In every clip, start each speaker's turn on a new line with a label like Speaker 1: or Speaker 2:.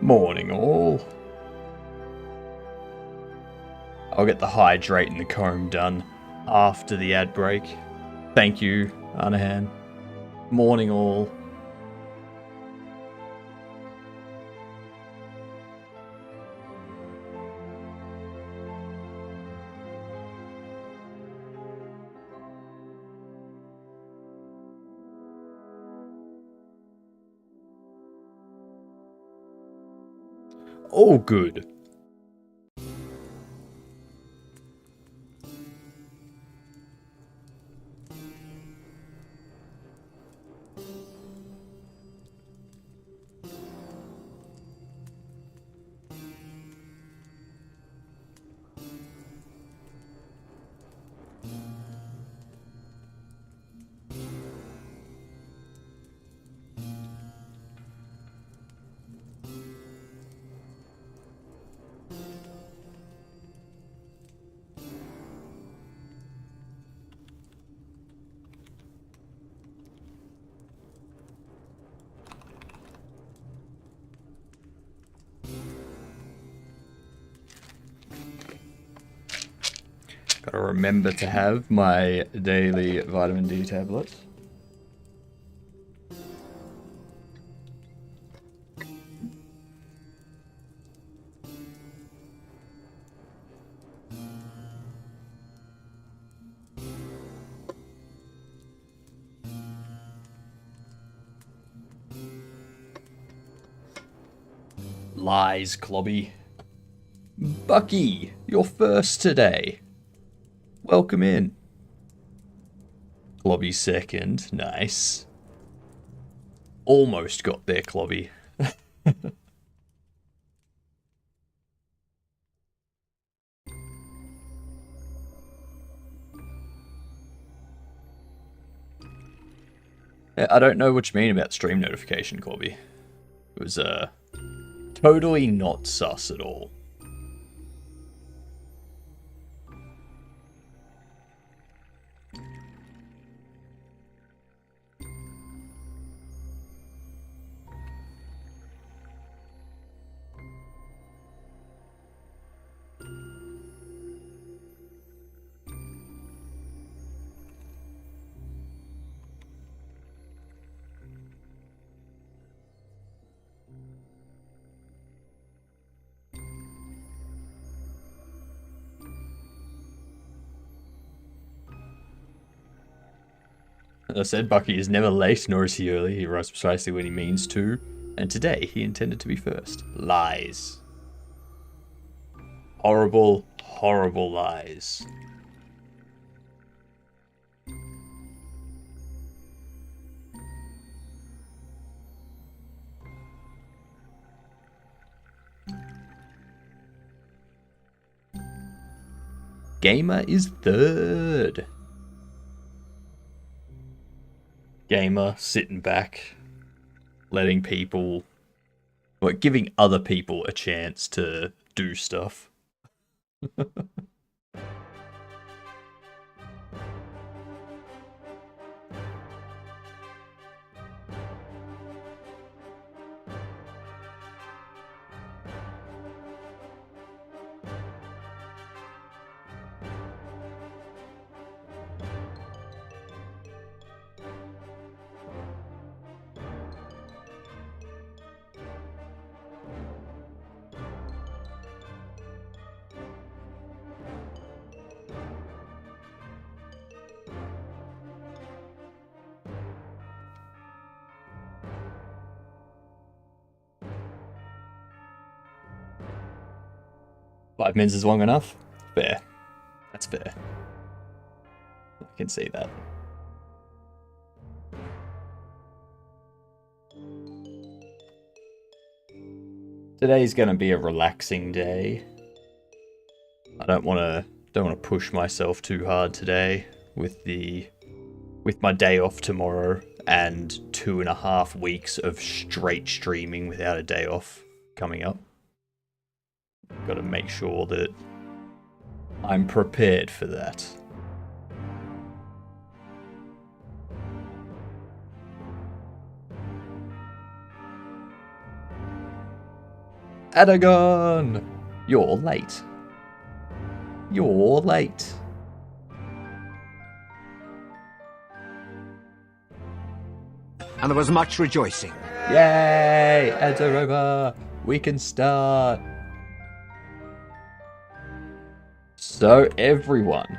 Speaker 1: Morning all. I'll get the hydrate and the comb done after the ad break. Thank you, Anahan. Morning all. All good. Gotta remember to have my daily vitamin D tablets. Lies, Clobby. Bucky, you're first today. Welcome in. Clobby second. Nice. Almost got there, Clobby. I don't know what you mean about stream notification, Corby. It was totally not sus at all. As I said, Bucky is never late, nor is he early. He arrives precisely when he means to. And today, he intended to be first. Lies. Horrible, horrible lies. Gamer is third. Gamer sitting back, letting people, giving other people a chance to do stuff. 5 minutes is long enough? Fair. That's fair. I can see that. Today's gonna be a relaxing day. I don't wanna push myself too hard today with my day off tomorrow and 2.5 weeks of straight streaming without a day off coming up. Gotta make sure that I'm prepared for that. Adagon! You're late. You're late.
Speaker 2: And there was much rejoicing.
Speaker 1: Yay! Ads are over. We can start. So everyone,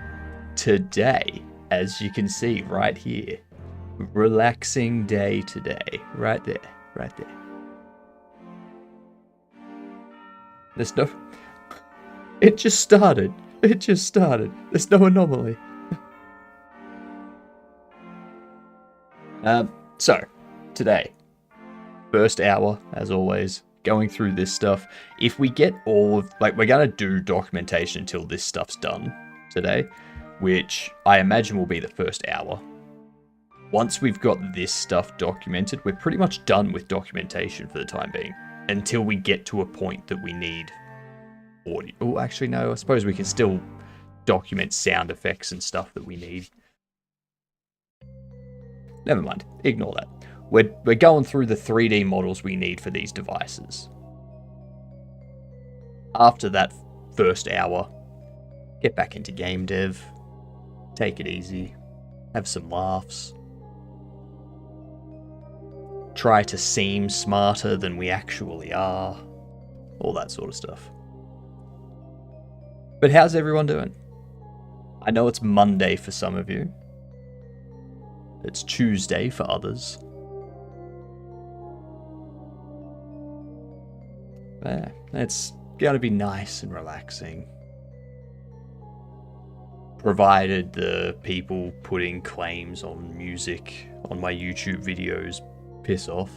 Speaker 1: today, as you can see right here, relaxing day today. Right there. Right there. There's no... It just started. It just started. There's no anomaly. So, today, first hour, as always, going through this stuff. If we get all of... Like, we're going to do documentation until this stuff's done today, which I imagine will be the first hour. Once we've got this stuff documented, we're pretty much done with documentation for the time being. Until we get to a point that we need audio. Oh, actually, no. I suppose we can still document sound effects and stuff that we need. Never mind. Ignore that. We're going through the 3D models we need for these devices. After that first hour, get back into game dev. Take it easy. Have some laughs. Try to seem smarter than we actually are. All that sort of stuff. But how's everyone doing? I know it's Monday for some of you. It's Tuesday for others. Yeah, it's gonna be nice and relaxing. Provided the people putting claims on music on my YouTube videos piss off.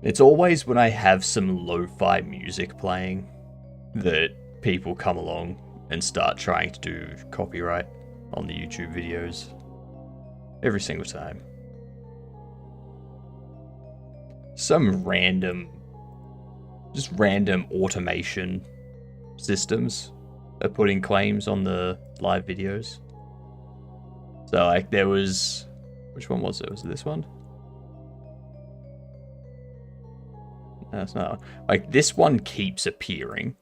Speaker 1: It's always when I have some lo-fi music playing that people come along and start trying to do copyright on the YouTube videos. Every single time. Some random automation systems are putting claims on the live videos. So, like, there was... Which one was it? Was it this one? No, it's not. Like, this one keeps appearing.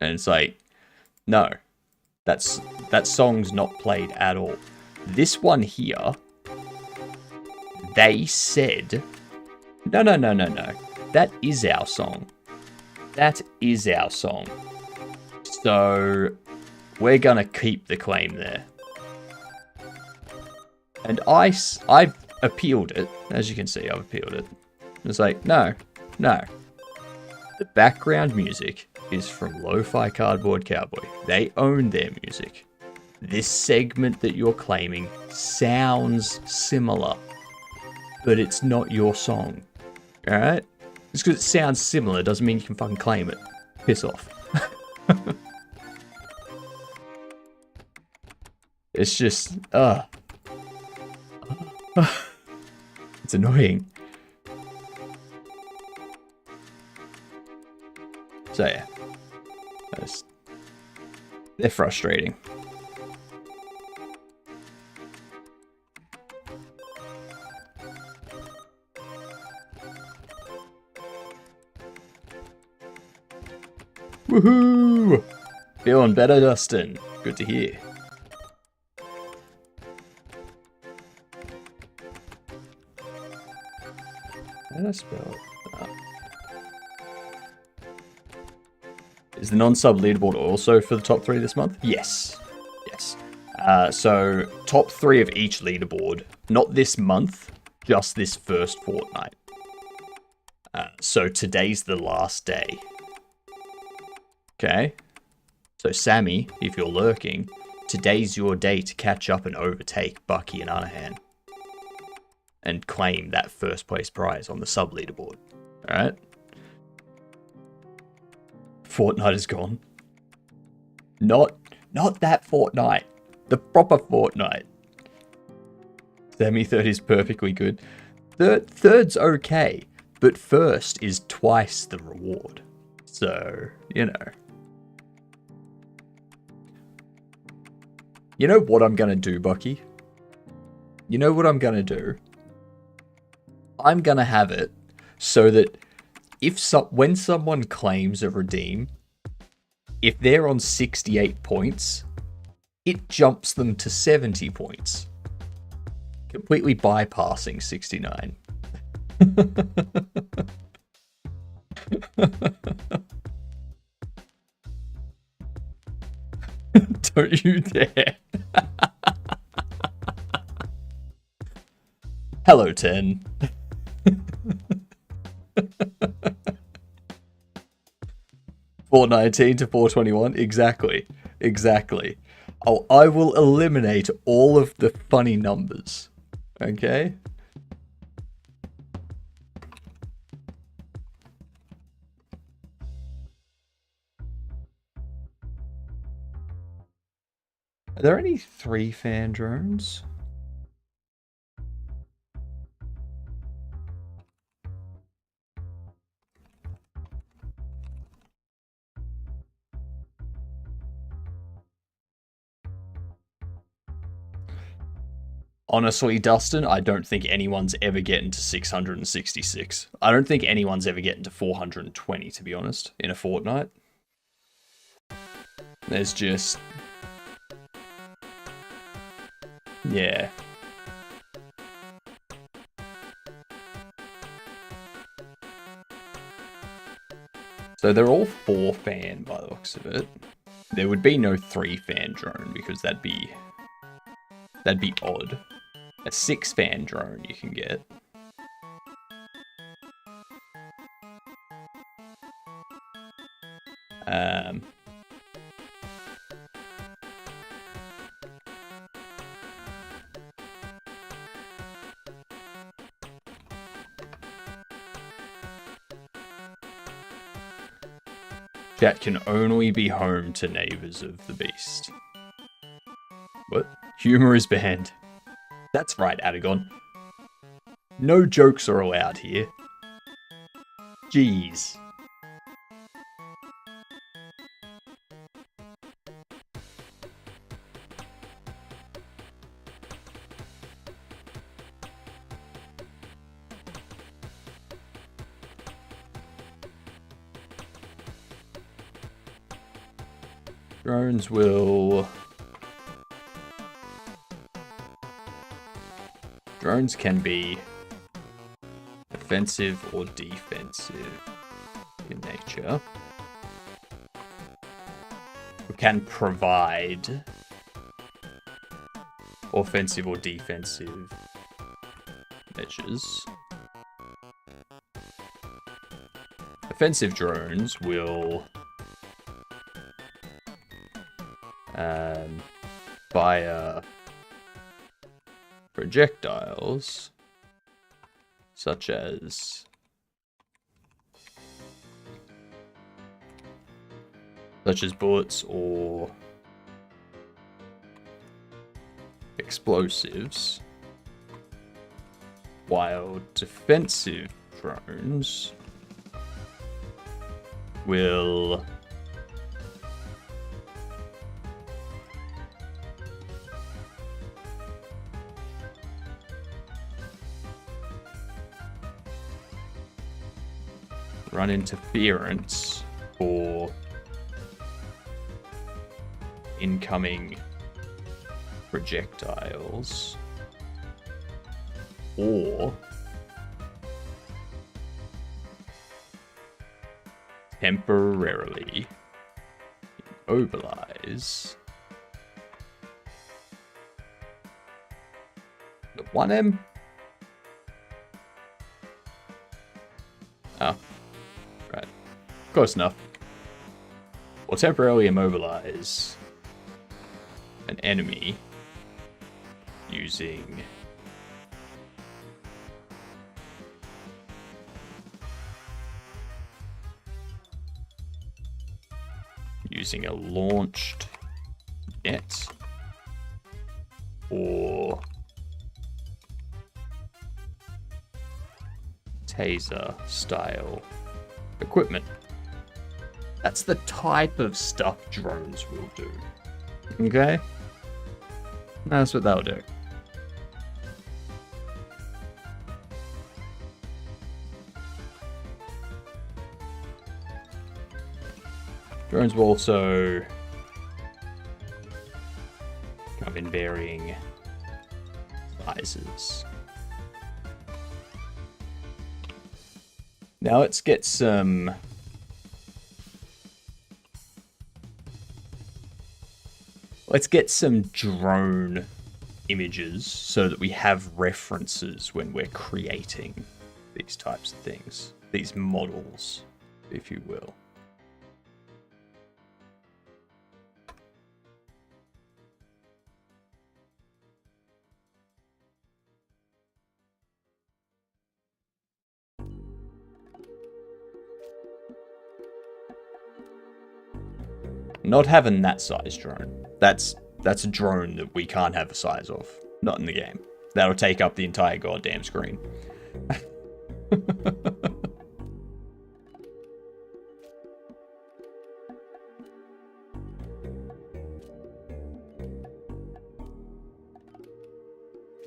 Speaker 1: And it's like, no. That song's not played at all. This one here, they said... No. That is our song. That is our song. So, we're gonna keep the claim there. And I've appealed it. As you can see, I've appealed it. It's like, no. The background music is from Lo-Fi Cardboard Cowboy. They own their music. This segment that you're claiming sounds similar, but it's not your song. Alright? Just because it sounds similar doesn't mean you can fucking claim it. Piss off. It's just, it's annoying. So yeah, they're frustrating. Woohoo! Feeling better, Dustin. Good to hear. How did I spell it? Is the non-sub leaderboard also for the top 3 this month? Yes. Yes. So, top 3 of each leaderboard. Not this month, just this first fortnight. So today's the last day. Okay? So Sammy, if you're lurking, today's your day to catch up and overtake Bucky and Anahan. And claim that first place prize on the sub leaderboard. Alright? Fortnite is gone. Not that Fortnite. The proper Fortnite. Semi-third is perfectly good. Third's okay. But first is twice the reward. So, you know. You know what I'm gonna do, Bucky? You know what I'm gonna do? I'm gonna have it so that when someone claims a redeem, if they're on 68 points, it jumps them to 70 points. Completely bypassing 69. Don't you dare. Hello, 10. $4.19 to $4.21. Exactly. Oh, I will eliminate all of the funny numbers. Okay? Are there any 3-fan drones? Honestly, Dustin, I don't think anyone's ever getting to 666. I don't think anyone's ever getting to 420, to be honest, in a fortnight. There's just... yeah. So they're all 4-fan by the looks of it. There would be no 3-fan drone because that'd be odd. A 6-fan drone you can get. Chat can only be home to Neighbors of the Beast. What? Humor is banned. That's right, Adagon. No jokes are allowed here. Jeez. Drones will... drones can be offensive or defensive in nature. We can provide offensive or defensive measures. Offensive drones will fire projectiles such as bullets or explosives, while defensive drones will run interference for incoming projectiles or temporarily immobilize the 1M. Oh. Right. Close enough. Or temporarily immobilize an enemy using a launched net or taser style equipment. That's the type of stuff drones will do. Okay? That's what they'll do. Drones will also come in varying sizes. Now let's get some drone images so that we have references when we're creating these types of things, these models, if you will. Not having that size drone. That's a drone that we can't have a size of. Not in the game. That'll take up the entire goddamn screen.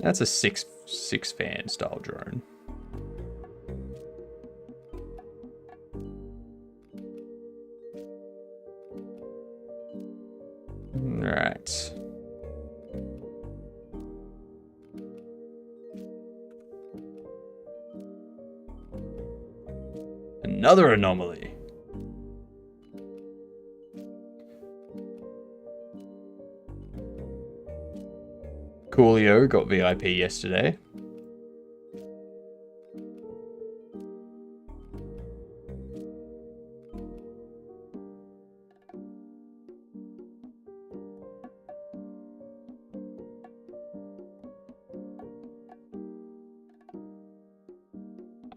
Speaker 1: That's a six fan style drone. Right. Another anomaly. Coolio got VIP yesterday.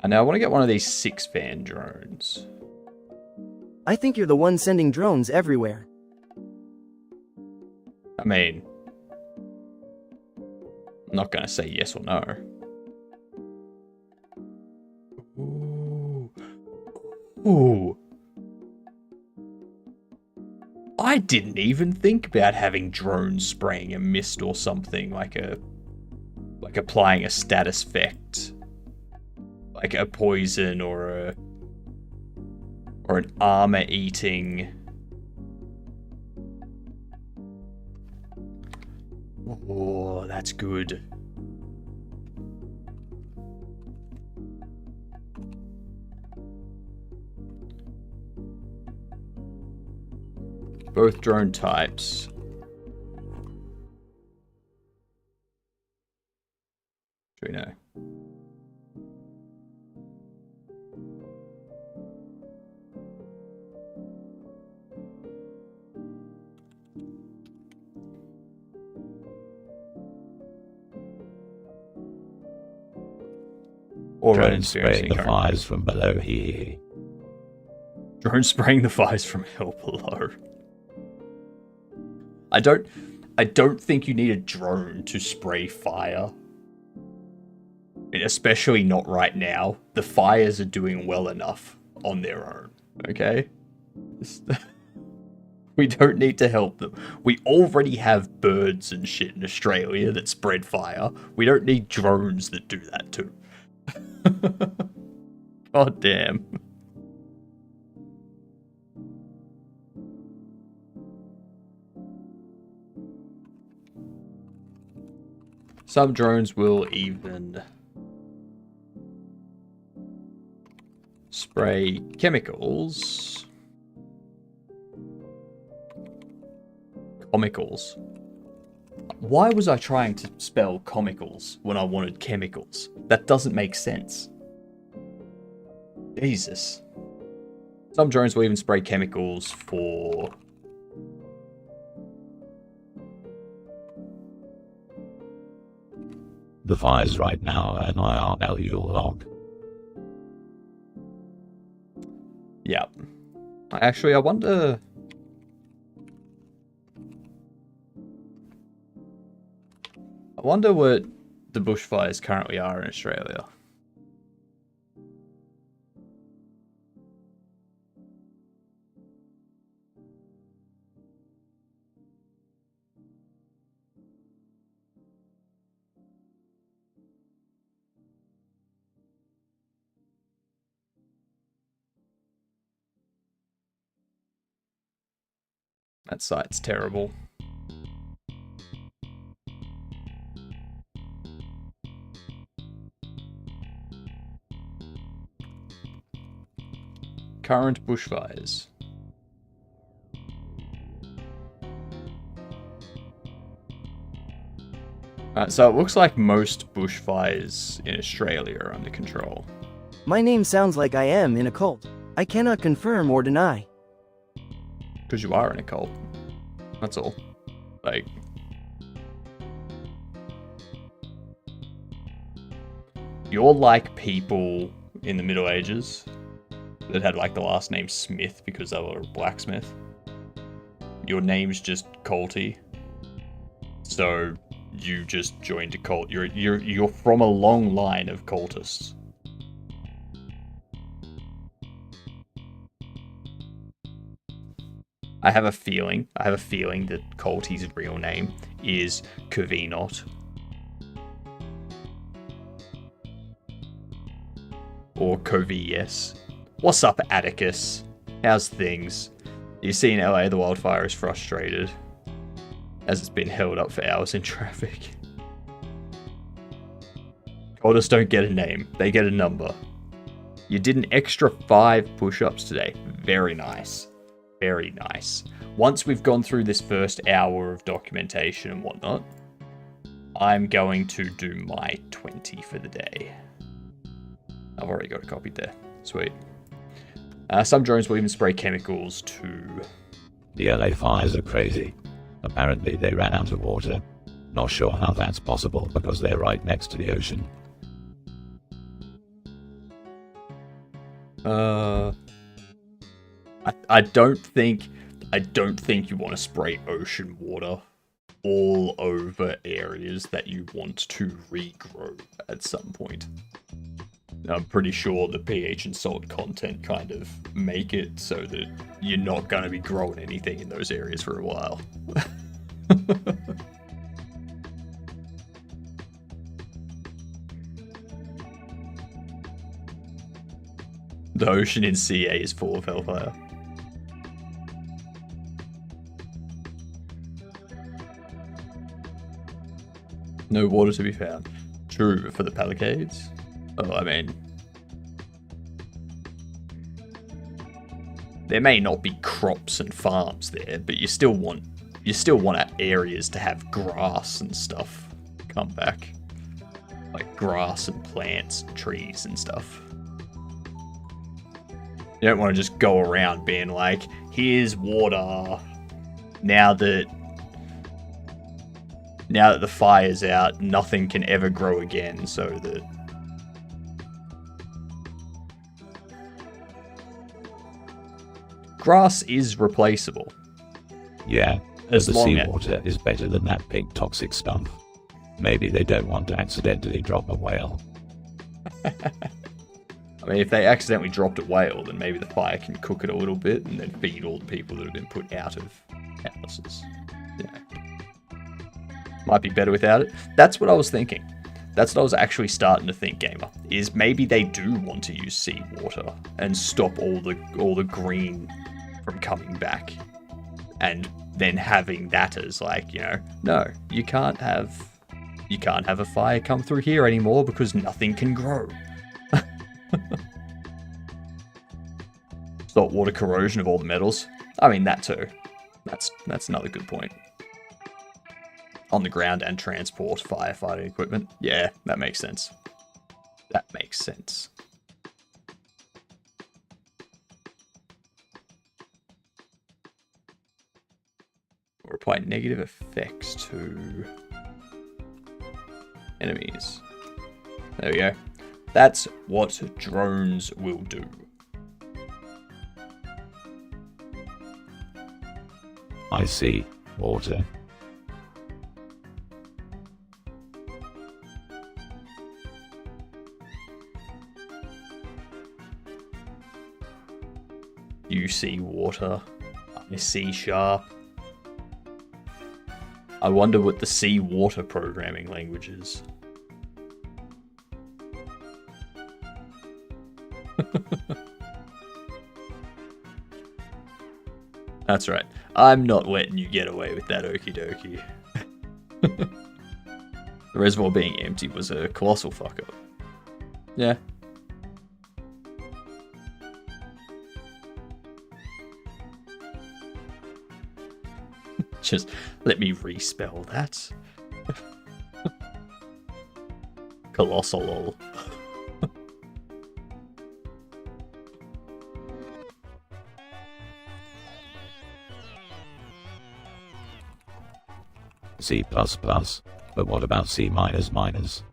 Speaker 1: And now I want to get one of these 6-fan drones.
Speaker 3: I think you're the one sending drones everywhere.
Speaker 1: I mean, I'm not going to say yes or no. Ooh. Ooh. I didn't even think about having drones spraying a mist or something, like applying a status effect. Like a poison or an armor eating. Oh, that's good. Both drone types. Do we know?
Speaker 4: Drone spraying the fires from below here.
Speaker 1: Drone spraying the fires from hell below. I don't think you need a drone to spray fire. Especially not right now. The fires are doing well enough on their own. Okay? We don't need to help them. We already have birds and shit in Australia that spread fire. We don't need drones that do that too. God damn. Some drones will even spray chemicals. Comicals. Why was I trying to spell comicals when I wanted chemicals? That doesn't make sense. Jesus. Some drones will even spray chemicals for...
Speaker 4: The fires right now, and I'll you log.
Speaker 1: Yeah. Actually, I wonder... I wonder what the bushfires currently are in Australia. That site's terrible. Current bushfires. So it looks like most bushfires in Australia are under control.
Speaker 3: My name sounds like I am in a cult. I cannot confirm or deny.
Speaker 1: Because you are in a cult. That's all. Like... You're like people in the Middle Ages that had like the last name Smith because they were a blacksmith. Your name's just Colty. So you just joined a cult. You're from a long line of cultists. I have a feeling that Colty's real name is Kavinot. Or Kovies. What's up, Atticus? How's things? You see in LA the wildfire is frustrated, as it's been held up for hours in traffic. Cultists don't get a name, they get a number. You did an extra 5 push-ups today. Very nice. Very nice. Once we've gone through this first hour of documentation and whatnot, I'm going to do my 20 for the day. I've already got it copied there. Sweet. Some drones will even spray chemicals to...
Speaker 4: The LA fires are crazy. Apparently they ran out of water. Not sure how that's possible because they're right next to the ocean.
Speaker 1: I don't think you want to spray ocean water all over areas that you want to regrow at some point. I'm pretty sure the pH and salt content kind of make it so that you're not going to be growing anything in those areas for a while. The ocean in CA is full of hellfire. No water to be found. True for the Palisades. Oh, I mean, there may not be crops and farms there, but you still want areas to have grass and stuff come back, like grass and plants and trees and stuff. You don't want to just go around being like, here's water. Now that the fire's out, nothing can ever grow again, so that... Grass is replaceable.
Speaker 4: Yeah,
Speaker 1: as
Speaker 4: the
Speaker 1: long as
Speaker 4: seawater is better than that pink toxic stuff. Maybe they don't want to accidentally drop a whale.
Speaker 1: I mean, if they accidentally dropped a whale, then maybe the fire can cook it a little bit and then feed all the people that have been put out of houses. Yeah. Might be better without it. That's what I was thinking. That's what I was actually starting to think, Gamer, is maybe they do want to use seawater and stop all the green from coming back. And then having that as like, you know, no, you can't have a fire come through here anymore because nothing can grow. Stop water corrosion of all the metals. I mean, that too. That's another good point. On the ground and transport firefighting equipment. Yeah, that makes sense. That makes sense. apply negative effects to enemies. There we go. That's what drones will do.
Speaker 4: I see. Water.
Speaker 1: You see water. I see sharp. I wonder what the sea water programming language is. That's right. I'm not letting you get away with that, okie dokie. The reservoir being empty was a colossal fuck up. Yeah. Just let me respell that. Colossal.
Speaker 4: C++. But what about C minus minus?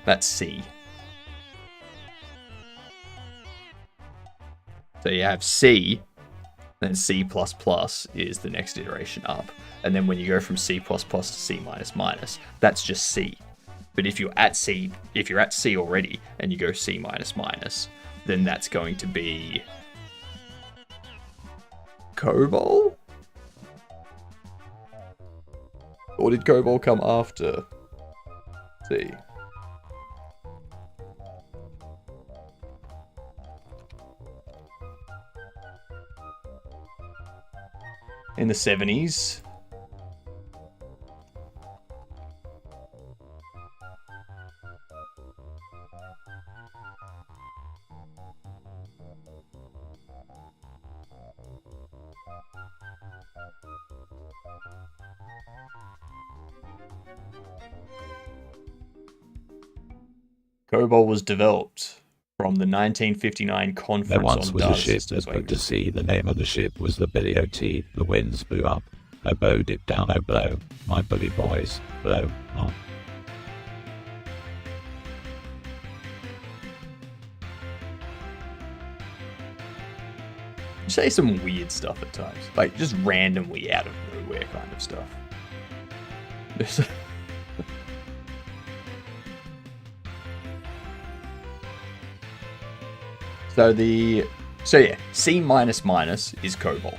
Speaker 1: That's C. So you have C, then C++ is the next iteration up. And then when you go from C++ to C minus minus, that's just C. But if you're at C already and you go C minus minus, then that's going to be COBOL? Or did COBOL come after C? In the 70s. COBOL was developed from the 1959 conference
Speaker 4: There once
Speaker 1: on
Speaker 4: was
Speaker 1: data
Speaker 4: a ship
Speaker 1: systems.
Speaker 4: that put to sea. The name of the ship was the Billy O.T. The winds blew up. Oh, bow dip down, oh, blow. My bully boys, blow on.
Speaker 1: You say some weird stuff at times, like just randomly out of nowhere kind of stuff. So yeah, C minus minus is COBOL.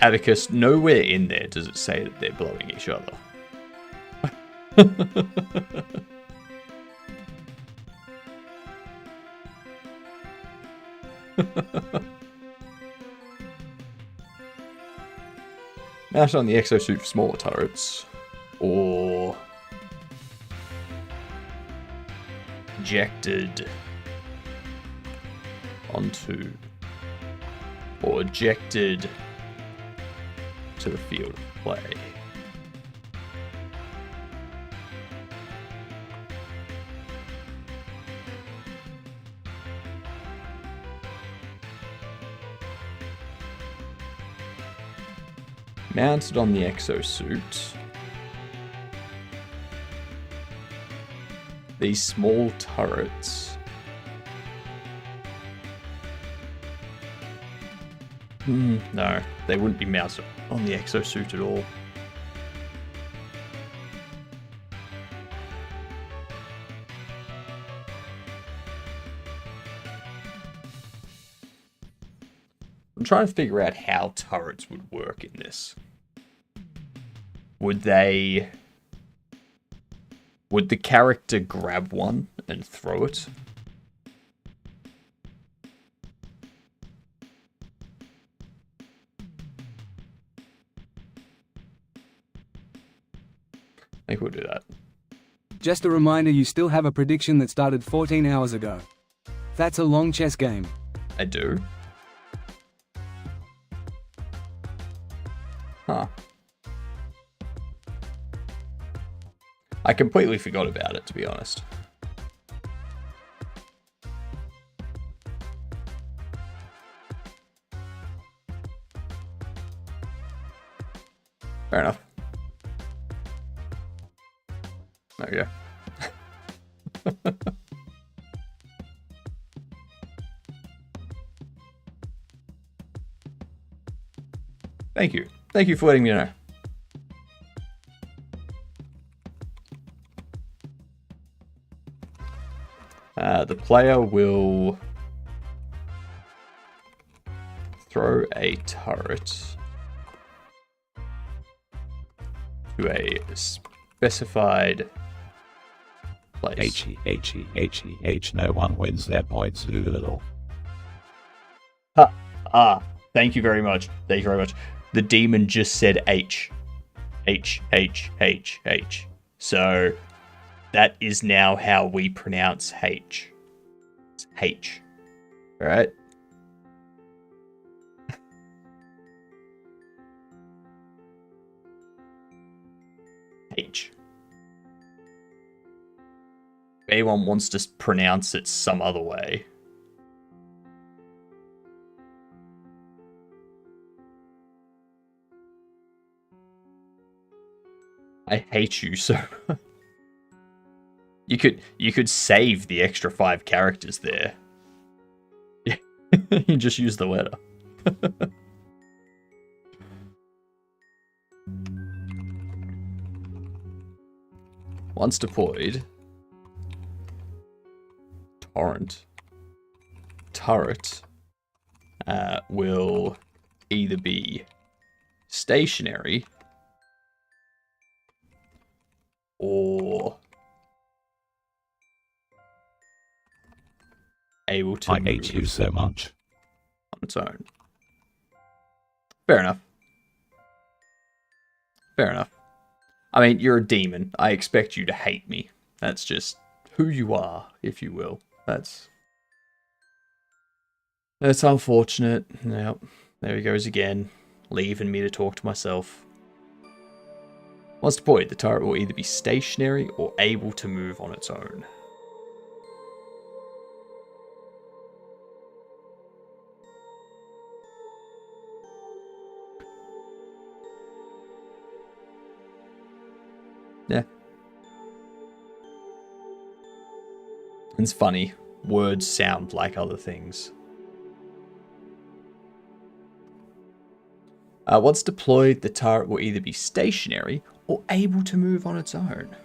Speaker 1: Atticus, nowhere in there does it say that they're blowing each other. Mount on the exosuit for smaller turrets, or ejected onto, or ejected to the field of play. Mounted on the exosuit, these small turrets no, they wouldn't be mounted on the exosuit at all. I'm trying to figure out how turrets would work in this. Would the character grab one and throw it? think we'll do that.
Speaker 5: Just a reminder, you still have a prediction that started 14 hours ago. That's a long chess game.
Speaker 1: I do. Huh. I completely forgot about it, to be honest. Fair enough. There we go. Thank you. Thank you for letting me know. The player will throw a turret to a specified place.
Speaker 4: No one wins their points, Doolittle.
Speaker 1: Thank you very much. Thank you very much. The demon just said H. H. So that is now how we pronounce H. It's H. Alright? H. If anyone wants to pronounce it some other way. I hate you so much. You could save the extra 5 characters there. Yeah. You just use the letter. Once deployed, turret will either be stationary or able to
Speaker 4: I hate you so much.
Speaker 1: On its own. Fair enough. Fair enough. I mean, you're a demon. I expect you to hate me. That's just who you are, if you will. That's unfortunate. Yep. There he goes again, leaving me to talk to myself. Once deployed, the turret will either be stationary or able to move on its own. Yeah. It's funny. Words sound like other things. Once deployed, the turret will either be stationary or able to move on its own.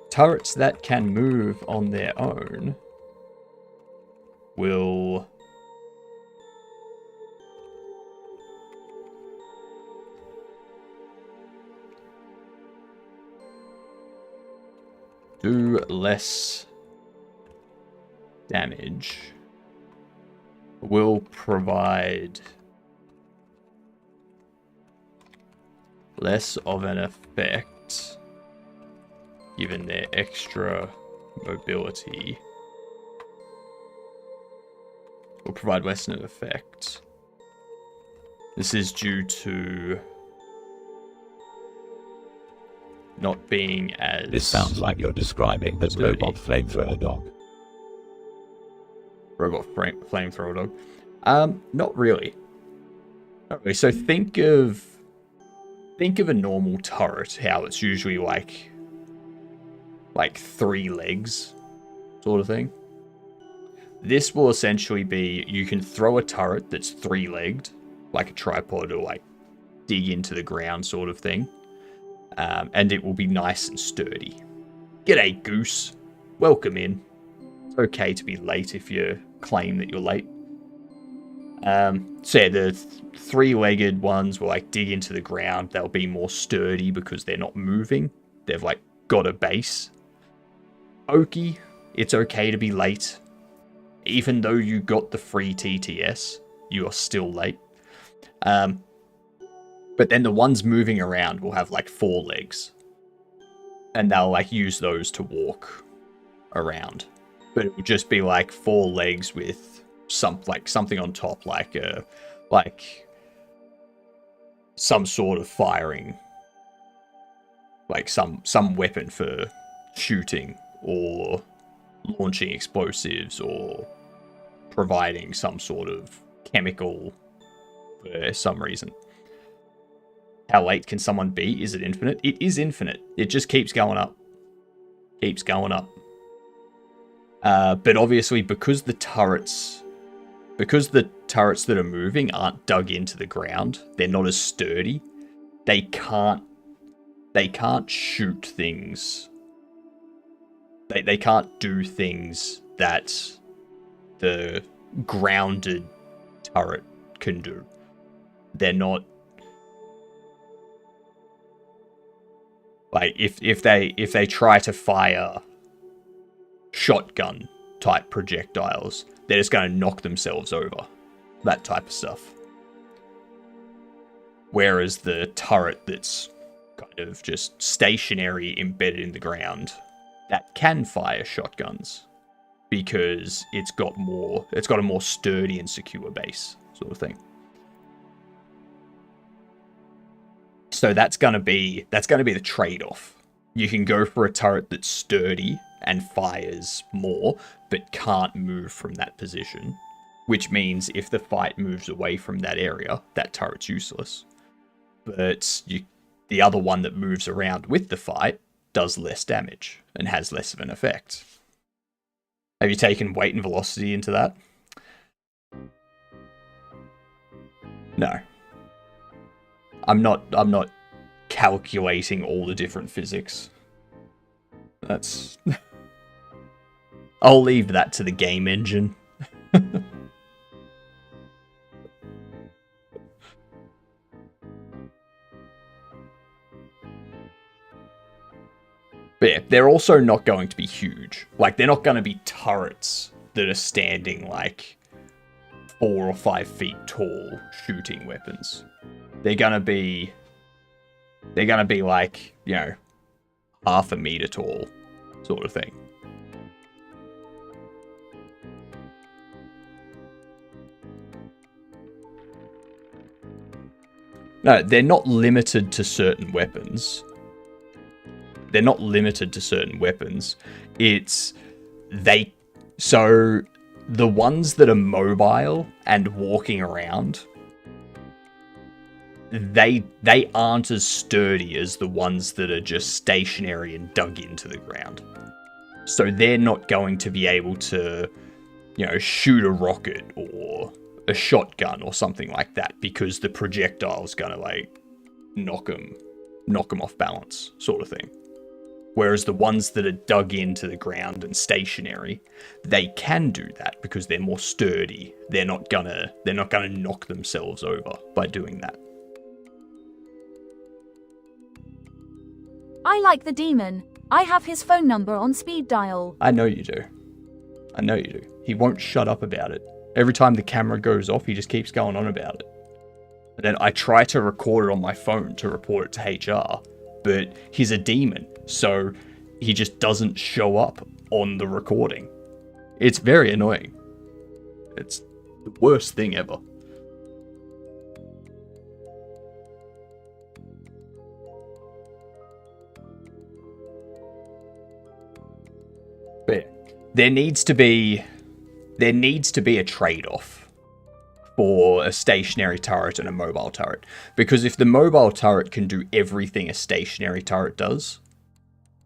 Speaker 1: Turrets that can move on their own will do less damage, will provide less of an effect given their extra mobility, will provide less of an effect. This is due to not being as...
Speaker 4: This sounds like you're describing the robot flamethrower dog.
Speaker 1: Robot flamethrower dog? Not really. Not really. So think of a normal turret, how it's usually like 3 legs sort of thing. This will essentially be, you can throw a turret that's 3-legged, like a tripod or like dig into the ground sort of thing. And it will be nice and sturdy. G'day, Goose. Welcome in. It's okay to be late if you claim that you're late. So yeah, the 3-legged ones will like dig into the ground. They'll be more sturdy because they're not moving. They've like got a base. Oki, it's okay to be late. Even though you got the free TTS, you are still late. But then the ones moving around will have like 4 legs. And they'll like use those to walk around. But it will just be like 4 legs with something on top, like some sort of firing, like some weapon for shooting or launching explosives or providing some sort of chemical for some reason. How late can someone be? Is it infinite? It is infinite. It just keeps going up. Keeps going up. But obviously, because the turrets that are moving aren't dug into the ground, they're not as sturdy. They can't shoot things. They can't do things that the grounded turret can do. They're not like if they try to fire shotgun type projectiles, they're just going to knock themselves over. That type of stuff. Whereas the turret that's kind of just stationary, embedded in the ground, that can fire shotguns because it's got a more sturdy and secure base, sort of thing. So that's gonna be the trade-off. You can go for a turret that's sturdy and fires more, but can't move from that position. Which means if the fight moves away from that area, that turret's useless. But the other one that moves around with the fight does less damage and has less of an effect. Have you taken weight and velocity into that? No. I'm not calculating all the different physics. That's... I'll leave that to the game engine. But yeah, they're also not going to be huge. Like, they're not going to be turrets that are standing like 4 or 5 feet tall shooting weapons. They're gonna be like, you know, half a meter tall sort of thing. No, they're not limited to certain weapons. They're not limited to certain weapons. So the ones that are mobile and walking around, they aren't as sturdy as the ones that are just stationary and dug into the ground. So they're not going to be able to, you know, shoot a rocket or a shotgun or something like that, because the projectile's gonna like knock them off balance, sort of thing. Whereas the ones that are dug into the ground and stationary, they can do that because they're more sturdy. They're not gonna knock themselves over by doing that.
Speaker 6: I like the demon. I have his phone number on speed dial.
Speaker 1: I know you do. I know you do. He won't shut up about it. Every time the camera goes off, he just keeps going on about it. And then I try to record it on my phone to report it to HR, but he's a demon, so he just doesn't show up on the recording. It's very annoying. It's the worst thing ever. But yeah, there needs to be a trade-off for a stationary turret and a mobile turret. Because if the mobile turret can do everything a stationary turret does,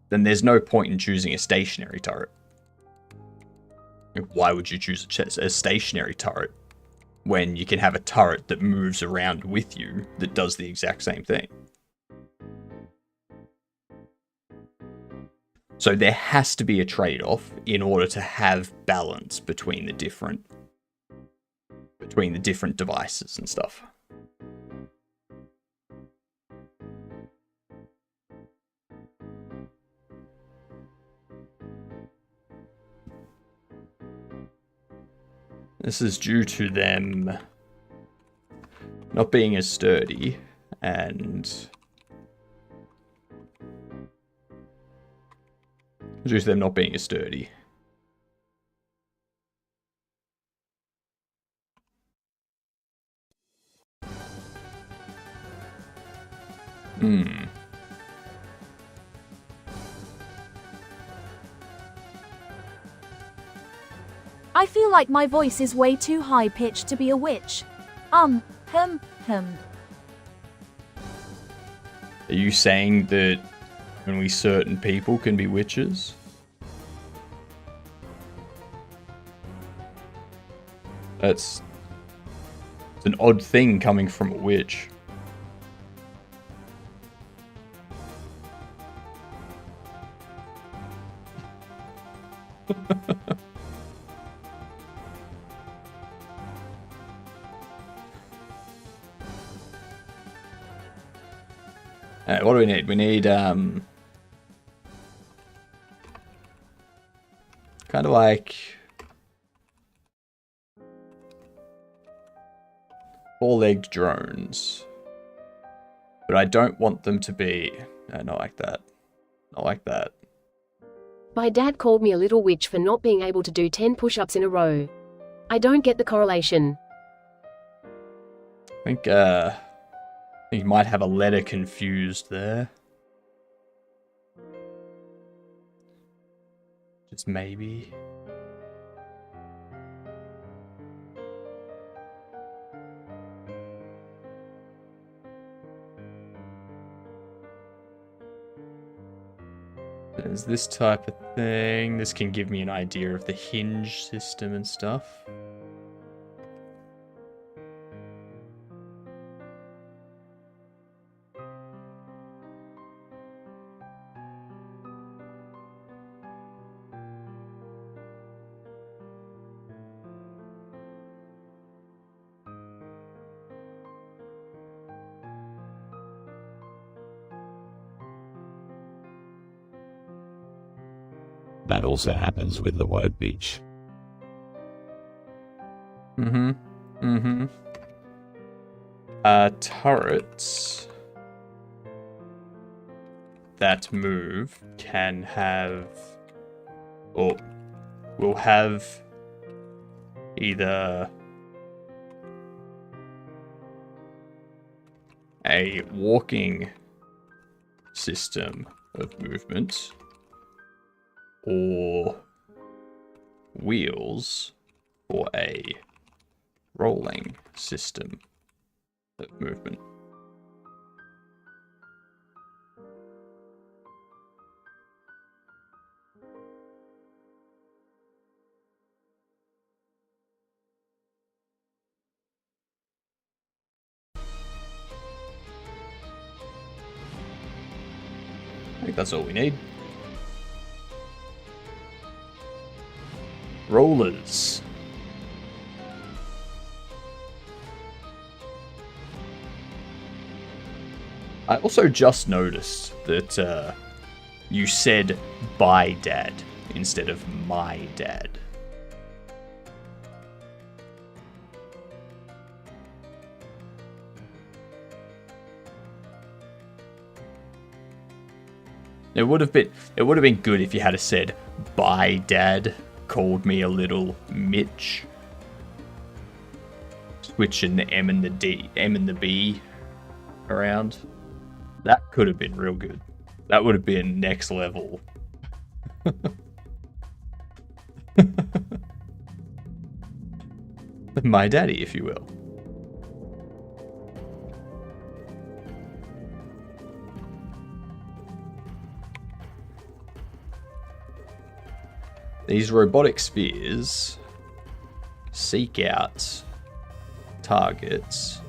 Speaker 1: then there's no point in choosing a stationary turret. Why would you choose a stationary turret when you can have a turret that moves around with you that does the exact same thing? So there has to be a trade-off in order to have balance between the different devices and stuff. This is due to them not being as sturdy and due to them not being as sturdy.
Speaker 6: I feel like my voice is way too high-pitched to be a witch. Hum.
Speaker 1: Are you saying that only certain people can be witches? It's an odd thing coming from a witch. What do we need? We need, kind of like 4-legged drones. But I don't want them to be, no, not like that. Not like that.
Speaker 7: My dad called me a little witch for not being able to do 10 push-ups in a row. I don't get the correlation.
Speaker 1: I think you might have a letter confused there. Just maybe. There's this type of thing. This can give me an idea of the hinge system and stuff.
Speaker 4: That also happens with the word beach.
Speaker 1: Turrets that move can have, or will have, either a walking system of movement or wheels for a rolling system of movement. I think that's all we need. Rollers. I also just noticed that you said "by dad" instead of "my dad." It would have been good if you had said "by dad called me a little Mitch." Switching the M and the B around. That could have been real good. That would have been next level. My daddy, if you will. These robotic spheres seek out targets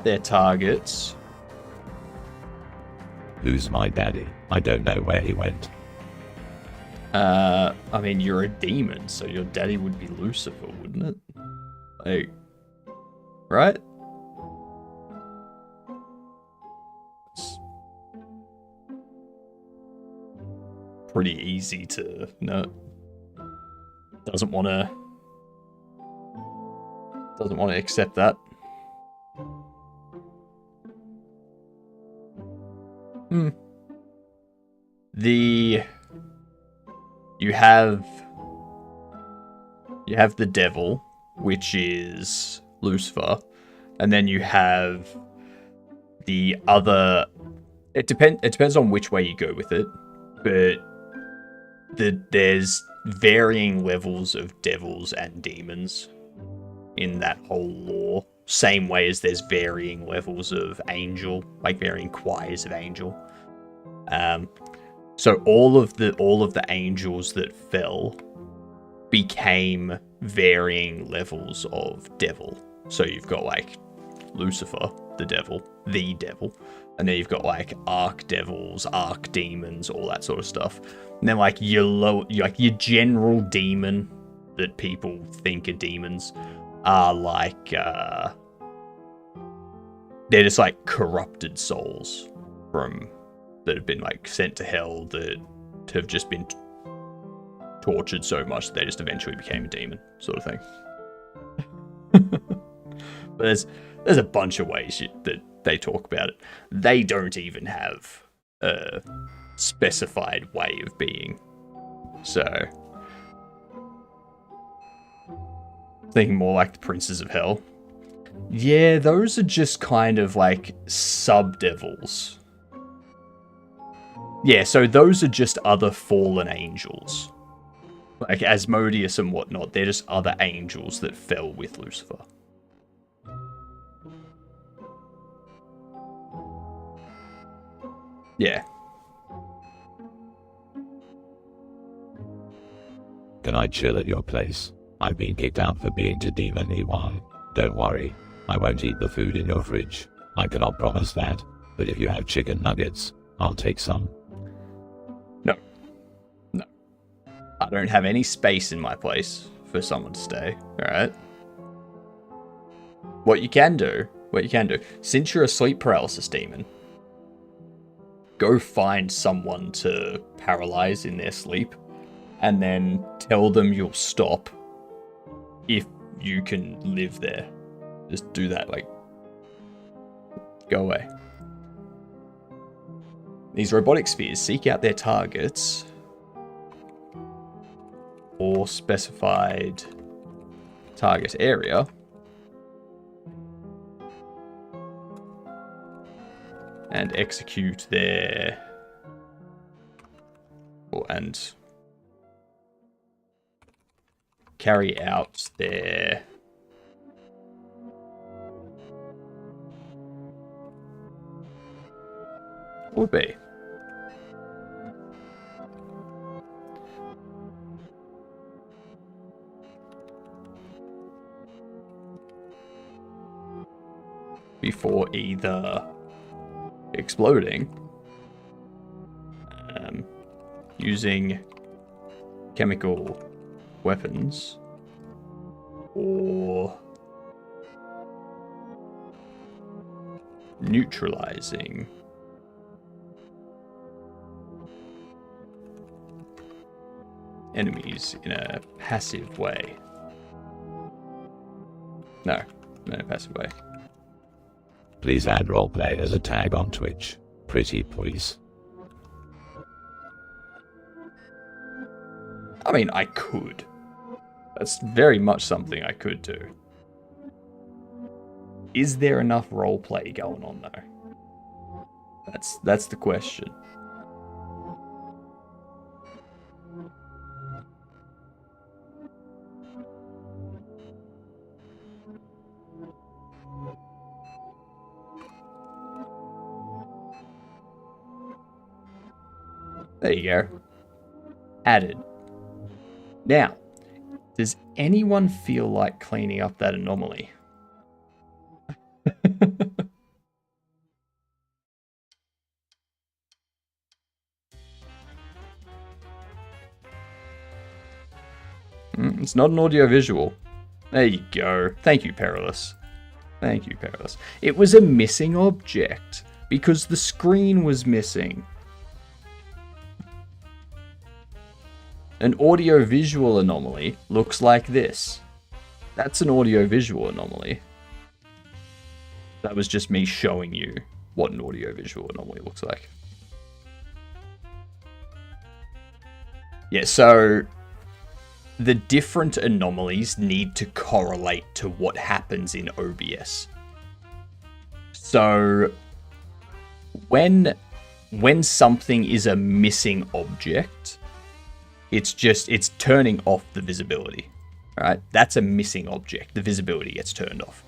Speaker 1: their targets.
Speaker 4: Who's my daddy? I don't know where he went.
Speaker 1: I mean, you're a demon, so your daddy would be Lucifer, wouldn't it? Like, right? It's pretty easy to, doesn't want to accept that. You have the devil, which is Lucifer, and then you have the other. It depends on which way you go with it, but there's varying levels of devils and demons in that whole lore. Same way as there's varying levels of angel, like varying choirs of angel. So all of the angels that fell became varying levels of devil. So you've got like Lucifer, the devil, and then you've got like archdevils, archdemons, all that sort of stuff. And then like your general demon that people think are demons are like they're just like corrupted souls that have been like sent to hell, that have just been tortured so much that they just eventually became a demon, sort of thing. But there's a bunch of ways that they talk about it. They don't even have a specified way of being. So, thinking more like the princes of hell. Yeah, those are just kind of like sub-devils. Yeah, so those are just other fallen angels. Like Asmodeus and whatnot, they're just other angels that fell with Lucifer. Yeah.
Speaker 4: Can I chill at your place? I've been kicked out for being to Demon E1. Don't worry, I won't eat the food in your fridge. I cannot promise that, but if you have chicken nuggets, I'll take some.
Speaker 1: No. I don't have any space in my place for someone to stay, alright? What you can do, since you're a sleep paralysis demon, go find someone to paralyze in their sleep, and then tell them you'll stop if you can live there. Just do that, like, go away. These robotic spheres seek out their targets or specified target area and execute their and carry out their would be before either exploding, using chemical weapons, or neutralizing enemies in a passive way. No, not in a passive way.
Speaker 4: Please add roleplay as a tag on Twitch. Pretty please.
Speaker 1: I mean, I could. That's very much something I could do. Is there enough roleplay going on though? That's the question. There you go. Added. Now, does anyone feel like cleaning up that anomaly? It's not an audio-visual. There you go. Thank you, Perilous. Thank you, Perilous. It was a missing object because the screen was missing. An audio-visual anomaly looks like this. That's an audio-visual anomaly. That was just me showing you what an audio-visual anomaly looks like. Yeah, so the different anomalies need to correlate to what happens in OBS. So when something is a missing object, it's turning off the visibility, right? That's a missing object. The visibility gets turned off.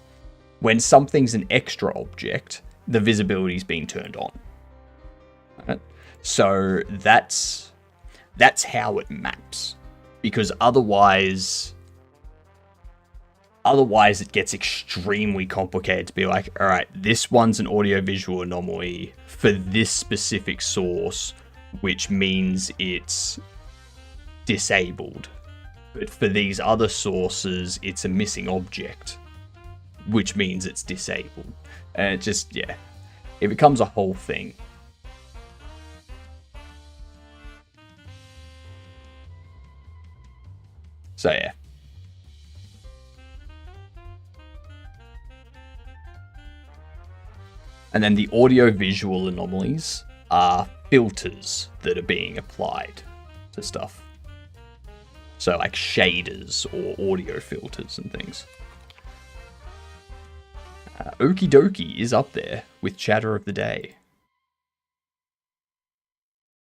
Speaker 1: When something's an extra object, the visibility's being turned on. Right? So that's how it maps. Because otherwise it gets extremely complicated to be like, all right, this one's an audio-visual anomaly for this specific source, which means it's disabled. But for these other sources, it's a missing object, which means it's disabled. And it just, yeah, it becomes a whole thing. So yeah. And then the audio-visual anomalies are filters that are being applied to stuff. So like shaders or audio filters and things. Okie Dokie is up there with Chatter of the Day.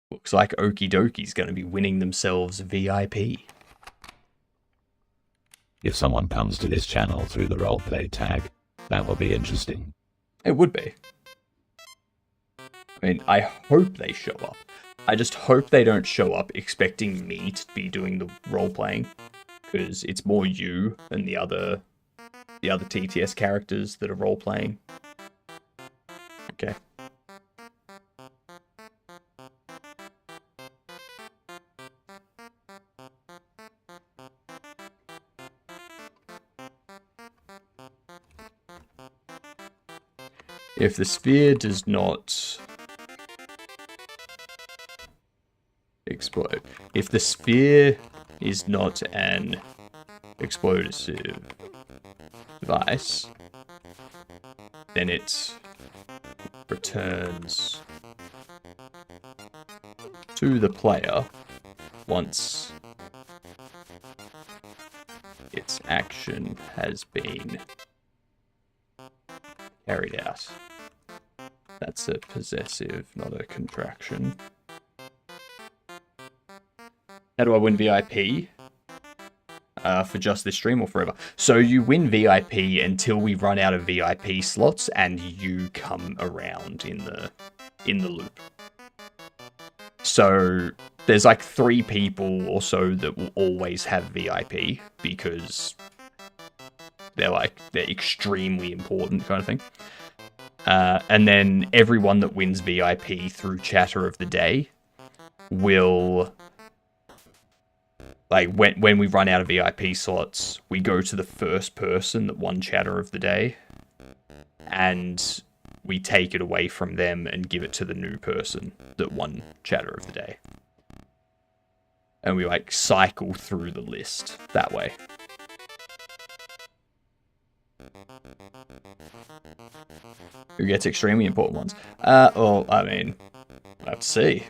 Speaker 1: Looks like Okie Dokie's going to be winning themselves VIP.
Speaker 4: If someone comes to this channel through the roleplay tag, that will be interesting.
Speaker 1: It would be. I mean, I hope they show up. I just hope they don't show up expecting me to be doing the role-playing, because it's more you and the other TTS characters that are role-playing. Okay. If the sphere does not explode, if the sphere is not an explosive device, then it returns to the player once its action has been carried out. That's a possessive, not a contraction. How do I win VIP? For just this stream or forever? So you win VIP until we run out of VIP slots and you come around in the loop. So there's like 3 people or so that will always have VIP because they're extremely important kind of thing. And then everyone that wins VIP through Chatter of the Day will, like, when we run out of VIP slots, we go to the first person that won Chatter of the Day, and we take it away from them and give it to the new person that won Chatter of the Day. And we, like, cycle through the list that way. Who gets extremely important ones? Well, I mean, I have to see.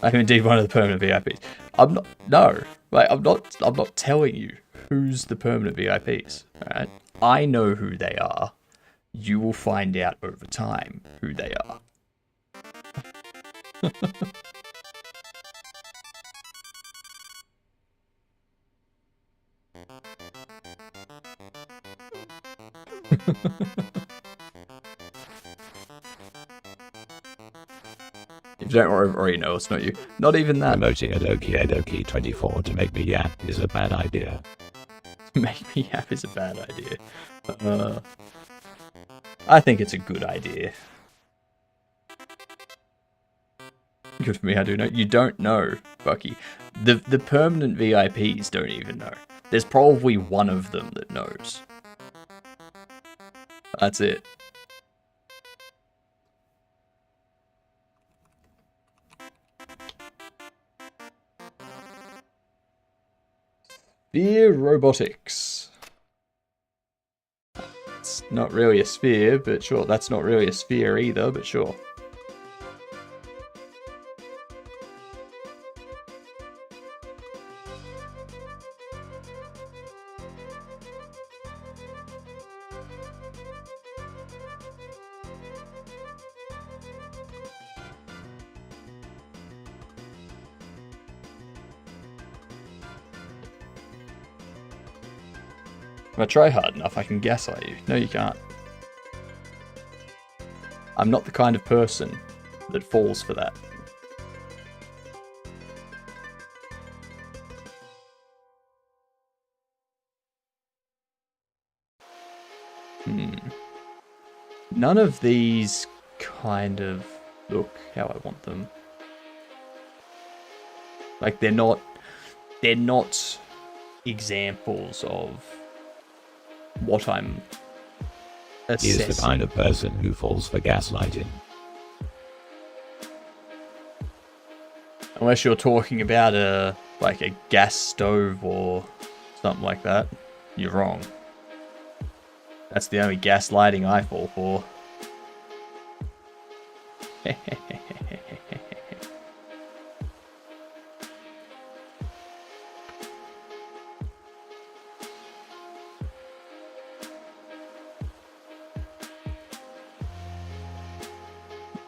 Speaker 1: I'm indeed one of the permanent VIPs. I'm not telling you who's the permanent VIPs. Alright? I know who they are. You will find out over time who they are. If you don't already know, it's not you. Not even that.
Speaker 4: Promoting Adoki 24 to make me yap is a bad idea.
Speaker 1: Make me yap is a bad idea. I think it's a good idea. Good for me, I do know. You don't know, Bucky. The permanent VIPs don't even know. There's probably one of them that knows. That's it. Sphere robotics. It's not really a sphere, but sure. That's not really a sphere either, but sure. If I try hard enough, I can gaslight you. No, you can't. I'm not the kind of person that falls for that. None of these kind of look how I want them. Like, they're not examples of what I'm assessing.
Speaker 4: He's the kind of person who falls for gaslighting.
Speaker 1: Unless you're talking about a gas stove or something like that, you're wrong. That's the only gaslighting I fall for.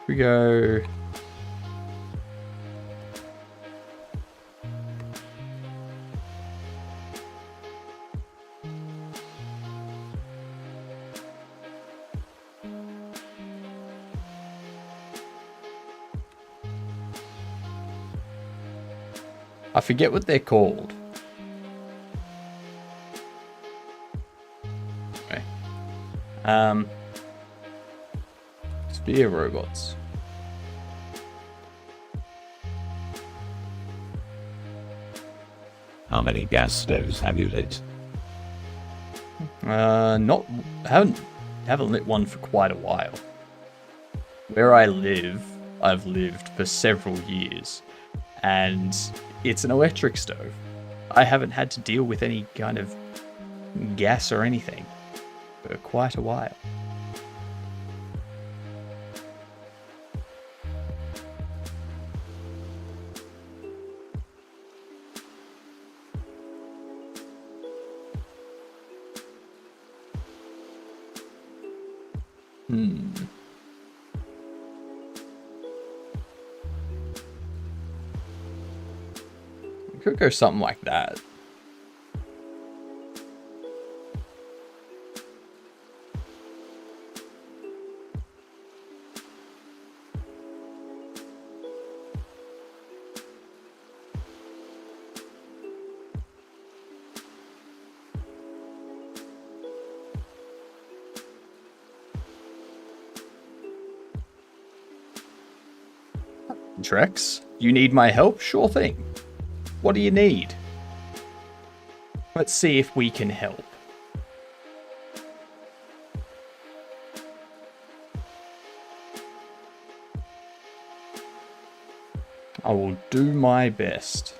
Speaker 1: We go. I forget what they're called. Okay. Sphere robots.
Speaker 4: How many gas stoves have you lit?
Speaker 1: Haven't lit one for quite a while. Where I live, I've lived for several years, and it's an electric stove. I haven't had to deal with any kind of gas or anything for quite a while. We could go something like that. Trex, you need my help? Sure thing. What do you need? Let's see if we can help. I will do my best.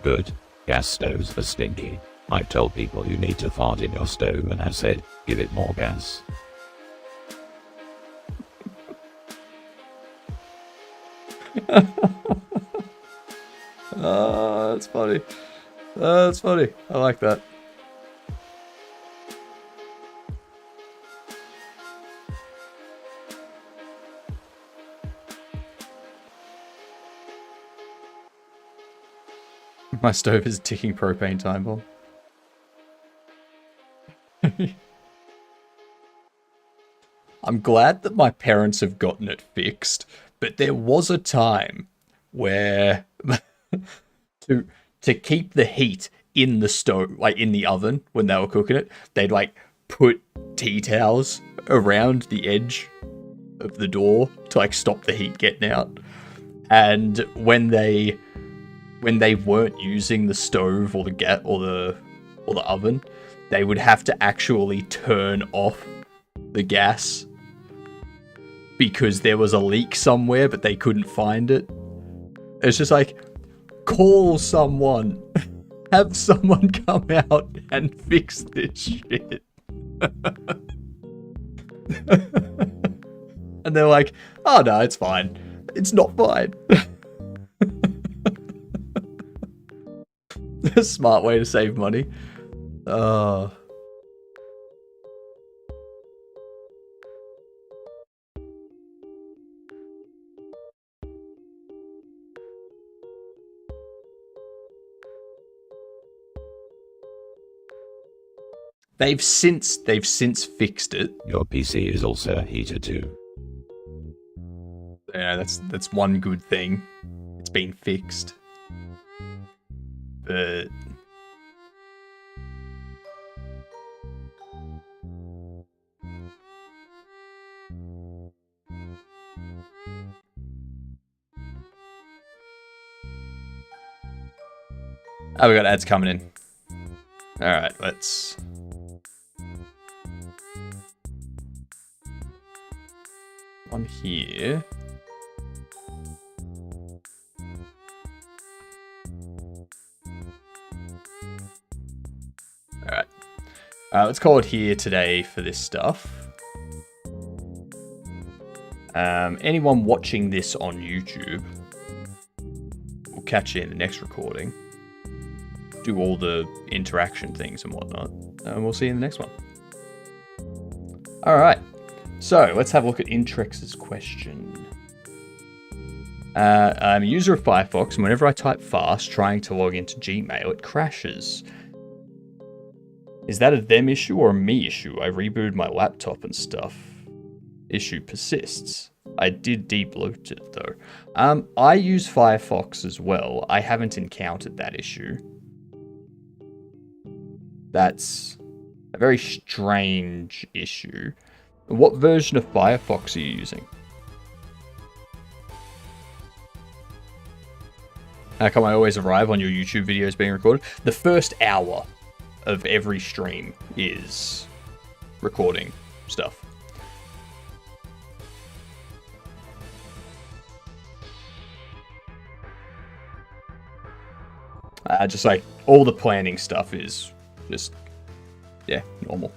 Speaker 4: Good. Gas stoves are stinky. I've told people you need to fart in your stove and have said, give it more gas.
Speaker 1: Oh, that's funny. That's funny. I like that. My stove is a ticking propane time bomb. I'm glad that my parents have gotten it fixed, but there was a time where to keep the heat in the stove, like in the oven when they were cooking it, they'd like put tea towels around the edge of the door to like stop the heat getting out. And when they weren't using the stove or the gas or the oven, they would have to actually turn off the gas because there was a leak somewhere, but they couldn't find it. It's just like, call someone. Have someone come out and fix this shit. And they're like, oh no, it's fine. It's not fine. A smart way to save money. They've since fixed it.
Speaker 4: Your PC is also a heater too.
Speaker 1: Yeah, that's one good thing. It's been fixed. But oh, we got ads coming in. All right, let's. One here. Alright. Let's call it here today for this stuff. Anyone watching this on YouTube, we'll catch you in the next recording. Do all the interaction things and whatnot. And we'll see you in the next one. Alright. So, let's have a look at Intrex's question. I'm a user of Firefox, and whenever I type fast trying to log into Gmail, it crashes. Is that a them issue or a me issue? I rebooted my laptop and stuff. Issue persists. I did debloat it, though. I use Firefox as well. I haven't encountered that issue. That's a very strange issue. What version of Firefox are you using? How come I always arrive on your YouTube videos being recorded? The first hour of every stream is recording stuff. Just like all the planning stuff is just, yeah, normal.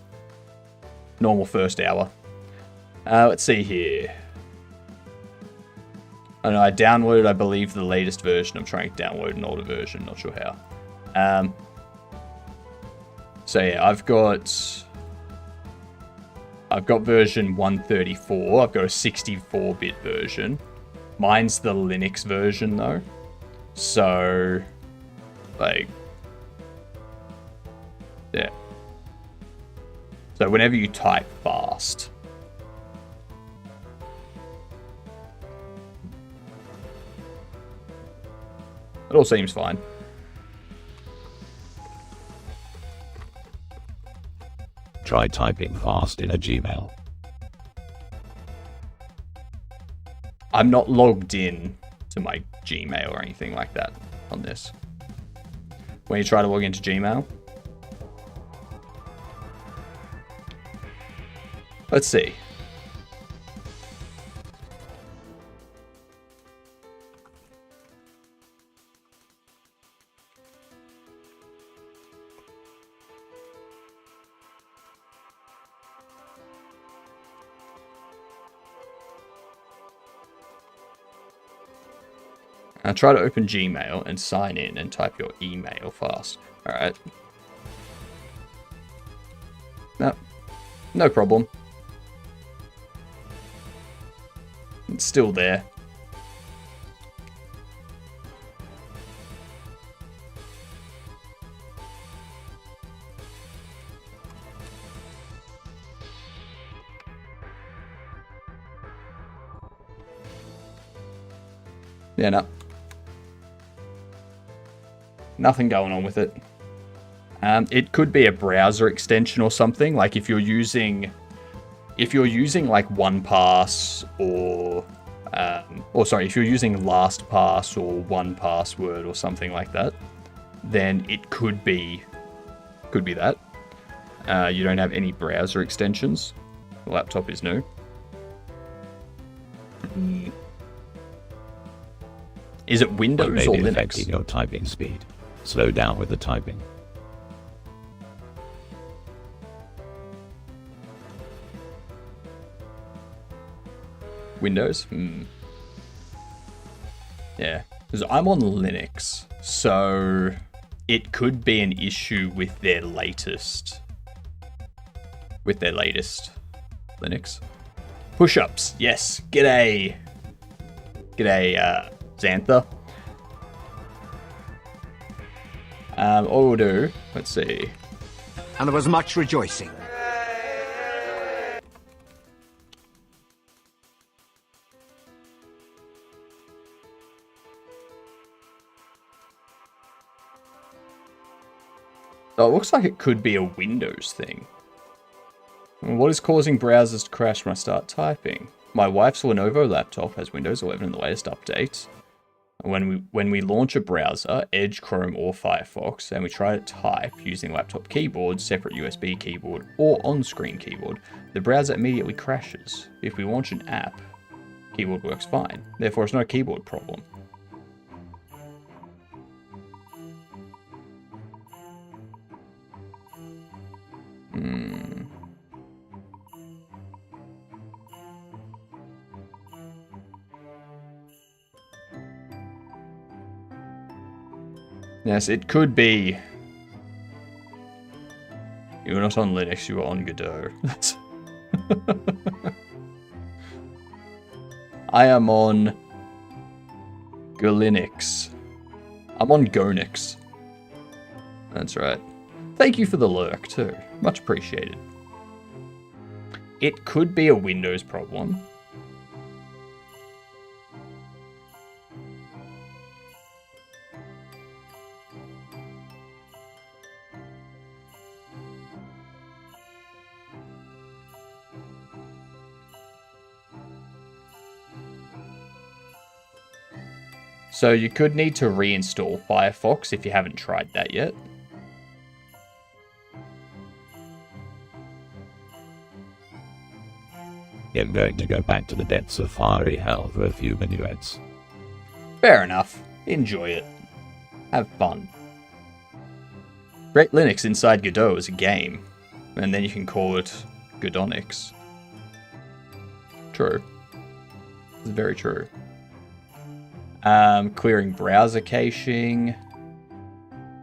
Speaker 1: Normal first hour. Let's see here. I know I downloaded, I believe, the latest version. I'm trying to download an older version, not sure how. So yeah, I've got version 134. I've got a 64-bit version. Mine's the Linux version though. So, like, yeah. So whenever you type fast, it all seems fine.
Speaker 4: Try typing fast in a Gmail.
Speaker 1: I'm not logged in to my Gmail or anything like that on this. When you try to log into Gmail, let's see. Now try to open Gmail and sign in and type your email fast. Alright. No problem. It's still there. Yeah, no. Nothing going on with it. It could be a browser extension or something. Like if you're using like OnePass or if you're using LastPass or 1Password or something like that, then it could be that. You don't have any browser extensions. The laptop is new. Is it
Speaker 4: What
Speaker 1: Windows
Speaker 4: may
Speaker 1: or
Speaker 4: be
Speaker 1: Linux?
Speaker 4: affecting your typing speed? Slow down with the typing.
Speaker 1: Windows? Yeah, because I'm on Linux, so it could be an issue with their latest Linux. Push-ups, yes. G'day, Xantha. All we'll do, let's see.
Speaker 2: And there was much rejoicing.
Speaker 1: So it looks like it could be a Windows thing. What is causing browsers to crash when I start typing? My wife's Lenovo laptop has Windows 11 in the latest update. When we launch a browser, Edge, Chrome, or Firefox, and we try to type using laptop keyboard, separate USB keyboard, or on-screen keyboard, the browser immediately crashes. If we launch an app, keyboard works fine. Therefore, it's not a keyboard problem. Yes, it could be. You were not on Linux, you were on Godot. I am on Golinux. I'm on Gonix. That's right. Thank you for the lurk, too. Much appreciated. It could be a Windows problem. So you could need to reinstall Firefox if you haven't tried that yet.
Speaker 4: I'm going to go back to the depths of fiery hell for a few minuets.
Speaker 1: Fair enough. Enjoy it. Have fun. Create Linux inside Godot as a game, and then you can call it Godonix. True. It's very true. Clearing browser caching,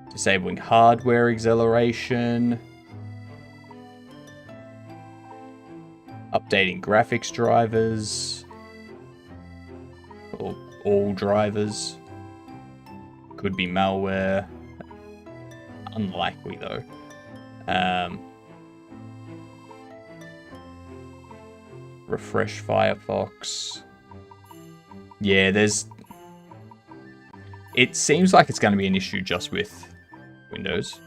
Speaker 1: disabling hardware acceleration, updating graphics drivers, or all drivers. Could be malware. Unlikely though. Refresh Firefox. Yeah, it seems like it's going to be an issue just with Windows.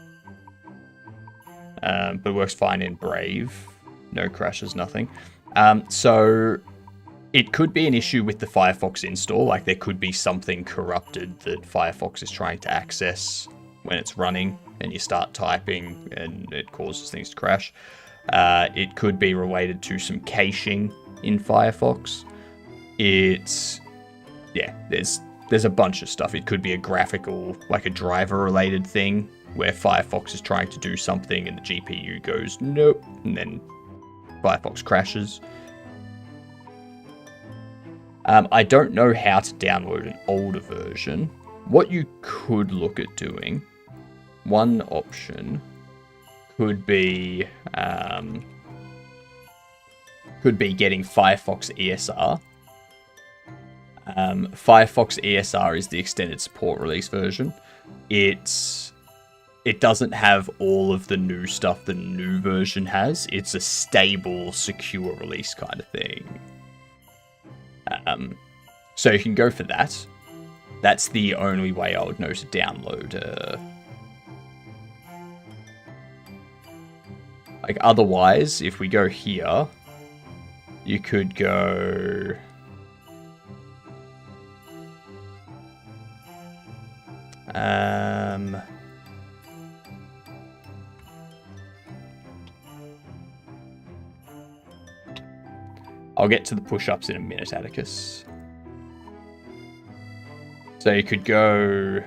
Speaker 1: But it works fine in Brave. No crashes, nothing. So it could be an issue with the Firefox install. Like there could be something corrupted that Firefox is trying to access when it's running and you start typing and it causes things to crash. It could be related to some caching in Firefox. There's a bunch of stuff. It could be a graphical, like a driver-related thing, where Firefox is trying to do something and the GPU goes, nope, and then Firefox crashes. I don't know how to download an older version. What you could look at doing, one option, could be getting Firefox ESR. Firefox ESR is the extended support release version. It doesn't have all of the new stuff the new version has. It's a stable, secure release kind of thing. So you can go for that. That's the only way I would know to download. Like otherwise, if we go here, you could go. I'll get to the push-ups in a minute, Atticus. So you could go...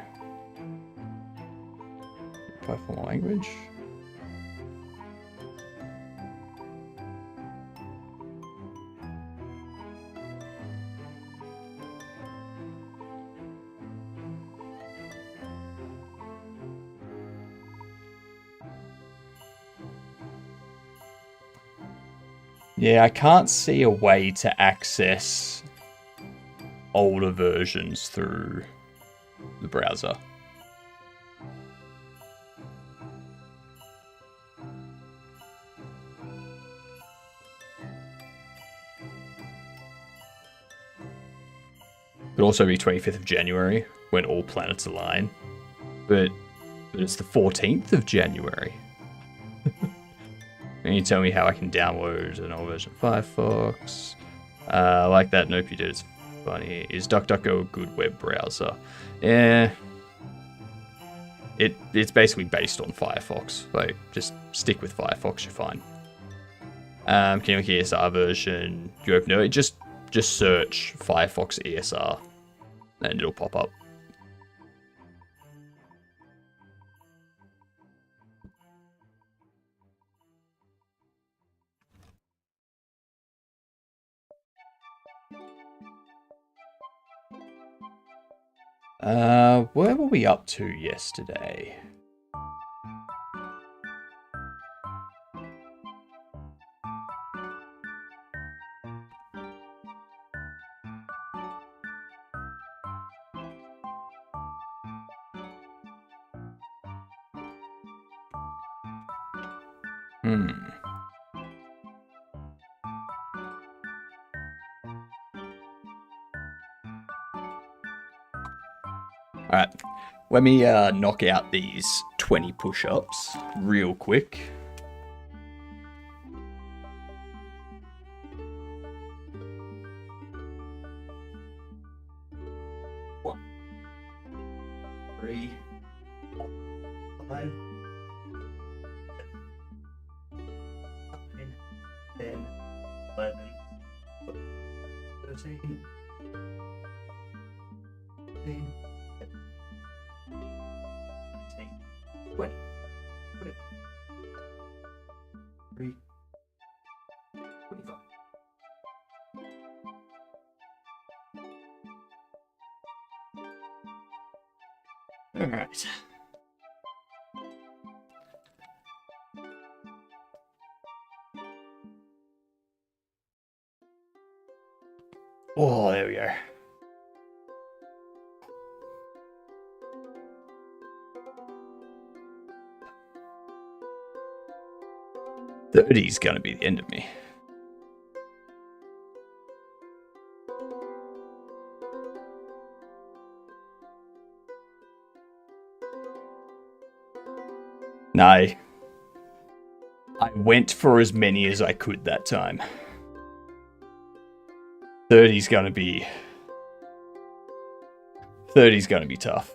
Speaker 1: Try formal language. Yeah, I can't see a way to access older versions through the browser. Could also be 25th of January, when all planets align. But it's the 14th of January. Can you tell me how I can download an old version of Firefox? Like that, nope, you did. It's funny. Is DuckDuckGo a good web browser? Yeah. It's basically based on Firefox. Like, just stick with Firefox, you're fine. Can you look at ESR version? Do you open it? Just search Firefox ESR, and it'll pop up. Where were we up to yesterday? Alright, let me knock out these 20 push-ups real quick. One, 3, 5, 9, 10, 11, 13, 14, 20. 3, 25. All right. Oh, there we go. $30's gonna be the end of me. No. I went for as many as I could that time. 30's gonna be tough.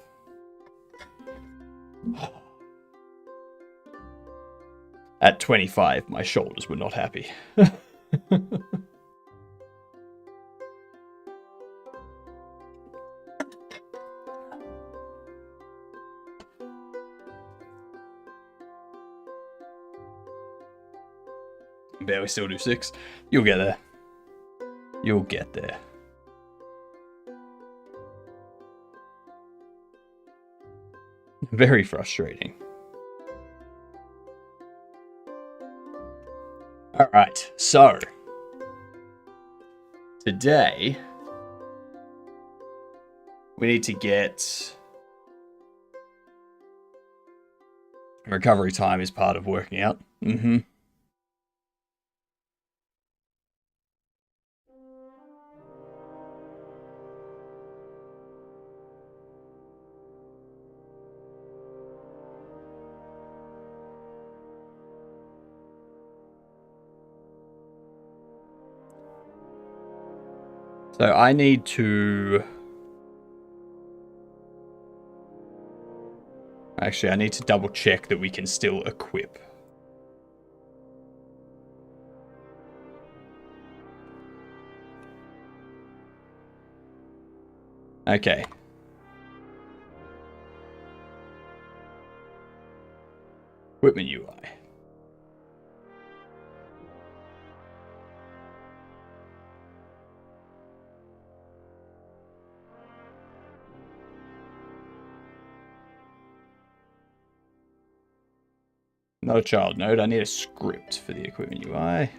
Speaker 1: At 25, my shoulders were not happy. Barely still do 6. You'll get there. You'll get there. Very frustrating. Alright, so today we need to get recovery time is part of working out. So I need to... Actually, I need to double check that we can still equip. Okay. Equipment UI. Not a child node. I need a script for the equipment UI.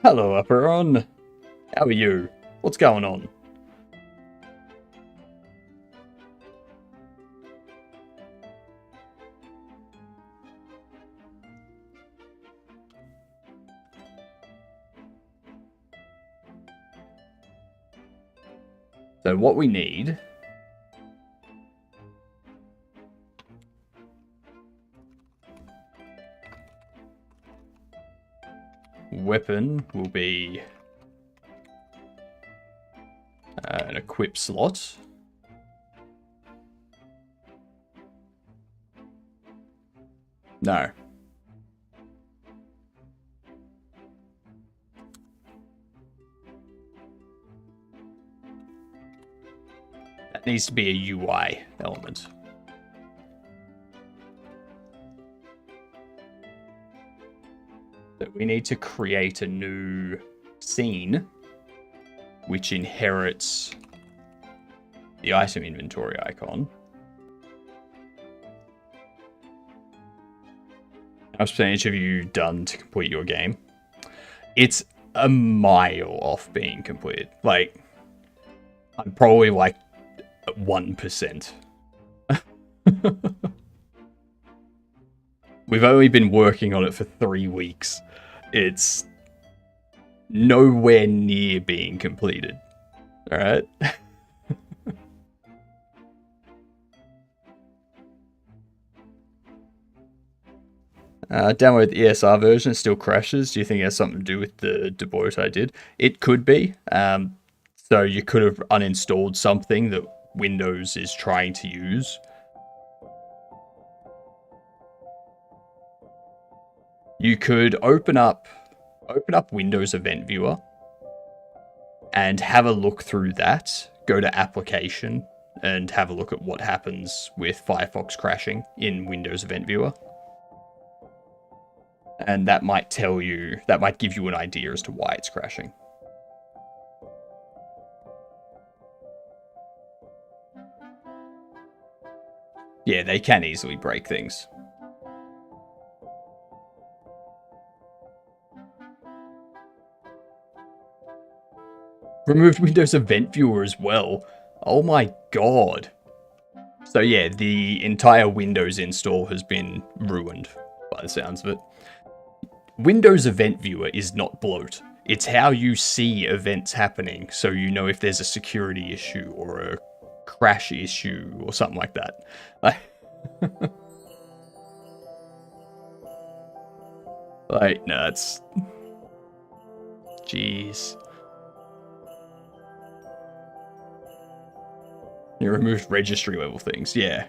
Speaker 1: Hello, Upperon. How are you? What's going on? So what we need weapon will be an equip slot. No. That needs to be a UI element. But we need to create a new scene which inherits the item inventory icon. How much percentage have you done to complete your game? It's a mile off being completed. Like, I'm probably like 1%. We've only been working on it for 3 weeks. It's nowhere near being completed. Alright? Download the ESR version, it still crashes. Do you think it has something to do with the deploy I did? It could be. So you could have uninstalled something that Windows is trying to use. You could open up Windows Event Viewer and have a look through that. Go to Application and have a look at what happens with Firefox crashing in Windows Event Viewer. And that might give you an idea as to why it's crashing. Yeah, they can easily break things. Removed Windows Event Viewer as well. Oh my god. So yeah, the entire Windows install has been ruined by the sounds of it. Windows Event Viewer is not bloat. It's how you see events happening, so you know if there's a security issue or a crash issue or something like that. Like, no, that's... Jeez. You removed registry level things, yeah.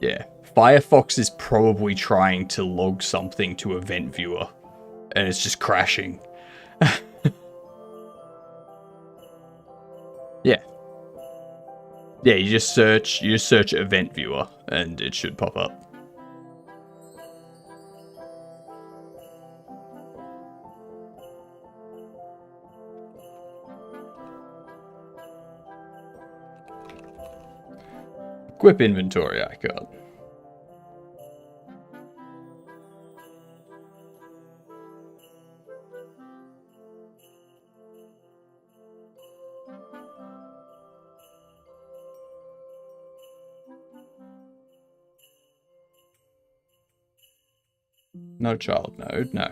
Speaker 1: Yeah. Firefox is probably trying to log something to Event Viewer, and it's just crashing. Yeah. Yeah, you just search Event Viewer, and it should pop up. Equip inventory icon. No child node, no.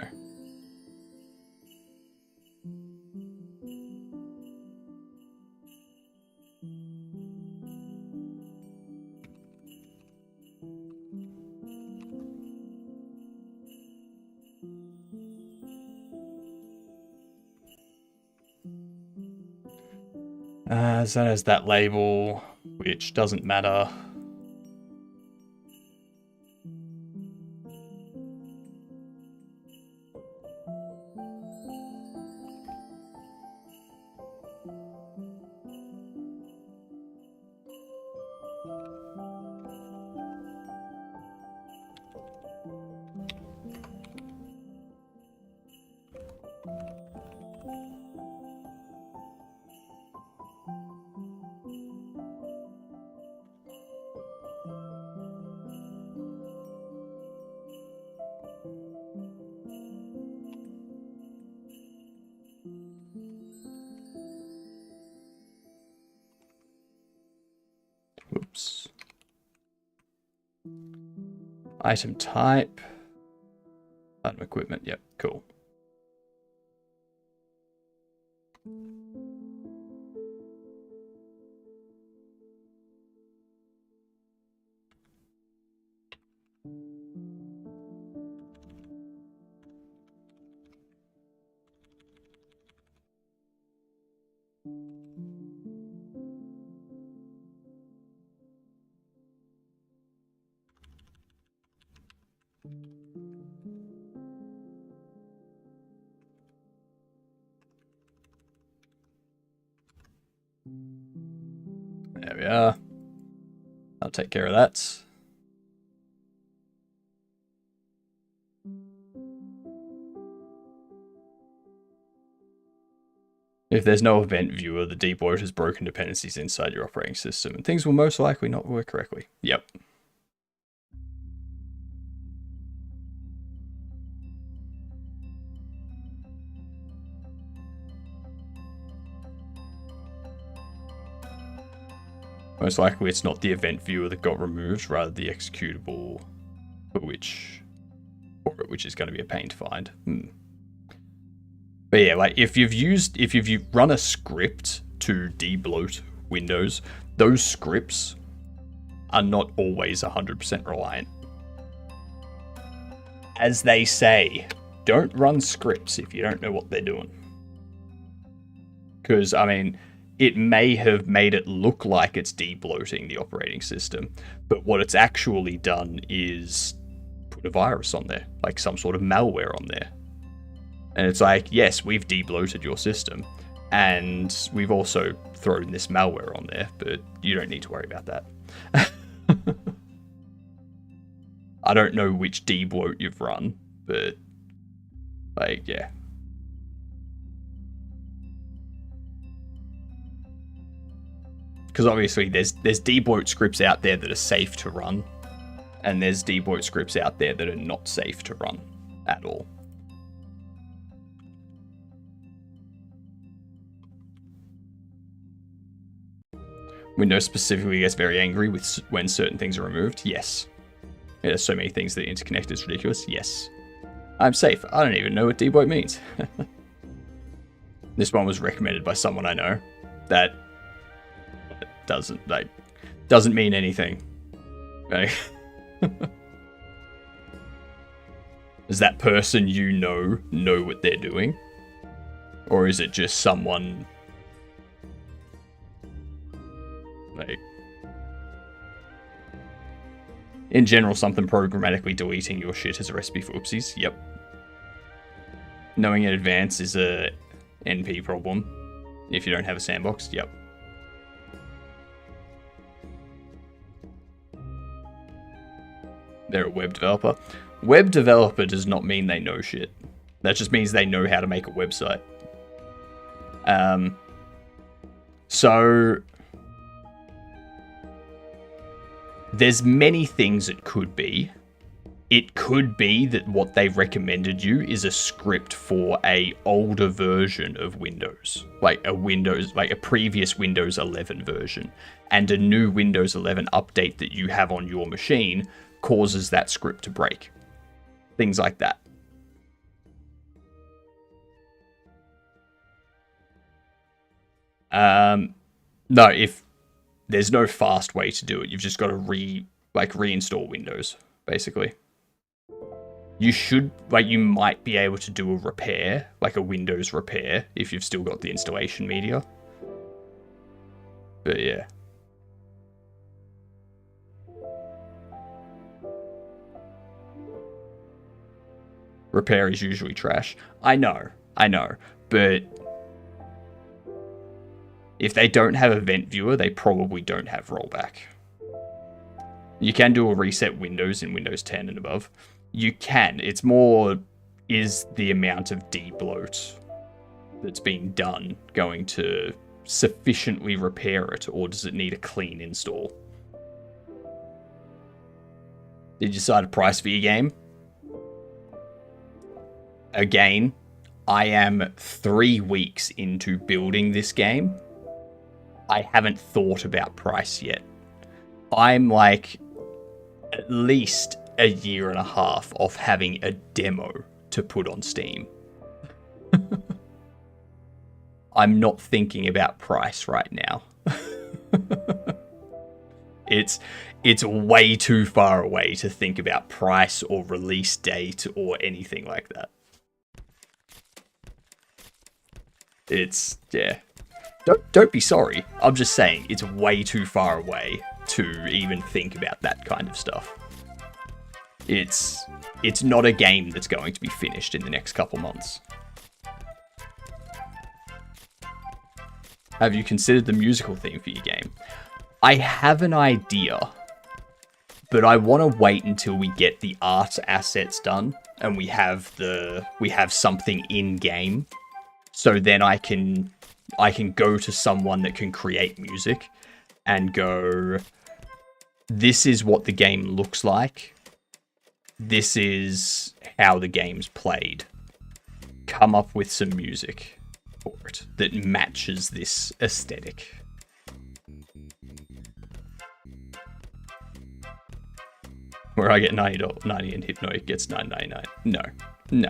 Speaker 1: So there's that label, which doesn't matter. Item type. Item equipment. Yep, cool. There we are. I'll take care of that. If there's no event viewer, the debloat has broken dependencies inside your operating system, and things will most likely not work correctly. Yep. Most likely it's not the event viewer that got removed, rather the executable for which is going to be a pain to find. But yeah, like if you've run a script to debloat Windows, those scripts are not always 100% reliant. As they say, don't run scripts if you don't know what they're doing. Because, I mean, it may have made it look like it's debloating the operating system, but what it's actually done is put a virus on there, like some sort of malware on there. And it's like, yes, we've debloated your system, and we've also thrown this malware on there, but you don't need to worry about that. I don't know which debloat you've run, but, like, yeah. Because obviously there's debloat scripts out there that are safe to run, and there's debloat scripts out there that are not safe to run at all. Windows specifically gets very angry when certain things are removed. Yes. There's so many things that interconnect, it's ridiculous. Yes. I'm safe. I don't even know what debloat means. This one was recommended by someone I know. That doesn't mean anything. Like, does that person you know what they're doing? Or is it just someone like, in general, something programmatically deleting your shit is a recipe for oopsies? Yep. Knowing in advance is a NP problem if you don't have a sandbox. Yep. They're a web developer. Web developer does not mean they know shit. That just means they know how to make a website. So there's many things it could be. It could be that what they've recommended you is a script for a older version of Windows, like a previous Windows 11 version, and a new Windows 11 update that you have on your machine causes that script to break. Things like that. No, if there's no fast way to do it, you've just got to reinstall Windows, basically. You might be able to do a repair, like a Windows repair, if you've still got the installation media. But yeah. Repair is usually trash. I know, but if they don't have Event Viewer, they probably don't have rollback. You can do a reset Windows in Windows 10 and above. You can. It's more, is the amount of debloat that's being done going to sufficiently repair it, or does it need a clean install? Did you decide a price for your game? Again, I am 3 weeks into building this game. I haven't thought about price yet. I'm like at least a year and a half off having a demo to put on Steam. I'm not thinking about price right now. It's way too far away to think about price or release date or anything like that. It's, yeah. Don't be sorry. I'm just saying it's way too far away to even think about that kind of stuff. It's not a game that's going to be finished in the next couple months. Have you considered the musical theme for your game? I have an idea, but I want to wait until we get the art assets done and we have something in game, so then I can go to someone that can create music and go, this is what the game looks like. This is how the game's played. Come up with some music for it that matches this aesthetic. Where I get $90 and Hypnoid gets $9.99. No.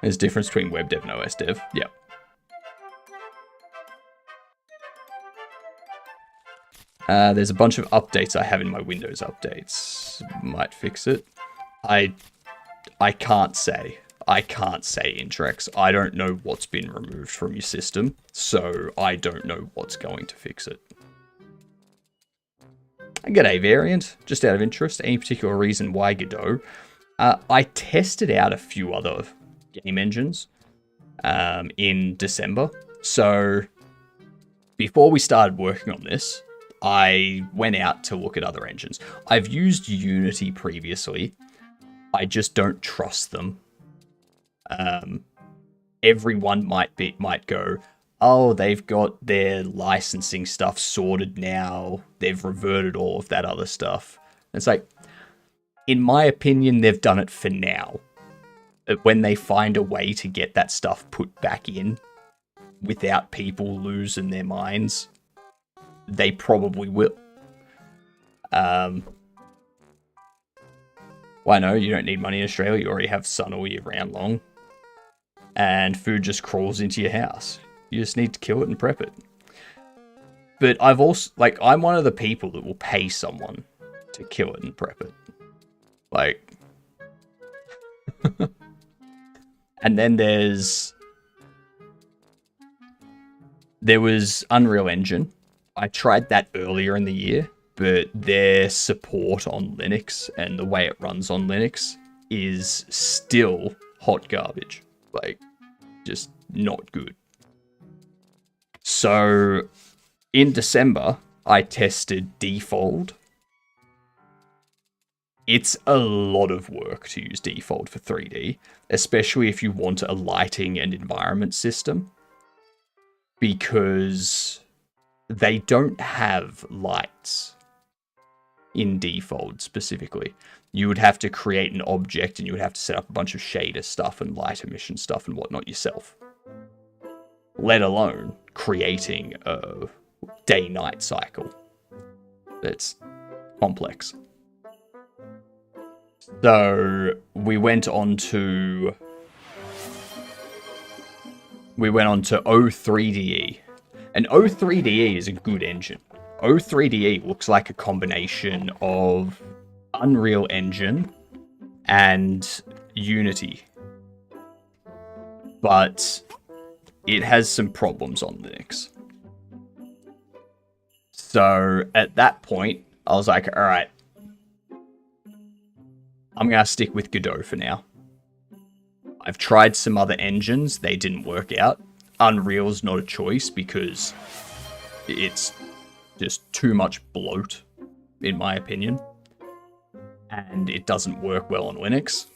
Speaker 1: There's a difference between web dev and OS dev. Yep. There's a bunch of updates I have in my Windows updates. Might fix it. I can't say. I can't say, Intrex. I don't know what's been removed from your system, so I don't know what's going to fix it. G'day, Variant. Just out of interest, any particular reason why Godot? I tested out a few other game engines in December. So before we started working on this, I went out to look at other engines. I've used Unity previously. I just don't trust them. Everyone might go, oh, they've got their licensing stuff sorted now. They've reverted all of that other stuff. It's like, in my opinion, they've done it for now. When they find a way to get that stuff put back in without people losing their minds, they probably will. Why no, you don't need money in Australia. You already have sun all year round long. And food just crawls into your house. You just need to kill it and prep it. But I've also, like, I'm one of the people that will pay someone to kill it and prep it. Like, and then there was Unreal Engine. I tried that earlier in the year, but their support on Linux and the way it runs on Linux is still hot garbage. Like, just not good. So, in December, I tested Default. It's a lot of work to use Default for 3D, especially if you want a lighting and environment system, because they don't have lights in Default specifically. You would have to create an object and you would have to set up a bunch of shader stuff and light emission stuff and whatnot yourself. Let alone creating a day-night cycle. That's complex. So we went on to O3DE. And O3DE is a good engine. O3DE looks like a combination of Unreal Engine and Unity. But it has some problems on Linux. So at that point, I was like, alright, I'm going to stick with Godot for now. I've tried some other engines, they didn't work out. Unreal's not a choice because it's just too much bloat, in my opinion. And it doesn't work well on Linux.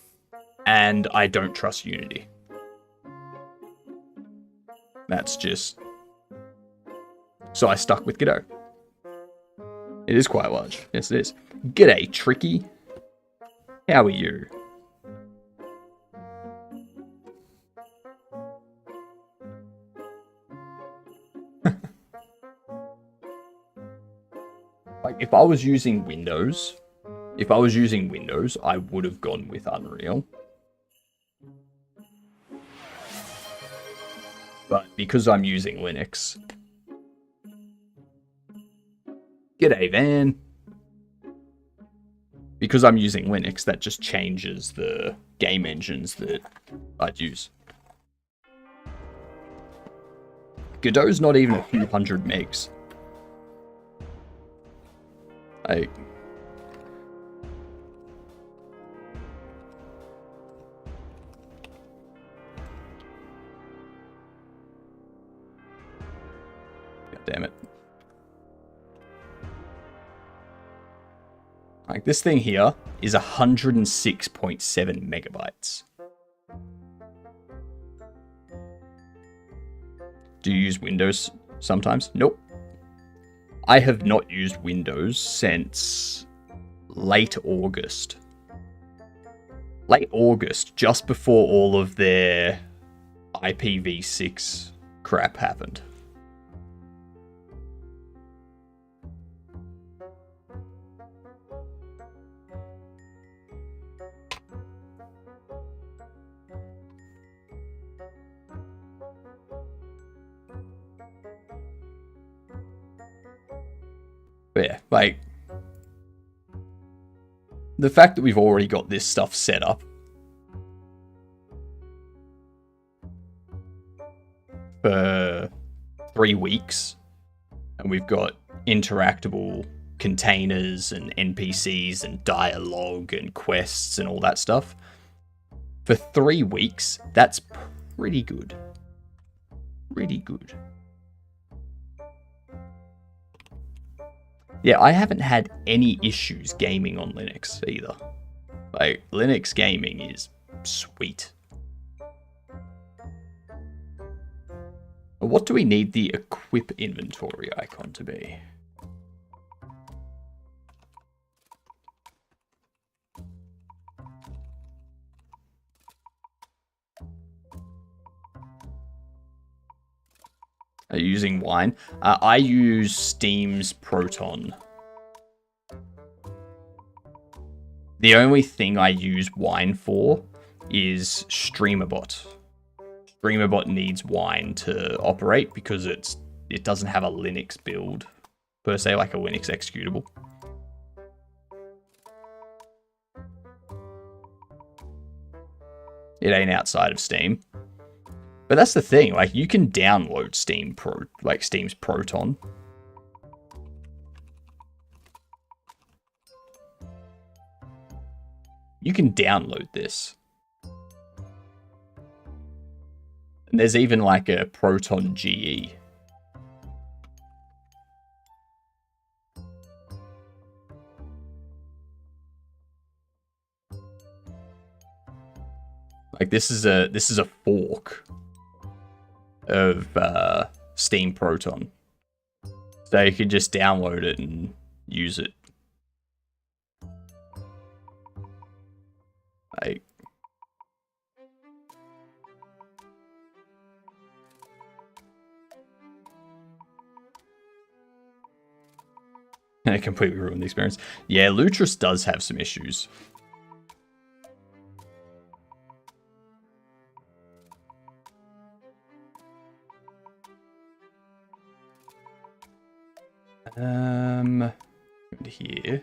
Speaker 1: And I don't trust Unity. That's just... So I stuck with Godot. It is quite large. Yes, it is. G'day, Tricky. How are you? Like, if I was using Windows, I would have gone with Unreal. But because I'm using Linux... G'day, Van. Because I'm using Linux, that just changes the game engines that I'd use. Godot's not even a few hundred megs. God damn it. Like, this thing here is 106.7 megabytes. Do you use Windows sometimes? Nope. I have not used Windows since late August. Late August, just before all of their IPv6 crap happened. But yeah, like, the fact that we've already got this stuff set up for 3 weeks, and we've got interactable containers and NPCs and dialogue and quests and all that stuff, for 3 weeks, that's pretty good. Pretty good. Yeah, I haven't had any issues gaming on Linux either. Like, Linux gaming is sweet. What do we need the equip inventory icon to be? Are you using Wine? I use Steam's Proton. The only thing I use Wine for is StreamerBot. StreamerBot needs Wine to operate because it doesn't have a Linux build per se, like a Linux executable. It ain't outside of Steam. But that's the thing, like, you can download Steam's Proton. You can download this. And there's even like a Proton GE. Like, this is a fork of Steam Proton. So you can just download it and use it. Like, and it completely ruined the experience. Yeah, Lutris does have some issues. Here.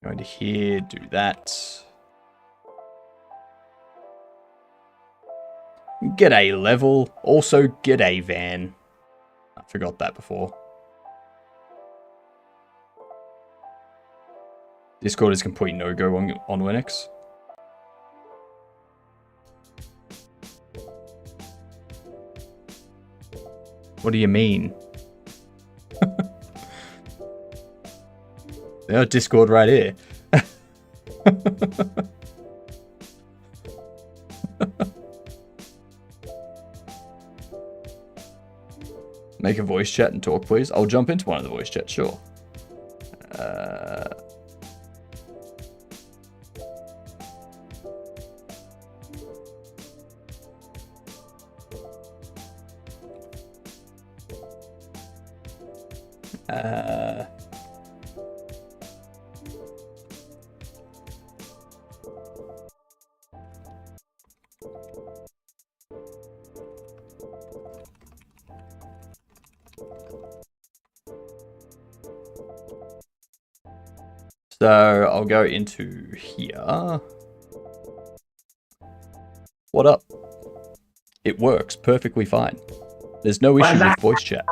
Speaker 1: Go into here, do that. G'day level. Also, g'day Van. I forgot that before. Discord is complete no-go on Linux. What do you mean? Discord right here. Make a voice chat and talk, please. I'll jump into one of the voice chats, sure. So I'll go into here. What up? It works perfectly fine. There's no issue with voice chat.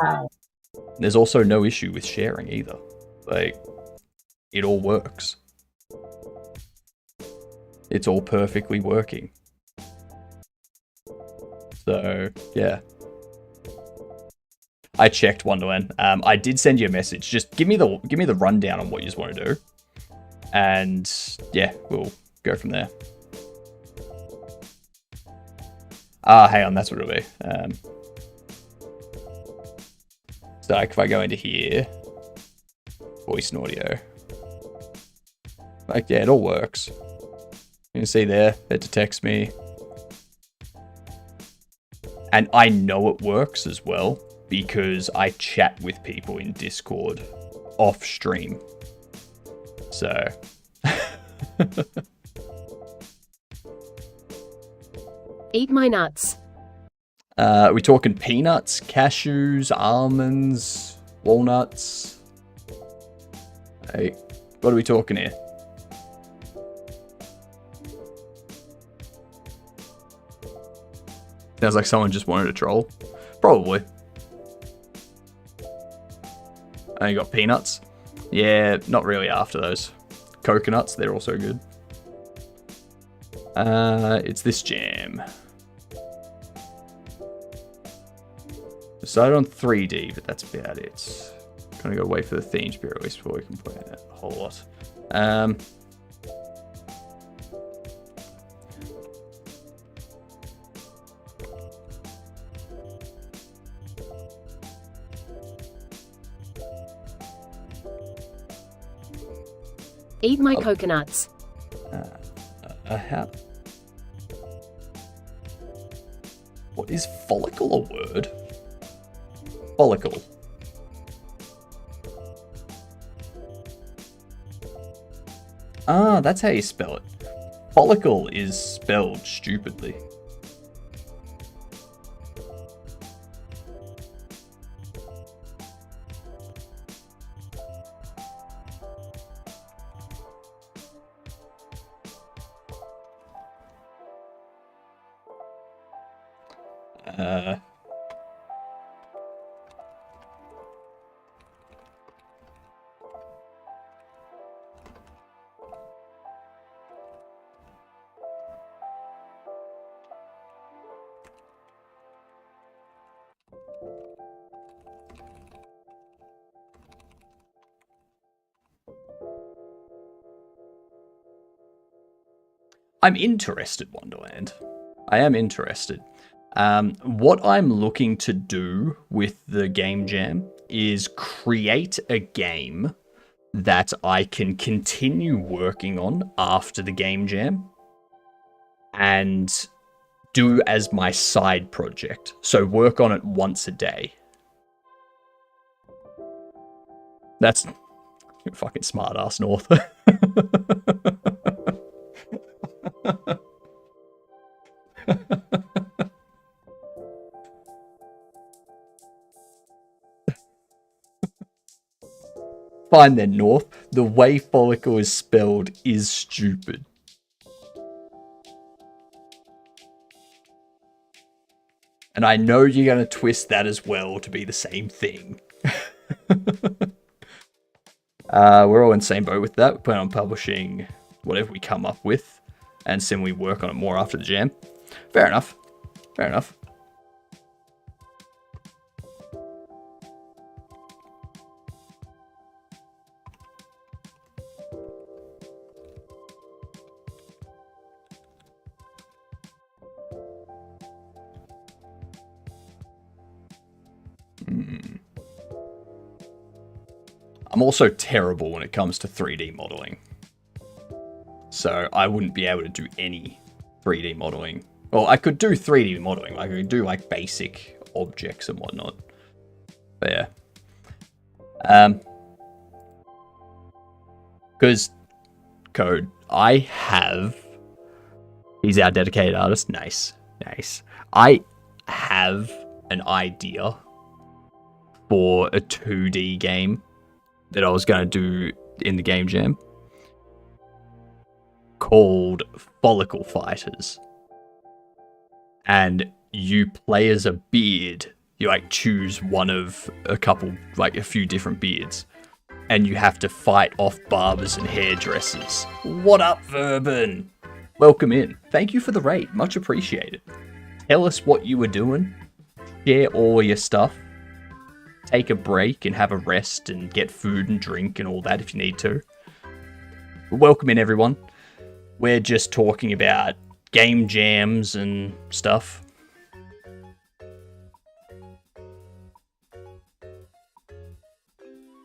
Speaker 1: There's also no issue with sharing either. Like, it all works. It's all perfectly working. So, yeah. I checked, Wonderland. I did send you a message. Just give me the rundown on what you just want to do. And yeah, we'll go from there. Hang on, that's what it'll be. So like if I go into here, voice and audio. Like, yeah, it all works. You can see there, it detects me. And I know it works as well, because I chat with people in Discord off stream. So
Speaker 7: Eat my nuts.
Speaker 1: we talking peanuts, cashews, almonds, walnuts? Hey, what are we talking here? Sounds like someone just wanted to troll. Probably. I got peanuts. Yeah, not really after those. Coconuts, they're also good. It's this jam. Decided on 3D, but that's about it. Gonna go wait for the theme to be released before we can play that a whole lot.
Speaker 7: Eat my coconuts.
Speaker 1: How? What is follicle a word? Follicle. Ah, that's how you spell it. Follicle is spelled stupidly. I'm interested, Wonderland. I am interested. What I'm looking to do with the Game Jam is create a game that I can continue working on after the Game Jam and do as my side project. So work on it once a day. That's fucking smart ass North. Fine then, North. The way follicle is spelled is stupid. And I know you're going to twist that as well to be the same thing. We're all in the same boat with that. We plan on publishing whatever we come up with. And then we work on it more after the jam. Fair enough. Fair enough. I'm also terrible when it comes to 3D modeling. So I wouldn't be able to do any 3D modeling. Well, I could do 3D modeling. Like, I could do like basic objects and whatnot. But yeah. Because Code, I have... He's our dedicated artist. Nice. Nice. I have an idea for a 2D game that I was going to do in the Game Jam called Follicle Fighters. And you play as a beard. You like choose one of a couple, like a few different beards. And you have to fight off barbers and hairdressers. What up, Verban? Welcome in. Thank you for the raid. Much appreciated. Tell us what you were doing. Share all your stuff. Take a break and have a rest and get food and drink and all that if you need to. Welcome in, everyone. We're just talking about game jams and stuff.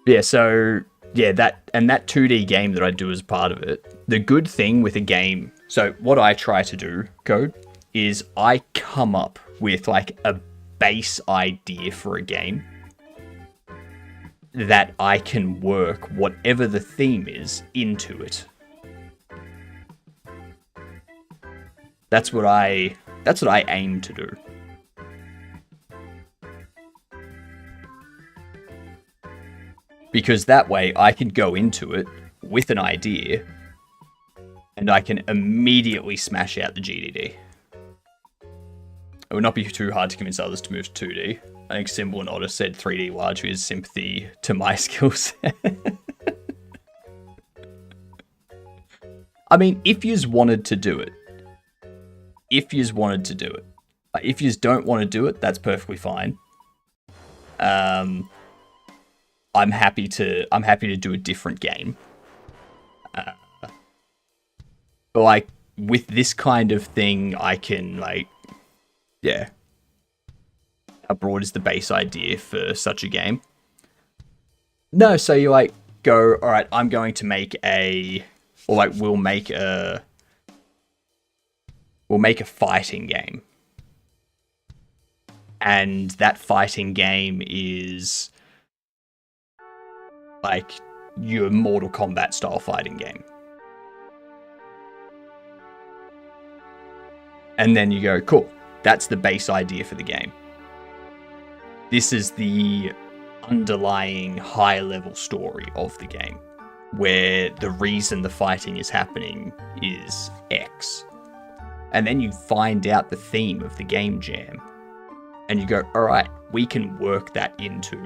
Speaker 1: Yeah, so, yeah, that 2D game that I do as part of it, the good thing with a game, so what I try to do, Code, is I come up with, like, a base idea for a game that I can work whatever the theme is into it. That's what I aim to do. Because that way I can go into it with an idea and I can immediately smash out the GDD. It would not be too hard to convince others to move to 2D. I think Symbol and Otter said 3D largely is sympathy to my skill set. I mean, if yous wanted to do it. If yous wanted to do it. If yous don't want to do it, that's perfectly fine. I'm happy to do a different game. But like with this kind of thing, I can like, yeah. How broad is the base idea for such a game? No, so you like go, all right, I'm going to make we'll make a fighting game. And that fighting game is like your Mortal Kombat style fighting game. And then you go, cool, that's the base idea for the game. This is the underlying high level story of the game, where the reason the fighting is happening is X. And then you find out the theme of the game jam. And you go, all right, we can work that into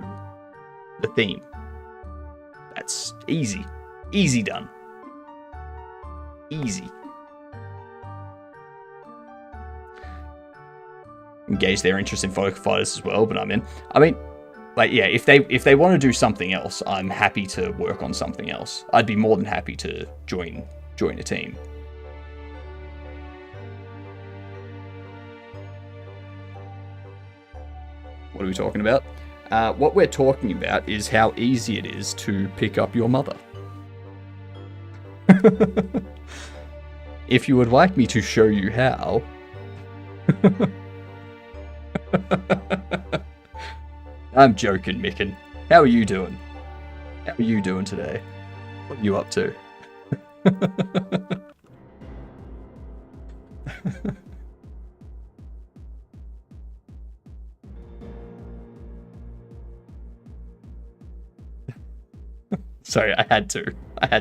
Speaker 1: the theme. That's easy. Easy done. Easy. Engage their interest in Follicle Fighters as well, but I'm in. I mean, like, yeah, if they want to do something else, I'm happy to work on something else. I'd be more than happy to join a team. What are we talking about? What we're talking about is how easy it is to pick up your mother. If you would like me to show you how... I'm joking, Micken. How are you doing? How are you doing today? What are you up to? Sorry, I had to. I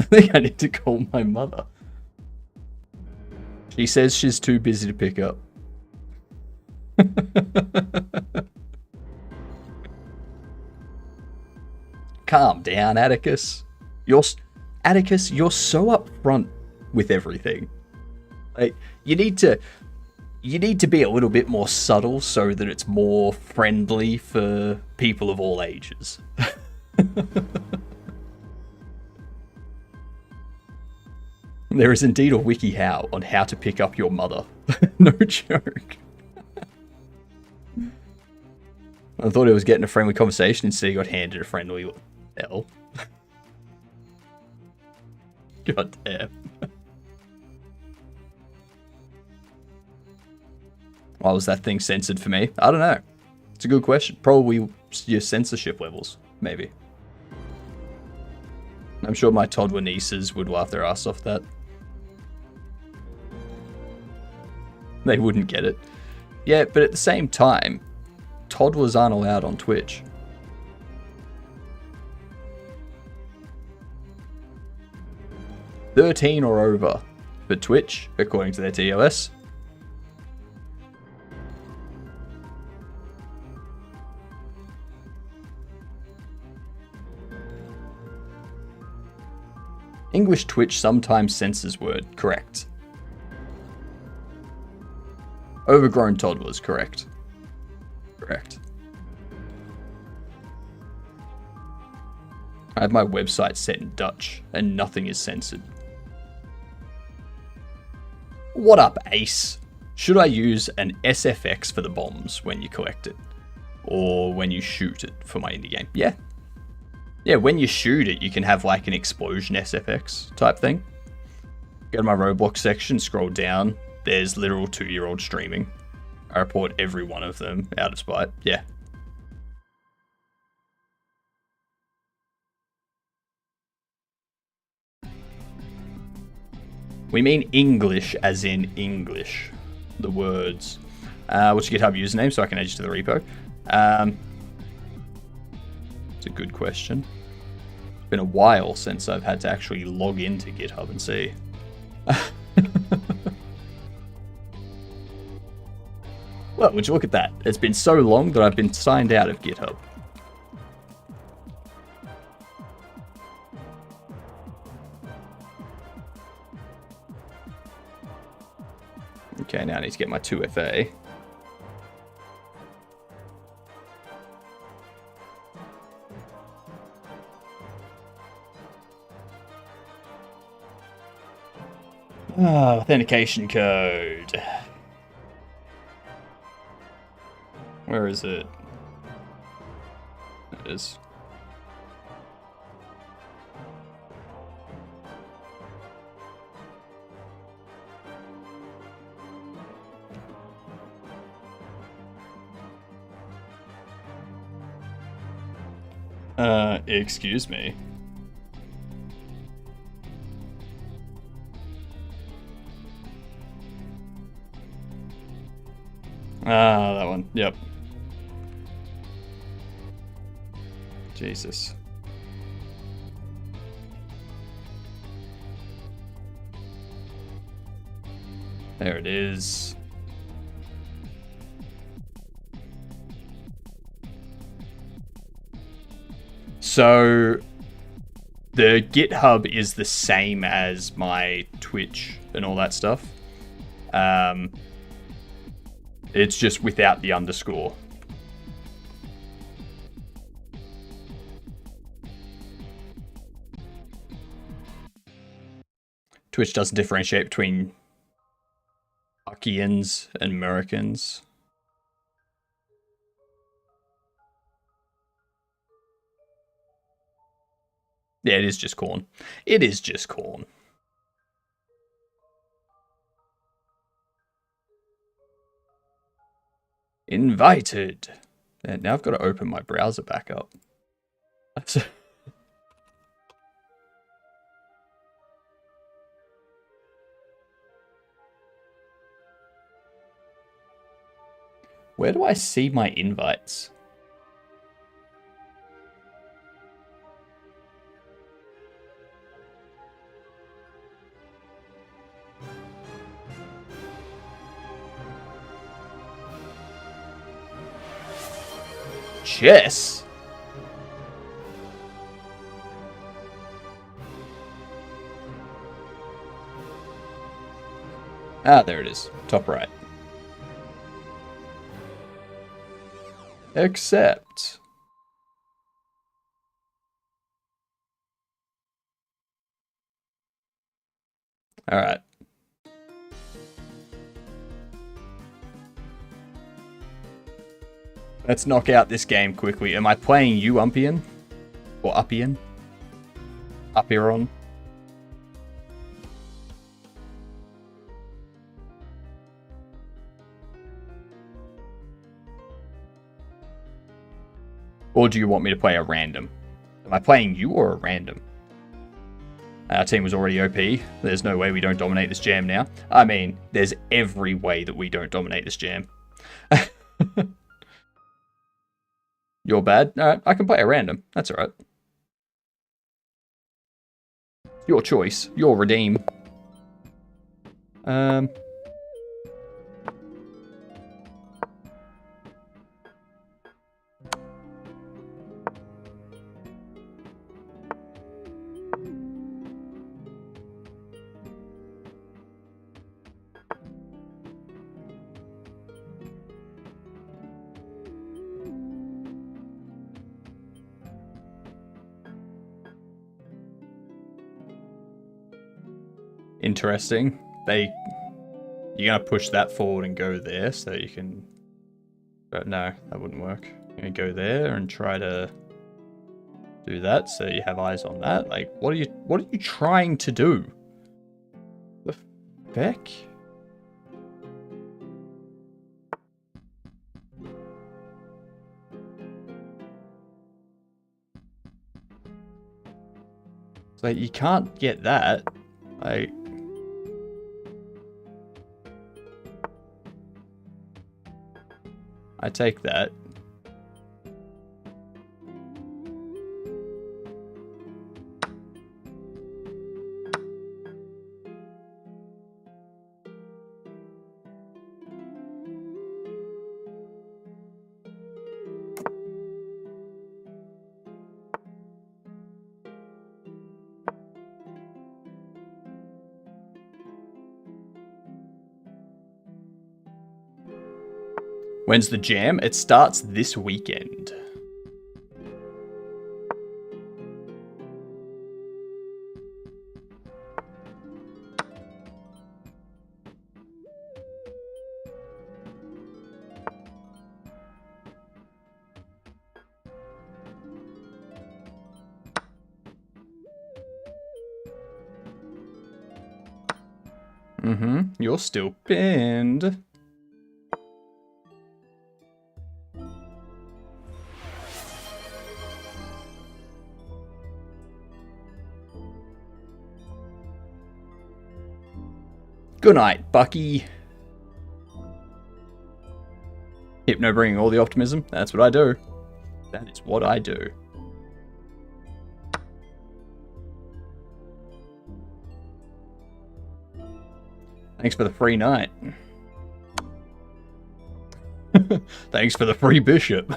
Speaker 1: think I need to call my mother. She says she's too busy to pick up. Calm down, Atticus. Atticus, you're so upfront with everything. Like, you need to be a little bit more subtle so that it's more friendly for people of all ages. There is indeed a WikiHow on how to pick up your mother. No joke. I thought he was getting a friendly conversation, instead he got handed a friendly L. God damn. Why was that thing censored for me? I don't know. It's a good question. Probably your censorship levels, maybe. I'm sure my Toddler nieces would laugh their ass off that. They wouldn't get it. Yeah, but at the same time, toddlers aren't allowed on Twitch. "13 or over for Twitch, according to their TOS. English Twitch sometimes censors word. Correct. Overgrown toddlers. Correct. Correct. I have my website set in Dutch, and nothing is censored. What up, Ace? Should I use an SFX for the bombs when you collect it? Or when you shoot it for my indie game? Yeah. Yeah, when you shoot it, you can have like an explosion SFX type thing. Go to my Roblox section, scroll down. There's literal 2-year-old streaming. I report every one of them out of spite. Yeah. We mean English as in English. The words. What's your GitHub username so I can add you to the repo? It's a good question. It's been a while since I've had to actually log into GitHub and see. Well, would you look at that? It's been so long that I've been signed out of GitHub. Okay, now I need to get my 2FA. Authentication code. Where is it? It is. Excuse me. Ah, that one. Yep. Jesus. There it is. So the GitHub is the same as my Twitch and all that stuff. It's just without the underscore. Twitch doesn't differentiate between Archeans and Americans. Yeah, it is just corn. It is just corn. Invited. And now I've got to open my browser back up. Where do I see my invites? Chess? Ah, there it is. Top right. Accept. All right. Let's knock out this game quickly. Am I playing you, Umpian? Or Uppian? Uppiron? Or do you want me to play a random? Am I playing you or a random? Our team was already OP. There's no way we don't dominate this jam now. I mean, there's every way that we don't dominate this jam. You're bad? Alright, I can play a random. That's alright. Your choice. Your redeem. Interesting. You're gonna push that forward and go there so you can, but no, that wouldn't work. You're gonna go there and try to do that so you have eyes on that. Like, what are you trying to do? The feck? It's like, you can't get that. Like, I take that. When's the jam? It starts this weekend. You're still pinned. Good night, Bucky. Hypno bringing all the optimism. That's what I do. That is what I do. Thanks for the free night. Thanks for the free bishop.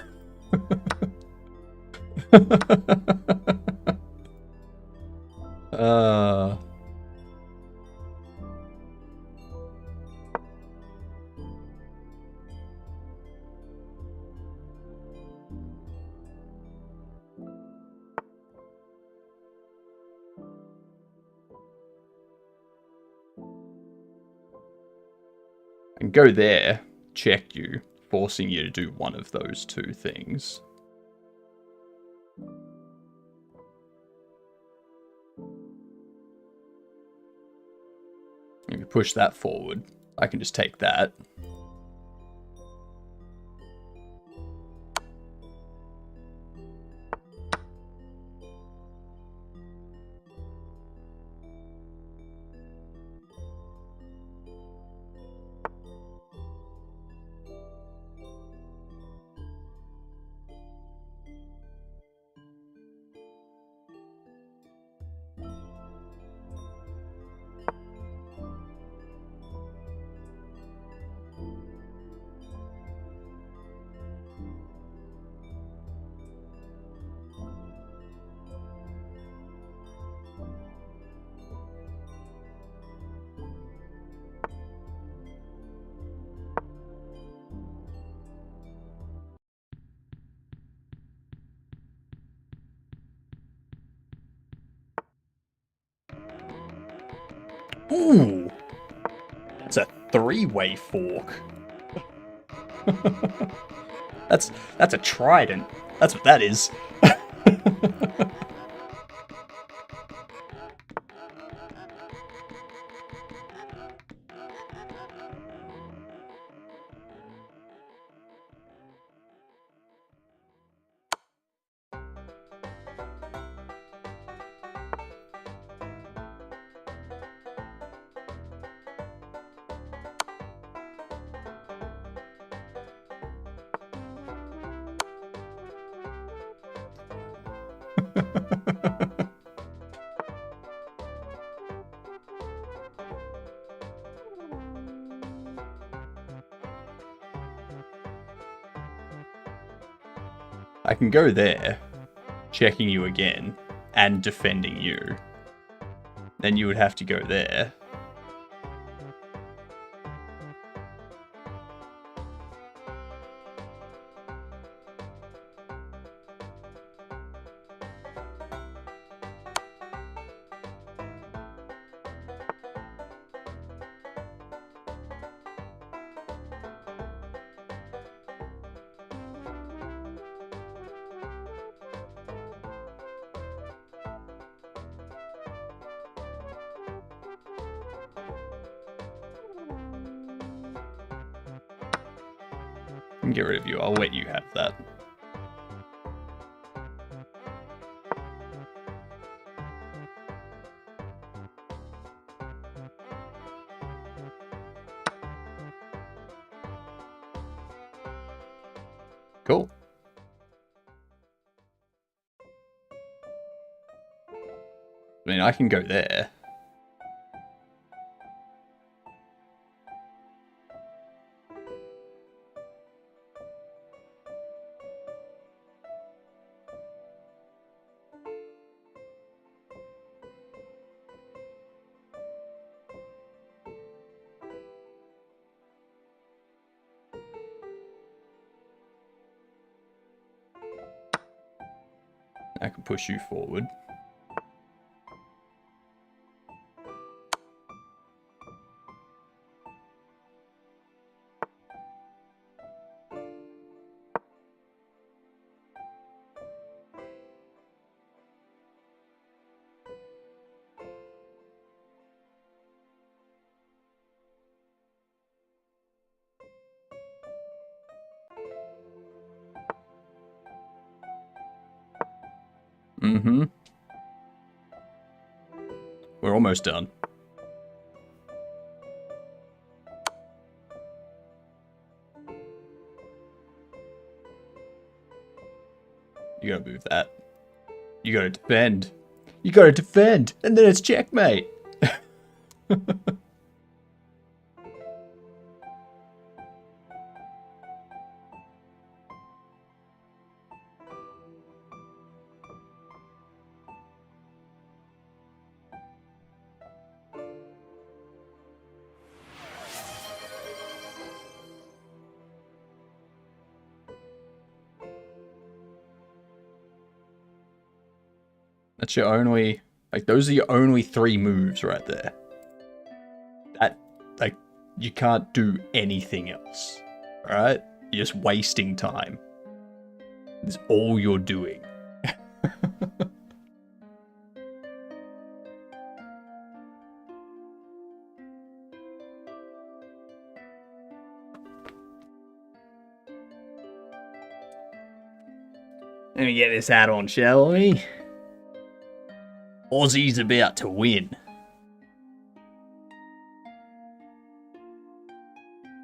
Speaker 1: And go there, check you, forcing you to do one of those two things. If you push that forward, I can just take that. Ooh! It's a three-way fork. That's a trident. That's what that is. I can go there, checking you again, and defending you. Then you would have to go there. I can get rid of you. I'll let you have that. Cool. I mean, I can go there. I can push you forward. Mm-hmm. We're almost done. You gotta move that. You gotta defend. You gotta defend! And then it's checkmate! That's your only, like, those are your only 3 moves right there. That, like, you can't do anything else, alright? You're just wasting time. It's all you're doing. Let me get this hat on, shall we? Aussie's about to win.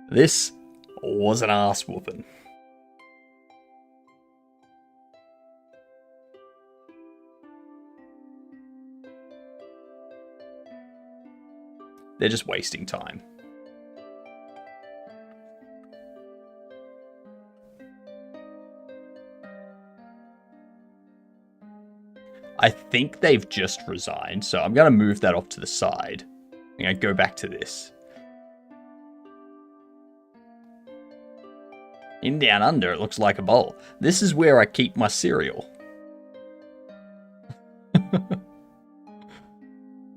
Speaker 1: This was an ass whooping. They're just wasting time. I think they've just resigned, so I'm going to move that off to the side. I'm going to go back to this. In Down Under, it looks like a bowl. This is where I keep my cereal.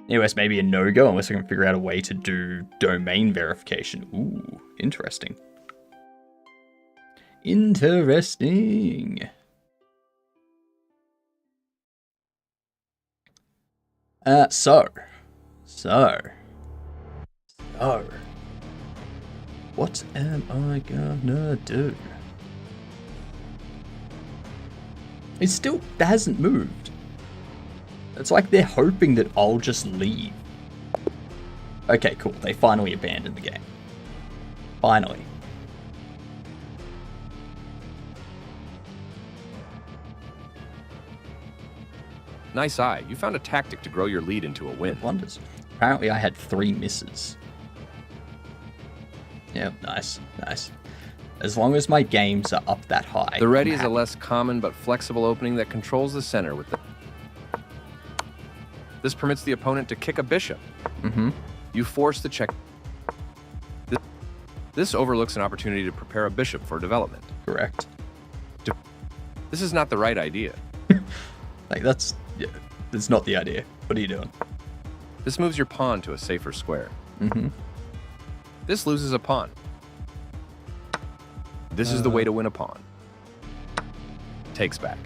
Speaker 1: US maybe a no-go unless I can figure out a way to do domain verification. Ooh, interesting. Interesting. So, what am I gonna do? It still hasn't moved. It's like they're hoping that I'll just leave. Okay, cool. They finally abandoned the game. Finally.
Speaker 8: Nice eye. You found a tactic to grow your lead into a win.
Speaker 1: Wonders. Apparently I had 3 misses. Yep, nice, nice. As long as my games are up that high.
Speaker 8: The ready
Speaker 1: I'm
Speaker 8: is a
Speaker 1: happy.
Speaker 8: less common but flexible opening that controls the center with the... This permits the opponent to kick a bishop.
Speaker 1: Mm-hmm.
Speaker 8: You force the check. This overlooks an opportunity to prepare a bishop for development.
Speaker 1: Correct.
Speaker 8: This is not the right idea.
Speaker 1: Like, that's not the idea. What are you doing?
Speaker 8: This moves your pawn to a safer square.
Speaker 1: Mm-hmm.
Speaker 8: This loses a pawn. This is the way to win a pawn. Takes back.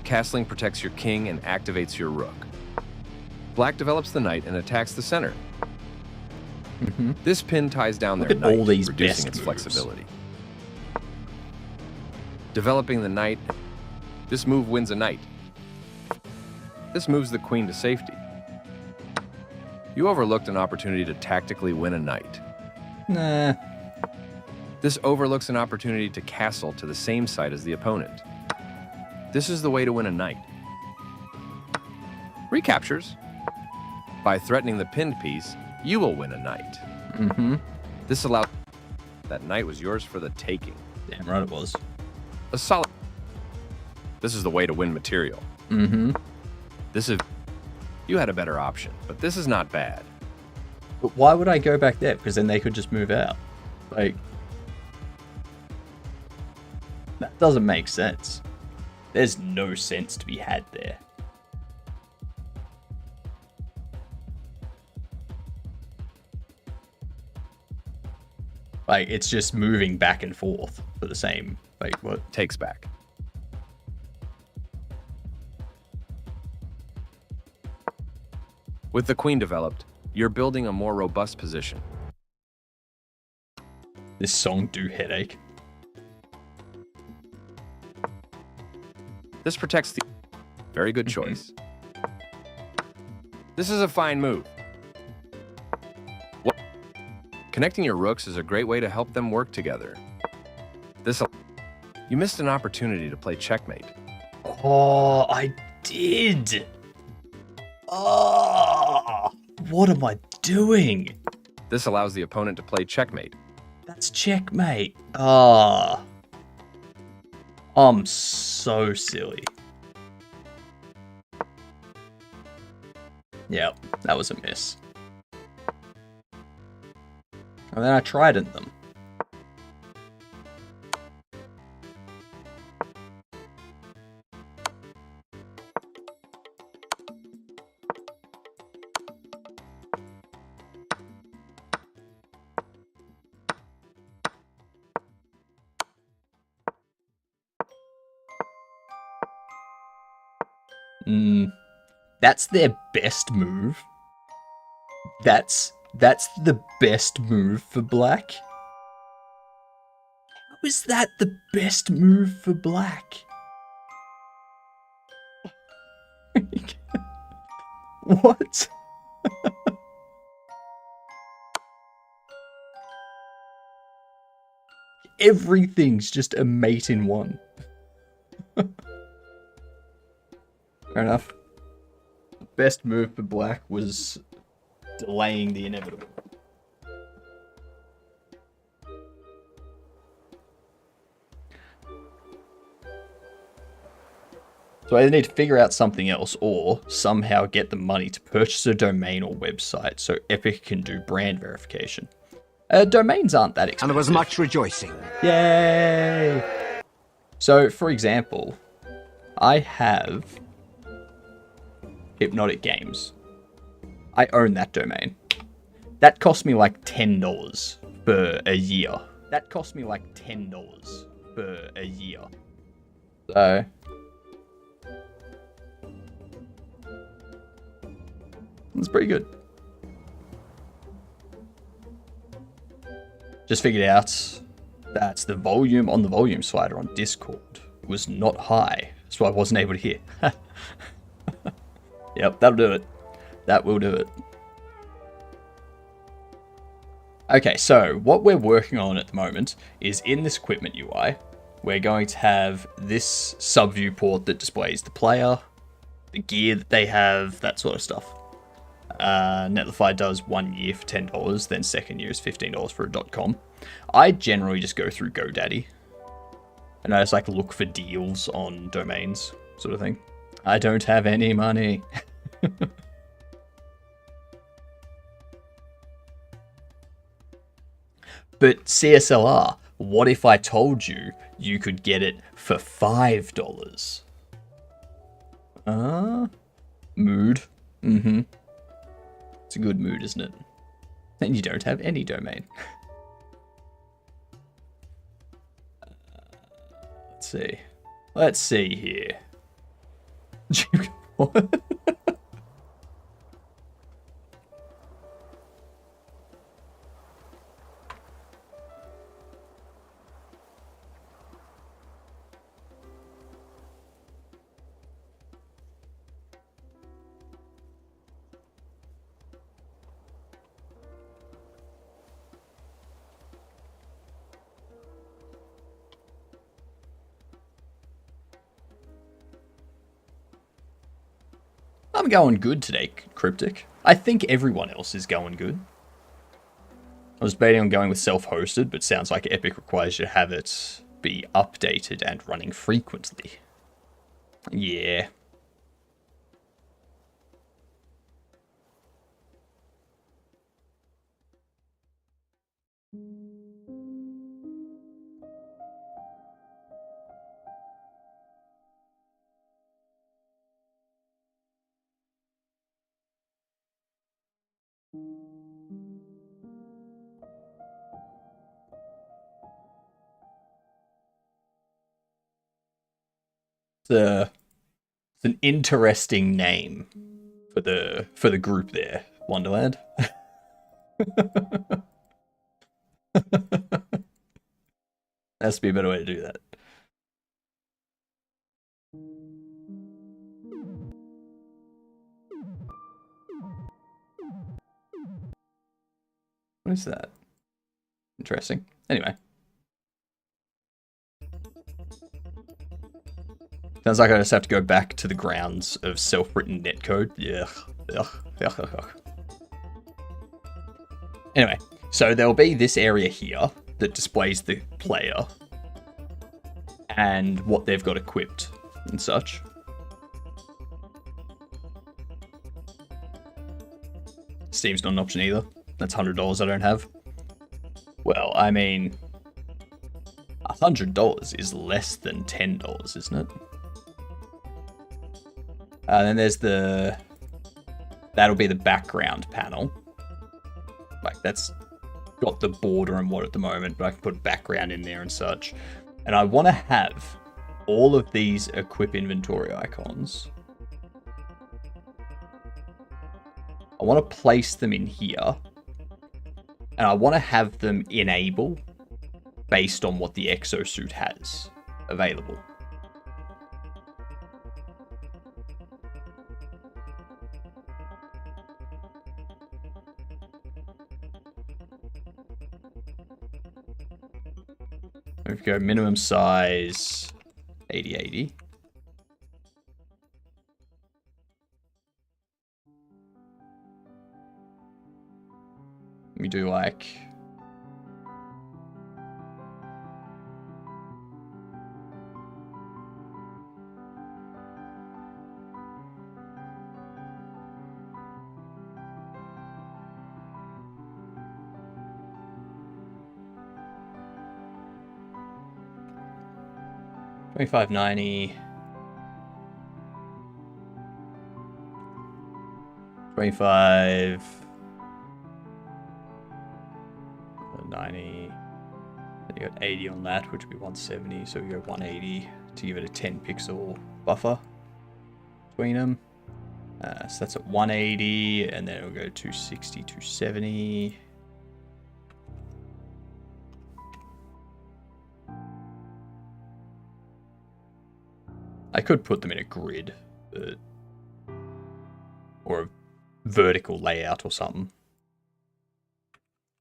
Speaker 8: Castling protects your king and activates your rook. Black develops the knight and attacks the center.
Speaker 1: Mm-hmm.
Speaker 8: This pin ties down
Speaker 1: Look
Speaker 8: their
Speaker 1: at
Speaker 8: knight,
Speaker 1: all these
Speaker 8: reducing
Speaker 1: best
Speaker 8: its
Speaker 1: moves.
Speaker 8: flexibility. Developing the knight. This move wins a knight. This moves the queen to safety. You overlooked an opportunity to tactically win a knight.
Speaker 1: Nah.
Speaker 8: This overlooks an opportunity to castle to the same side as the opponent. This is the way to win a knight. Recaptures. By threatening the pinned piece, you will win a knight.
Speaker 1: Mm-hmm.
Speaker 8: This allows... That knight was yours for the taking.
Speaker 1: Damn right it was.
Speaker 8: A solid... This is the way to win material.
Speaker 1: Mm-hmm.
Speaker 8: This is... You had a better option, but this is not bad.
Speaker 1: But why would I go back there? Because then they could just move out. Like... That doesn't make sense. There's no sense to be had there. Like, it's just moving back and forth for the same... Like, what?
Speaker 8: Takes back. With the queen developed, you're building a more robust position.
Speaker 1: This song do headache.
Speaker 8: This protects the... Very good choice. This is a fine move. What? Connecting your rooks is a great way to help them work together. This... You missed an opportunity to play checkmate.
Speaker 1: Oh, I did. Oh, what am I doing?
Speaker 8: This allows the opponent to play checkmate.
Speaker 1: That's checkmate. Ah. I'm so silly. Yep, that was a miss. And then I trident them. That's their best move. That's the best move for black. How is that the best move for black? What? Everything's just a mate in one. Fair enough. The best move for black was delaying the inevitable. So I either need to figure out something else or somehow get the money to purchase a domain or website so Epic can do brand verification. Domains aren't that expensive.
Speaker 2: And there was much rejoicing.
Speaker 1: Yay! So, for example, I have Hypnotic Games. I own that domain. That cost me like $10 for a year. That cost me like $10 for a year. So it's pretty good. Just figured out that the volume on the volume slider on Discord was not high, so I wasn't able to hear. Yep, that'll do it. That will do it. Okay, so what we're working on at the moment is in this equipment UI, we're going to have this sub-viewport that displays the player, the gear that they have, that sort of stuff. Netlify does 1 year for $10, then second year is $15 for a .com. I generally just go through GoDaddy, and I just like look for deals on domains, sort of thing. I don't have any money. But CSLR, what if I told you you could get it for $5? Mood. Mm-hmm. It's a good mood, isn't it? And you don't have any domain. Let's see. Let's see here. What? I'm going good today, Cryptic. I think everyone else is going good. I was debating on going with self-hosted, but sounds like Epic requires you to have it be updated and running frequently. Yeah. It's an interesting name for the group there, Wonderland. Has to be a better way to do that. What is that? Interesting. Anyway. Sounds like I just have to go back to the grounds of self-written netcode. Yeah. Anyway, so there'll be this area here that displays the player and what they've got equipped and such. Steam's not an option either. That's $100 I don't have. Well, I mean, $100 is less than $10, isn't it? Then there's that'll be the background panel. Like, that's got the border and what at the moment, but I can put background in there and such. And I want to have all of these equip inventory icons. I want to place them in here. And I want to have them enable based on what the exosuit has available. If we go minimum size 8080. We do like $25.90, $25.90, 190. Then you got 80 on that, which would be 170. So we go 180 to give it a 10 pixel buffer between them. So that's at 180, and then it'll go 260, 270. I could put them in a grid, or a vertical layout or something.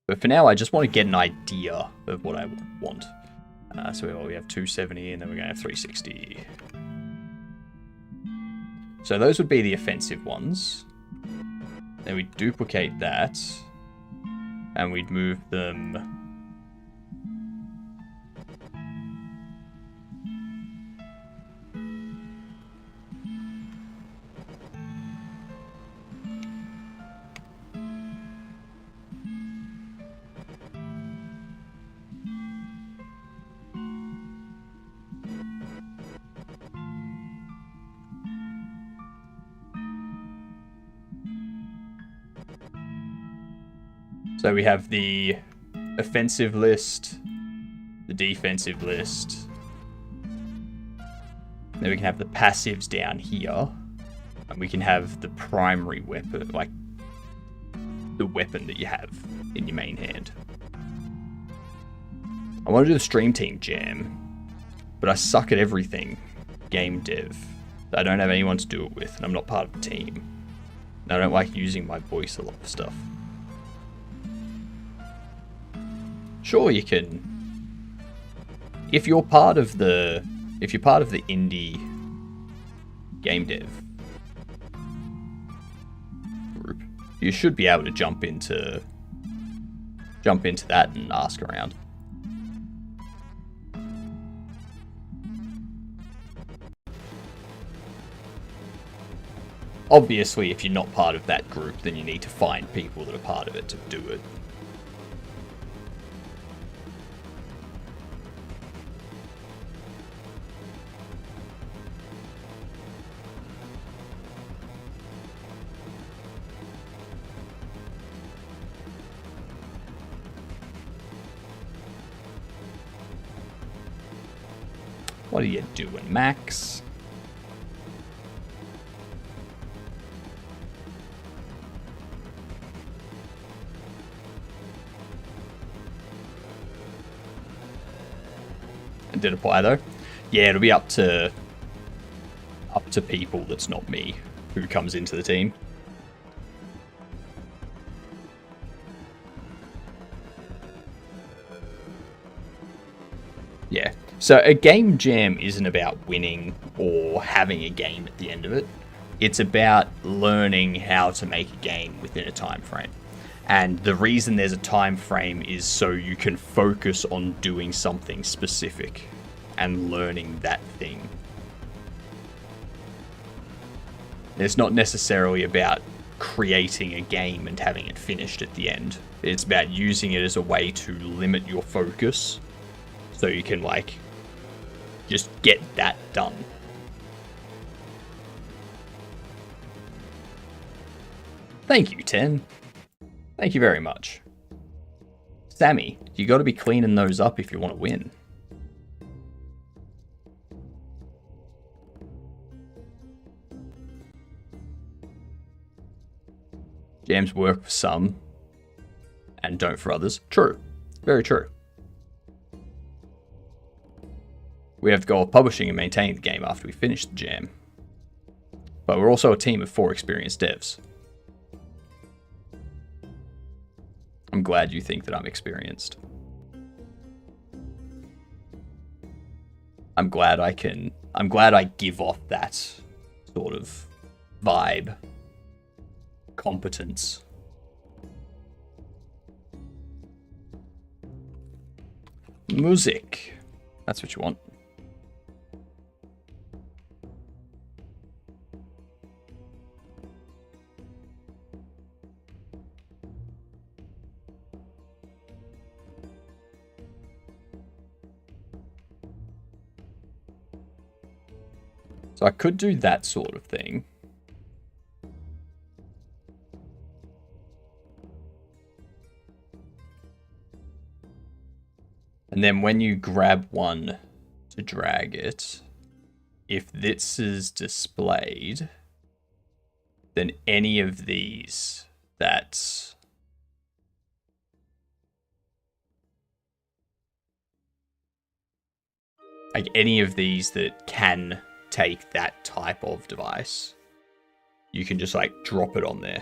Speaker 1: But for now, I just want to get an idea of what I want. So we have 270, and then we're going to have 360. So those would be the offensive ones. Then we duplicate that, and we'd move them. So we have the offensive list, the defensive list. Then we can have the passives down here. And we can have the primary weapon, like the weapon that you have in your main hand. I want to do the Stream Team Jam, but I suck at everything game dev. I don't have anyone to do it with, and I'm not part of the team. And I don't like using my voice a lot of stuff. Sure, you can. If you're part of the indie game dev group, you should be able to jump into that and ask around. Obviously, if you're not part of that group, then you need to find people that are part of it to do it. What are you doing, Max? And did apply though? Yeah, it'll be up to people that's not me who comes into the team. Yeah. So a game jam isn't about winning or having a game at the end of it. It's about learning how to make a game within a time frame. And the reason there's a time frame is so you can focus on doing something specific and learning that thing. It's not necessarily about creating a game and having it finished at the end. It's about using it as a way to limit your focus so you can just get that done. Thank you, 10. Thank you very much. Sammy, you got to be cleaning those up if you want to win. Jams work for some and don't for others. True. Very true. We have the goal of publishing and maintaining the game after we finish the jam. But we're also a team of 4 experienced devs. I'm glad you think that I'm experienced. I'm glad I give off that sort of vibe. Competence. Music. That's what you want. So I could do that sort of thing. And then when you grab one to drag it, if this is displayed, then any of these that like any of these that can take that type of device, you can just like drop it on there.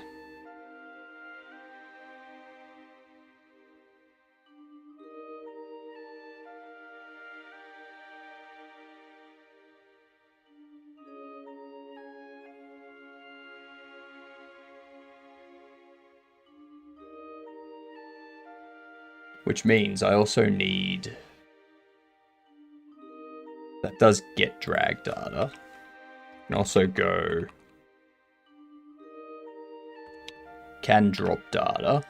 Speaker 1: Which means I also need... That does get drag data. And also go... Can drop data.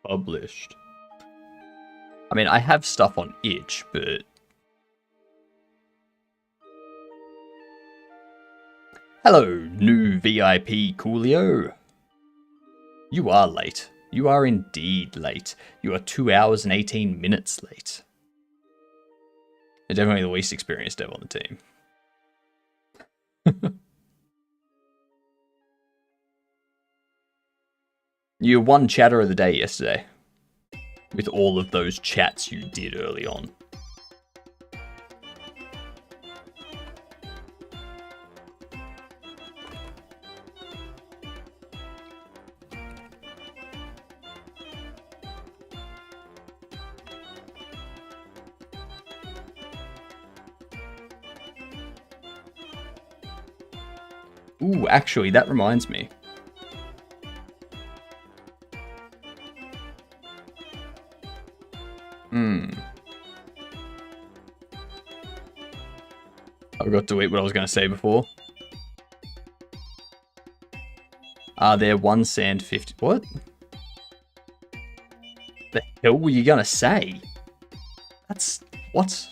Speaker 1: Published. I mean, I have stuff on itch, but... Hello, new VIP Coolio. You are late. You are indeed late. You are 2 hours and 18 minutes late. You're definitely the least experienced dev on the team. You won chatter of the day yesterday. With all of those chats you did early on. Ooh, actually, that reminds me. I forgot to eat what I was going to say before. Are there 1 sand 50? What? The hell were you going to say? That's... what?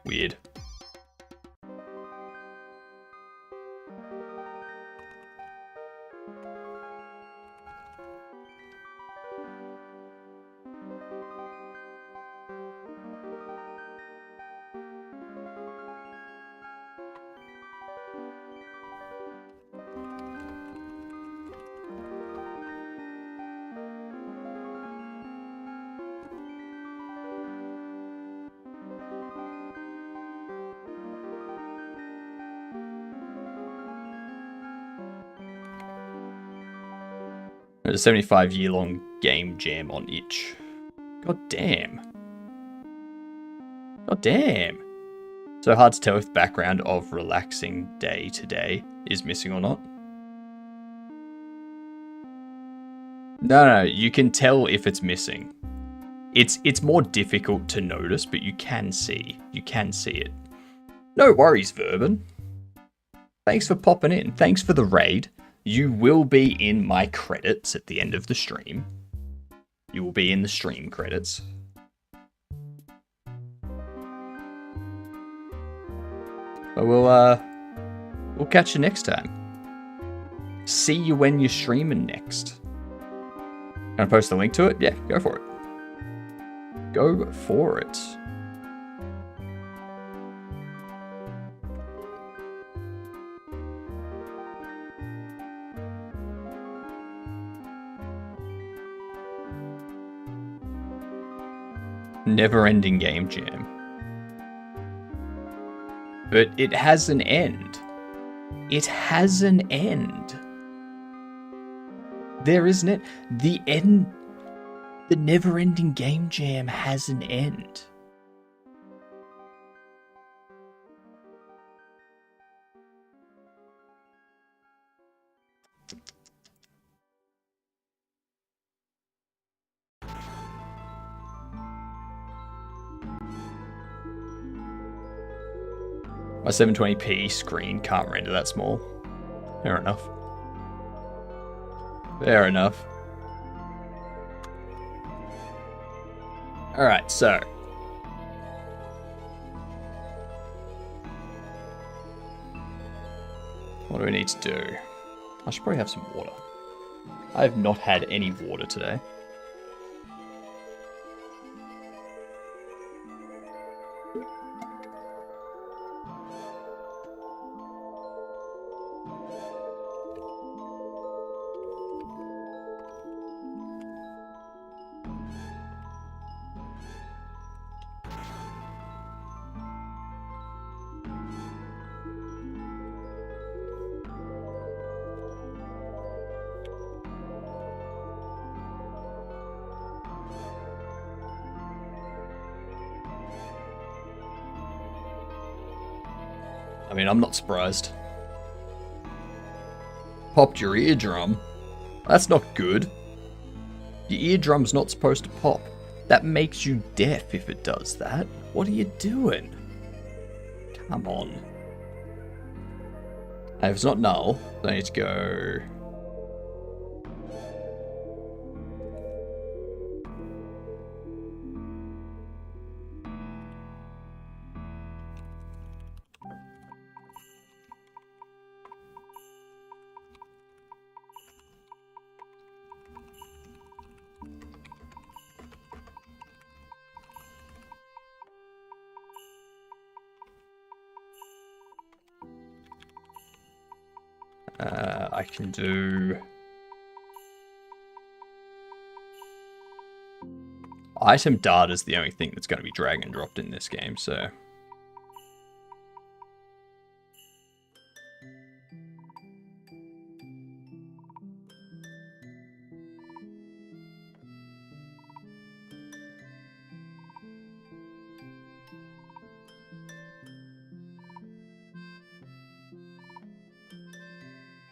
Speaker 1: Weird. There's a 75-year-long game jam on itch. God damn. God damn. So hard to tell if the background of relaxing day to day is missing or not. No, you can tell if it's missing. It's more difficult to notice, but you can see. You can see it. No worries, Verban. Thanks for popping in. Thanks for the raid. You will be in my credits at the end of the stream. You will be in the stream credits. But we'll catch you next time. See you when you're streaming next. Gonna post a link to it? Yeah, go for it. Go for it. Never-ending game jam. But it has an end. It has an end. There isn't it? The end. The never-ending game jam has an end. My 720p screen can't render that small. Fair enough. Fair enough. Alright, so. What do we need to do? I should probably have some water. I have not had any water today. I mean, I'm not surprised. Popped your eardrum? That's not good. Your eardrum's not supposed to pop. That makes you deaf if it does that. What are you doing? Come on. If it's not null, then I need to go... I can do... Item data is the only thing that's going to be drag and dropped in this game, so...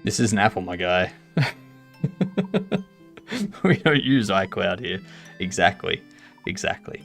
Speaker 1: This is an Apple, my guy. We don't use iCloud here. Exactly. Exactly.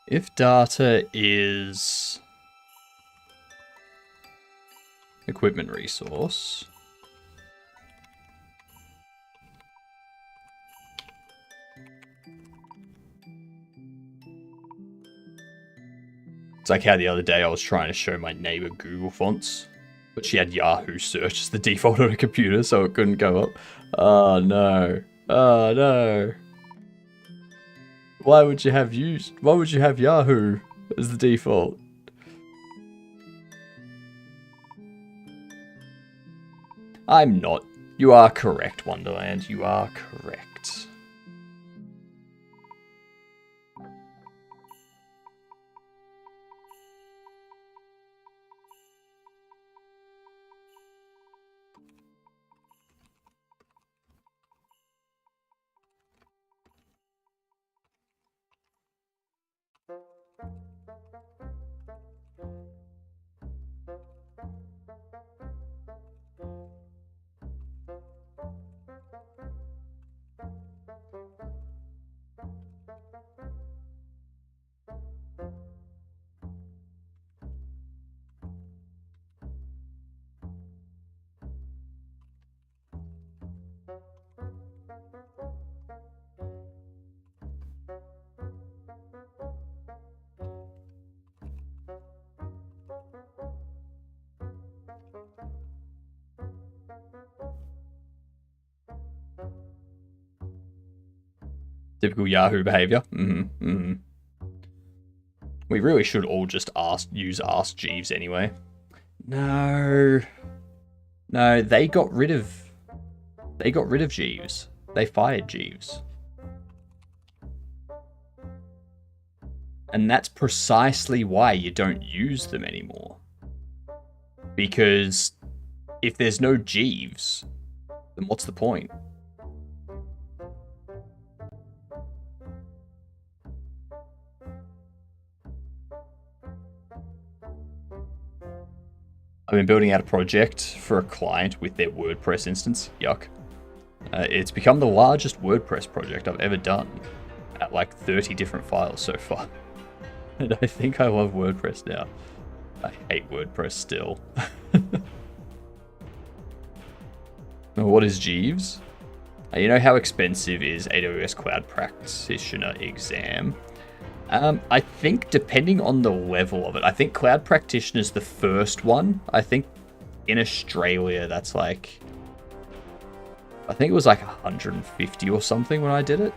Speaker 1: If data is equipment resource, it's like how the other day I was trying to show my neighbor Google fonts, but she had Yahoo search as the default on a computer, so it couldn't go up. Oh no. Oh no. Why would you have Yahoo as the default? I'm not. You are correct, Wonderland. You are correct. Typical Yahoo behavior. We really should all just use Ask Jeeves anyway. No, they got rid of Jeeves. They fired Jeeves. And that's precisely why you don't use them anymore. Because if there's no Jeeves, then what's the point? I've been building out a project for a client with their WordPress instance. Yuck. It's become the largest WordPress project I've ever done, at like 30 different files so far. And I think I love WordPress now. I hate WordPress still. What is Jeeves? You know how expensive is AWS Cloud Practitioner exam? I think depending on the level of it, I think Cloud Practitioner is the first one. I think in Australia that's like, I think it was like 150 or something when I did it.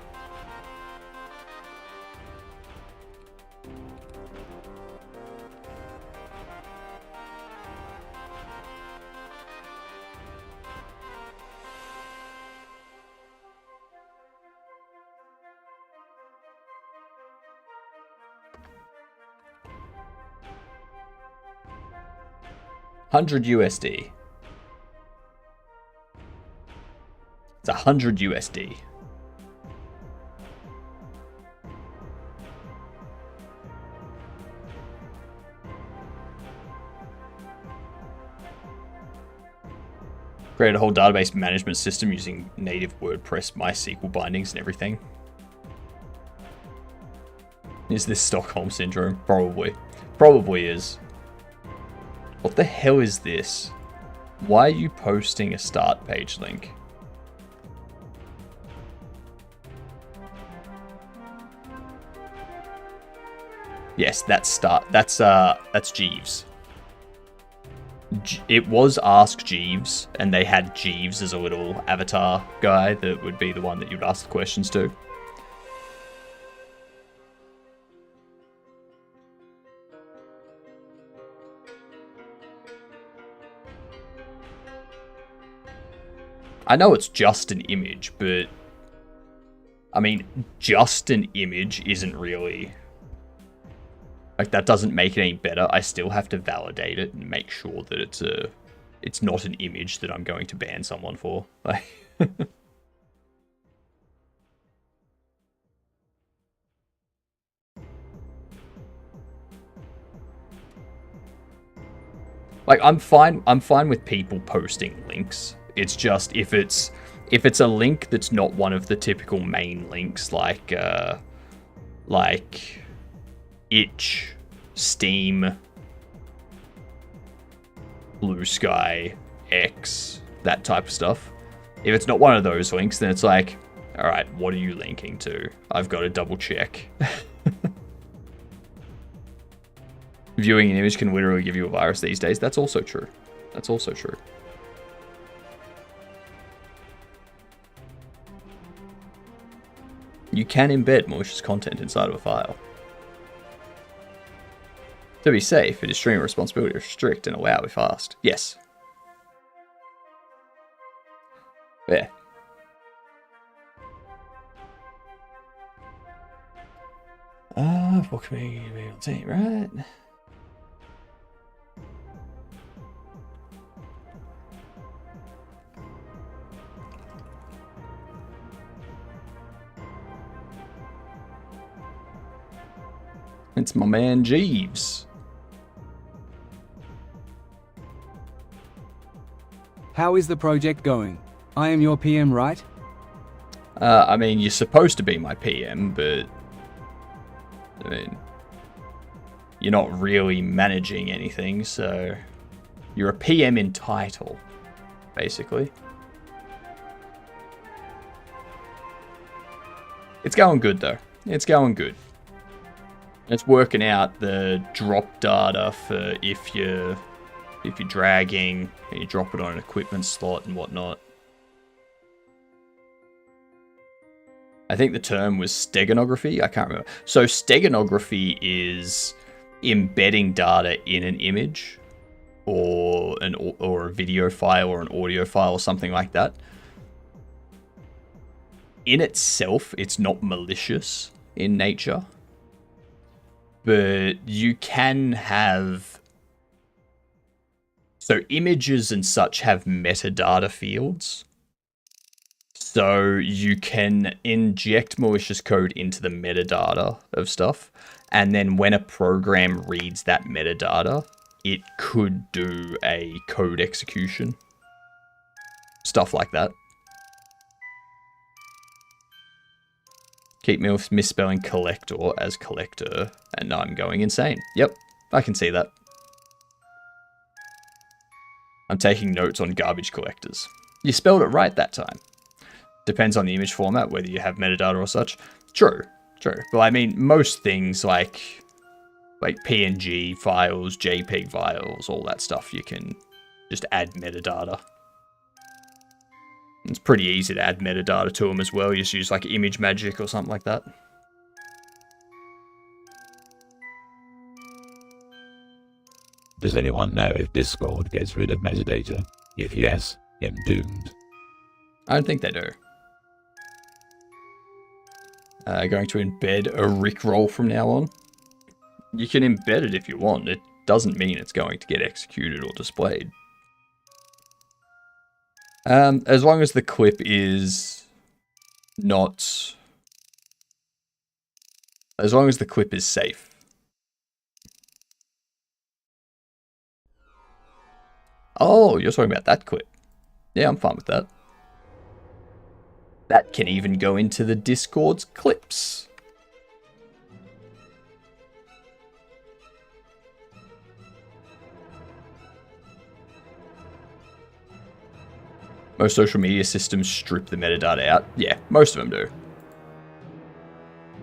Speaker 1: $100 USD. It's $100 USD. Create a whole database management system using native WordPress MySQL bindings and everything. Is this Stockholm Syndrome? Probably. Probably is. What the hell is this? Why are you posting a start page link? Yes, that's Jeeves. It was Ask Jeeves, and they had Jeeves as a little avatar guy that would be the one that you'd ask the questions to. I know it's just an image, but I mean, just an image isn't really, like, that doesn't make it any better. I still have to validate it and make sure that it's not an image that I'm going to ban someone for. Like, like I'm fine with people posting links. It's just if it's a link that's not one of the typical main links, like Itch, Steam, Blue Sky, X, that type of stuff. If it's not one of those links, then it's like, all right, what are you linking to? I've got to double check. Viewing an image can literally give you a virus these days. That's also true. That's also true. You can embed malicious content inside of a file. To be safe, it is streamer responsibility to restrict and allow if asked. Yes. Yeah. What can we be able to see, right? It's my man Jeeves.
Speaker 5: How is the project going? I am your PM, right?
Speaker 1: I mean, you're supposed to be my PM, but I mean, you're not really managing anything, so you're a PM in title, basically. It's going good though. It's going good. It's working out the drop data for if you're dragging and you drop it on an equipment slot and whatnot. I think the term was steganography. I can't remember. So steganography is embedding data in an image or a video file or an audio file or something like that. In itself, it's not malicious in nature, but you can have... So images and such have metadata fields. So you can inject malicious code into the metadata of stuff, and then when a program reads that metadata, it could do a code execution. Stuff like that. Keep misspelling collector as collector, and I'm going insane. Yep, I can see that. I'm taking notes on garbage collectors. You spelled it right that time. Depends on the image format, whether you have metadata or such. True. But I mean, most things like PNG files, JPEG files, all that stuff, you can just add metadata. It's pretty easy to add metadata to them as well. You just use like ImageMagick or something like that.
Speaker 4: Does anyone know if Discord gets rid of metadata? If yes, I'm doomed.
Speaker 1: I don't think they do. Going to embed a Rickroll from now on. You can embed it if you want. It doesn't mean it's going to get executed or displayed. As long as the clip is not... As long as the clip is safe. Oh, you're talking about that clip. Yeah, I'm fine with that. That can even go into the Discord's clips. Most social media systems strip the metadata out. Yeah, most of them do.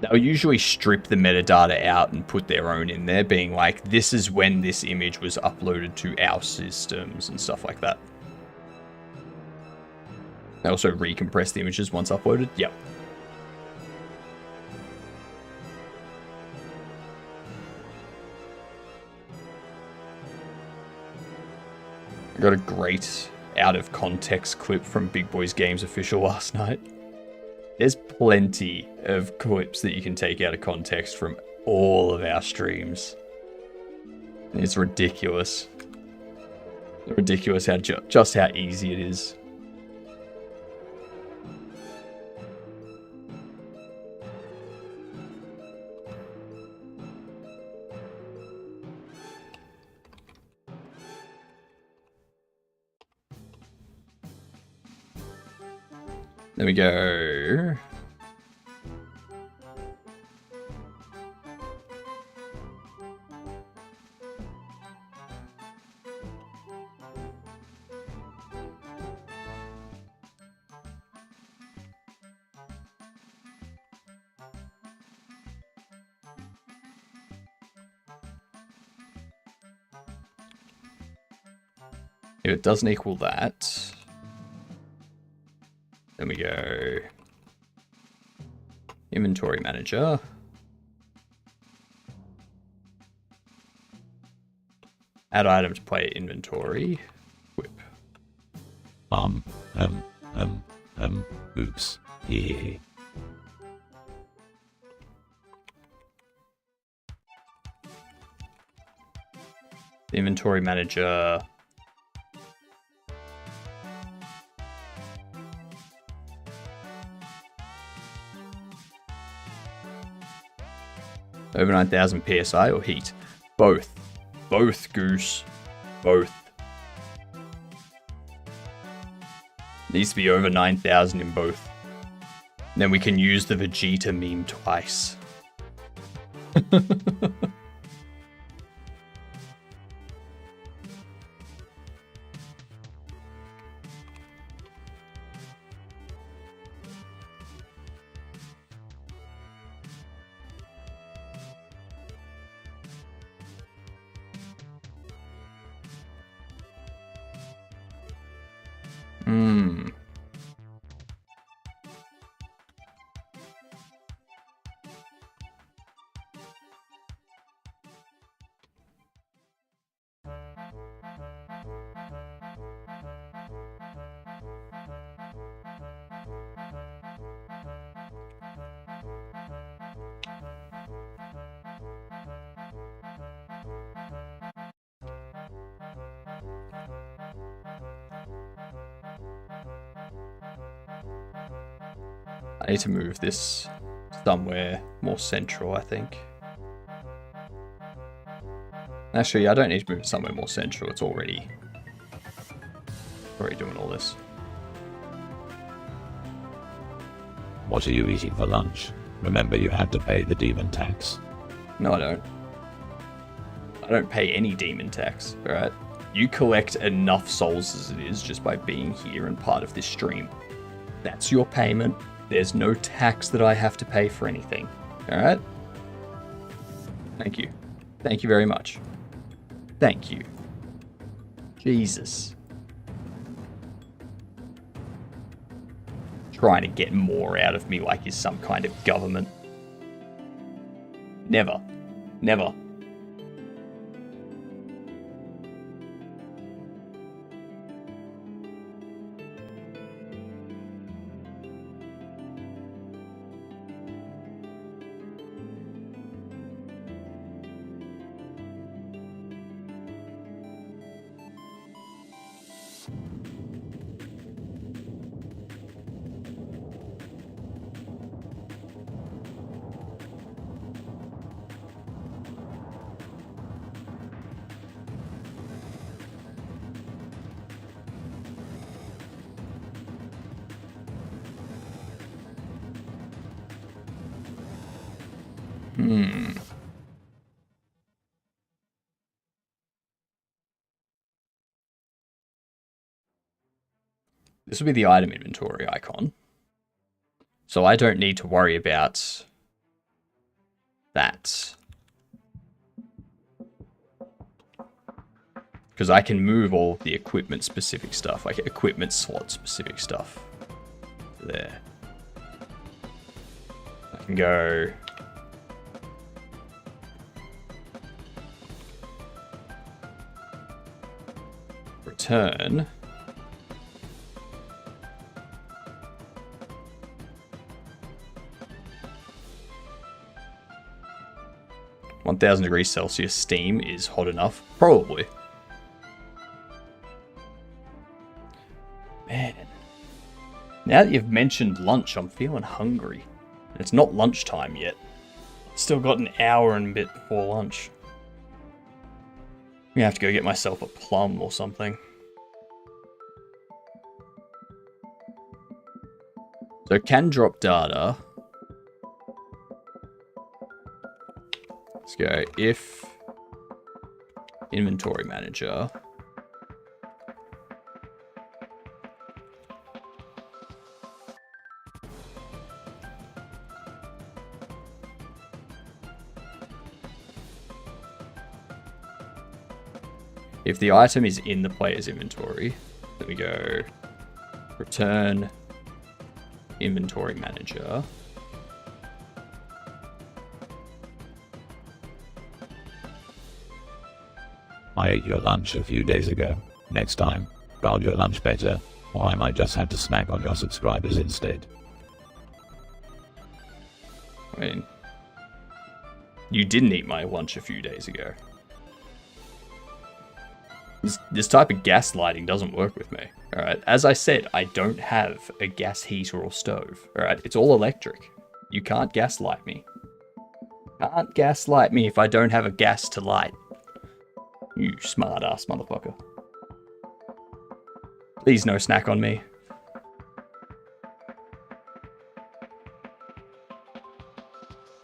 Speaker 1: They'll usually strip the metadata out and put their own in there, being like, this is when this image was uploaded to our systems and stuff like that. They also recompress the images once uploaded. Yep. I got a great out of context clip from Big Boys Games official last night. There's plenty of clips that you can take out of context from all of our streams. It's ridiculous. Ridiculous how just how easy it is. There we go. If it doesn't equal that, then we go inventory manager. Add item to player inventory. Whip.
Speaker 4: Oops. Yeah.
Speaker 1: The inventory manager. Over 9,000 PSI or heat? Both. Both, Goose. Both. Needs to be over 9,000 in both. Then we can use the Vegeta meme twice. I need to move this somewhere more central, I think. Actually, I don't need to move it somewhere more central. It's already doing all this.
Speaker 4: What are you eating for lunch? Remember, you have to pay the demon tax.
Speaker 1: No, I don't. I don't pay any demon tax, alright? You collect enough souls as it is just by being here and part of this stream. That's your payment. There's no tax that I have to pay for anything, alright? Thank you. Thank you very much. Thank you. Jesus. Trying to get more out of me like he's some kind of government. Never. Never. This will be the item inventory icon. So I don't need to worry about that. Because I can move all the equipment specific stuff, like equipment slot specific stuff. There. I can go... Return. $1,000°C steam is hot enough? Probably. Man. Now that you've mentioned lunch, I'm feeling hungry. It's not lunchtime yet. Still got an hour and a bit before lunch. I'm gonna have to go get myself a plum or something. So can drop data. Let's go if inventory manager. If the item is in the player's inventory, then we go return inventory manager.
Speaker 4: I ate your lunch a few days ago. Next time, guard your lunch better, or I might just have to snack on your subscribers instead.
Speaker 1: I mean, you didn't eat my lunch a few days ago. This type of gaslighting doesn't work with me, alright? As I said, I don't have a gas heater or stove, alright? It's all electric. You can't gaslight me. Can't gaslight me if I don't have a gas to light. You smart-ass motherfucker. Please no snack on me.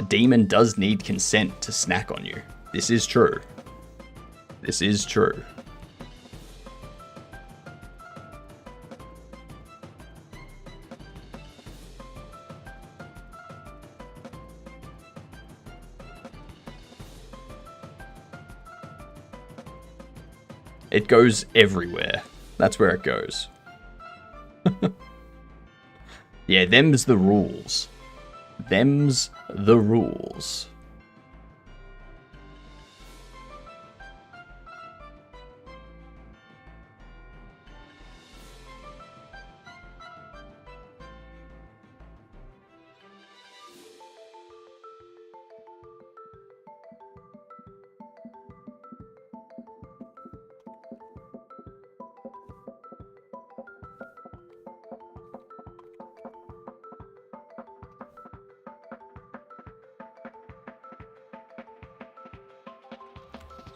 Speaker 1: A demon does need consent to snack on you. This is true. This is true. It goes everywhere. That's where it goes. Yeah, them's the rules. Them's the rules.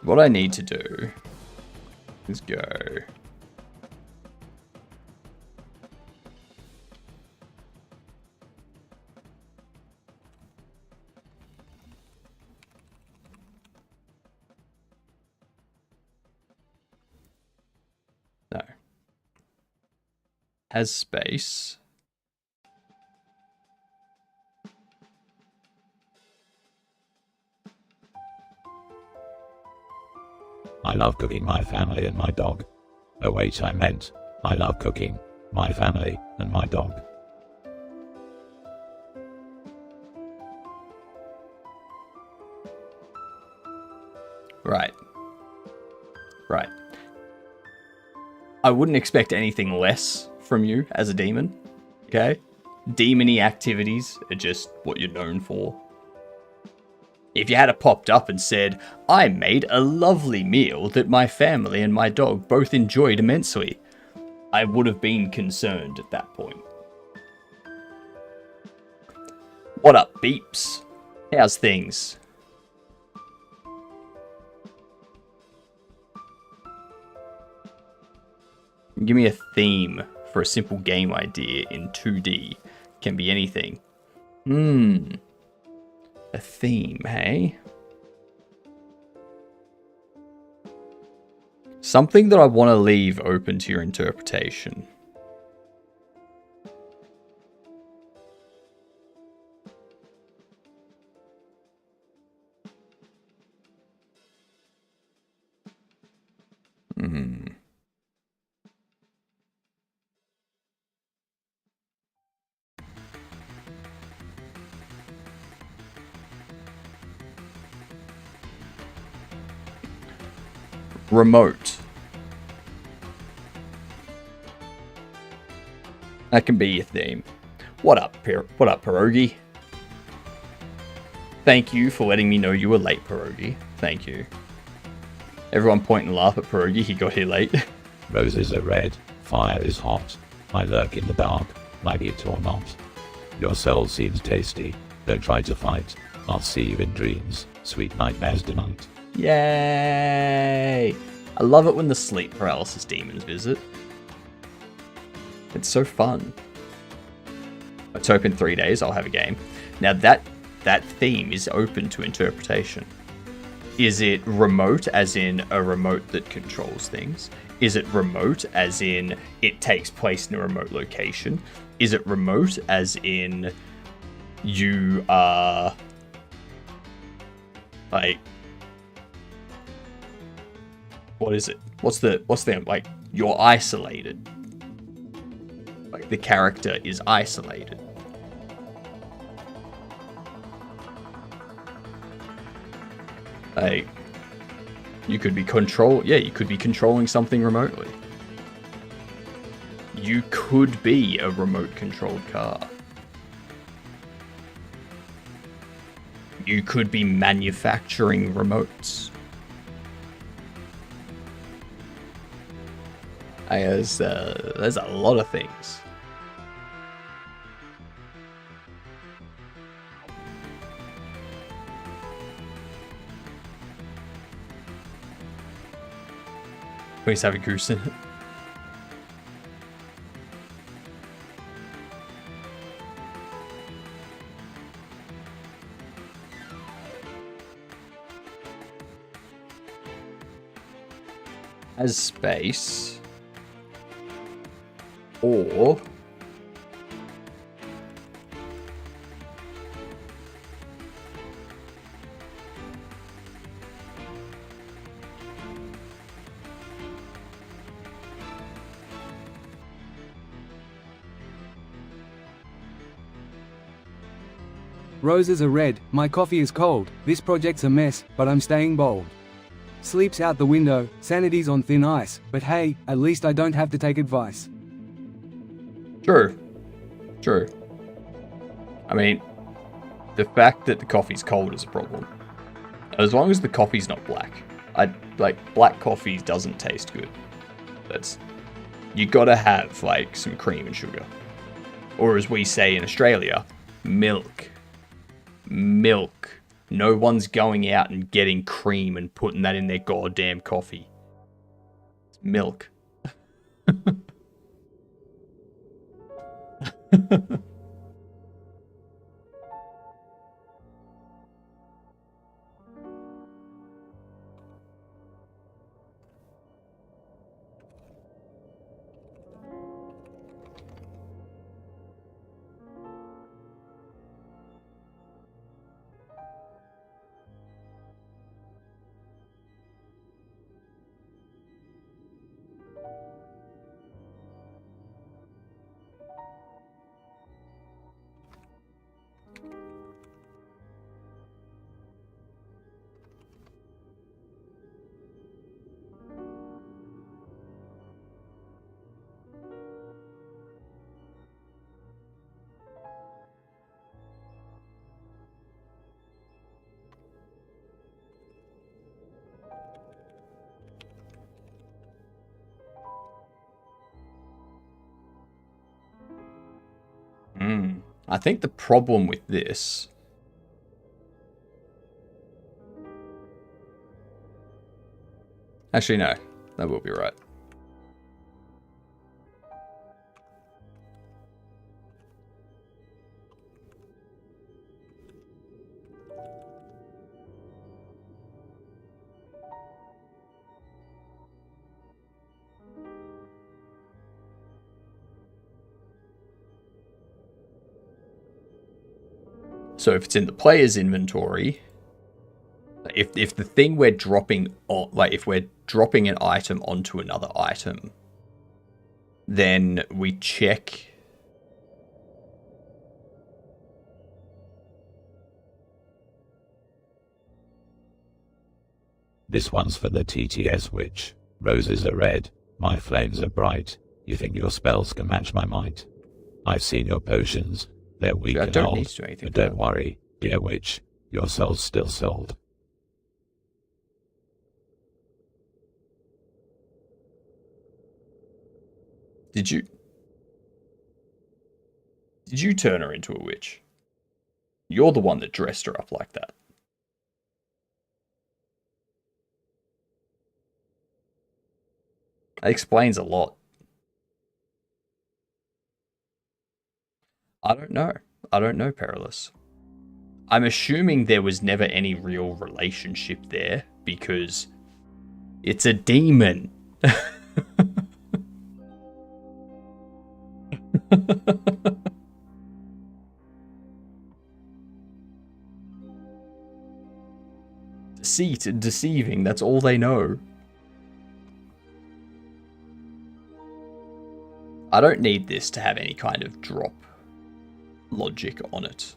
Speaker 1: What I need to do is go. No. Has space.
Speaker 4: I love cooking my family and my dog. Oh wait, I meant, I love cooking my family and my dog.
Speaker 1: Right. Right. I wouldn't expect anything less from you as a demon, okay? Demon-y activities are just what you're known for. If you had popped up and said, I made a lovely meal that my family and my dog both enjoyed immensely, I would have been concerned at that point. What up, Beeps? How's things? Give me a theme for a simple game idea in 2D. Can be anything. A theme, hey? Something that I want to leave open to your interpretation. Remote. That can be your theme. What up, Pierogi? Thank you for letting me know you were late, Pierogi. Thank you. Everyone point and laugh at Pierogi, he got here late.
Speaker 4: Roses are red, fire is hot. I lurk in the dark, like it or not. Your soul seems tasty, don't try to fight. I'll see you in dreams, sweet nightmares tonight.
Speaker 1: Yay! I love it when the sleep paralysis demons visit. It's so fun. Let's hope in 3 days I'll have a game. Now that theme is open to interpretation. Is it remote as in a remote that controls things? Is it remote as in it takes place in a remote location? Is it remote as in you are like, what is it? What's the like, you're isolated. Like the character is isolated. Like, you could be you could be controlling something remotely. You could be a remote controlled car. You could be manufacturing remotes. There's a lot of things. Please have a goose in it. As space. Or
Speaker 5: Roses are red, my coffee is cold, this project's a mess, but I'm staying bold. Sleep's out the window, sanity's on thin ice, but hey, at least I don't have to take advice.
Speaker 1: True. I mean, the fact that the coffee's cold is a problem. As long as the coffee's not black. Black coffee doesn't taste good. You gotta have, like, some cream and sugar. Or as we say in Australia, milk. Milk. No one's going out and getting cream and putting that in their goddamn coffee. It's milk. I think the problem with this... Actually, no. That will be right. So if it's in the player's inventory, if the thing we're dropping on, like if we're dropping an item onto another item, then we check.
Speaker 4: This one's for the TTS witch. Roses are red, my flames are bright. You think your spells can match my might? I've seen your potions. They're weak and
Speaker 1: don't
Speaker 4: old,
Speaker 1: need to do anything
Speaker 4: but
Speaker 1: for
Speaker 4: don't
Speaker 1: that.
Speaker 4: worry, dear witch, your soul's still sold.
Speaker 1: Did you turn her into a witch? You're the one that dressed her up like that. That explains a lot. I don't know. I don't know, Perilous. I'm assuming there was never any real relationship there because it's a demon. Deceit and deceiving, that's all they know. I don't need this to have any kind of drop logic on it.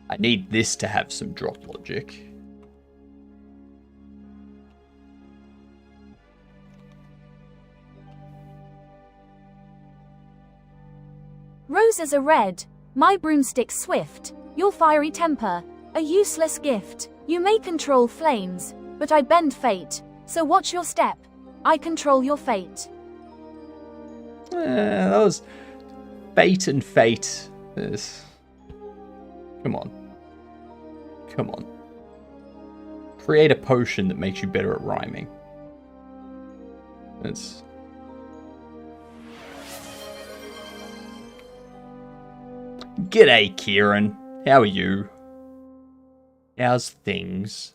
Speaker 1: I need this to have some drop logic.
Speaker 6: Roses are red, my broomstick swift, your fiery temper, a useless gift. You may control flames, but I bend fate, so watch your step. I control your fate.
Speaker 1: That was bait and fate. Come on. Come on. Create a potion that makes you better at rhyming. That's... G'day, Kieran. How are you? How's things?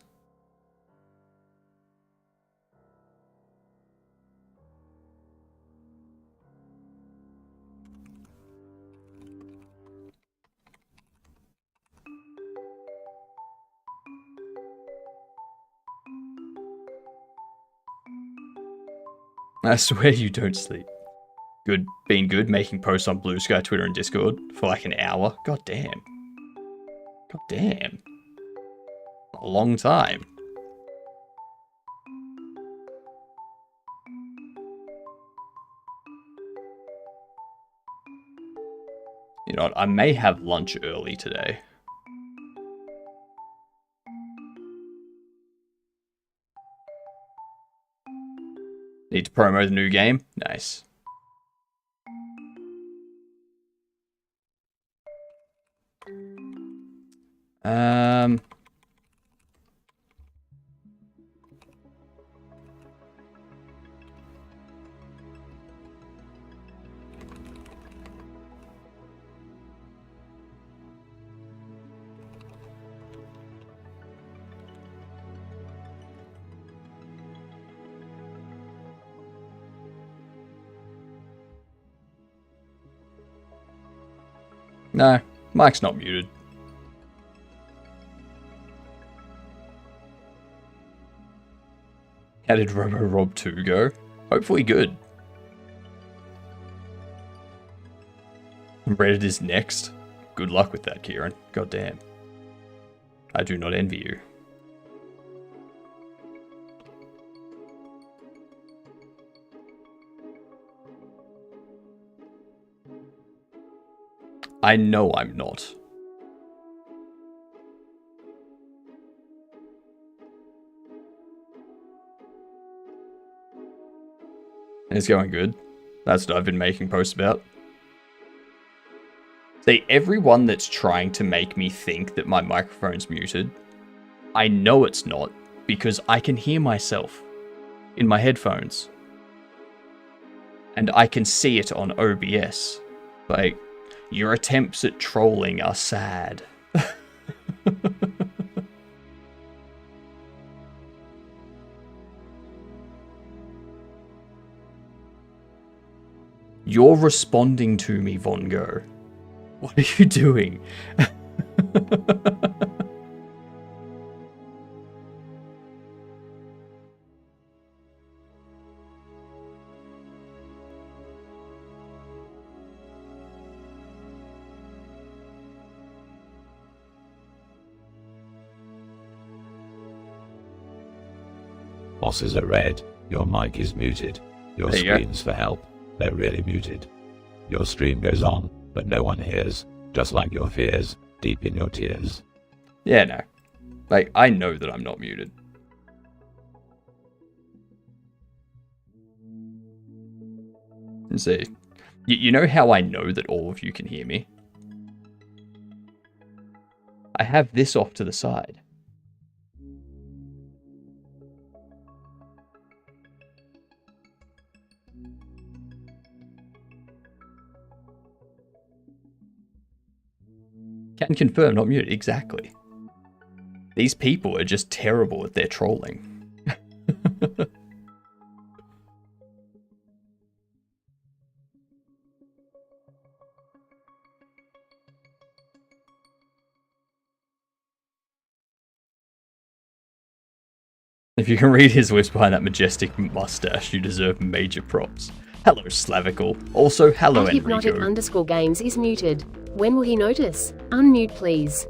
Speaker 1: I swear you don't sleep. Good, been good, making posts on Blue Sky, Twitter, and Discord for like an hour. God damn. God damn. A long time. You know what, I may have lunch early today. Need to promo the new game? Nice. No, Mike's not muted. How did Robo-Rob 2 go? Hopefully good. Reddit is next. Good luck with that, Kieran. God damn. I do not envy you. I know I'm not. It's going good. That's what I've been making posts about. See, everyone that's trying to make me think that my microphone's muted, I know it's not, because I can hear myself in my headphones. And I can see it on OBS. Like, your attempts at trolling are sad. You're responding to me, Von Gogh. What are you doing?
Speaker 4: Bosses are red. Your mic is muted. Your
Speaker 1: There you go.
Speaker 4: screams for help. They're really muted. Your stream goes on, but no one hears. Just like your fears, deep in your tears.
Speaker 1: Yeah, no. Like, I know that I'm not muted. Let's see. You know how I know that all of you can hear me? I have this off to the side. Can confirm, not muted. Exactly. These people are just terrible at their trolling. If you can read his lips behind that majestic mustache, you deserve major props. Hello, Slavical. Also, hello,
Speaker 7: At
Speaker 1: Enrico.
Speaker 7: Hypnotic_games is muted. When will he notice? Unmute please.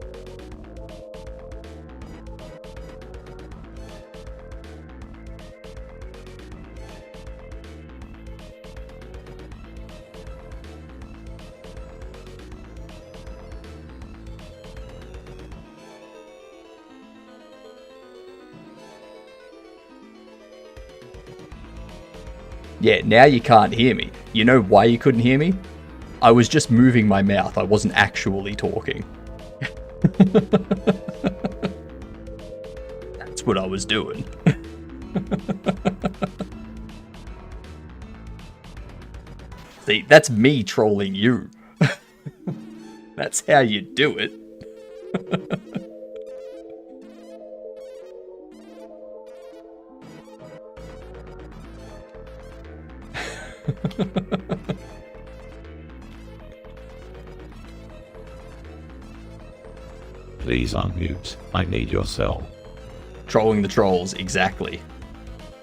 Speaker 1: Yeah, now you can't hear me. You know why you couldn't hear me? I was just moving my mouth. I wasn't actually talking. That's what I was doing. See, that's me trolling you. That's how you do it.
Speaker 4: Please unmute. I need your cell.
Speaker 1: Trolling the trolls, exactly.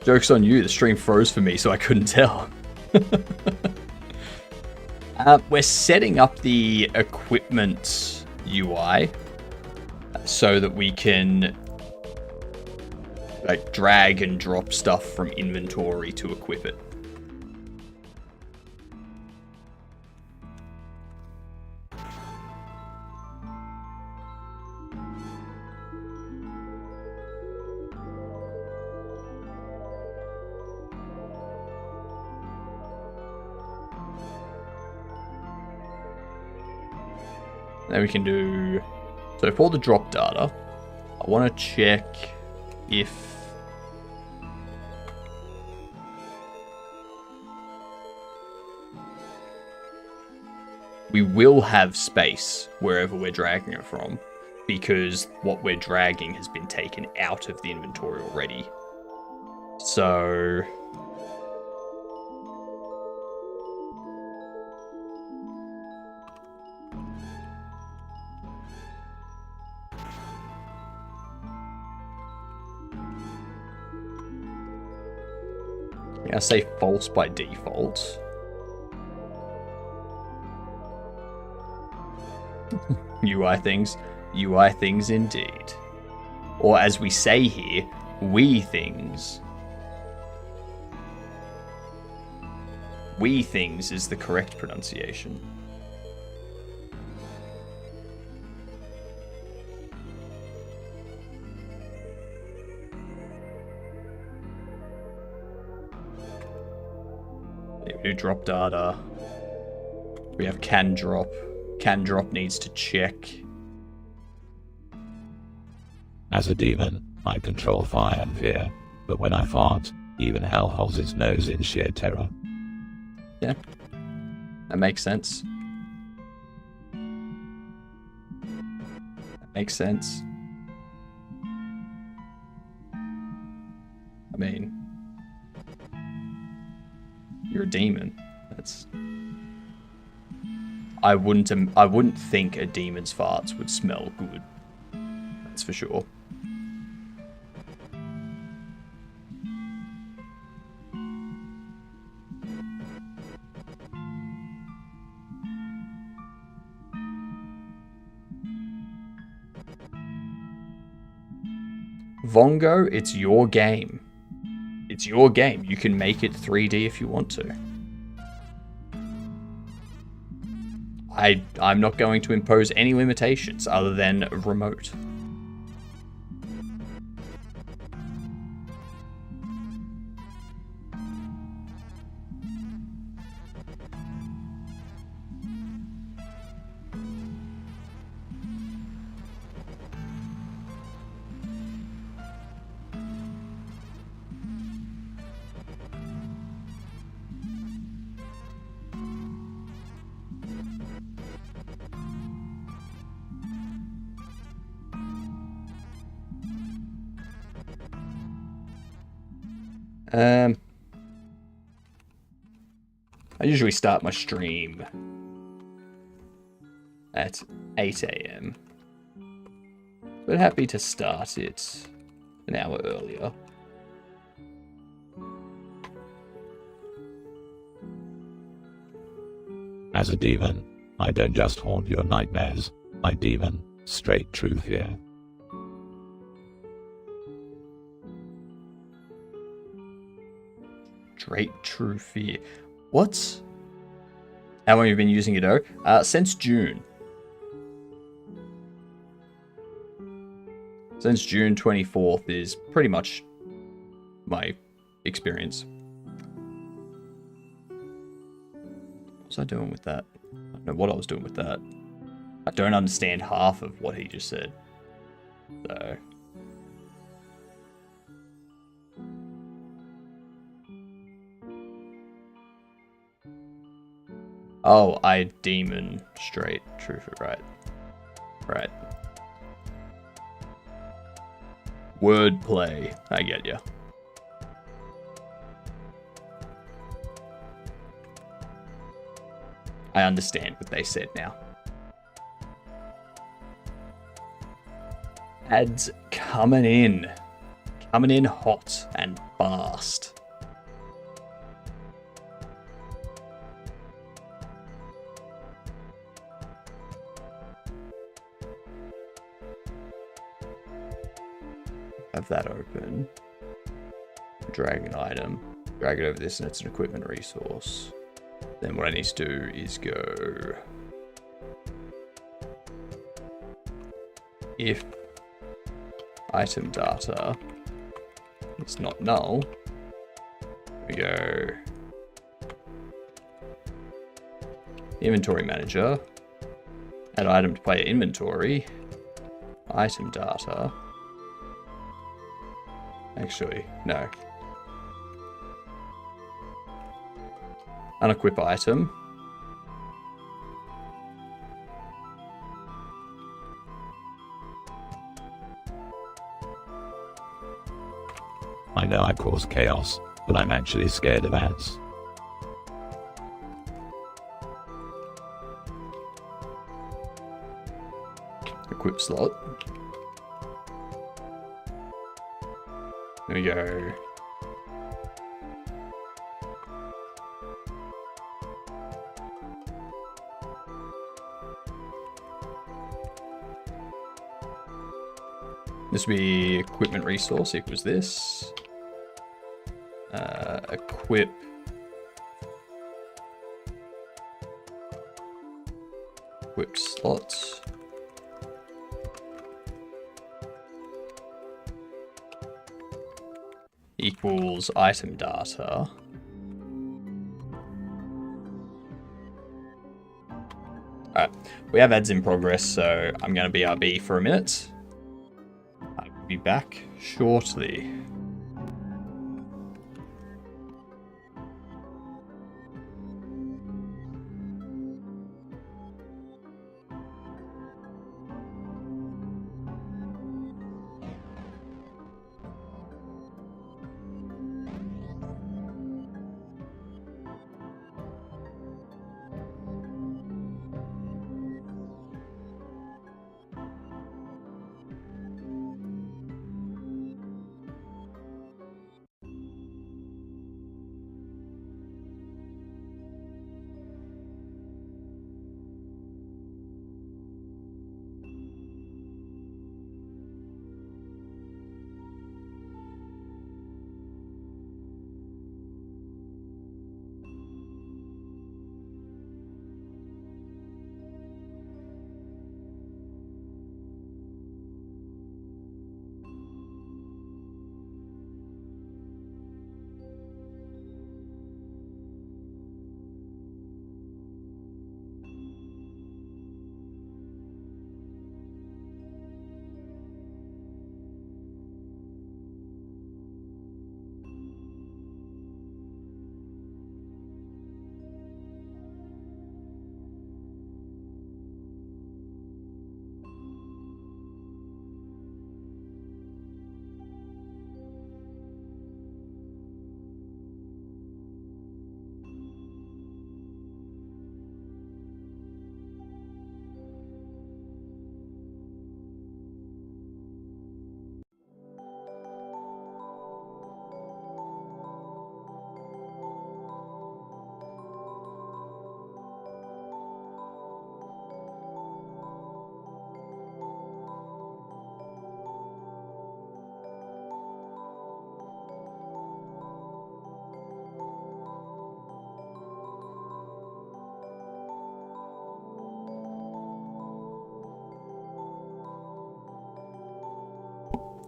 Speaker 1: Joke's on you, the stream froze for me, so I couldn't tell. We're setting up the equipment UI so that we can like drag and drop stuff from inventory to equip it. Then we can do, so for the drop data, I want to check if we will have space wherever we're dragging it from, because what we're dragging has been taken out of the inventory already. So I say false by default. UI things indeed. Or as we say here, we things. We things is the correct pronunciation. We do drop data. We have can drop. Can drop needs to check.
Speaker 4: As a demon, I control fire and fear, but when I fart, even hell holds its nose in sheer terror.
Speaker 1: Yeah, that makes sense. That makes sense. I mean, you're a demon. That's. I wouldn't think a demon's farts would smell good. That's for sure. Vongo, it's your game. It's your game. You can make it 3D if you want to. I'm not going to impose any limitations other than remote. I usually start my stream at 8 AM. But happy to start it an hour earlier.
Speaker 4: As a demon, I don't just haunt your nightmares. I demon, straight true fear.
Speaker 1: Straight true fear. What? How long have you been using it, since June. Since June 24th is pretty much my experience. What was I doing with that? I don't know what I was doing with that. I don't understand half of what he just said. So... Oh, I demon straight true for right. Right. Wordplay. I get ya. I understand what they said now. Ads coming in. Coming in hot and fast. Have that open. Drag an item. Drag it over this and it's an equipment resource. Then what I need to do is go... If item data is not null, we go inventory manager, add item to player inventory, item data. Actually, no. Unequip item.
Speaker 4: I know I cause chaos, but I'm actually scared of ads.
Speaker 1: Equip slot. Here we go. This would be equipment resource equals this. Equip. Equip slots. Equals item data. Alright, we have ads in progress, so I'm going to BRB for a minute. I'll be back shortly.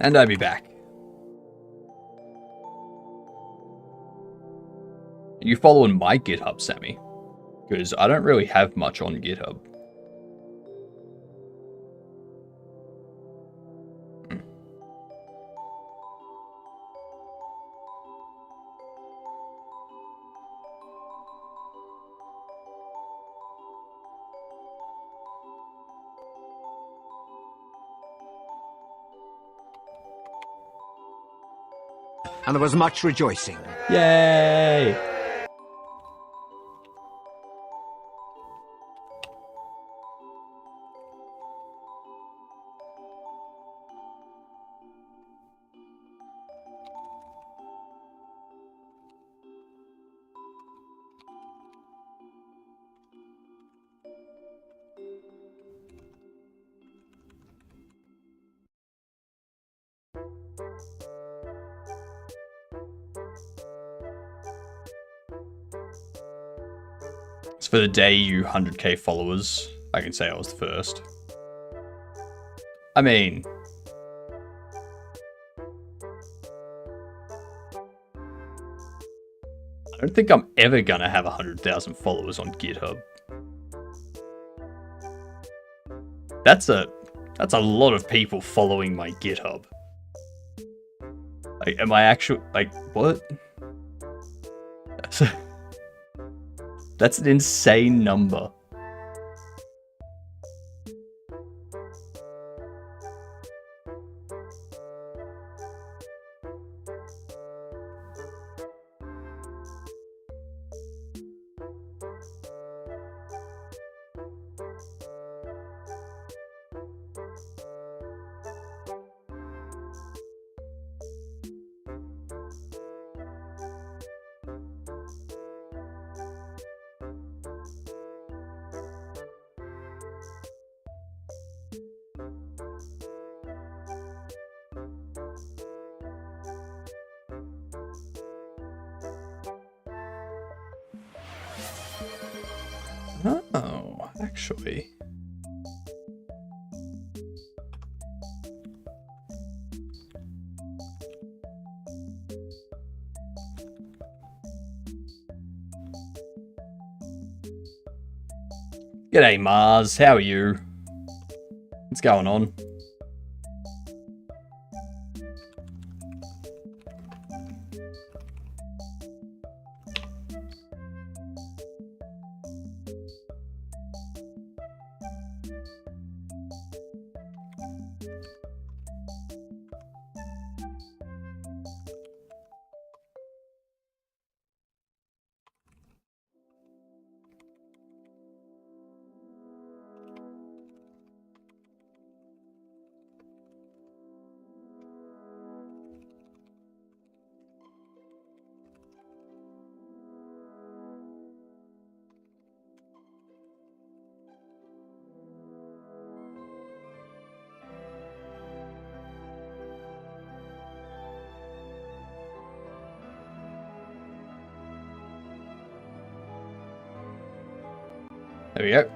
Speaker 1: And I'll be back. Are you following my GitHub, Sammy? Because I don't really have much on GitHub.
Speaker 2: And there was much rejoicing.
Speaker 1: Yay! So for the day you 100k followers, I can say I was the first. I mean, I don't think I'm ever gonna have 100,000 followers on GitHub. That's a lot of people following my GitHub. Like, am I actually, like, what? That's an insane number. actually. G'day, Mars. How are you? What's going on? There we go.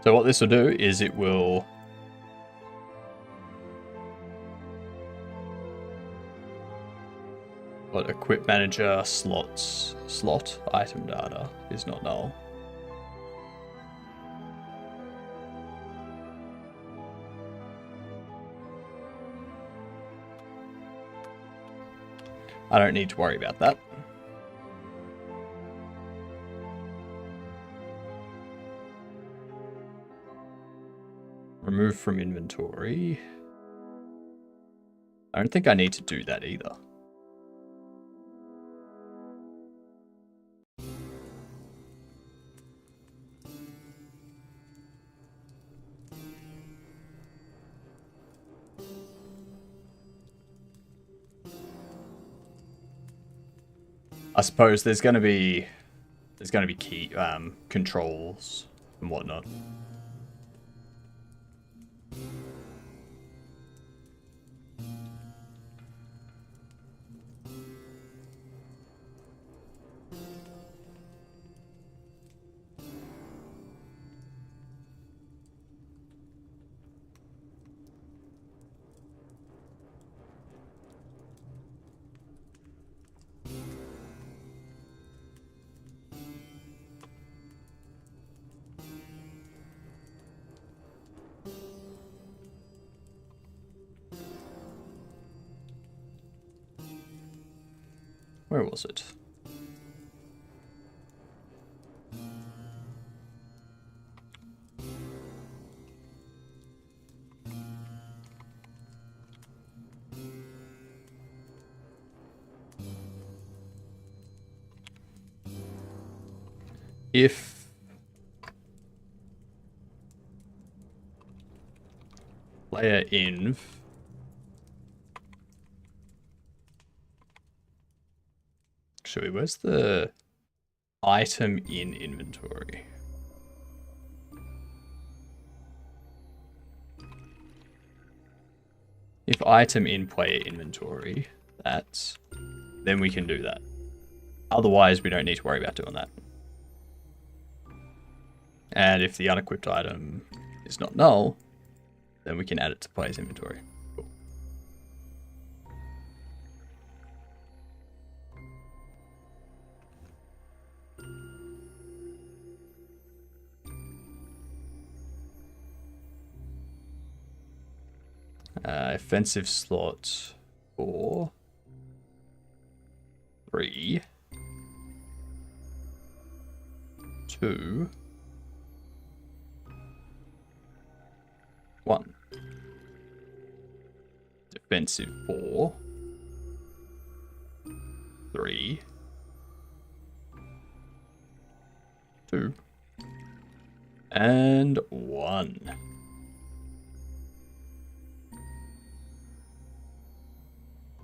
Speaker 1: So what this will do is it will equip manager slot item data is not null. I don't need to worry about that. Remove from inventory. I don't think I need to do that either. I suppose there's going to be key controls and whatnot. Where was it? If player inv actually, where's the item in inventory? If item in player inventory, then we can do that. Otherwise, we don't need to worry about doing that. And if the unequipped item is not null, then we can add it to player's inventory. Cool. Offensive slot 4, 3, 2, 1. Defensive 4, 3, 2, and 1.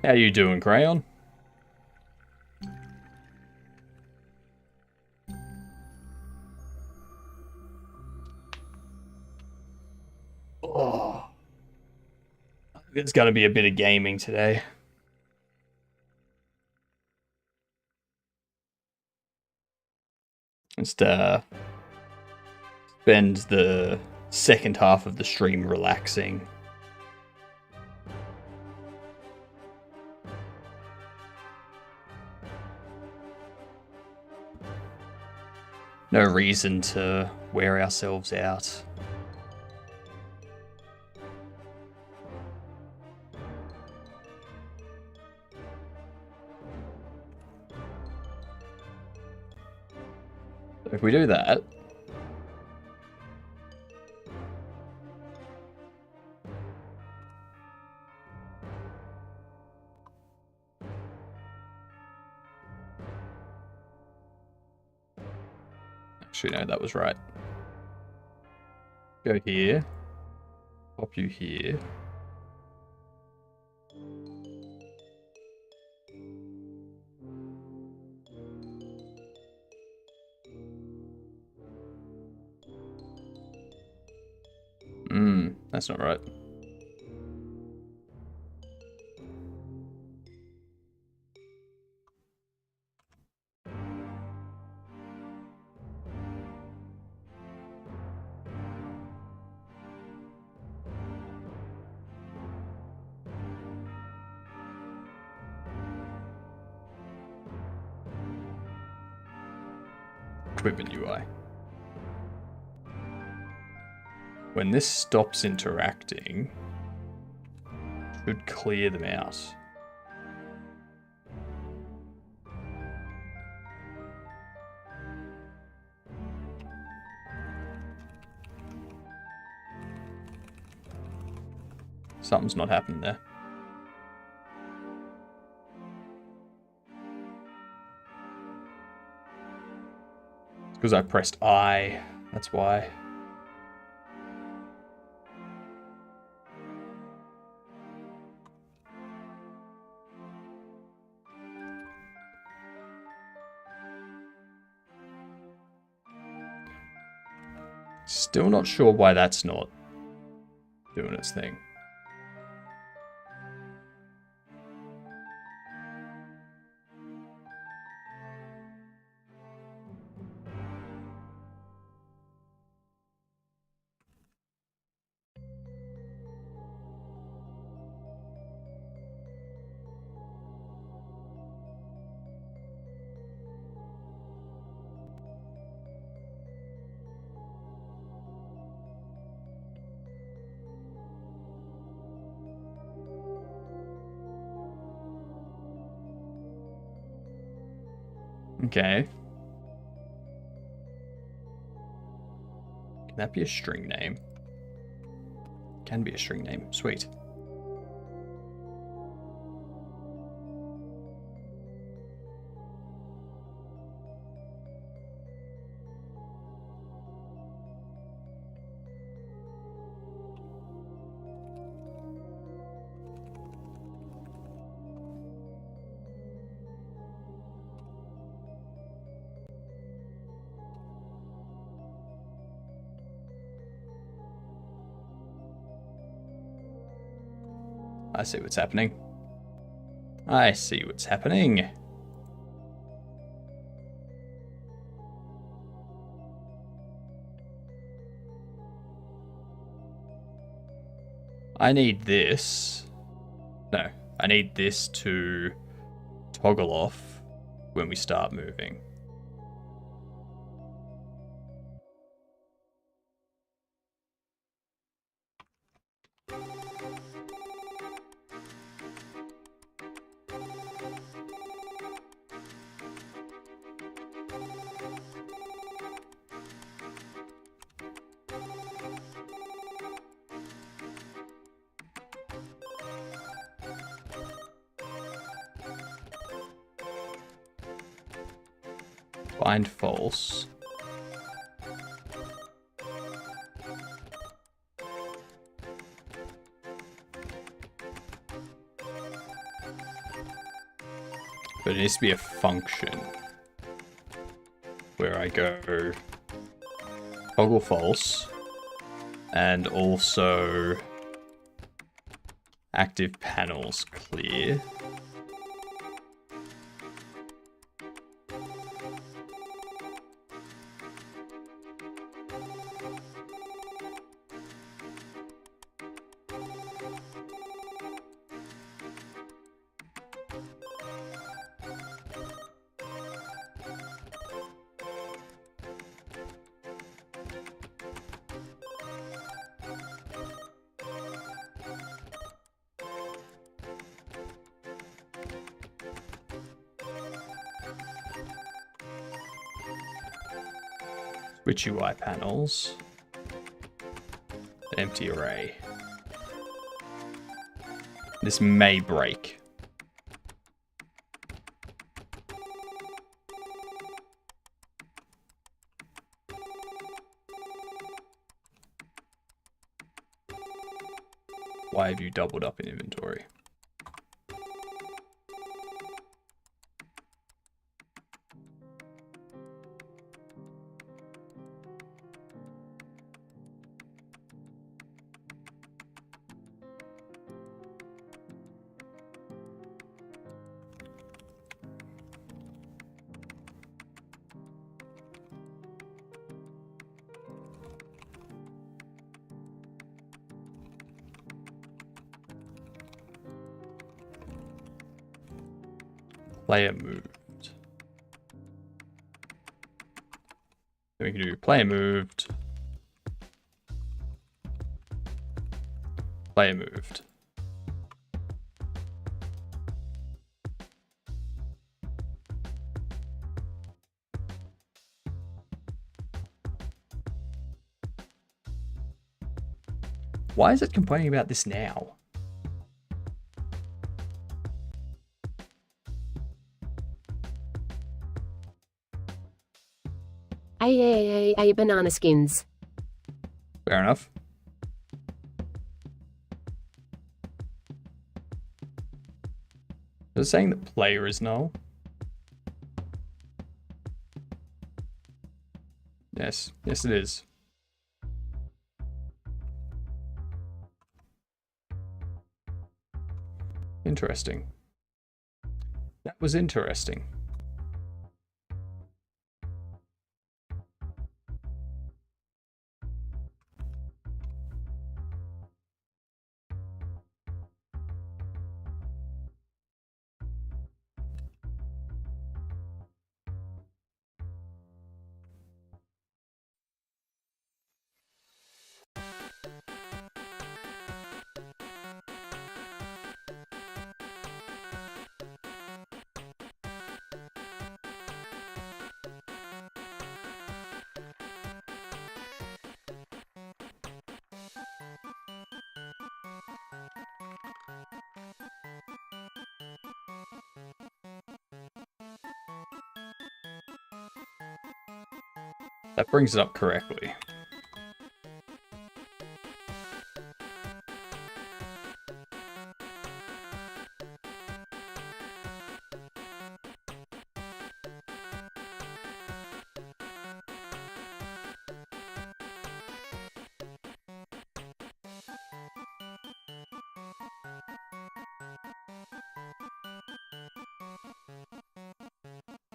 Speaker 1: How you doing, Crayon? Oh, there's going to be a bit of gaming today. Just spend the second half of the stream relaxing. No reason to wear ourselves out. If we do that, actually no, that was right. Go here, pop you here. That's not right. Equipment UI. When this stops interacting, should clear them out. Something's not happening there. It's because I pressed I, that's why. Still not sure why that's not doing its thing. Okay. Can that be a string name? Can be a string name. Sweet. I see what's happening. I see what's happening. I need this. No, I need this to toggle off when we start moving. Find false. But it needs to be a function where I go toggle false and also active panels clear. Switch UI panels. Empty array. This may break. Why have you doubled up in inventory? Player moved. Then we can do player moved. Player moved. Why is it complaining about this now?
Speaker 7: Banana skins.
Speaker 1: Fair enough. Is it saying that player is null? Yes. Yes, it is. Interesting. That was interesting. That brings it up correctly.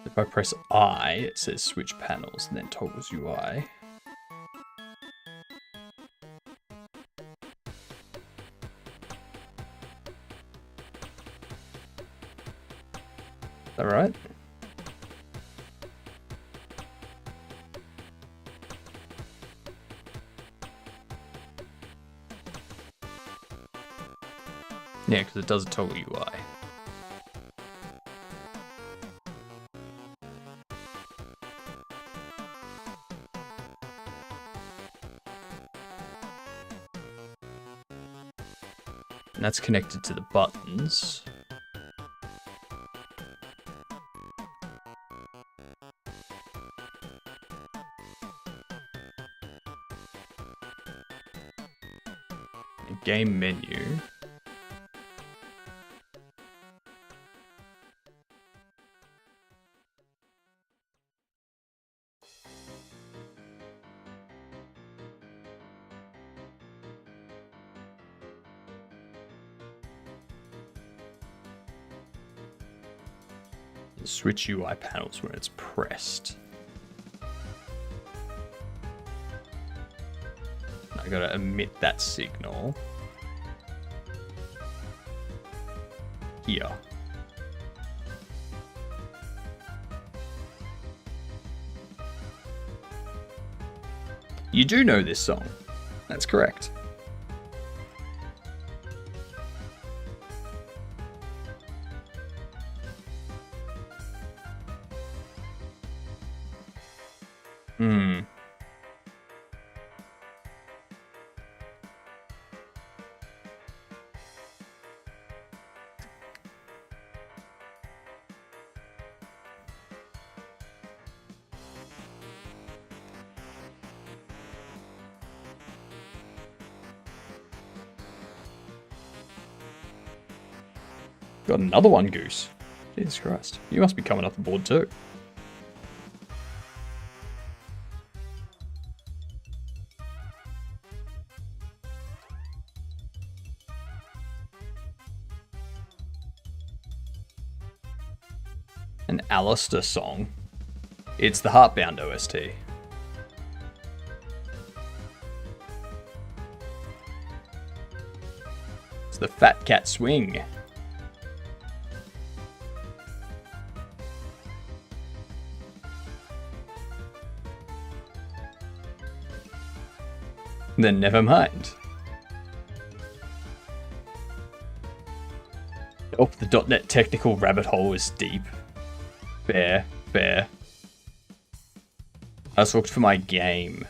Speaker 1: If I press I, it says switch panels and then toggles UI. Is that right? Yeah, because it does toggle UI. And that's connected to the buttons. And game menu. Switch UI panels when it's pressed. I gotta emit that signal here. You do know this song. That's correct. Got another one, Goose. Jesus Christ. You must be coming up the board too. An Alistair song. It's the Heartbound OST. It's the Fat Cat Swing. Then never mind. Oh, the .NET technical rabbit hole is deep. Fair, fair. I just looked for my game.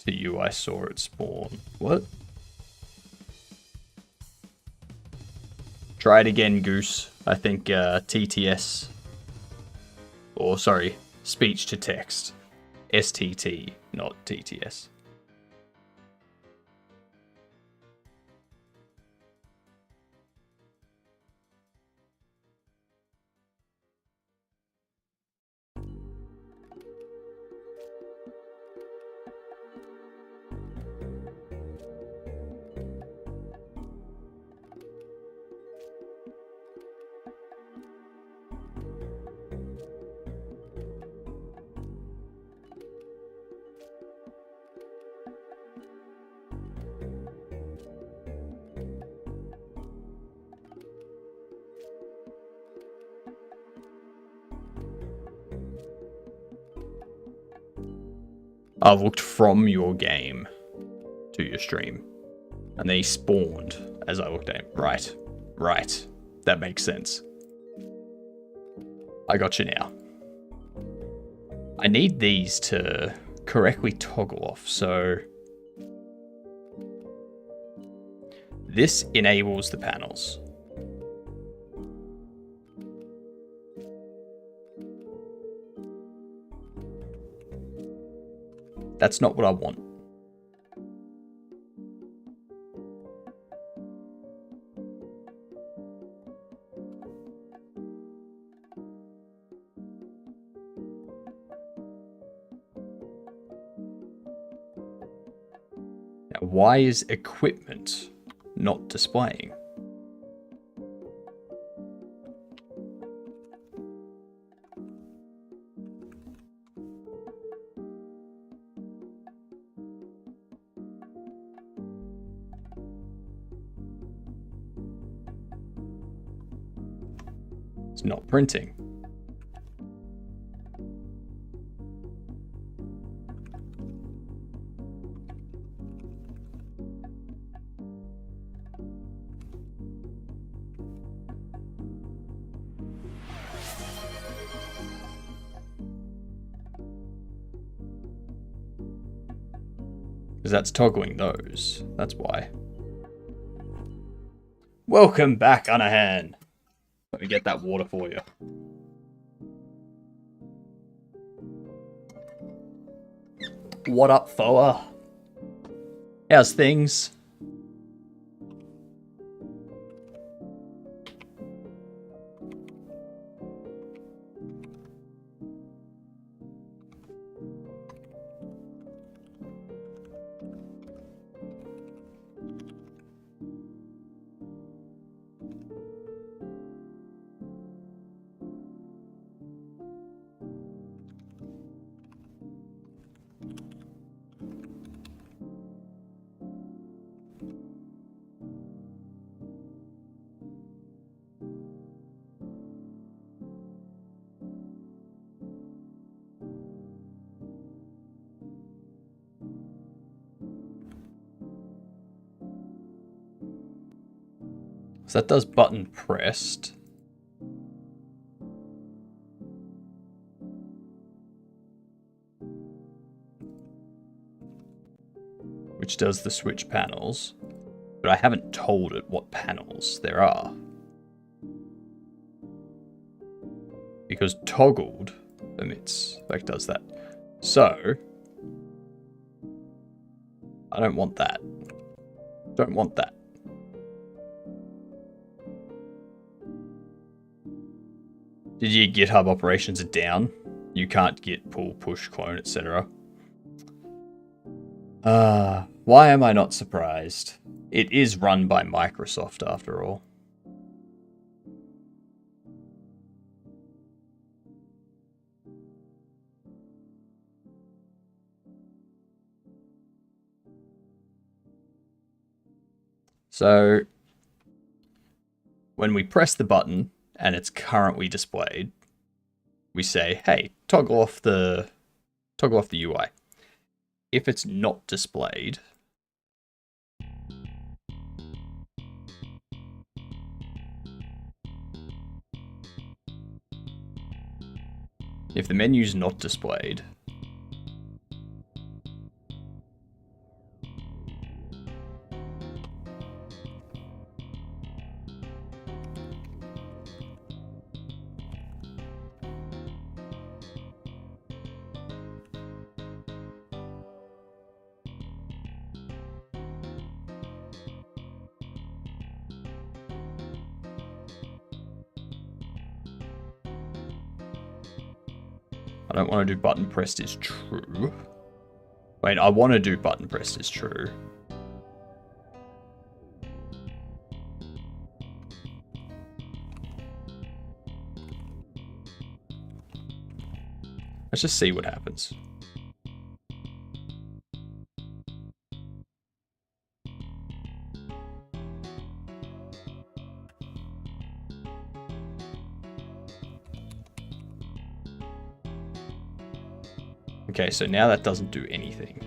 Speaker 1: To you, I saw it spawn. What? Try it again, Goose. I think TTS. Or, sorry, speech to text. STT, not TTS. I've looked from your game to your stream, and they spawned as I looked at him. Right, right. That makes sense. I got you now. I need these to correctly toggle off, so this enables the panels. That's not what I want. Now, why is equipment not displaying? It's not printing. Because that's toggling those. That's why. Welcome back, Anahan. Let me get that water for you. What up, Foa? How's things? So that does button pressed. Which does the switch panels. But I haven't told it what panels there are. Because toggled emits, like does that. So, I don't want that. Did your GitHub operations are down? You can't git, pull, push, clone, etc. Why am I not surprised? It is run by Microsoft after all. So, when we press the button and it's currently displayed, we say, hey, toggle off the UI. If it's not displayed, if the menu's not displayed, I don't want to do button pressed is true. Wait, I want to do button pressed is true. Let's just see what happens. Okay, so now that doesn't do anything.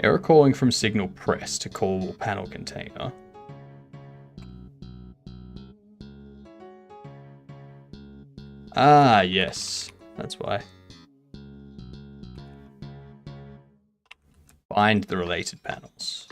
Speaker 1: Error calling from signal press to callable panel container. Ah, yes. That's why. Find the related panels.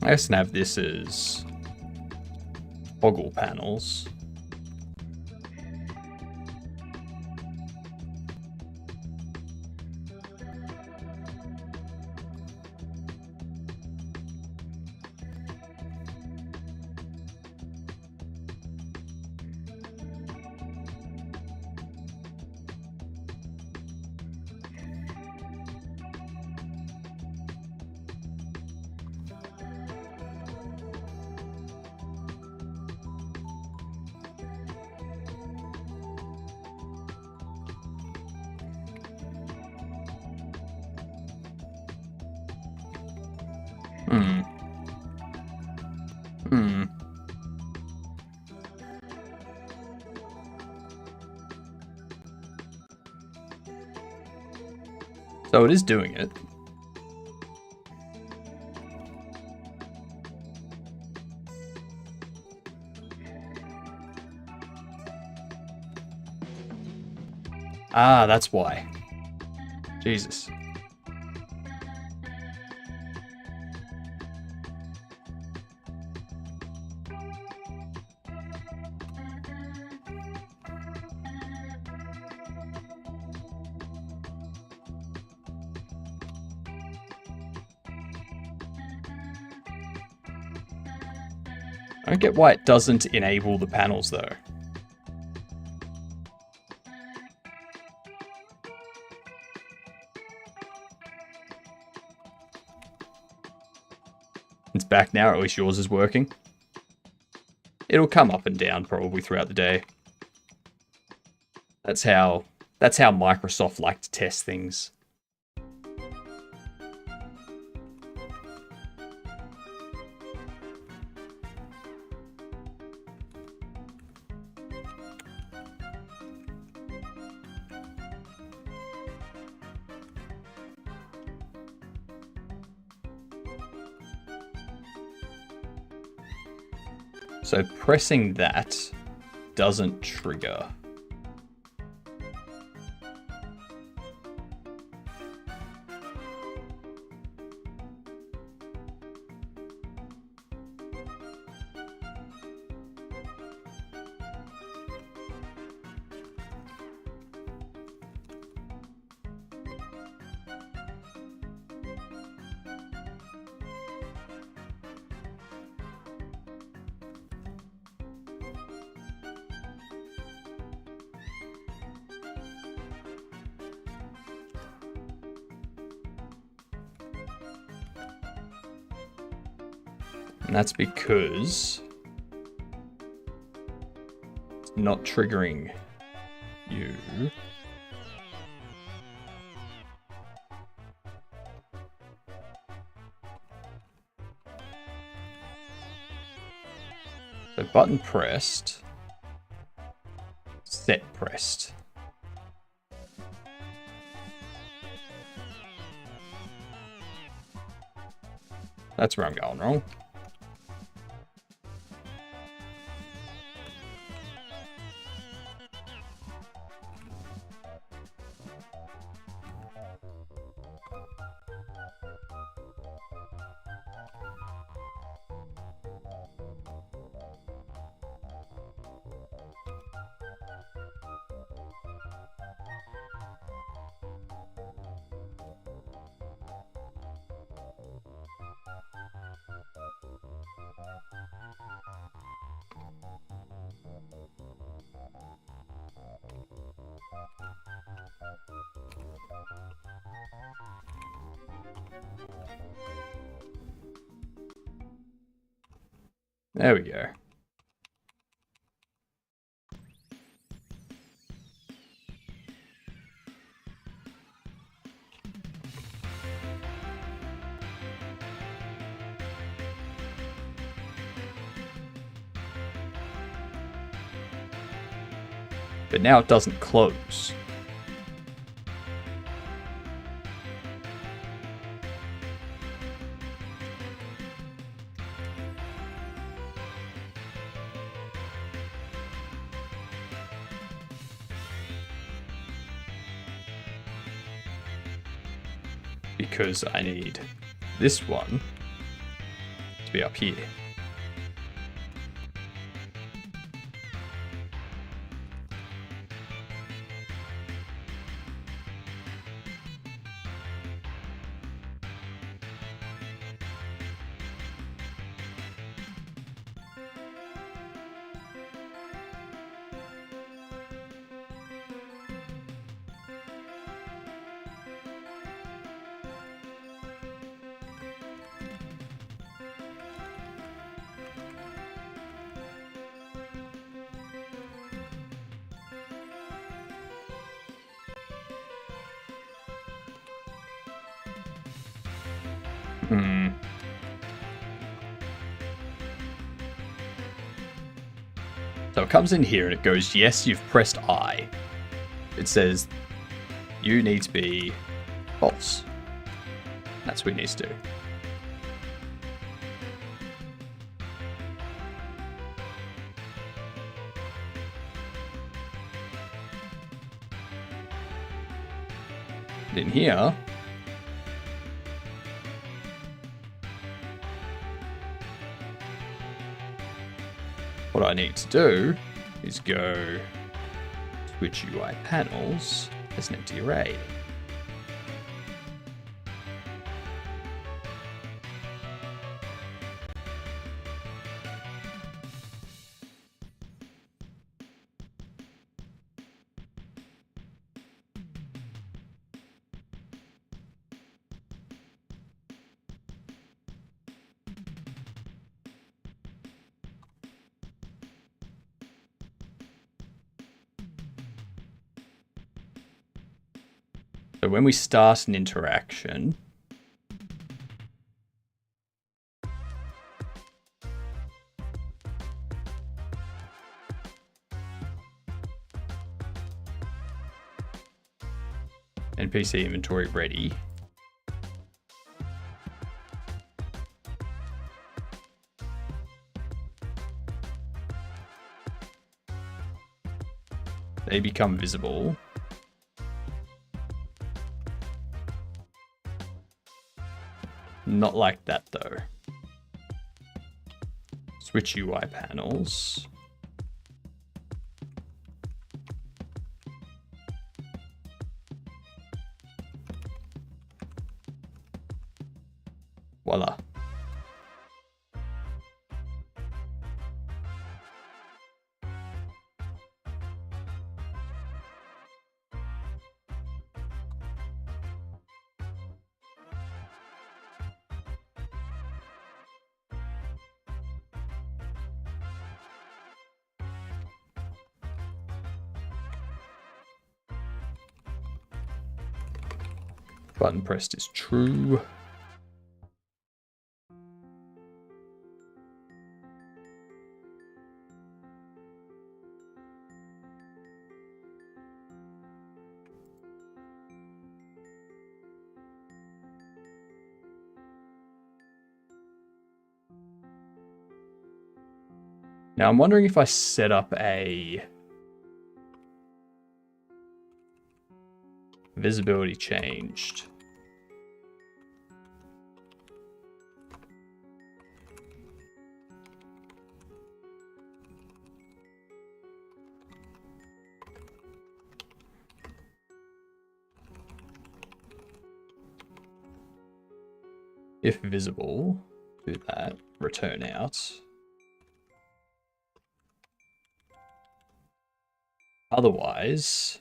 Speaker 1: I guess I can have this as toggle panels. So it is doing it. Ah, that's why. Jesus. I don't get why it doesn't enable the panels though. It's back now, or at least yours is working. It'll come up and down probably throughout the day. That's how Microsoft like to test things. So pressing that doesn't trigger. And that's because it's not triggering you. So button pressed, set pressed. That's where I'm going wrong. There we go. But now it doesn't close. Because I need this one to be up here. So it comes in here and it goes, yes, you've pressed I. It says you need to be false. That's what it needs to do. In here, what I need to do is go switch UI panels as an empty array. So when we start an interaction, NPC inventory ready. They become visible. Not like that though. Switch UI panels. Voila. Button pressed is true. Now I'm wondering if I set up a visibility changed. If visible, do that, return out. Otherwise,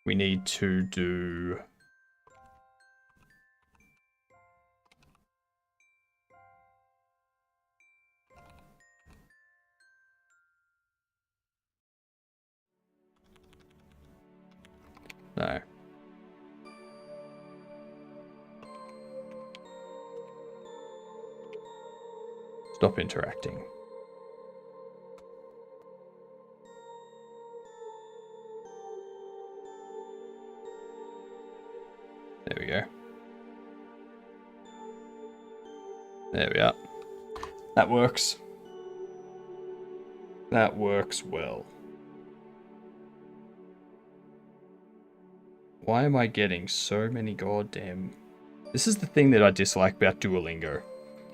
Speaker 1: we need to do no. Stop interacting. There we go. There we are. That works. That works well. Why am I getting so many goddamn... This is the thing that I dislike about Duolingo.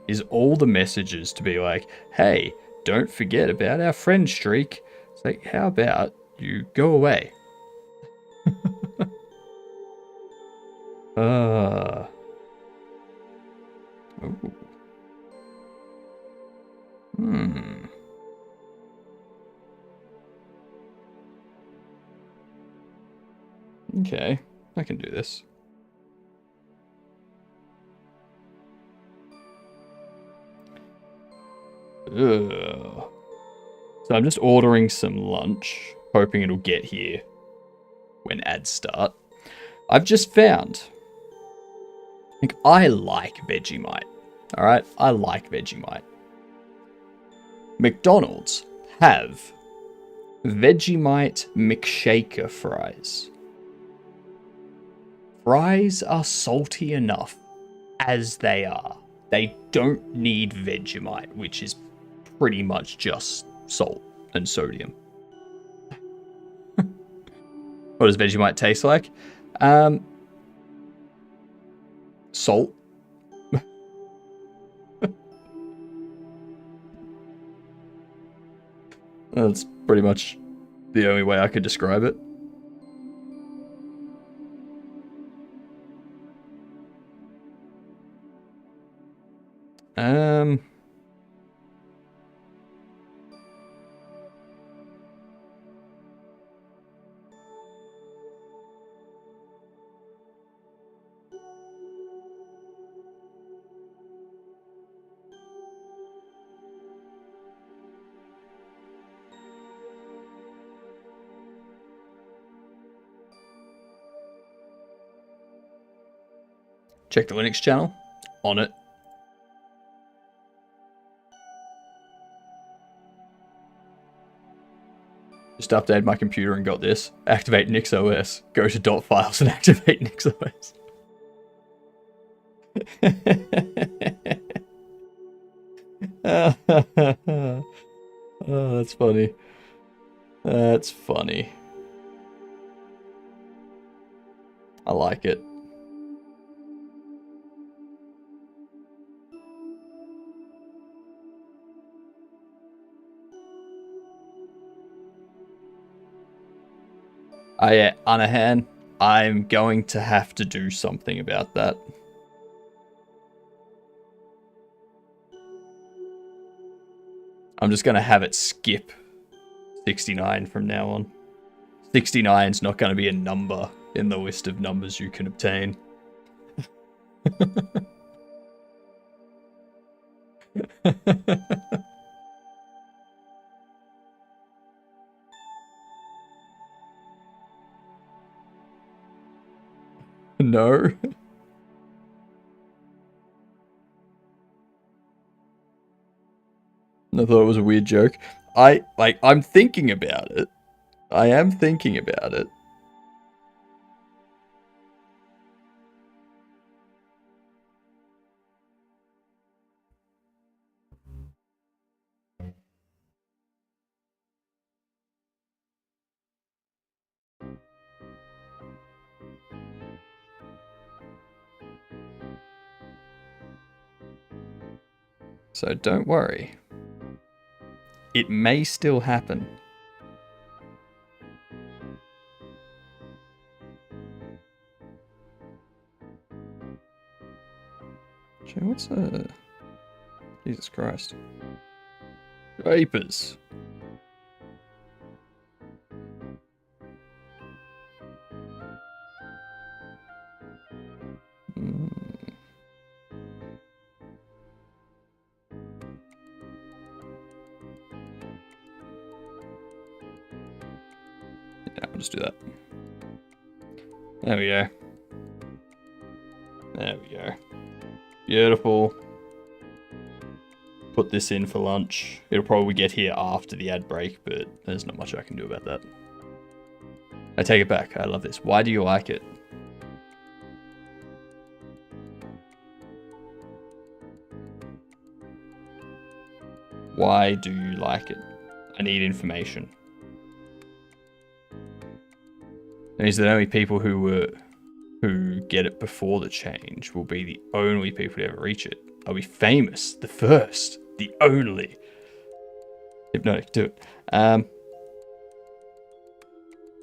Speaker 1: Is all the messages to be like, hey, don't forget about our friend streak. It's like, how about you go away? Ooh. Okay, I can do this. Ugh. So I'm just ordering some lunch, hoping it'll get here when ads start. I've just found, like, I like Vegemite. All right, I like Vegemite. McDonald's have Vegemite McShaker fries. Fries are salty enough as they are. They don't need Vegemite, which is pretty much just salt and sodium. What does Vegemite taste like? Salt. That's pretty much the only way I could describe it. Check the Linux channel. On it. Just updated my computer and got this. Activate NixOS. Go to dot files and activate NixOS. Oh, that's funny. That's funny. I like it. Oh yeah, Anahan, I'm going to have to do something about that. I'm just going to have it skip 69 from now on. 69 is not going to be a number in the list of numbers you can obtain. No. I thought it was a weird joke. I'm thinking about it. I am thinking about it. So don't worry. It may still happen. Gee, what's a... Jesus Christ. Vapors. Yeah, I'll just do that. There we go. There we go. Beautiful. Put this in for lunch. It'll probably get here after the ad break, but there's not much I can do about that. I take it back. I love this. Why do you like it? Why do you like it? I need information. It means that only people who get it before the change will be the only people to ever reach it. I'll be famous, the first, the only. Hypnotic, do it.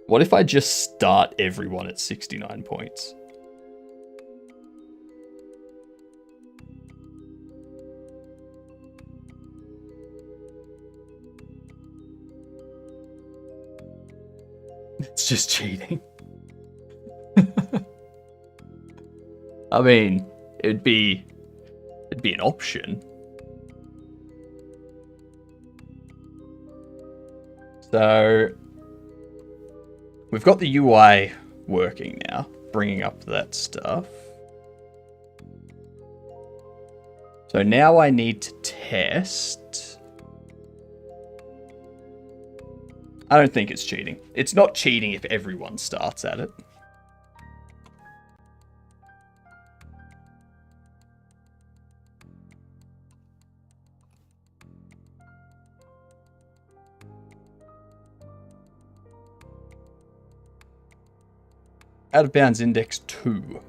Speaker 1: What if I just start everyone at 69 points? It's just cheating. I mean, it'd be an option. So we've got the UI working now, bringing up that stuff. So now I need to test. I don't think it's cheating. It's not cheating if everyone starts at it. Out of bounds index 2.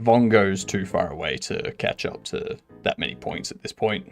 Speaker 1: Vongo's too far away to catch up to that many points at this point.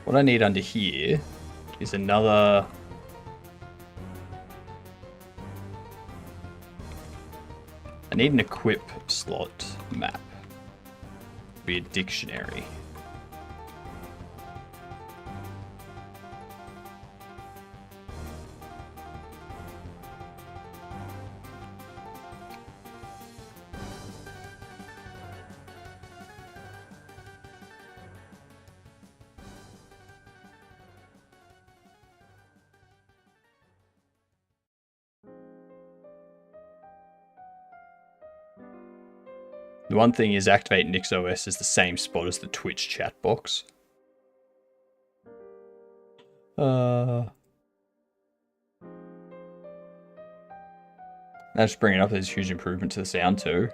Speaker 1: What I need under here is another... I need an equip slot map. Be a dictionary. The one thing is Activate NixOS is the same spot as the Twitch chat box. Now just bringing it up, there's a huge improvement to the sound too.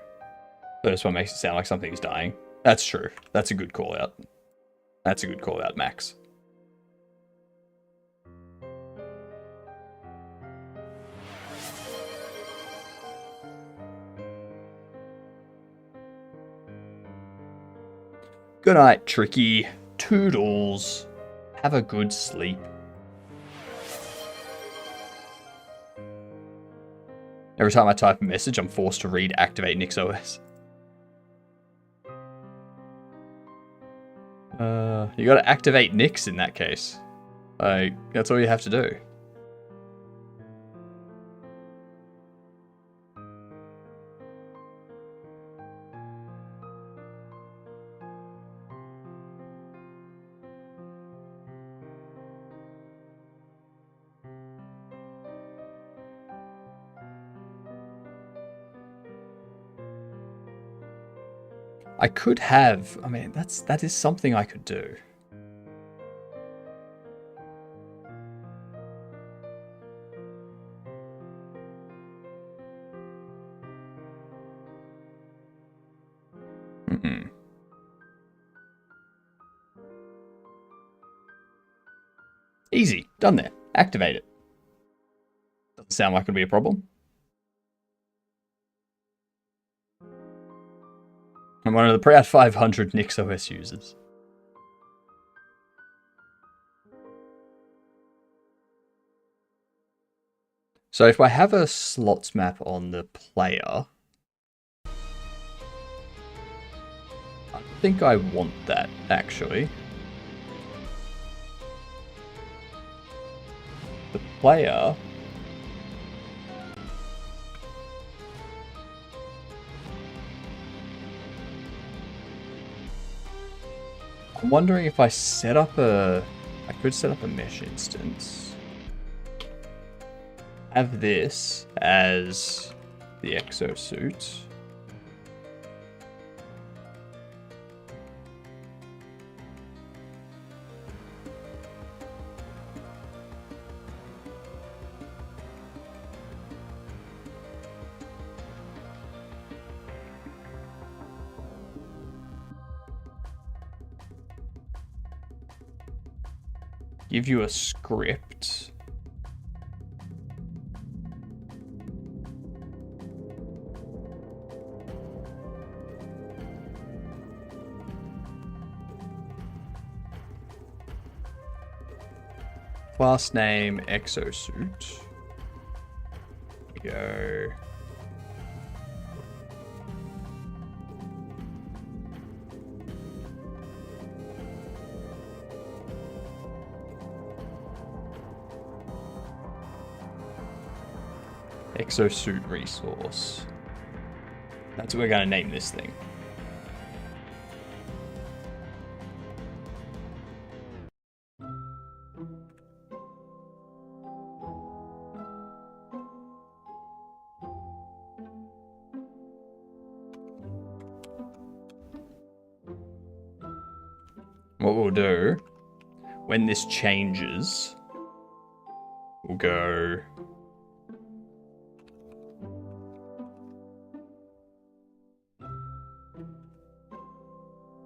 Speaker 1: But that's what makes it sound like something's dying. That's true. That's a good call out. That's a good call out, Max. Good night, Tricky. Toodles. Have a good sleep. Every time I type a message, I'm forced to read Activate NixOS. You gotta activate Nix in that case. Like, that's all you have to do. I could have, I mean, that is something I could do. Easy, done there. Activate it. Doesn't sound like it'll be a problem. I'm one of the proud 500 NixOS users. So if I have a slots map on the player, I think I want that actually. The player I'm wondering if I set up a... I could set up a mesh instance. Have this as the exosuit. Give you a script. Class name exosuit. Go. Exosuit resource. That's what we're going to name this thing. What we'll do, when this changes, we'll go...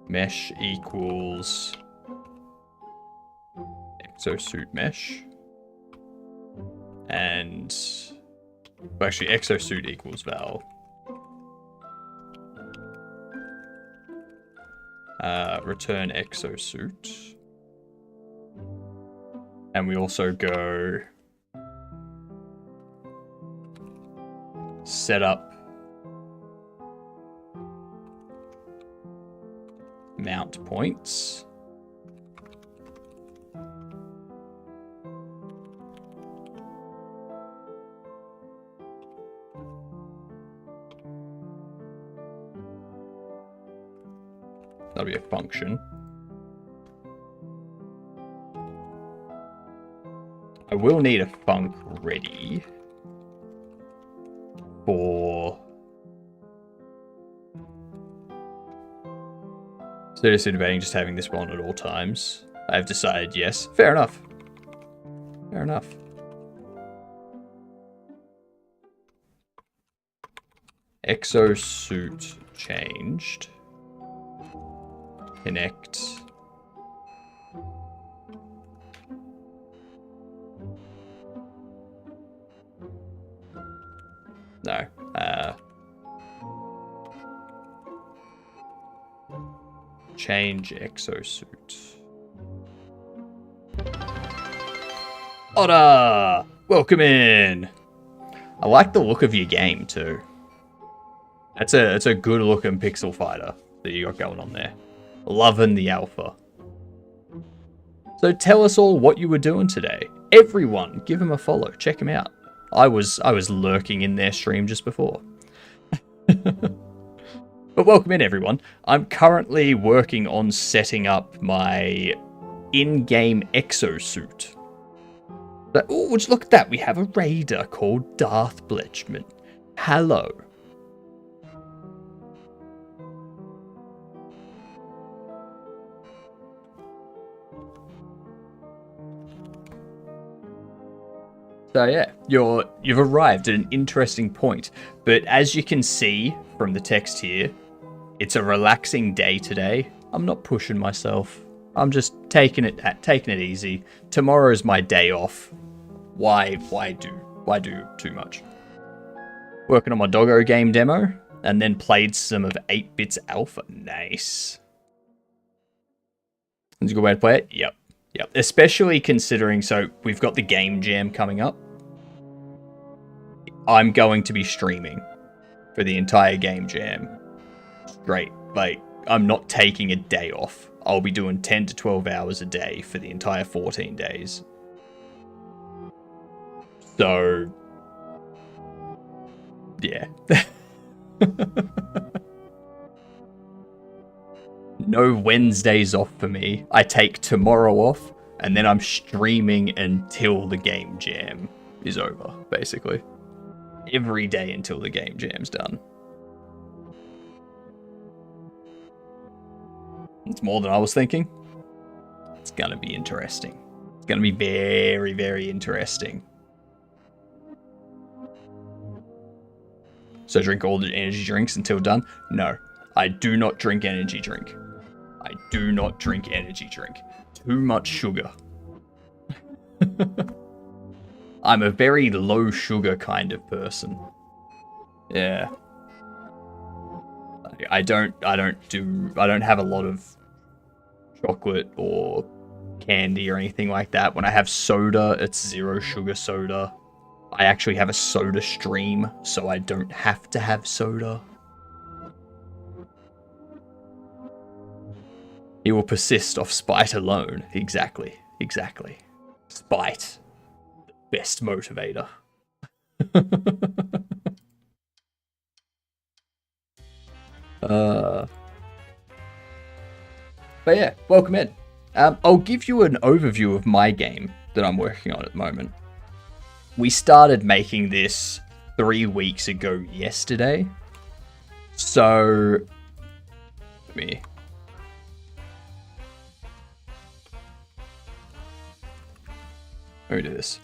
Speaker 1: mesh equals exosuit mesh, and well, actually exosuit equals val. Return exosuit. And we also go set up mount points. That'll be a function. I will need a func ready for seriously debating just having this one at all times. I've decided yes. Fair enough. Fair enough. Exosuit changed. Connect. No. Change exosuit. Oda! Welcome in! I like the look of your game too. It's a good looking pixel fighter that you got going on there. Loving the alpha. So tell us all what you were doing today. Everyone, give him a follow. Check him out. I was lurking in their stream just before. But welcome in, everyone. I'm currently working on setting up my in-game exosuit. Oh, would you look at that? We have a raider called Darth Bletchman. Hello. So yeah, you've arrived at an interesting point, but as you can see from the text here, it's a relaxing day today. I'm not pushing myself. I'm just taking it easy. Tomorrow's my day off. Why do too much? Working on my doggo game demo, and then played some of 8-Bits Alpha. Nice. That's a good way to play it. Yep. Especially considering, so we've got the game jam coming up. I'm going to be streaming for the entire game jam. Great. Like, I'm not taking a day off. I'll be doing 10 to 12 hours a day for the entire 14 days. So, yeah. No Wednesdays off for me. I take tomorrow off, and then I'm streaming until the game jam is over, basically. Every day until the game jam's done. It's more than I was thinking. It's gonna be interesting. It's gonna be very, very interesting. So drink all the energy drinks until done? No, I do not drink energy drink. I do not drink energy drink. Too much sugar. I'm a very low sugar kind of person. Yeah. I don't have a lot of chocolate or candy or anything like that. When I have soda, it's 0 sugar soda. I actually have a soda stream, so I don't have to have soda. He will persist off spite alone. Exactly. Spite. The best motivator. But yeah, welcome in. I'll give you an overview of my game that I'm working on at the moment. We started making this 3 weeks ago yesterday. So, let me do this.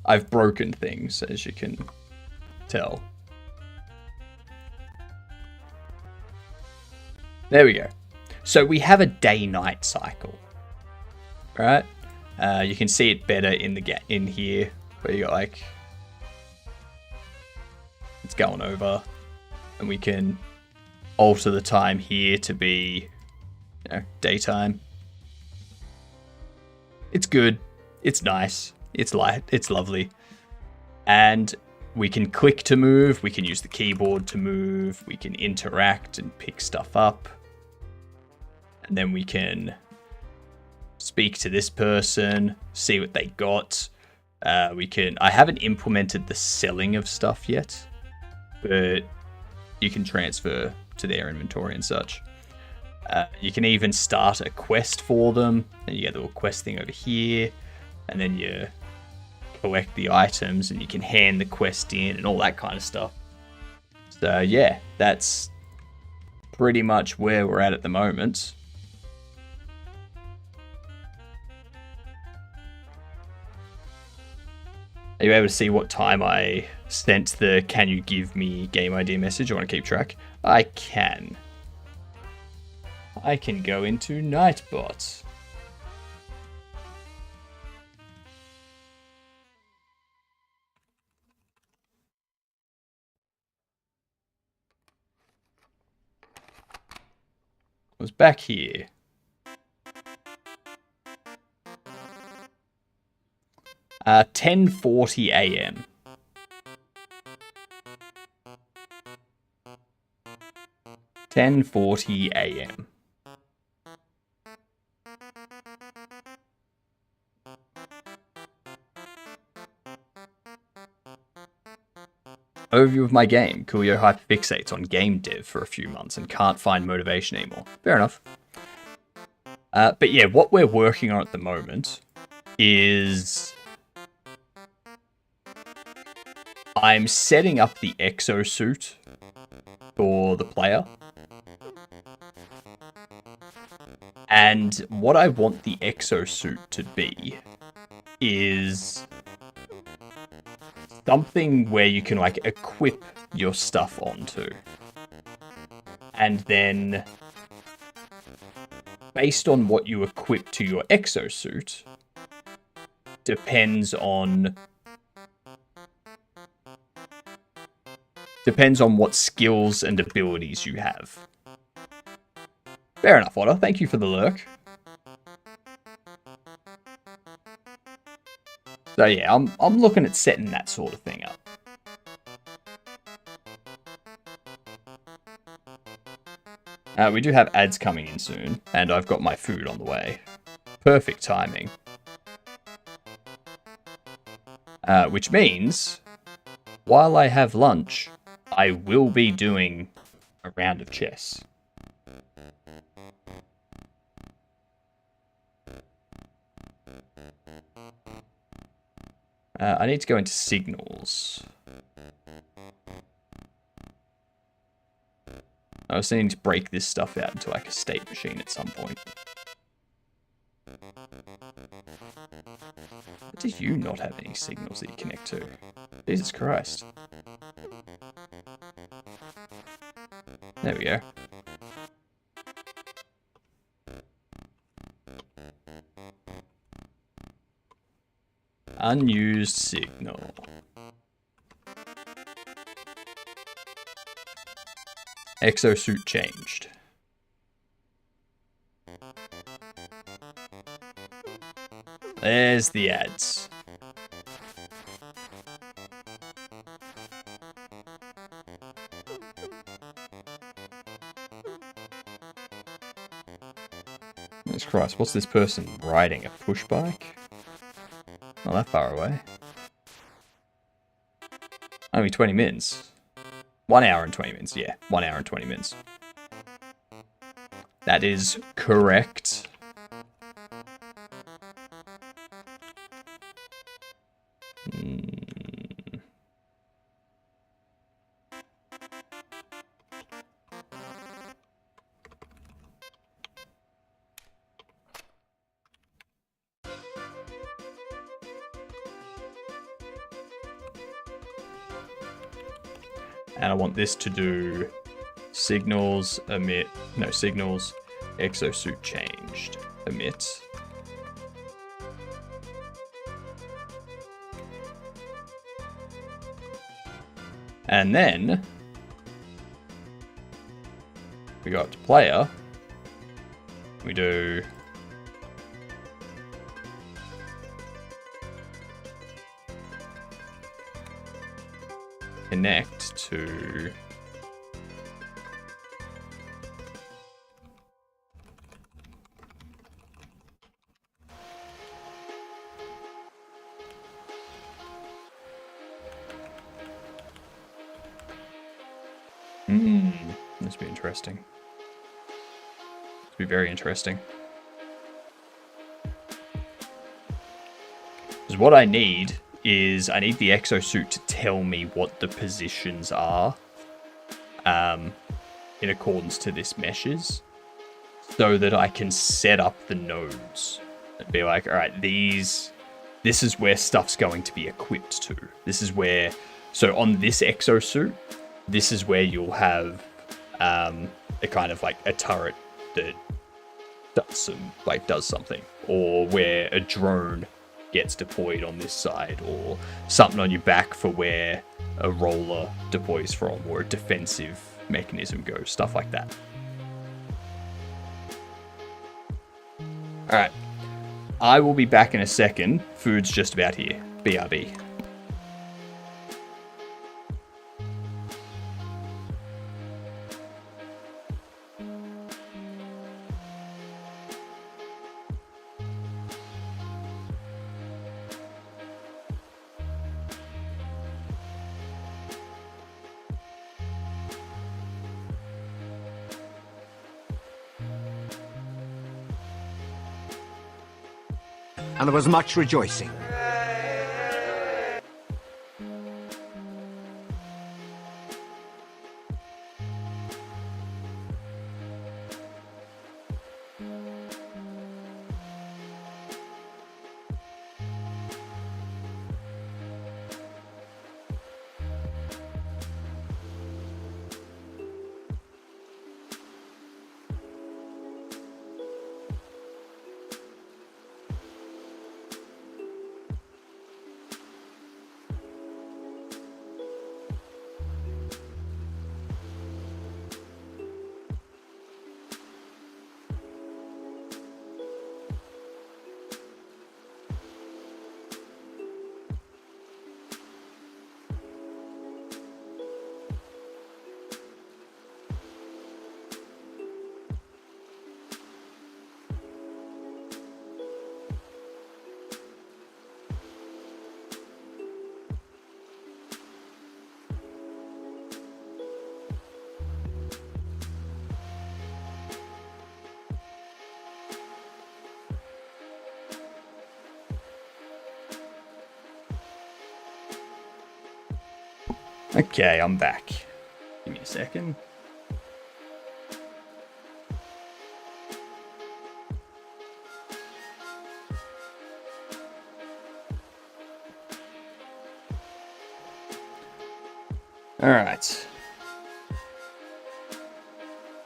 Speaker 1: I've broken things, as you can tell. There we go. So we have a day-night cycle, right? You can see it better in here, where you got like it's going over, and we can alter the time here to be, daytime. It's good. It's nice. It's light. It's lovely. And we can click to move. We can use the keyboard to move. We can interact and pick stuff up. And then we can speak to this person, see what they got. I haven't implemented the selling of stuff yet, but you can transfer to their inventory and such. You can even start a quest for them, and you get the little quest thing over here, and then you collect the items, and you can hand the quest in and all that kind of stuff. So yeah, that's pretty much where we're at the moment. Are you able to see what time I sent the "Can you give me game ID" message? I want to keep track. I can. I can go into Nightbot. I was back here. 10:40 a.m. $10:40 a.m. Overview of my game. Coolio hyperfixates on game dev for a few months and can't find motivation anymore. Fair enough. But yeah, what we're working on at the moment is I'm setting up the exosuit for the player. And what I want the exosuit to be is something where you can like equip your stuff onto. And then based on what you equip to your exosuit depends on what skills and abilities you have. Fair enough, Otter. Thank you for the lurk. So yeah, I'm looking at setting that sort of thing up. We do have ads coming in soon, and I've got my food on the way. Perfect timing. Which means, while I have lunch, I will be doing a round of chess. I need to go into signals. I was needing to break this stuff out into like a state machine at some point. What do you not have any signals that you connect to? Jesus Christ. There we go. Unused signal. Exosuit changed. There's the ads. Jesus Christ, what's this person riding? A push bike? Not that far away. Only 20 minutes. 1 hour and 20 minutes, yeah. 1 hour and 20 minutes. That is correct. And I want this to do signals, emit, no, signals, exosuit changed, emit. And then we go up to player, we do connect to... This will be interesting. This will be very interesting. Because what I need is, I need the exosuit to tell me what the positions are in accordance to this meshes, so that I can set up the nodes and be like, all right, this is where stuff's going to be equipped to. This is where, so on this exosuit, this is where you'll have a kind of like a turret that does something, or where a drone gets deployed on this side, or something on your back for where a roller deploys from, or a defensive mechanism goes, stuff like that. Alright, I will be back in a second. Food's just about here. BRB.
Speaker 2: And there was much rejoicing. Okay, I'm back. Give me a second. Alright.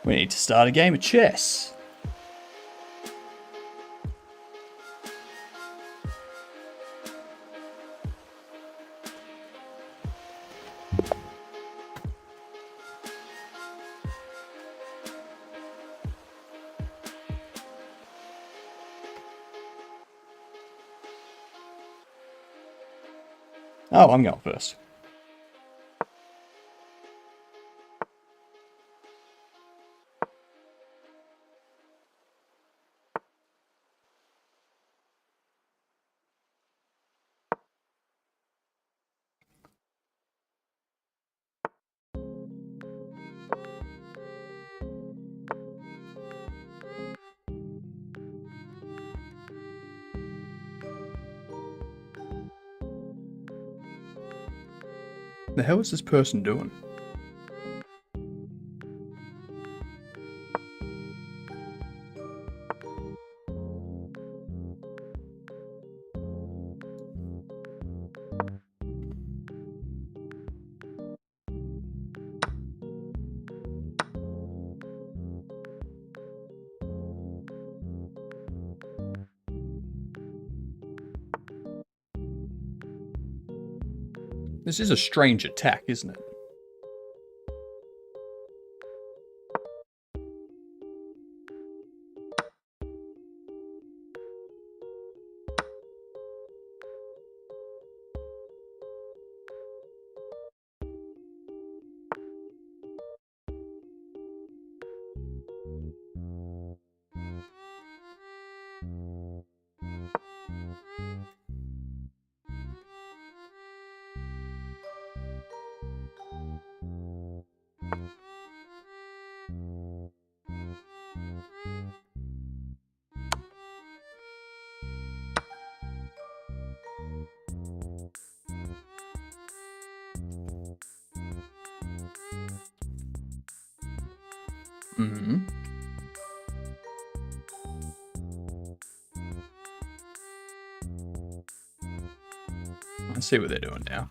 Speaker 2: We need to start a game of chess. Oh, I'm going first. The hell is this person doing? This is a strange attack, isn't it?
Speaker 1: Mm-hmm. I see what they're doing now.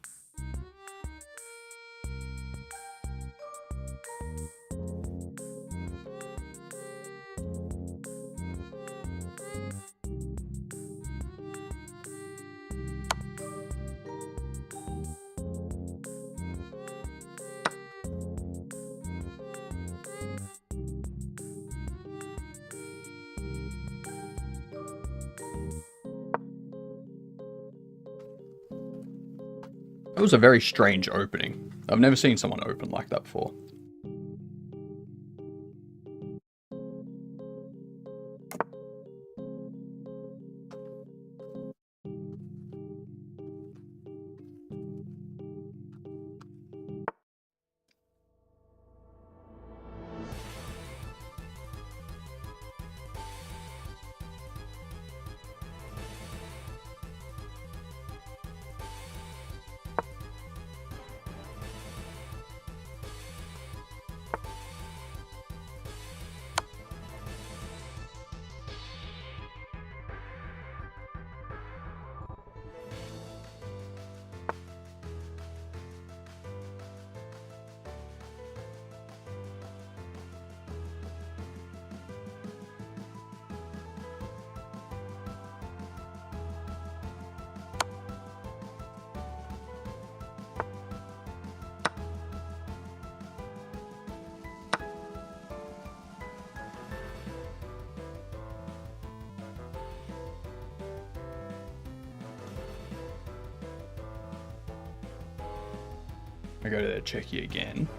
Speaker 1: That was a very strange opening. I've never seen someone open like that before. I go to the checky again.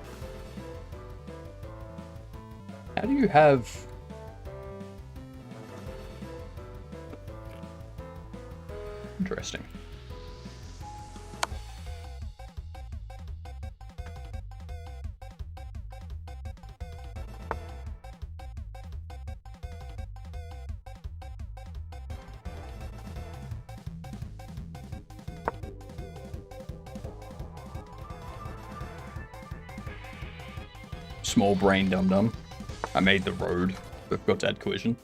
Speaker 1: How do you have... Interesting. Small brain dum-dum. I made the road, but forgot to add collision.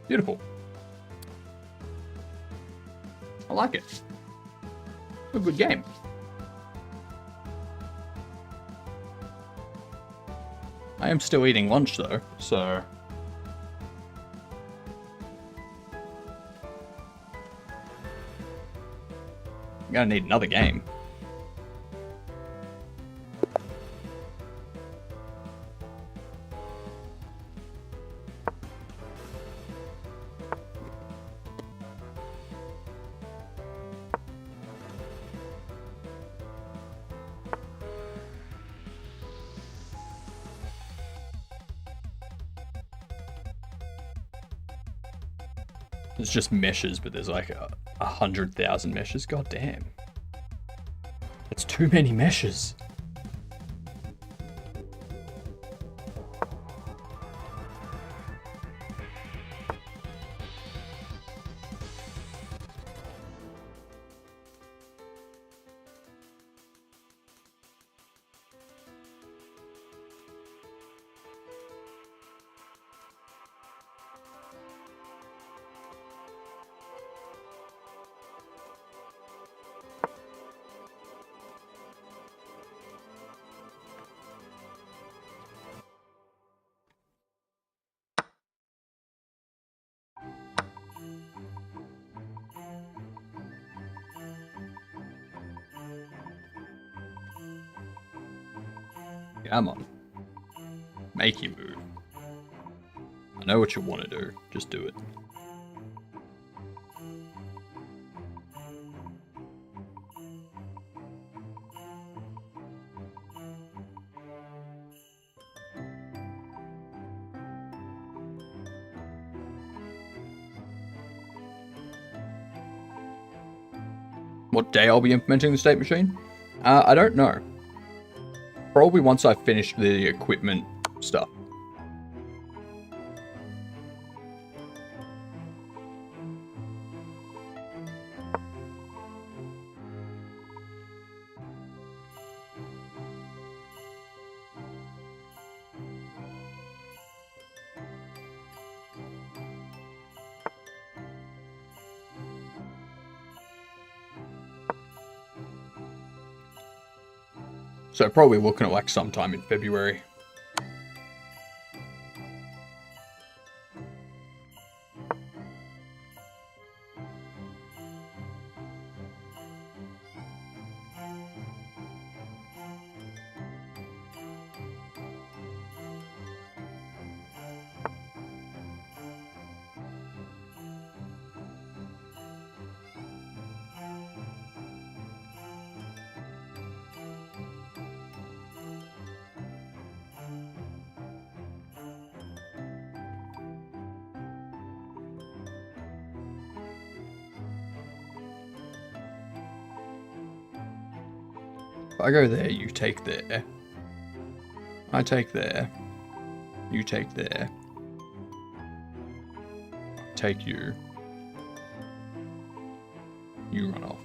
Speaker 1: Beautiful. I like it. A good game. I am still eating lunch though, so... I'm gonna need another game. It's just meshes, but there's like 100,000 meshes. God damn. That's too many meshes. Come on. Make you move. I know what you want to do. Just do it. What day I'll be implementing the state machine? I don't know. Probably once I finish the equipment stuff. So probably looking at like sometime in February. If I go there, you take there. I take there. You take there. Take you. You run off.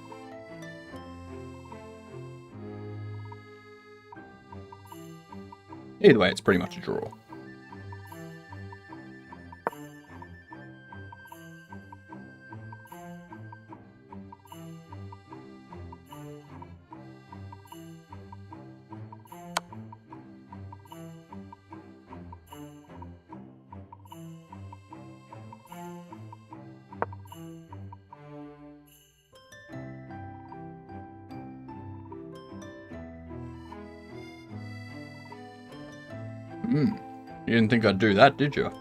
Speaker 1: Either way, it's pretty much a draw. You didn't think I'd do that, did you?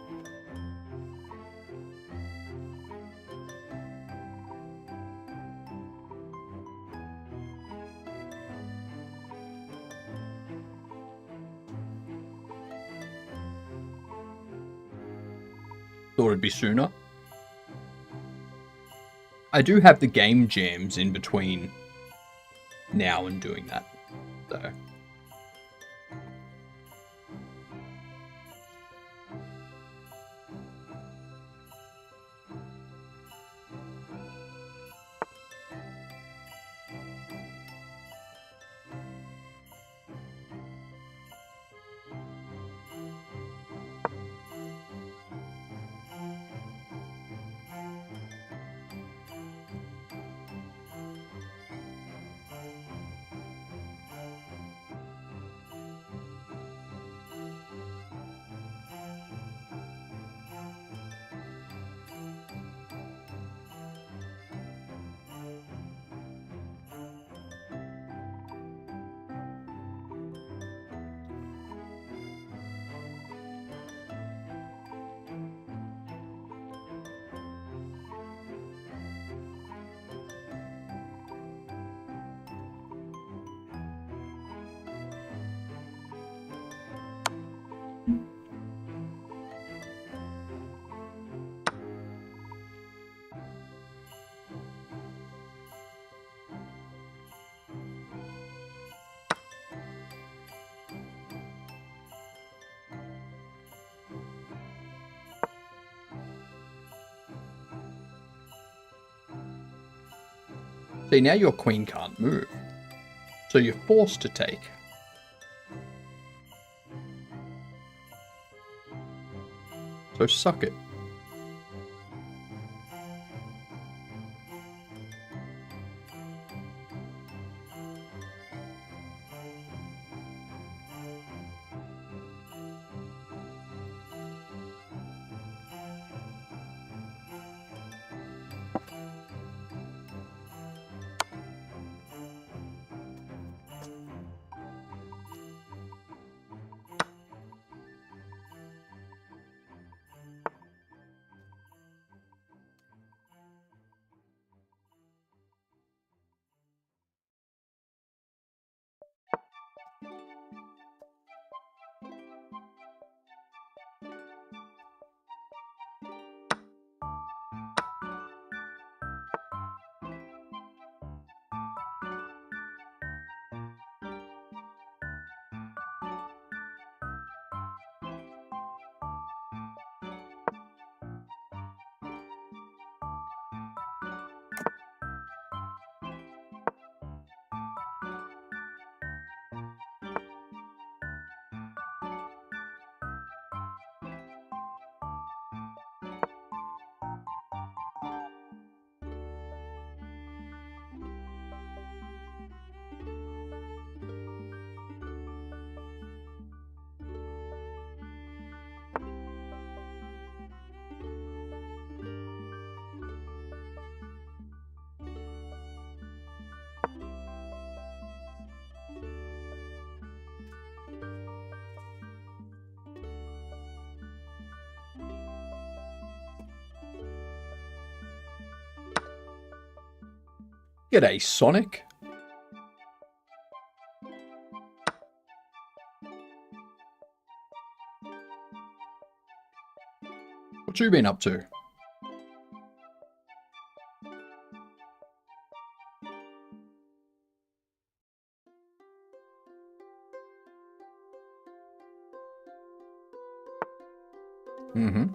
Speaker 1: Thought it'd be sooner. I do have the game jams in between now and doing that, so. See, now your queen can't move. So you're forced to take. So suck it.
Speaker 2: G'day, Sonic. What you been up to? Mm-hmm.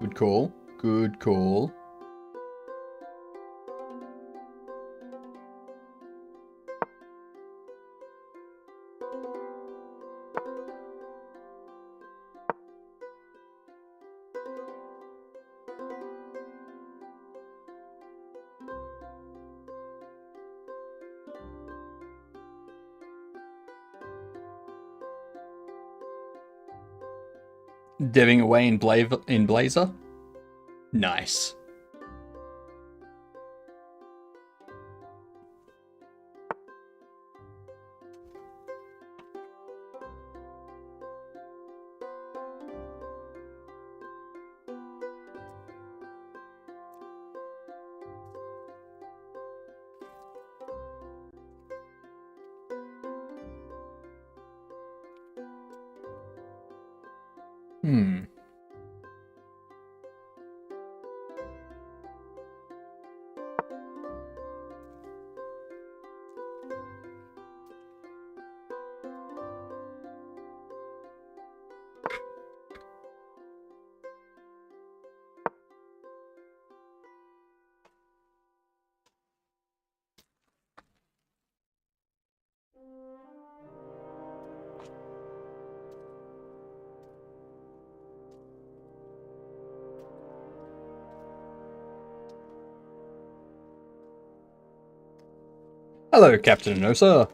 Speaker 2: Good call. Good call. Deving away in Blazer? Nice. Hmm. Hello, Captain Anosa.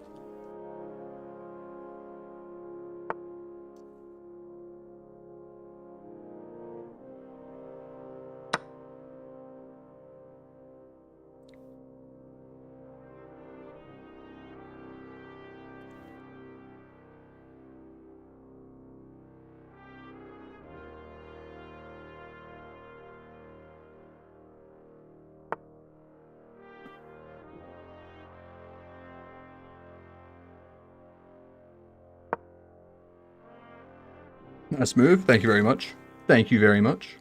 Speaker 2: Nice move. Thank you very much. Thank you very much.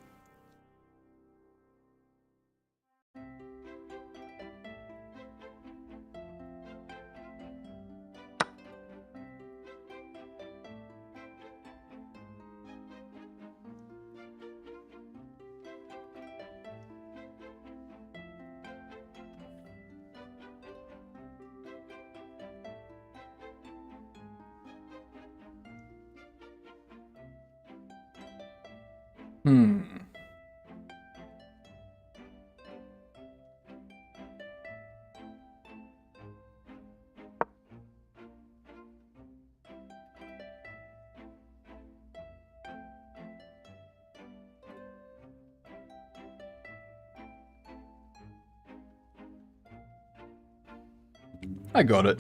Speaker 2: Hmm. I got it.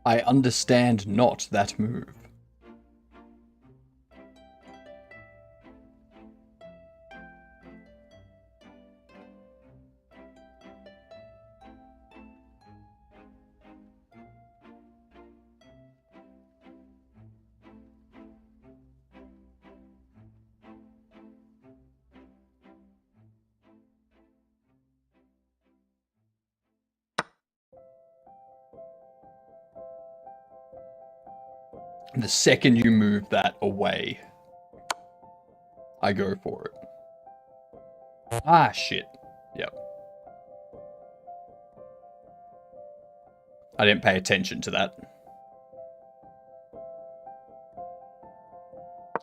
Speaker 2: I understand not that move. The second you move that away, I go for it. Ah, shit. Yep. I didn't pay attention to that.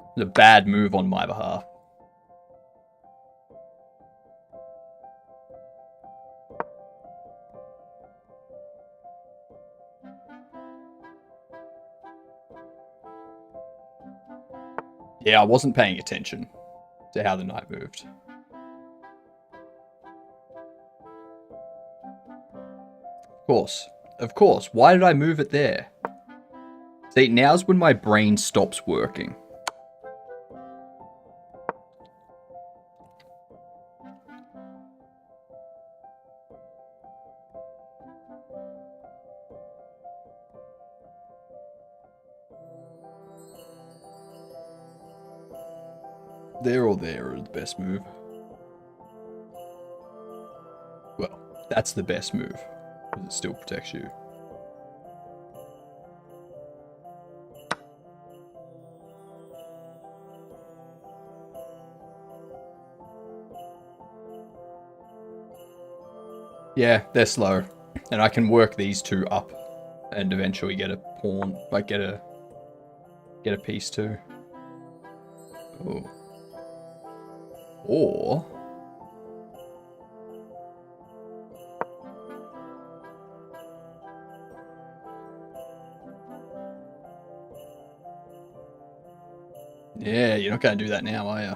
Speaker 2: It was a bad move on my behalf. Yeah, I wasn't paying attention to how the knight moved. Of course. Why did I move it there? See, now's when my brain stops working. There or there are the best move. Well, that's the best move, because it still protects you. Yeah, they're slow, and I can work these two up, and eventually get a pawn, like get a piece too. Oh. Or yeah, you're not going to do that now, are you?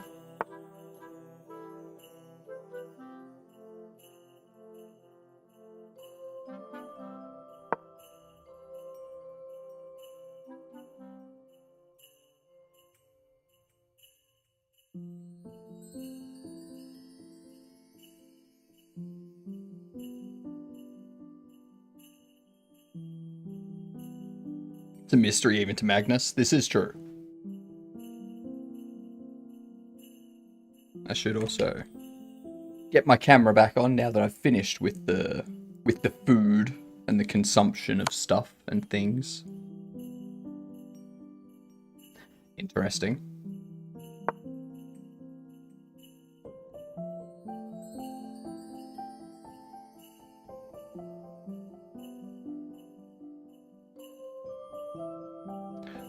Speaker 2: It's a mystery even to Magnus. This is true. I should also get my camera back on now that I've finished with the food and the consumption of stuff and things. Interesting.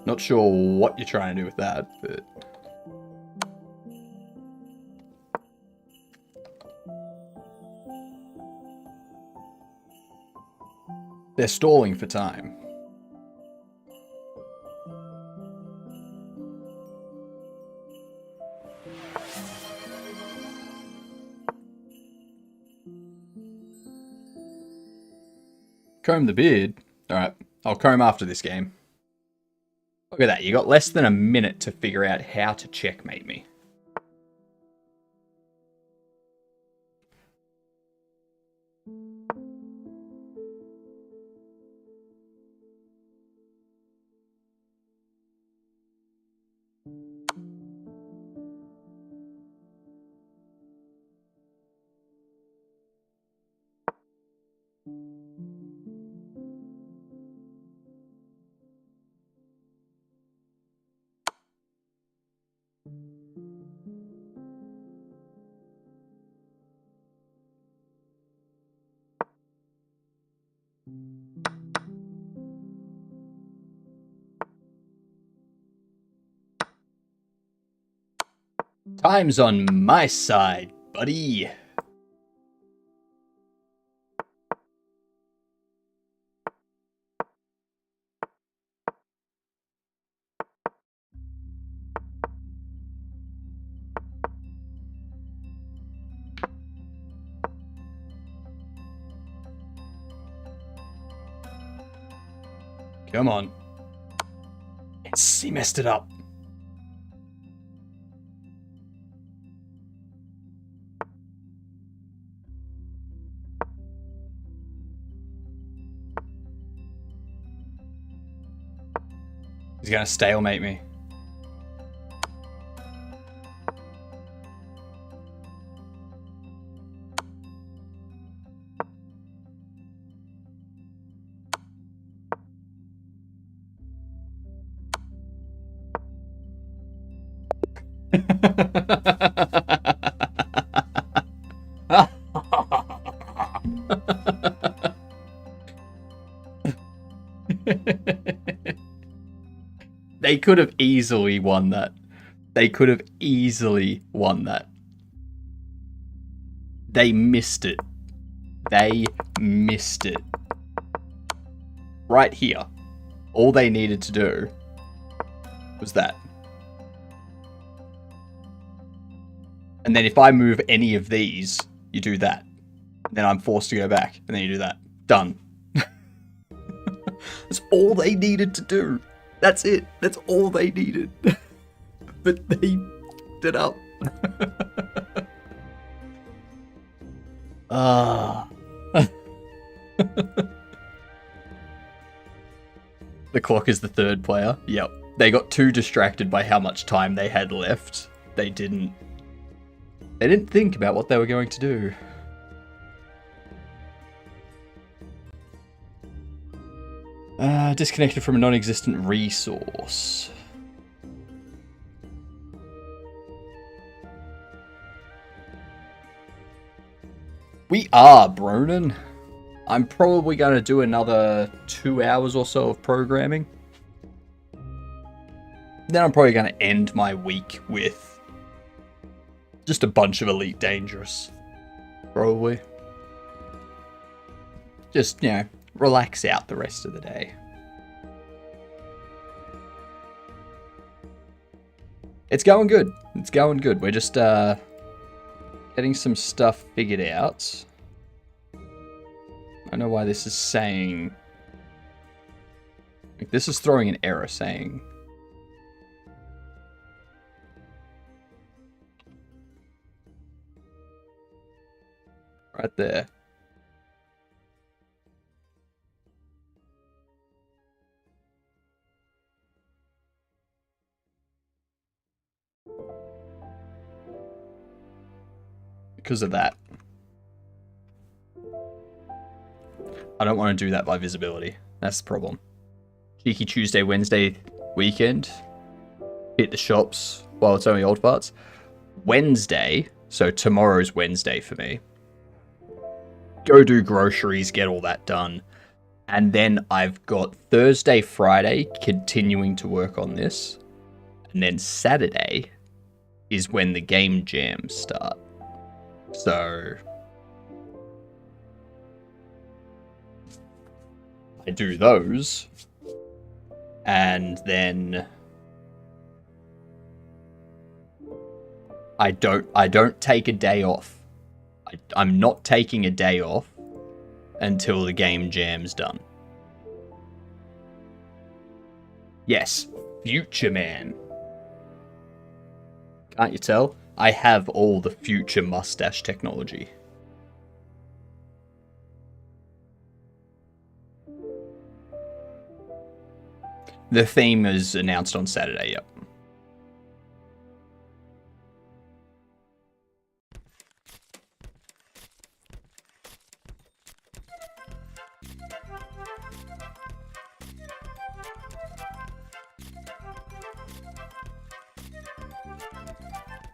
Speaker 2: Not sure what you're trying to do with that, but... they're stalling for time. Comb the beard? Alright, I'll comb after this game. Look at that, you got less than a minute to figure out how to checkmate me. Time's on my side, buddy. Come on. He messed it up. He's gonna stalemate me.
Speaker 1: They could have easily won that. They could have easily won that. They missed it. They missed it. Right here. All they needed to do was that. And then if I move any of these, you do that. Then I'm forced to go back. And then you do that. Done. That's all they needed to do. That's it. That's all they needed. But they did up. Ah. The clock is the third player. Yep. They got too distracted by how much time they had left. They didn't think about what they were going to do. Disconnected from a non-existent resource. We are, Bronin. I'm probably going to do another 2 hours or so of programming. Then I'm probably going to end my week with just a bunch of Elite Dangerous. Probably. Just, you know, relax out the rest of the day. It's going good. It's going good. We're just getting some stuff figured out. I know why this is saying... Like, this is throwing an error saying... Right there. Because of that. I don't want to do that by visibility. That's the problem. Cheeky Tuesday, Wednesday weekend. Hit the shops while it's only old parts. Wednesday, so tomorrow's Wednesday for me. Go do groceries, get all that done. And then I've got Thursday, Friday continuing to work on this. And then Saturday is when the game jams start. So I do those, and then I don't take a day off. I'm not taking a day off until the game jam's done. Yes, Future Man. Can't you tell? I have all the future mustache technology. The theme is announced on Saturday, yep.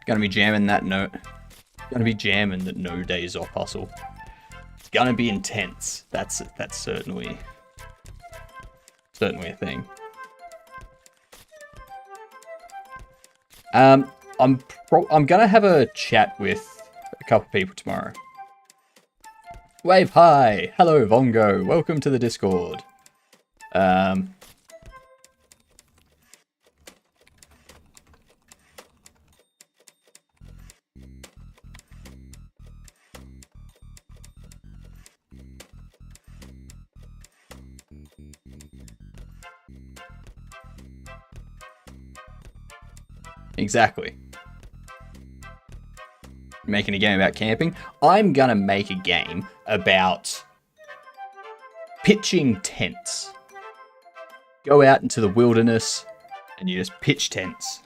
Speaker 1: Gonna be jamming that no days off hustle. It's gonna be intense. That's certainly a thing. I'm gonna have a chat with a couple people tomorrow. Wave hi, hello Vongo, welcome to the Discord. Exactly. Making a game about camping. I'm gonna make a game about pitching tents. Go out into the wilderness and you just pitch tents.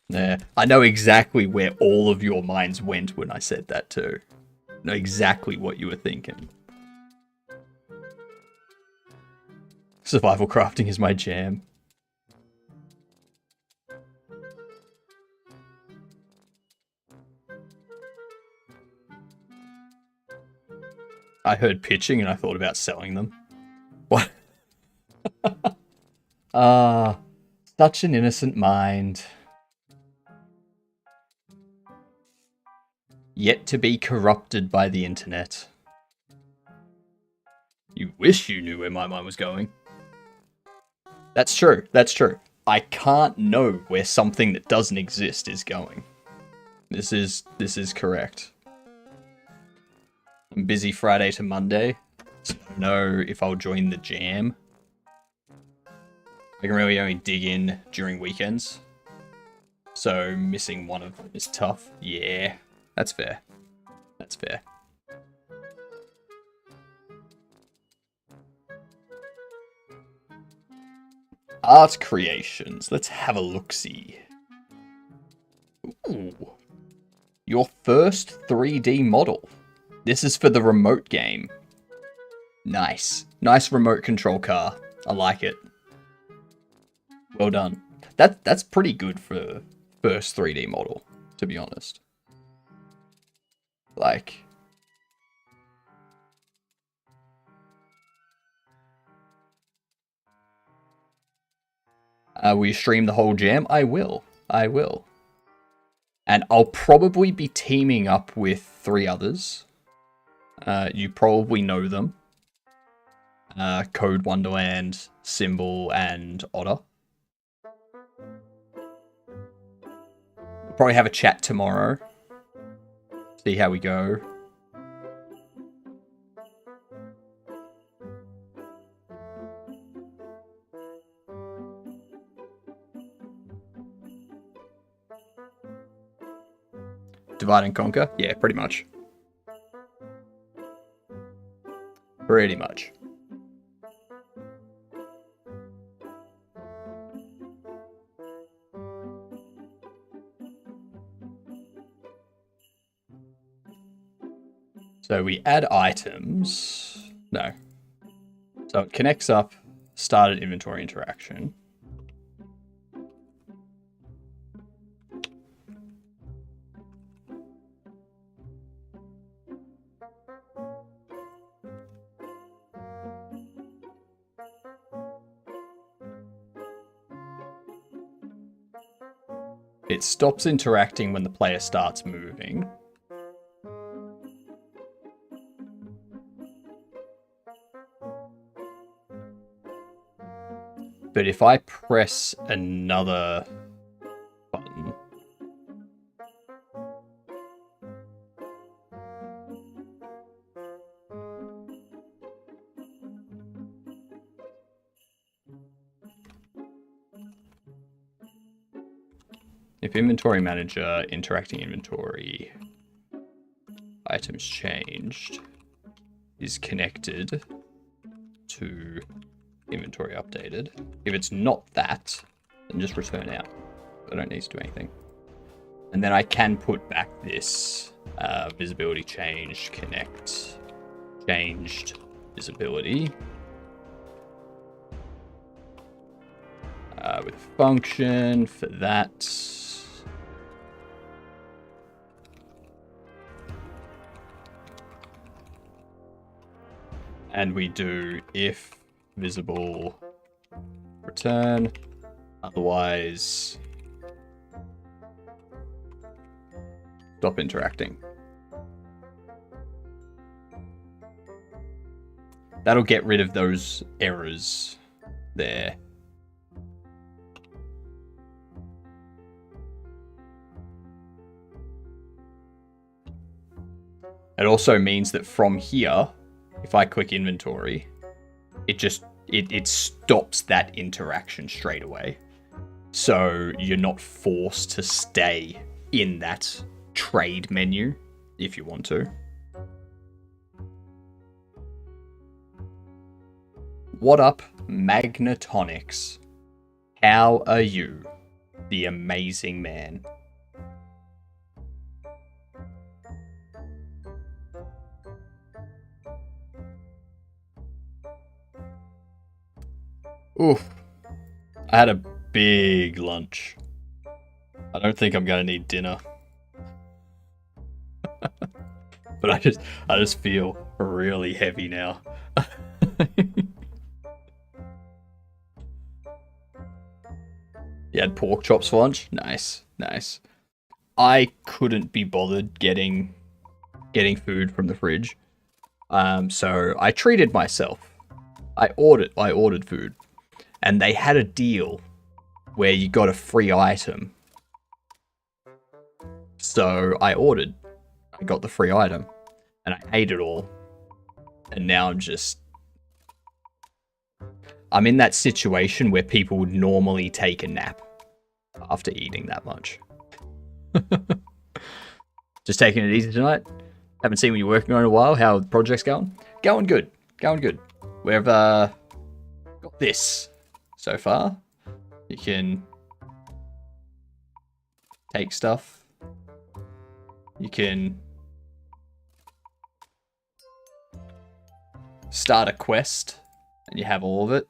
Speaker 1: Yeah, I know exactly where all of your minds went when I said that too. I know exactly what you were thinking. Survival crafting is my jam. I heard pitching and I thought about selling them. What? Such an innocent mind. Yet to be corrupted by the internet. You wish you knew where my mind was going. That's true, that's true. I can't know where something that doesn't exist is going. This is correct. I'm busy Friday to Monday, so I don't know if I'll join the jam. I can really only dig in during weekends. So missing one of them is tough. Yeah, that's fair. That's fair. Art creations. Let's have a look-see. Ooh. Your first 3D model. This is for the remote game. Nice. Nice remote control car. I like it. Well done. That's pretty good for first 3D model, to be honest. Like... will you stream the whole jam? I will. I will. And I'll probably be teaming up with 3 others. You probably know them. Code Wonderland, Symbol, and Otter. We'll probably have a chat tomorrow. See how we go. Divide and conquer? Yeah, pretty much. Pretty much. So we add items. No. So it connects up, started inventory interaction. It stops interacting when the player starts moving. But if I press another button, if inventory manager, interacting inventory, items changed, is connected to inventory updated. If it's not that, then just return out. I don't need to do anything. And then I can put back this visibility changed, connect, changed visibility. With a function for that. And we do if visible return, otherwise stop interacting. That'll get rid of those errors there. It also means that from here, if I click inventory, it stops that interaction straight away. So you're not forced to stay in that trade menu if you want to. What up, Magnetonics? How are you, the amazing man? Oof. I had a big lunch. I don't think I'm gonna need dinner. But I just feel really heavy now. You had pork chops for lunch? Nice, nice. I couldn't be bothered getting food from the fridge. So I treated myself. I ordered food. And they had a deal where you got a free item. So I got the free item. And I ate it all. And now I'm in that situation where people would normally take a nap after eating that much. Just taking it easy tonight. Haven't seen what you're working on in a while. How the project's going? Going good. Going good. We've got this so far. You can take stuff. You can start a quest, and you have all of it.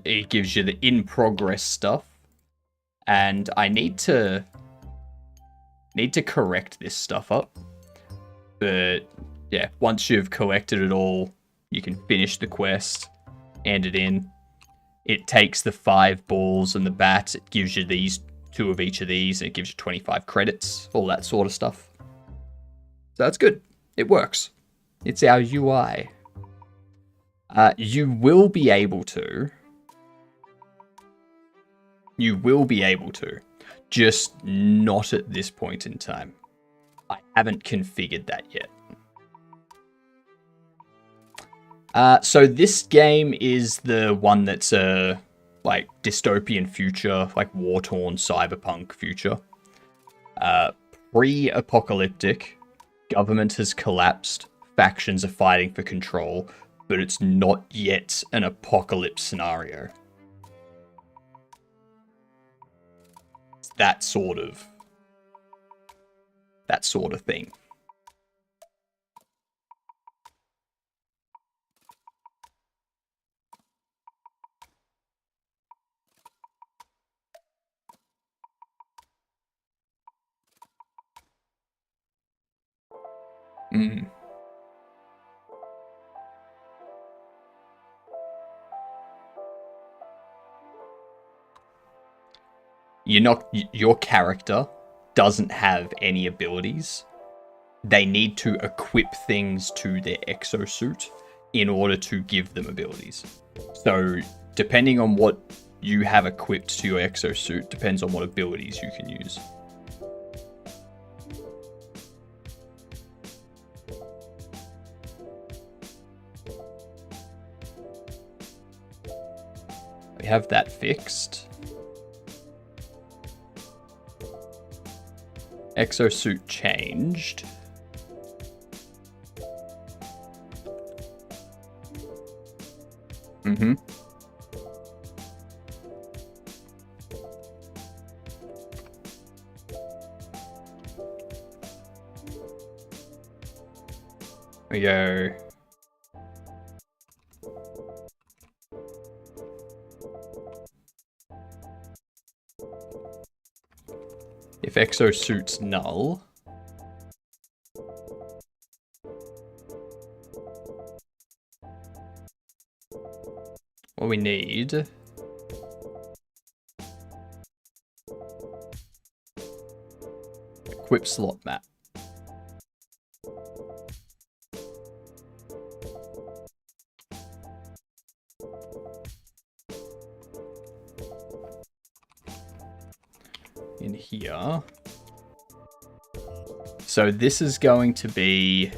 Speaker 1: It gives you the in-progress stuff. And I need to correct this stuff up. But yeah, once you've collected it all, you can finish the quest, hand it in. It takes the 5 balls and the bat. It gives you these 2 of each of these, and it gives you 25 credits, all that sort of stuff. So that's good. It works. It's our UI. You will be able to, just not at this point in time. I haven't configured that yet. So this game is the one that's a like dystopian future, like war-torn cyberpunk future. Pre-apocalyptic, government has collapsed, factions are fighting for control, but it's not yet an apocalypse scenario. It's that sort of thing. Your character doesn't have any abilities. They need to equip things to their exosuit in order to give them abilities. So depending on what you have equipped to your exosuit depends on what abilities you can use. We have that fixed. Exosuit changed. We go. If exosuit's null, what we need equip slot map. In here. So this is going to be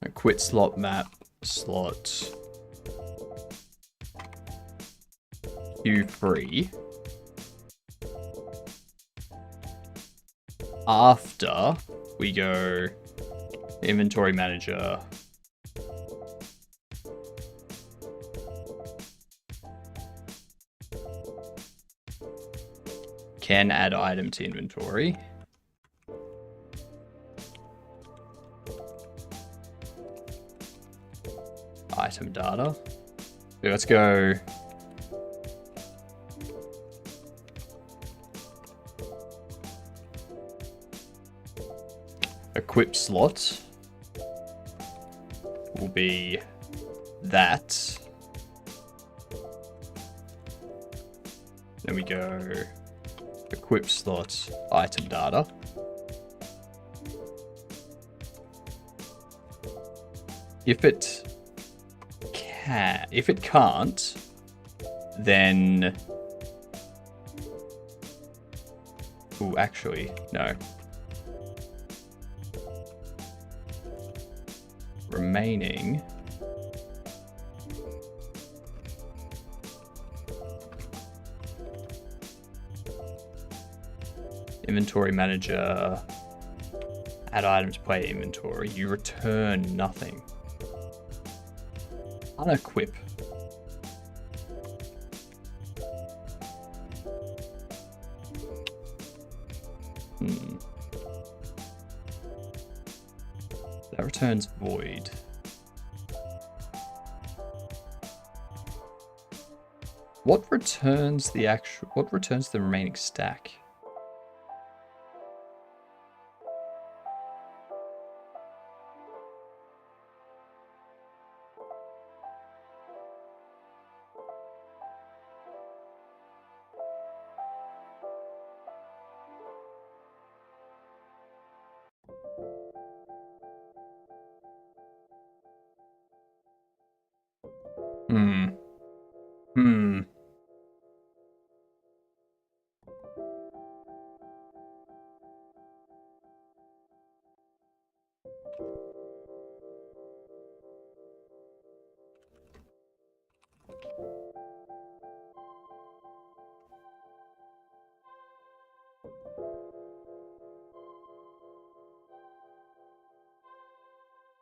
Speaker 1: a quit slot map slot Q3 after we go inventory manager, can add item to inventory. Item data. Okay, let's go equip slot will be that. Then we go equip slot item data. If it can't, then actually, no. Remaining inventory manager, add items, player inventory. You return nothing. Unequip. That returns void. What returns the remaining stack?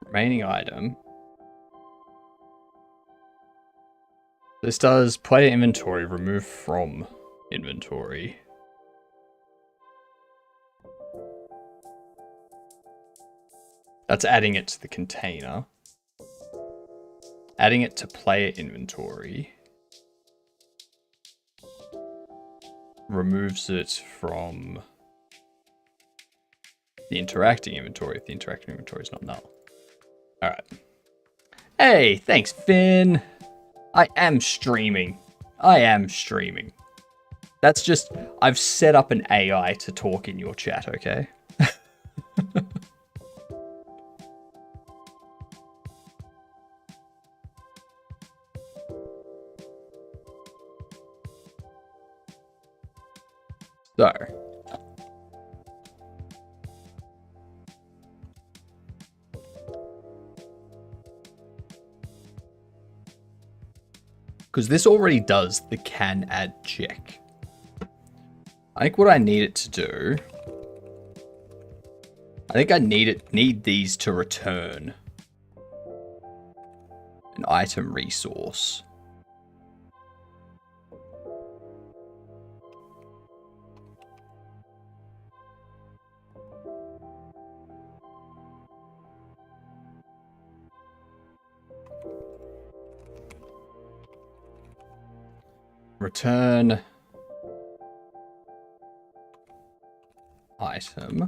Speaker 1: Remaining item. This does player inventory, remove from inventory. That's adding it to the container. Adding it to player inventory removes it from the interacting inventory if the interacting inventory is not null. Alright. Hey, thanks, Finn. I am streaming. That's just, I've set up an AI to talk in your chat, okay? So. Because this already does the can add check. I think what I need it to do, I think I need these to return an item resource. Return item.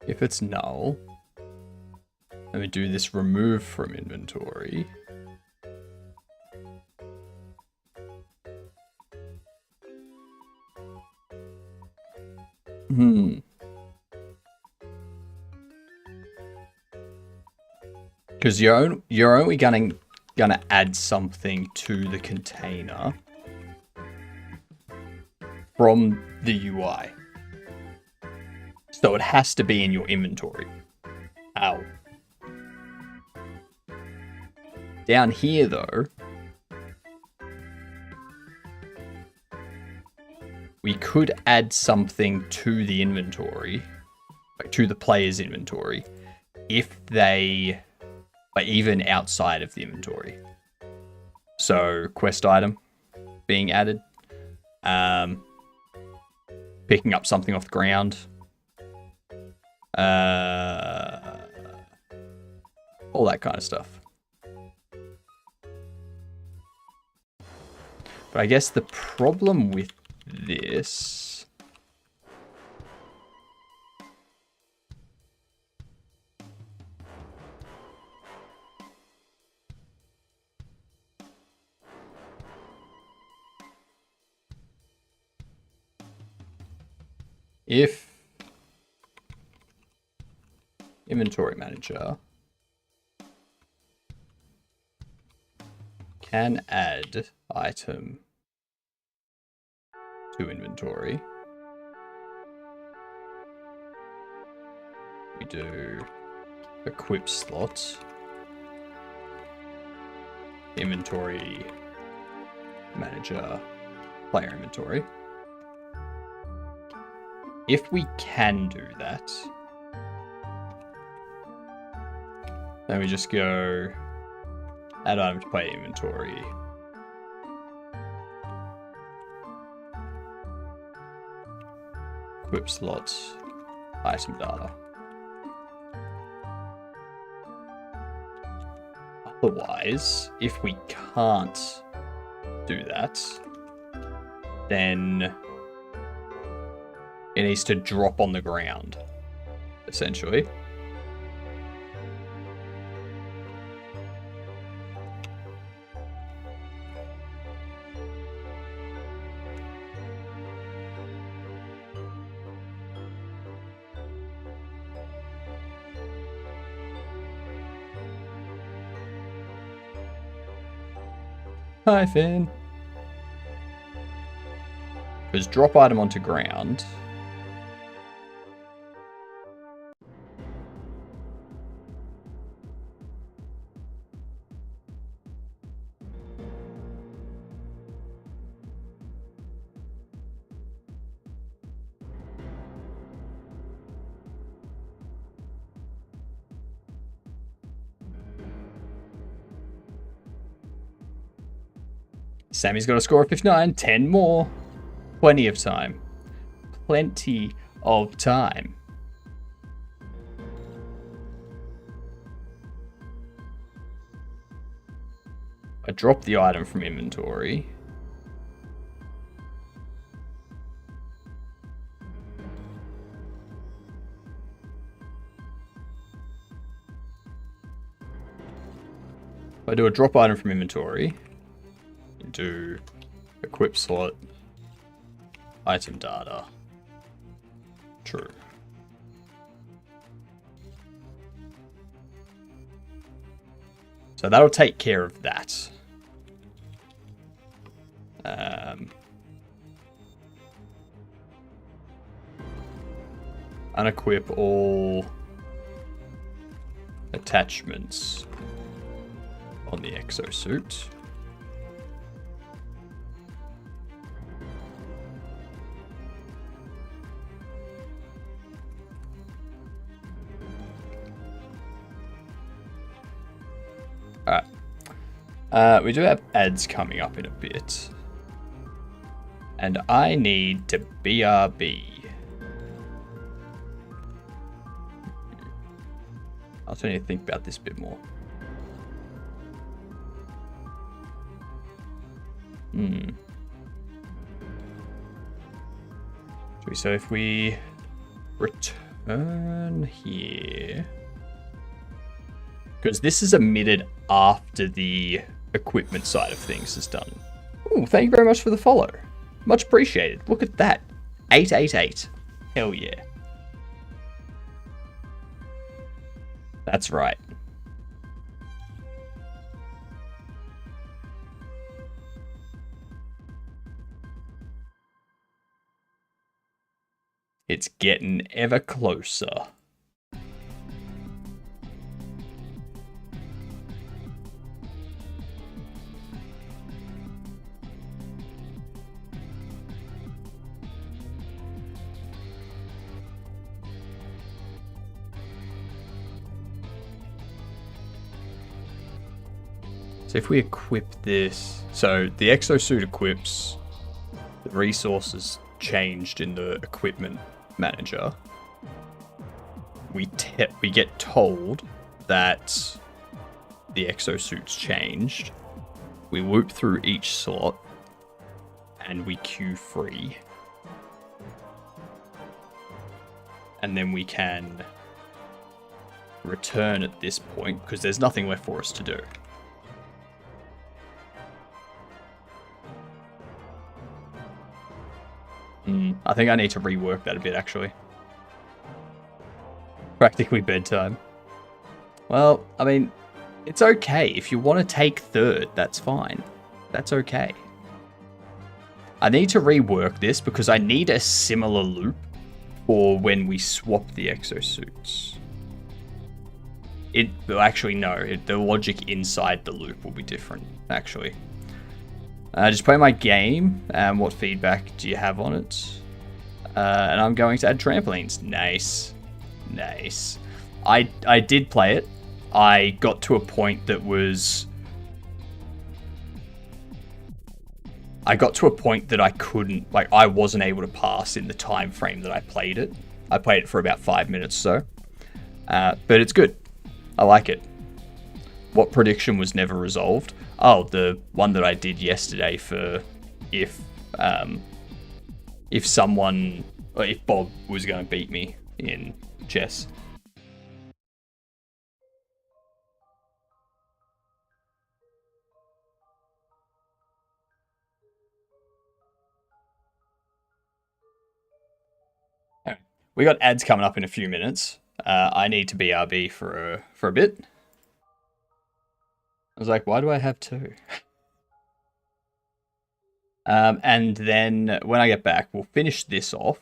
Speaker 1: If it's null, let me do this remove from inventory. Because you're only gonna add something to the container from the UI. So it has to be in your inventory. Ow. Down here though, we could add something to the inventory, like to the player's inventory, if they are even outside of the inventory. So quest item being added. Picking up something off the ground. All that kind of stuff. But I guess the problem with this... If inventory manager can add item to inventory, we do equip slot, inventory manager, player inventory. If we can do that, then we just go add item to player inventory. Equip slots, item data. Otherwise, if we can't do that, then it needs to drop on the ground, essentially. Hi, Finn. Because drop item onto ground. Sammy's got a score of 59, 10 more. Plenty of time. Plenty of time. I dropped the item from inventory. If I do a drop item from inventory, do equip slot, item data, true. So that'll take care of that. Unequip all attachments on the exosuit. Alright. We do have ads coming up in a bit. And I need to BRB. I'll try to think about this a bit more. So if we return here, because this is emitted after the equipment side of things is done. Ooh, thank you very much for the follow. Much appreciated. Look at that. 888. Hell yeah. That's right. It's getting ever closer. So if we equip this, so the exosuit equips, the resources changed in the equipment manager. We get told that the exosuit's changed. We loop through each slot and we queue free. And then we can return at this point because there's nothing left for us to do. I think I need to rework that a bit, actually. Practically bedtime. Well, I mean, it's okay. If you want to take third, that's fine. That's okay. I need to rework this because I need a similar loop for when we swap the exosuits. Well, actually, no. The logic inside the loop will be different, actually. Just play my game. What feedback do you have on it? And I'm going to add trampolines. Nice. Nice. I did play it. I got to a point that was... I got to a point that I couldn't... Like, I wasn't able to pass in the time frame that I played it. I played it for about 5 minutes or so. But it's good. I like it. What prediction was never resolved? Oh, the one that I did yesterday for if someone, or if Bob was going to beat me in chess. Alright, we got ads coming up in a few minutes. I need to BRB for a bit. I was like, why do I have two? And then when I get back, we'll finish this off.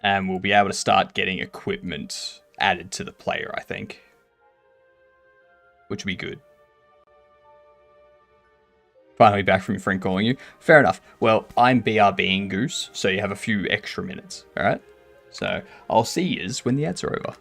Speaker 1: And we'll be able to start getting equipment added to the player, I think. Which will be good. Finally back from your friend calling you. Fair enough. Well, I'm BRBing Goose, so you have a few extra minutes, alright? So, I'll see yous when the ads are over.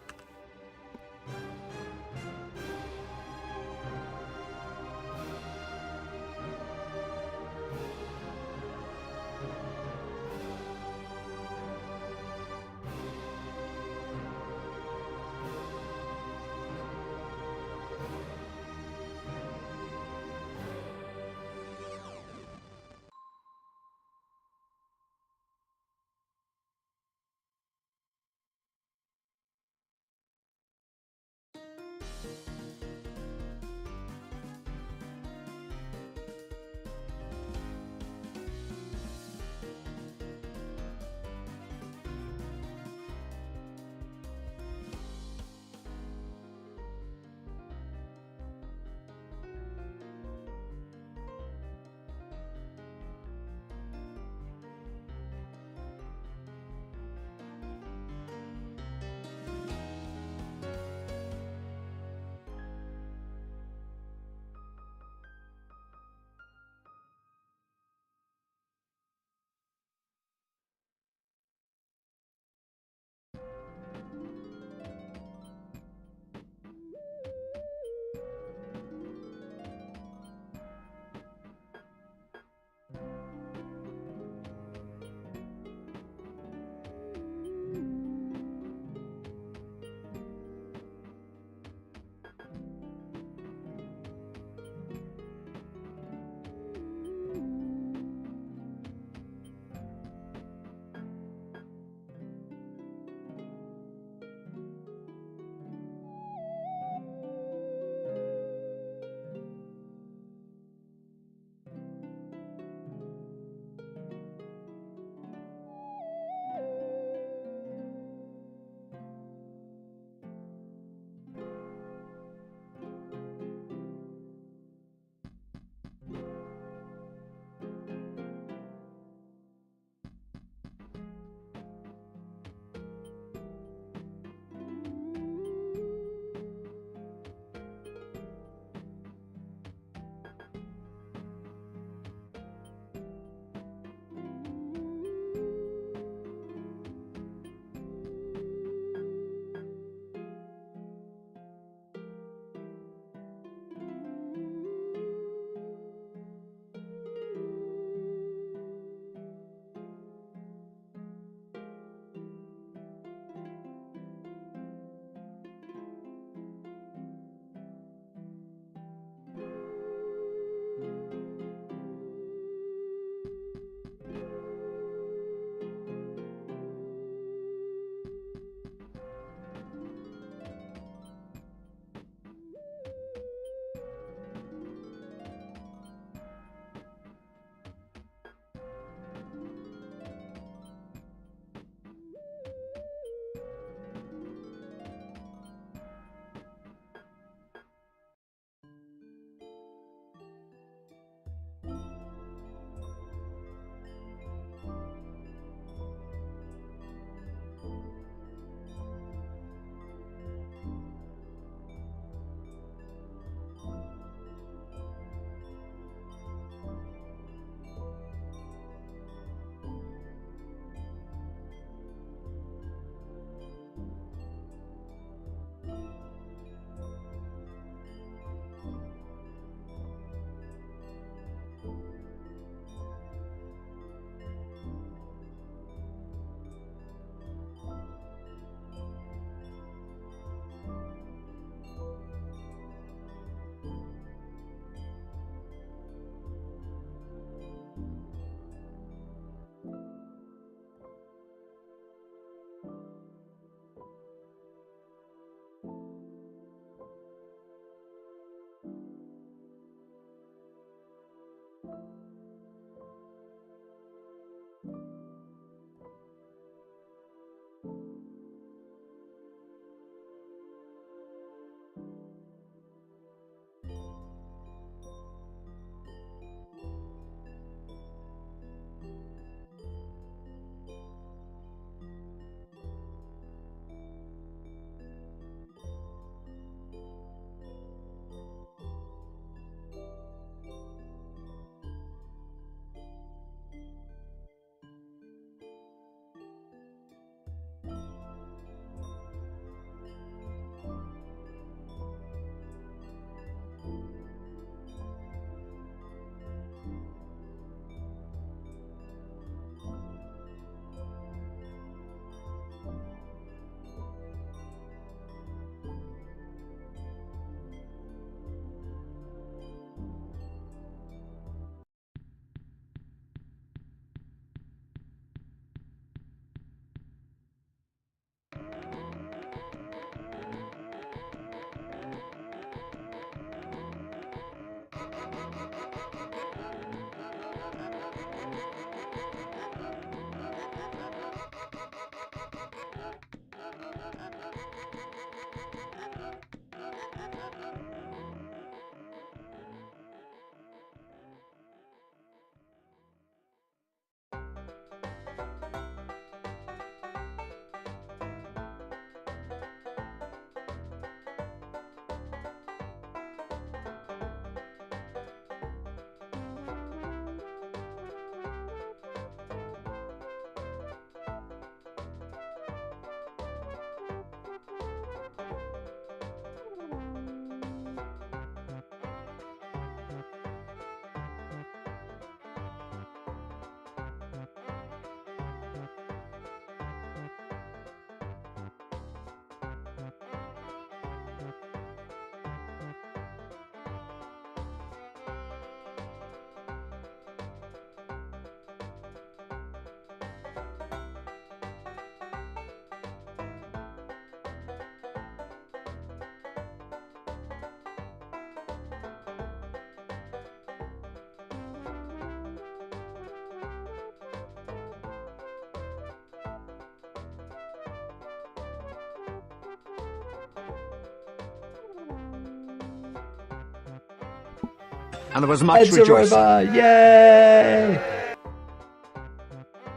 Speaker 9: And there was much
Speaker 1: Heads are
Speaker 9: rejoicing.
Speaker 1: over! Yay!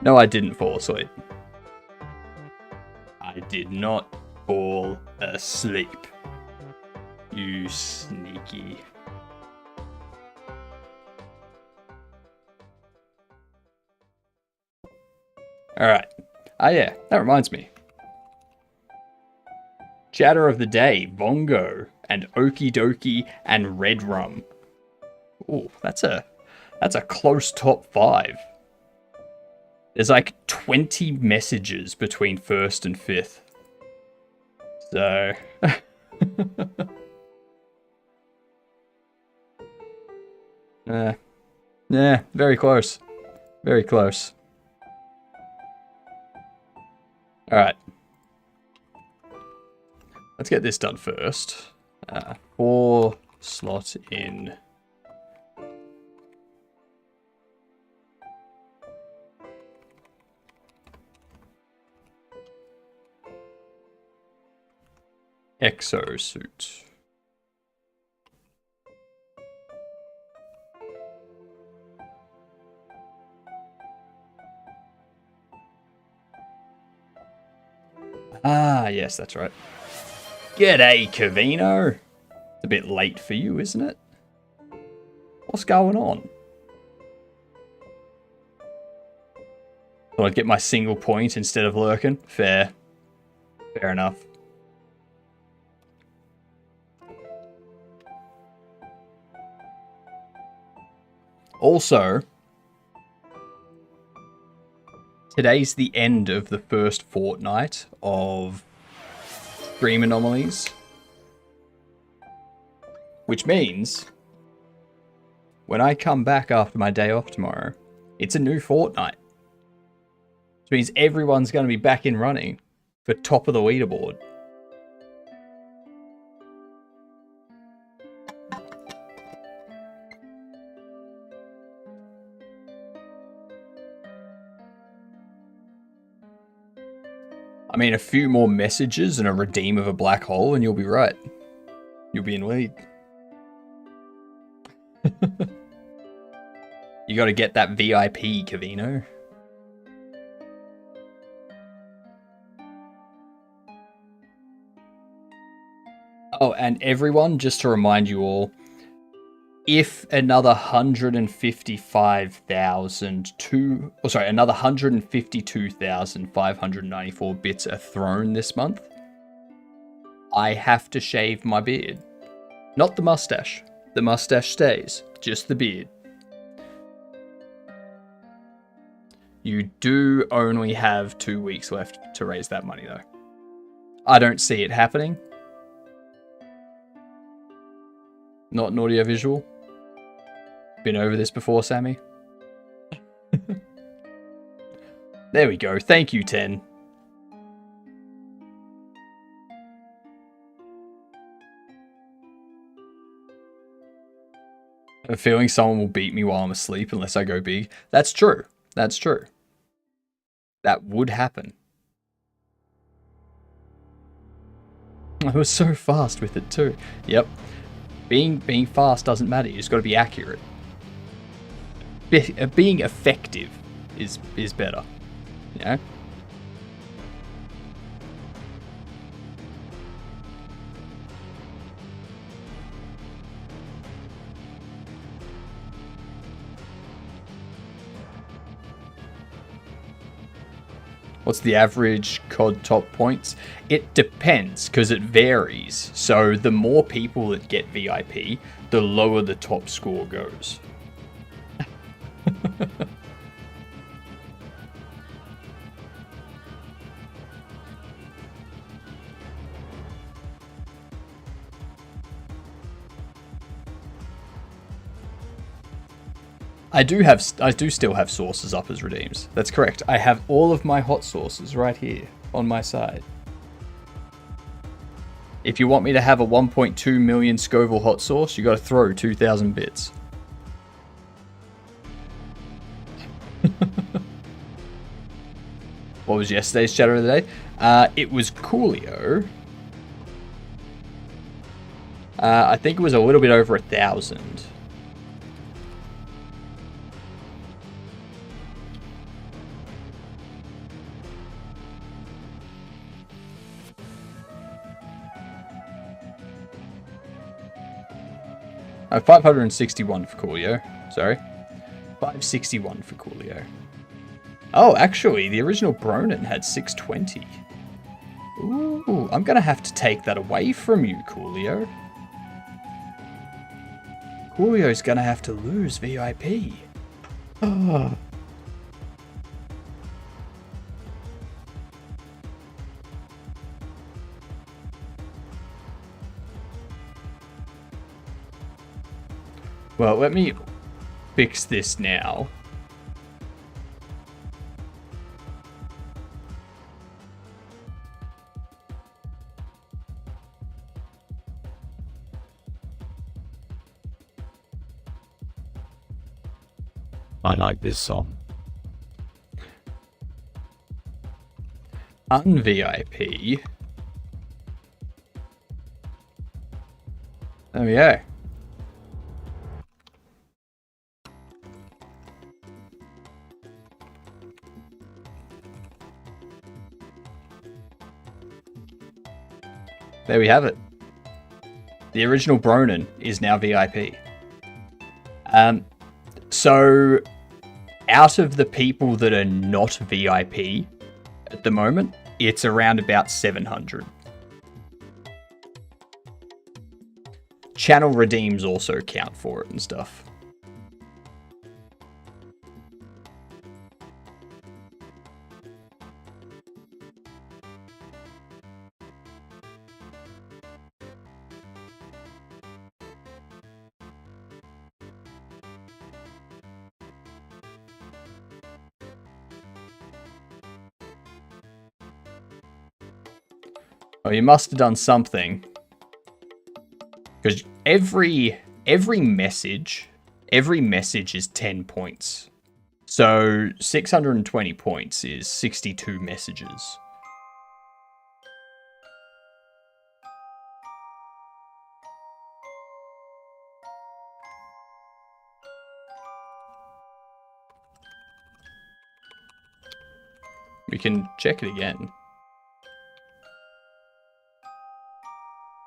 Speaker 1: No, I didn't fall asleep. I did not fall asleep. You sneaky. Alright. Yeah, that reminds me. Chatter of the day, Vongo, and Okie Dokie, and Red Rum. Ooh, that's a close top 5. There's like 20 messages between 1st and 5th. So... yeah, very close. Very close. Alright. Let's get this done first. 4 slot in... Exosuit. Ah, yes, that's right. G'day, Cavino. It's a bit late for you, isn't it? What's going on? Thought I'd get my single point instead of lurking. Fair. Fair enough. Also, today's the end of the first fortnight of Stream Anomalies. Which means, when I come back after my day off tomorrow, it's a new fortnight. Which means everyone's going to be back in running for top of the leaderboard.
Speaker 2: I mean, a few more messages and a redeem of a black hole and you'll be right. You'll be in league. You got to get that VIP, Cavino. Oh, and everyone, just to remind you all, if another 152,594 bits are thrown this month, I have to shave my beard. Not the mustache. The mustache stays, just the beard. You do only have 2 weeks left to raise that money, though. I don't see it happening. Not an audiovisual. Been over this before, Sammy. There we go. Thank you, 10. I have a feeling someone will beat me while I'm asleep unless I go big. That's true. That's true. That would happen. I was so fast with it too. Yep. Being fast doesn't matter. You just got to be accurate. Being effective is better. You know? What's the average COD top points? It depends, because it varies. So the more people that get VIP, the lower the top score goes. I do still have sources up as redeems. That's correct. I have all of my hot sources right here on my side. If you want me to have a 1.2 million Scoville hot sauce, you got to throw 2,000 bits. What was yesterday's chatter of the day? It was Coolio. I think it was a little bit over 1,000. Oh, 561 for Coolio. Sorry. 561 for Coolio. Oh, actually, the original Bronin had 620. Ooh, I'm going to have to take that away from you, Coolio. Coolio's going to have to lose VIP. Oh. Well, let me fix this now.
Speaker 4: I like this song.
Speaker 2: Un-VIP. There we go. There we have it. The original Bronin is now VIP. So, out of the people that are not VIP at the moment, it's around about 700. Channel redeems also count for it and stuff. Oh, you must have done something. Because every message is 10 points. So 620 points is 62 messages. We can check it again.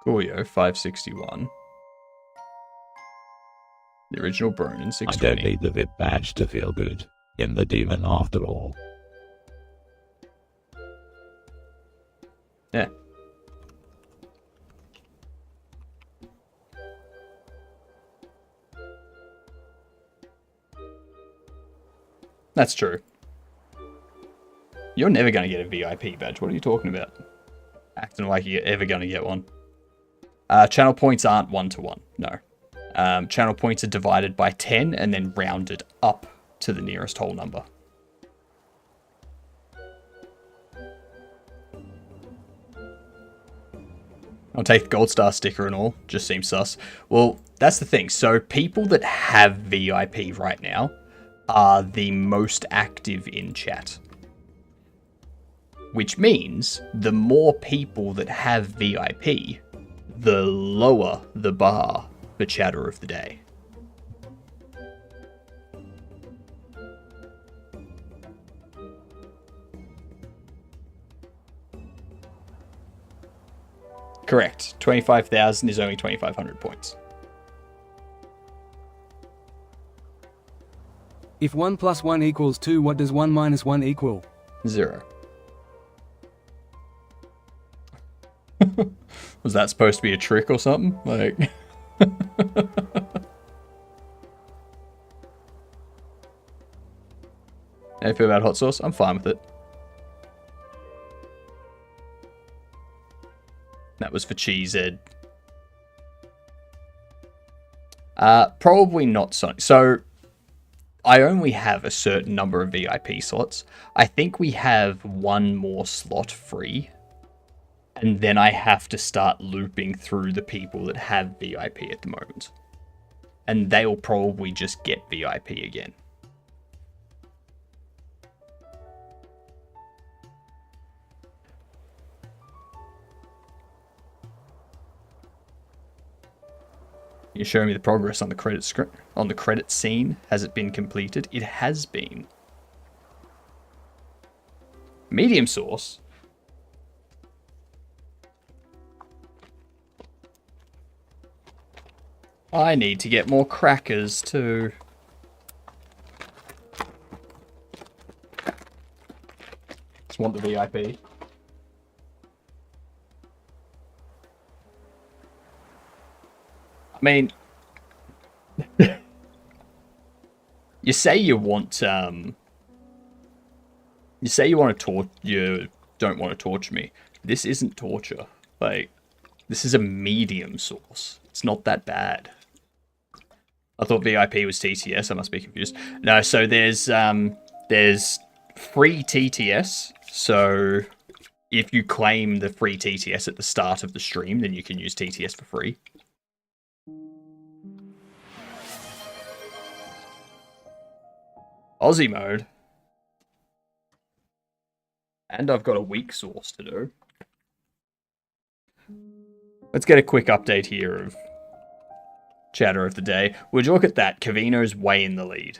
Speaker 2: Coolio, 561. The original Bronin,
Speaker 4: I
Speaker 2: 620.
Speaker 4: don't need the VIP badge to feel good. In the demon after all.
Speaker 2: Yeah. That's true. You're never going to get a VIP badge. What are you talking about? Acting like you're ever going to get one. Channel points aren't 1-to-1. No. Channel points are divided by 10 and then rounded up to the nearest whole number. I'll take the gold star sticker and all. Just seems sus. Well, that's the thing. So people that have VIP right now are the most active in chat. Which means the more people that have VIP, the lower the bar for chatter of the day. Correct. 25,000 is only 2,500 points.
Speaker 5: If 1 plus 1 equals 2, what does 1 minus 1 equal?
Speaker 2: 0. Was that supposed to be a trick or something? Like... How you feel about hot sauce? I'm fine with it. That was for cheese, Ed. Probably not Sonic. So, I only have a certain number of VIP slots. I think we have one more slot free. And then I have to start looping through the people that have VIP at the moment. And they'll probably just get VIP again. You show me the progress on the credit script, on the credit scene. Has it been completed? It has been. Medium sauce. I need to get more crackers too. Just want the VIP. I mean, you say you want you say you want to you don't want to torture me. This isn't torture. Like, this is a medium sauce. It's not that bad. I thought VIP was TTS. I must be confused. No, so there's free TTS. So if you claim the free TTS at the start of the stream, then you can use TTS for free. Aussie mode. And I've got a weak sauce to do. Let's get a quick update here of chatter of the day. Would you look at that? Cavino's way in the lead.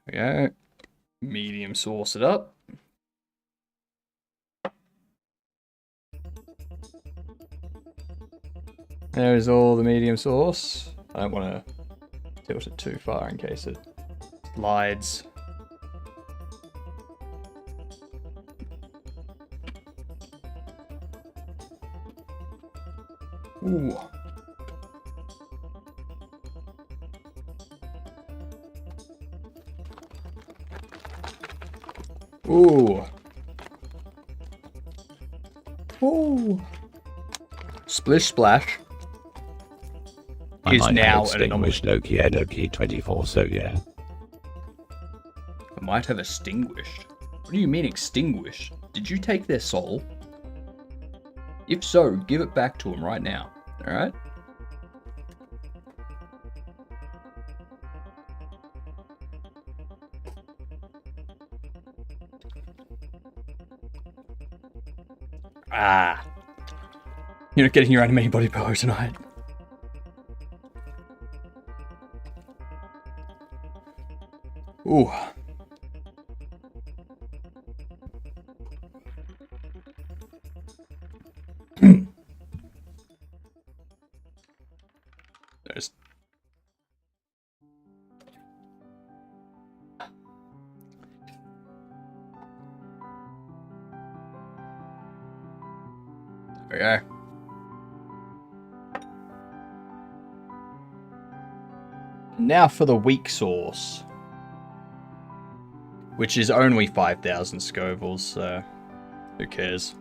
Speaker 2: There we go. Medium sauce it up. There's all the medium sauce. I don't want to tilt it too far in case it slides. Ooh. Ooh. Ooh. Splish Splash is now at an
Speaker 4: Loki Edoki 24, so yeah.
Speaker 2: I might have extinguished. What do you mean extinguished? Did you take their soul? If so, give it back to him right now. Alright? Ah. You're not getting your anime body power tonight. Ooh. There's... There we go. Now for the weak sauce. Which is only 5,000 Scovilles, so who cares?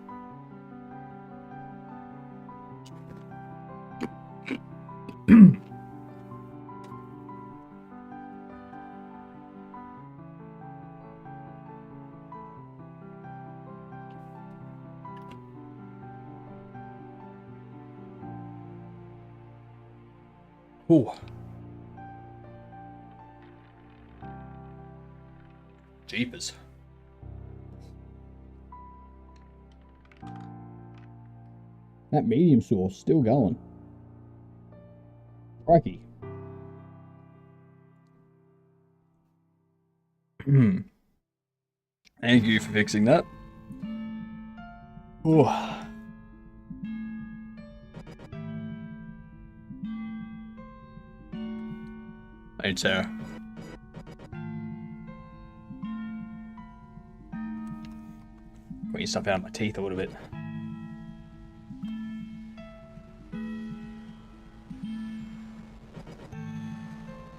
Speaker 2: Ooh. Jeepers. That medium sauce still going. Crikey. Thank you for fixing that. Ooh. Thanks, Sarah. Putting stuff out of my teeth a little bit.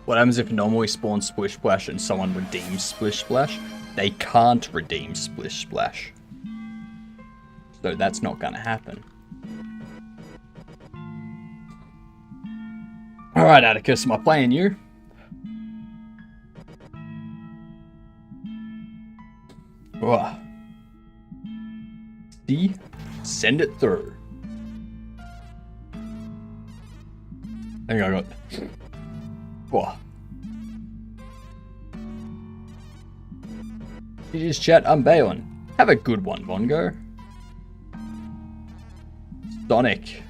Speaker 2: What happens if normally spawns Splish Splash and someone redeems Splish Splash? They can't redeem Splish Splash. So that's not gonna happen. Alright, Atticus, am I playing you? Ugh. See? Send it through. I think I got... Whoa. You just chat, I'm bailing. Have a good one, Vongo. Sonic.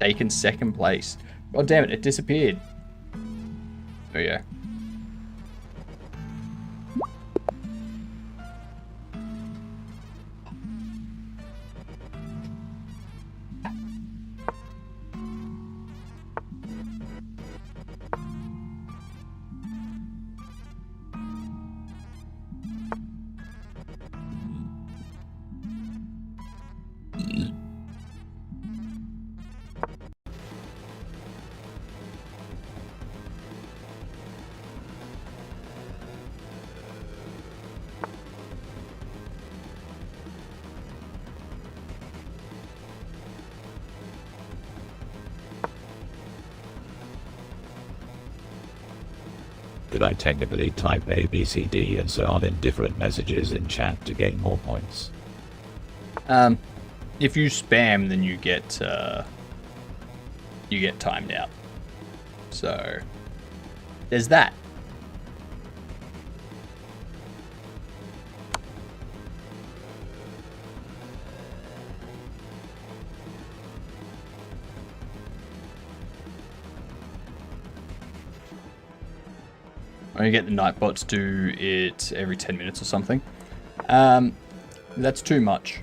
Speaker 2: Taken second place. God damn it, it disappeared. There we go.
Speaker 4: Could I technically type A, B, C, D and so on in different messages in chat to gain more points?
Speaker 2: If you spam, then you get timed out. So there's that. I only get the Nightbots do it every 10 minutes or something. That's too much.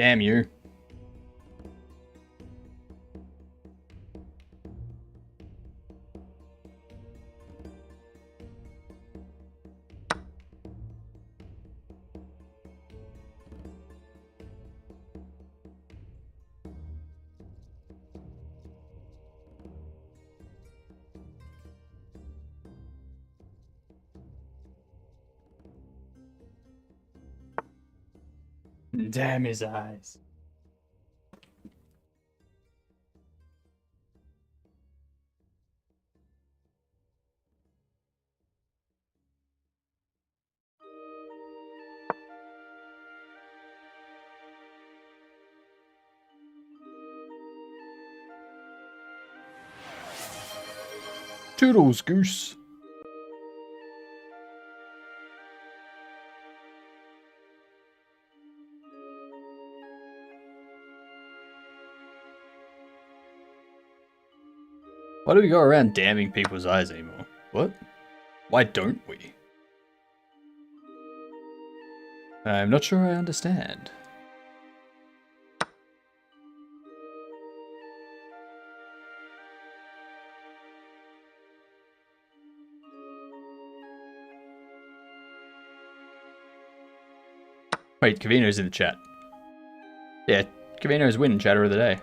Speaker 2: Damn you. Damn his eyes. Toodles, goose. Why do we go around damning people's eyes anymore? What? Why don't we? I'm not sure I understand. Wait, Cavino's in the chat. Yeah, Cavino's winning chatter of the day.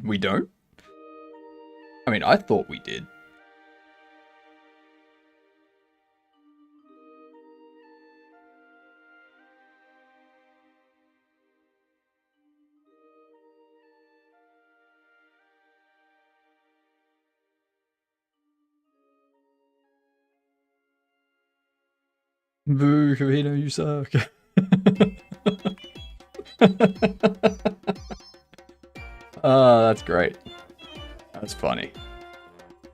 Speaker 2: We don't? I mean, I thought we did. Boo, Cavino, you suck. Oh, that's great. That's funny.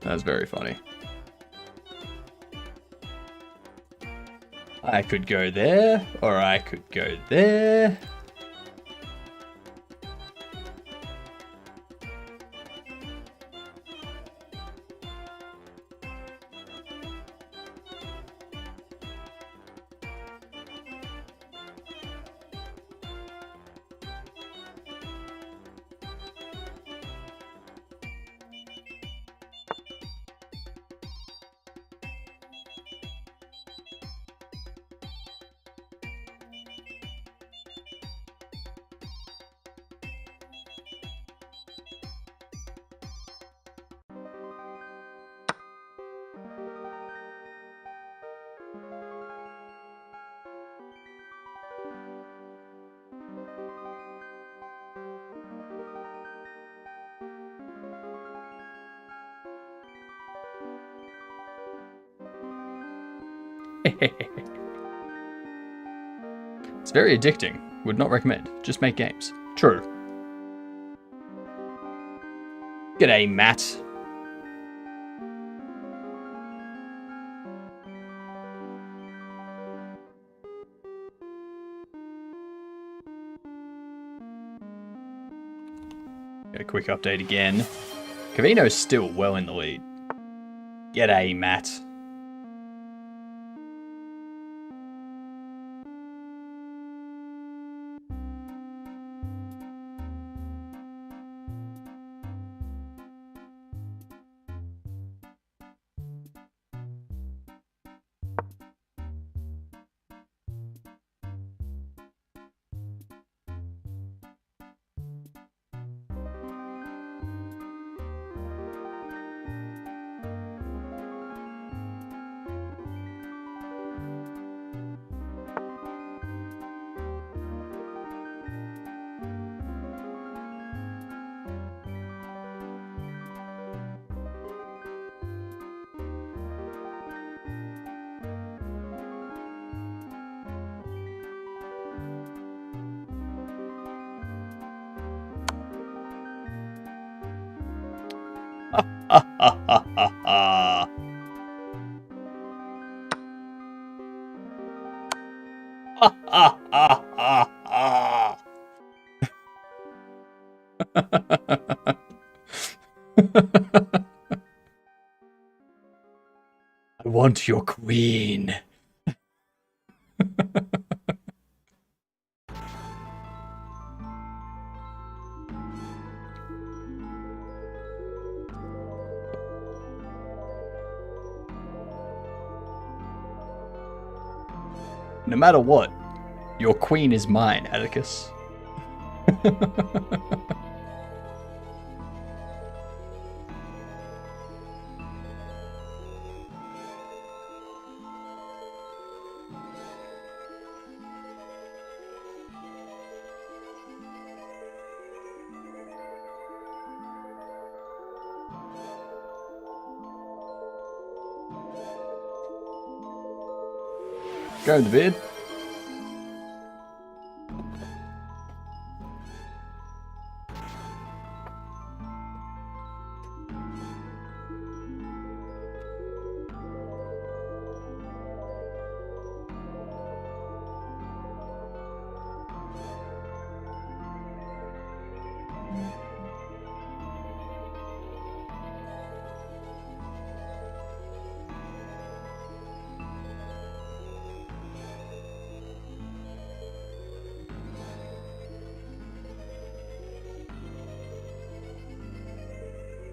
Speaker 2: That's very funny. I could go there, or I could go there. It's very addicting. Would not recommend. Just make games. True. G'day, Matt. Get a quick update again. Cavino's still well in the lead. G'day, Matt. I want your queen. No matter what, your queen is mine, Atticus. Go in the bed.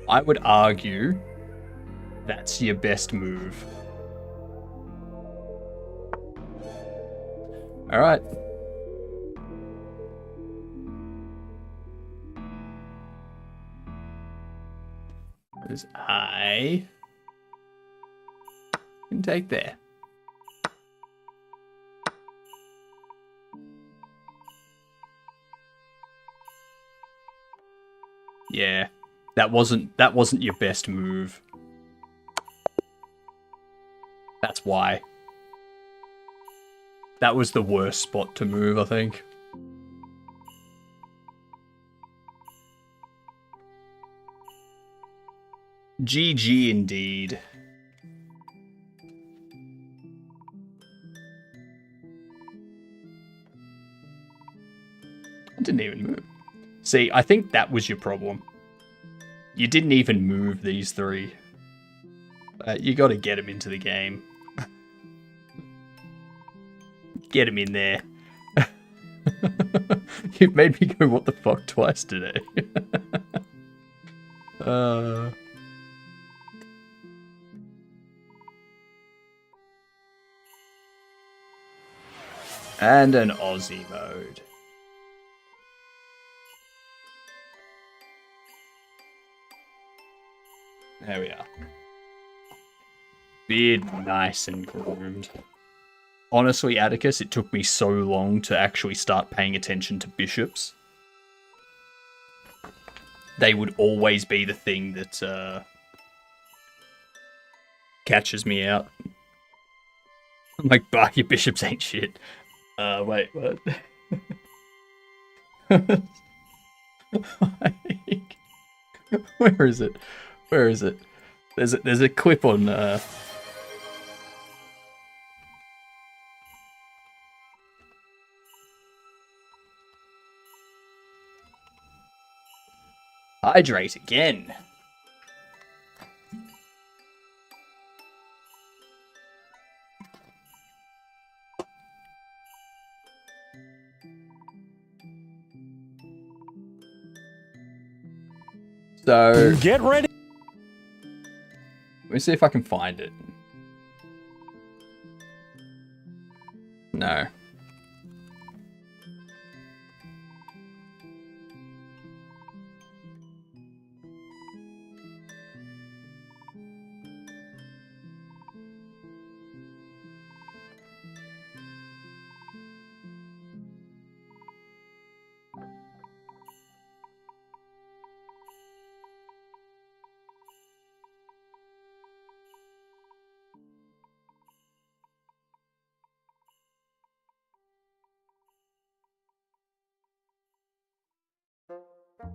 Speaker 2: I would argue that's your best move. All right. As I can take there. Yeah. That wasn't your best move. That's why. That was the worst spot to move, I think. GG indeed. I didn't even move. See, I think that was your problem. You didn't even move these three. You got to get him into the game. Get him in there. You've made me go, what the fuck, twice today. And an Aussie mode. There we are. Beard nice and groomed. Honestly, Atticus, it took me so long to actually start paying attention to bishops. They would always be the thing that catches me out. I'm like, bah, your bishops ain't shit. Wait, what? Where is it? Where is it? There's a clip on Hydrate again. So
Speaker 9: get ready.
Speaker 2: Let me see if I can find it. No.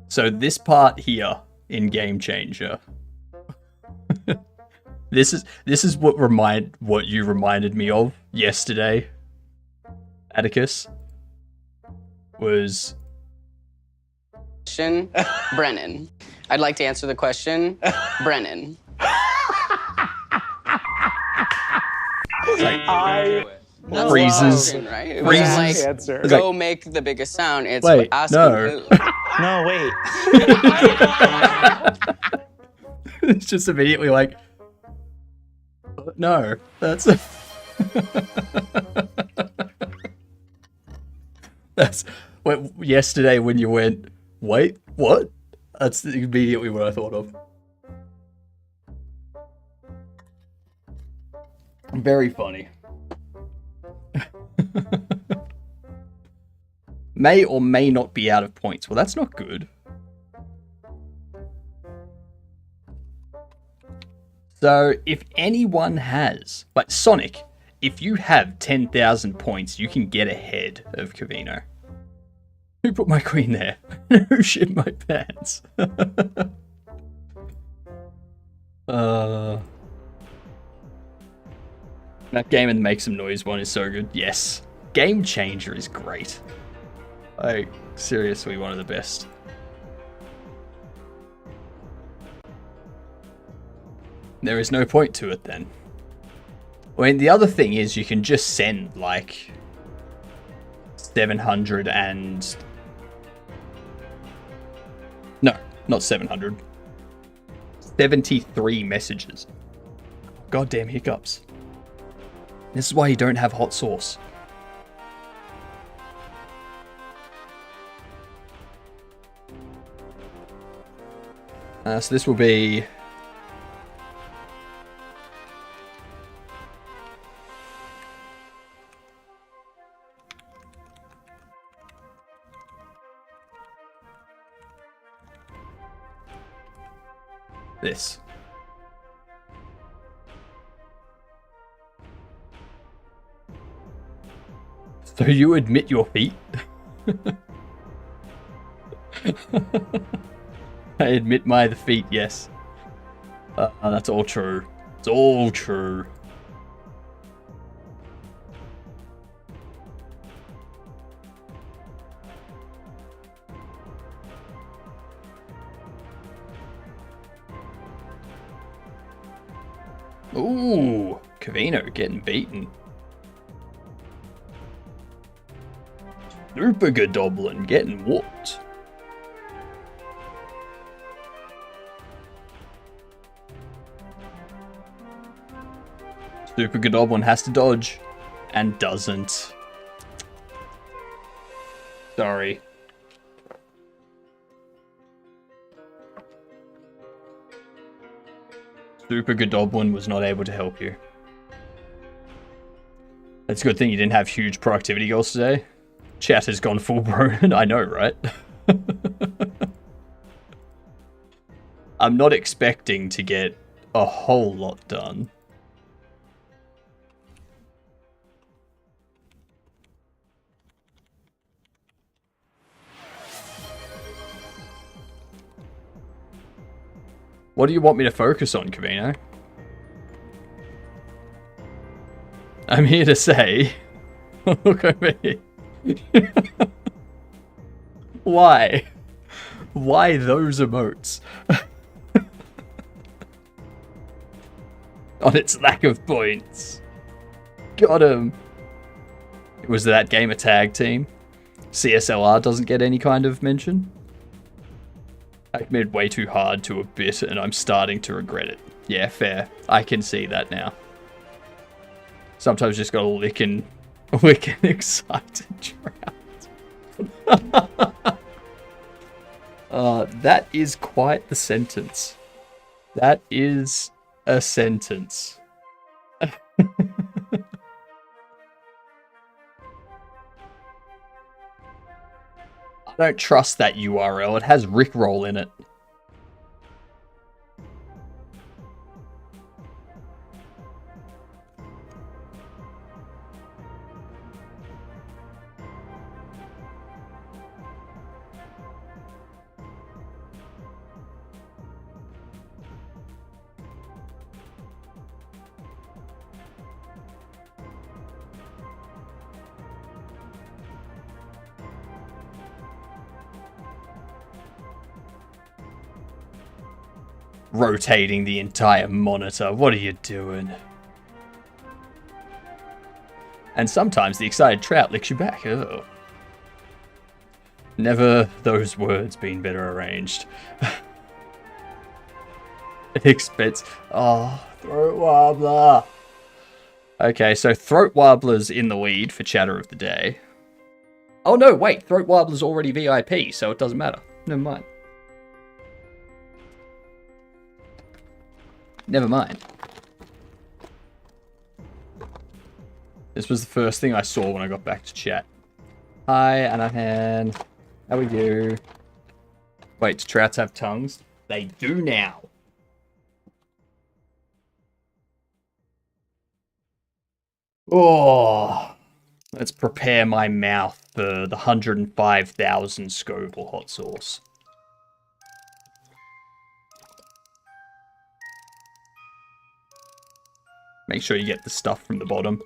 Speaker 2: So this part here in Game Changer, this is what you reminded me of yesterday, Atticus, was
Speaker 9: question, Brennan. I'd like to answer the question, Brennan.
Speaker 1: Freezes.
Speaker 9: Right? It was like,
Speaker 10: answer.
Speaker 9: go make the biggest sound. It's
Speaker 1: Wait,
Speaker 9: asking
Speaker 1: no.
Speaker 9: who.
Speaker 10: No, wait.
Speaker 1: It's just immediately like, no, that's that's what yesterday when you went, wait, what? That's immediately what I thought of. Very funny. May or may not be out of points. Well, that's not good. So, if anyone has, like Sonic, if you have 10,000 points, you can get ahead of Cavino. Who put my queen there? Who shit my pants? That game and Make Some Noise one is so good. Yes. Game Changer is great. Like, seriously, one of the best. There is no point to it then. I mean, the other thing is you can just send, like, 700 and... No, not 700. 73 messages. Goddamn hiccups. This is why you don't have hot sauce. So this will be... this. So you admit your feet? I admit my defeat, yes. That's all true. It's all true. Ooh, Cavino getting beaten. Super Godoblin getting whooped. Super Godoblin has to dodge and doesn't. Sorry. Super Godoblin was not able to help you. It's a good thing you didn't have huge productivity goals today. Chat has gone full Broden. I know, right? I'm not expecting to get a whole lot done. What do you want me to focus on, Cavino? I'm here to say... Look at me. Why? Why those emotes? On its lack of points. Got him. Was that game a tag team? CSLR doesn't get any kind of mention? I committed way too hard to a bit and I'm starting to regret it. Yeah, fair. I can see that now. Sometimes just gotta lick an excited trout. That is quite the sentence. That is a sentence. I don't trust that URL. It has Rickroll in it. rotating the entire monitor. What are you doing? And sometimes the excited trout licks you back. Oh. Never those words been better arranged. Expense. Oh, throat wobbler. Okay, so throat wobbler's in the lead for chatter of the day. Oh no, wait, throat wobbler's already VIP, so it doesn't matter. Never mind. Never mind. This was the first thing I saw when I got back to chat. Hi, Anahan. How are you? Wait, do trouts have tongues? They do now. Oh, let's prepare my mouth for the 105,000 Scoville hot sauce. Make sure you get the stuff from the bottom.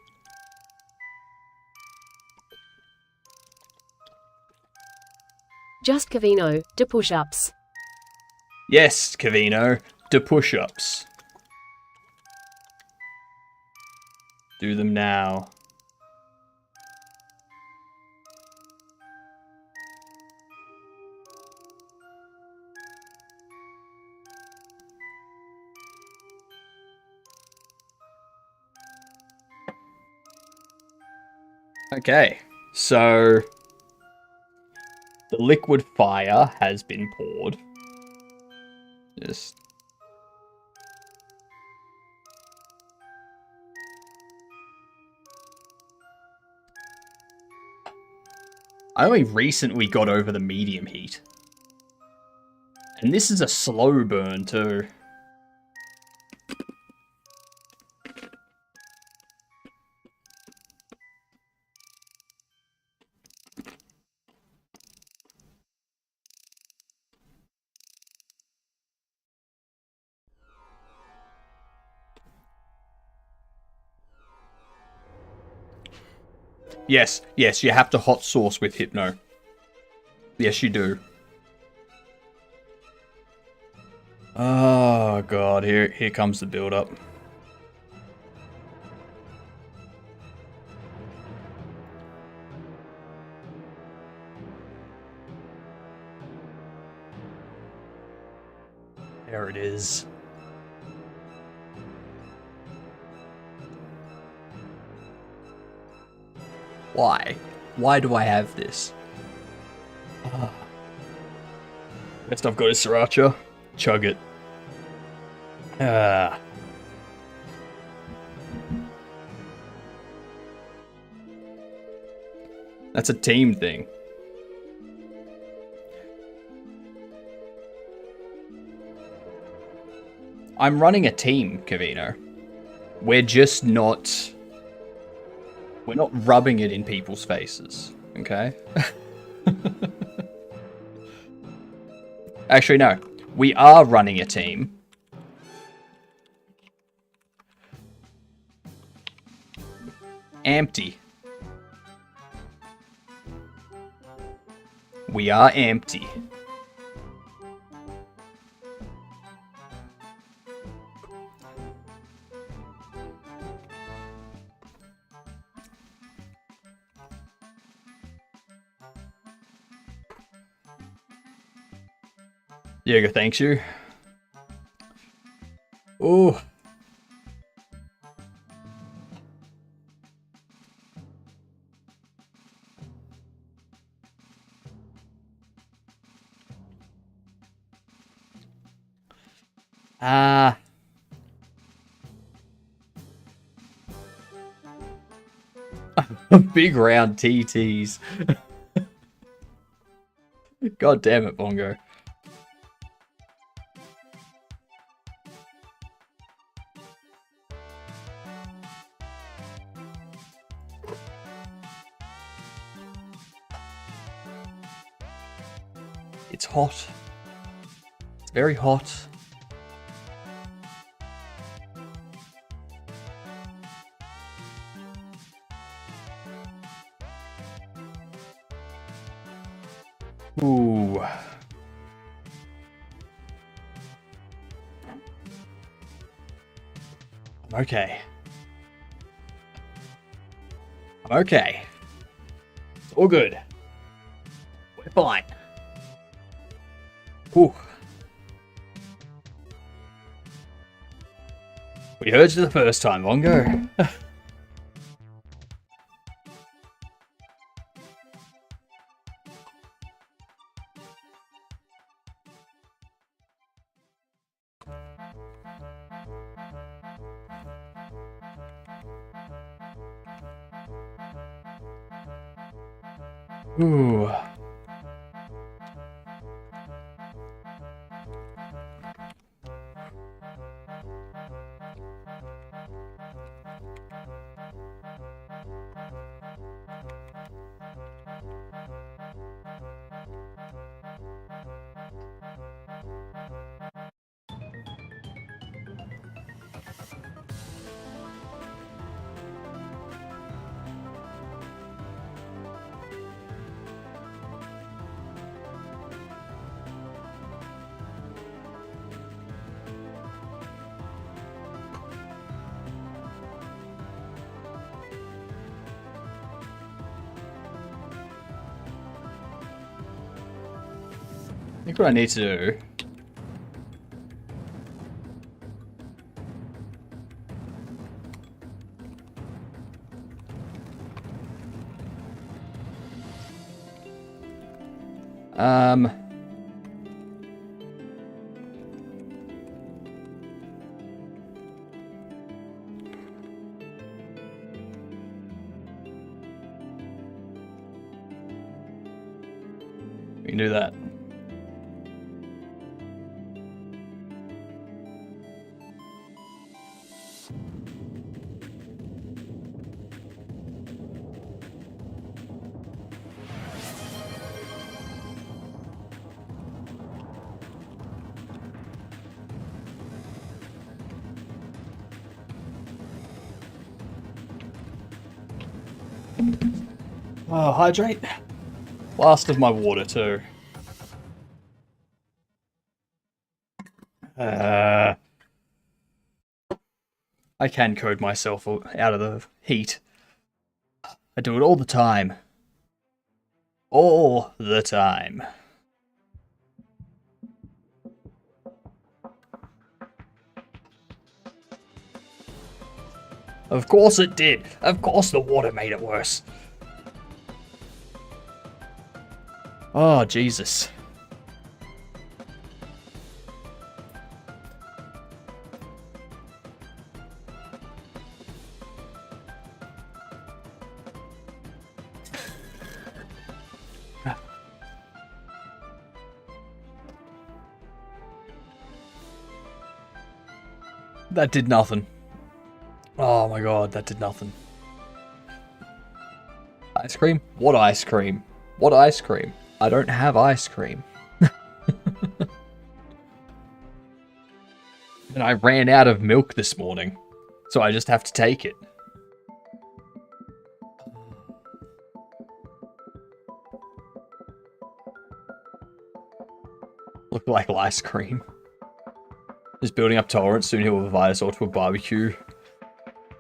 Speaker 7: Just Cavino, to push-ups.
Speaker 1: Yes, Cavino, to push-ups. Do them now. Okay, so the liquid fire has been poured. Just I only recently got over the medium heat. And this is a slow burn too. Yes, yes, you have to hot sauce with Hypno. Yes, you do. Oh god, here comes the build-up. There it is. Why? Why do I have this? Best I've got is Sriracha. Chug it. That's a team thing. I'm running a team, Cavino. We're just not... We're not rubbing it in people's faces, okay? Actually, no. We are running a team. Empty. We are empty. Diego, thanks you. Oh. Big round TTs. God damn it, Bongo. It's hot. It's very hot. Ooh.
Speaker 2: okay. I'm okay. It's all good. We're fine. Whew. We heard you the first time, Vongo. Ooh. I think what I need to do we can do that. Oh, hydrate. Last of my water too. I can code myself out of the heat. I do it all the time. All the time. Of course it did. Of course the water made it worse. Oh, Jesus. That did nothing. Oh my god, that did nothing. Ice cream? What ice cream? What ice cream? I don't have ice cream. And I ran out of milk this morning, so I just have to take it. Look like ice cream. Just building up tolerance, soon he will invite us all to a barbecue.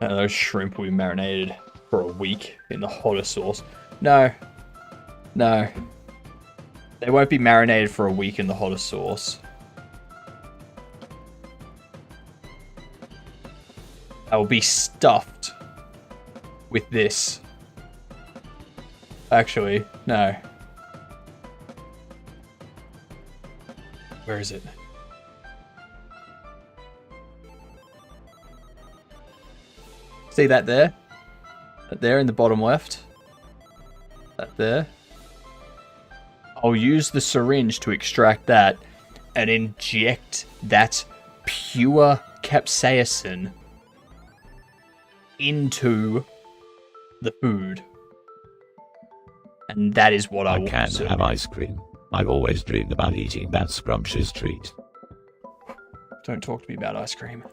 Speaker 2: And those shrimp will be marinated for a week in the hottest sauce. No. No. They won't be marinated for a week in the hottest sauce. I will be stuffed with this. Actually, no. Where is it? See that there? That there in the bottom left? That there? I'll use the syringe to extract that and inject that pure capsaicin into the food. And that is what I will
Speaker 4: can
Speaker 2: consume.
Speaker 4: have ice cream. I've always dreamed about eating that scrumptious treat.
Speaker 2: Don't talk to me about ice cream.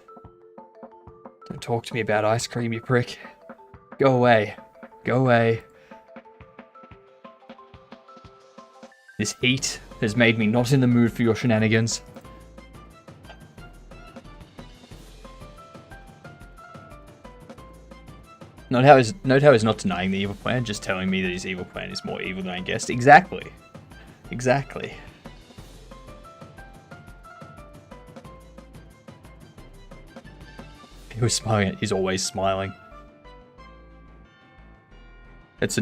Speaker 2: Don't talk to me about ice cream, you prick. Go away. Go away. This heat has made me not in the mood for your shenanigans. Note how he's not denying the evil plan, just telling me that his evil plan is more evil than I guessed. Exactly. Exactly. He was smiling. He's always smiling. It's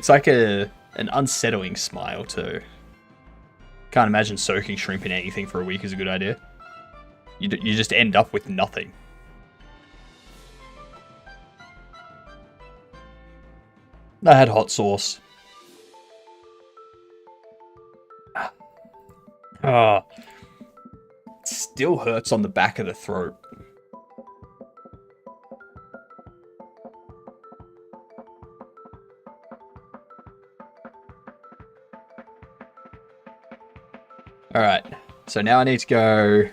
Speaker 2: like an unsettling smile too. Can't imagine soaking shrimp in anything for a week is a good idea. You just end up with nothing. I had hot sauce. Ah, it still hurts on the back of the throat. All right, so now I need to go.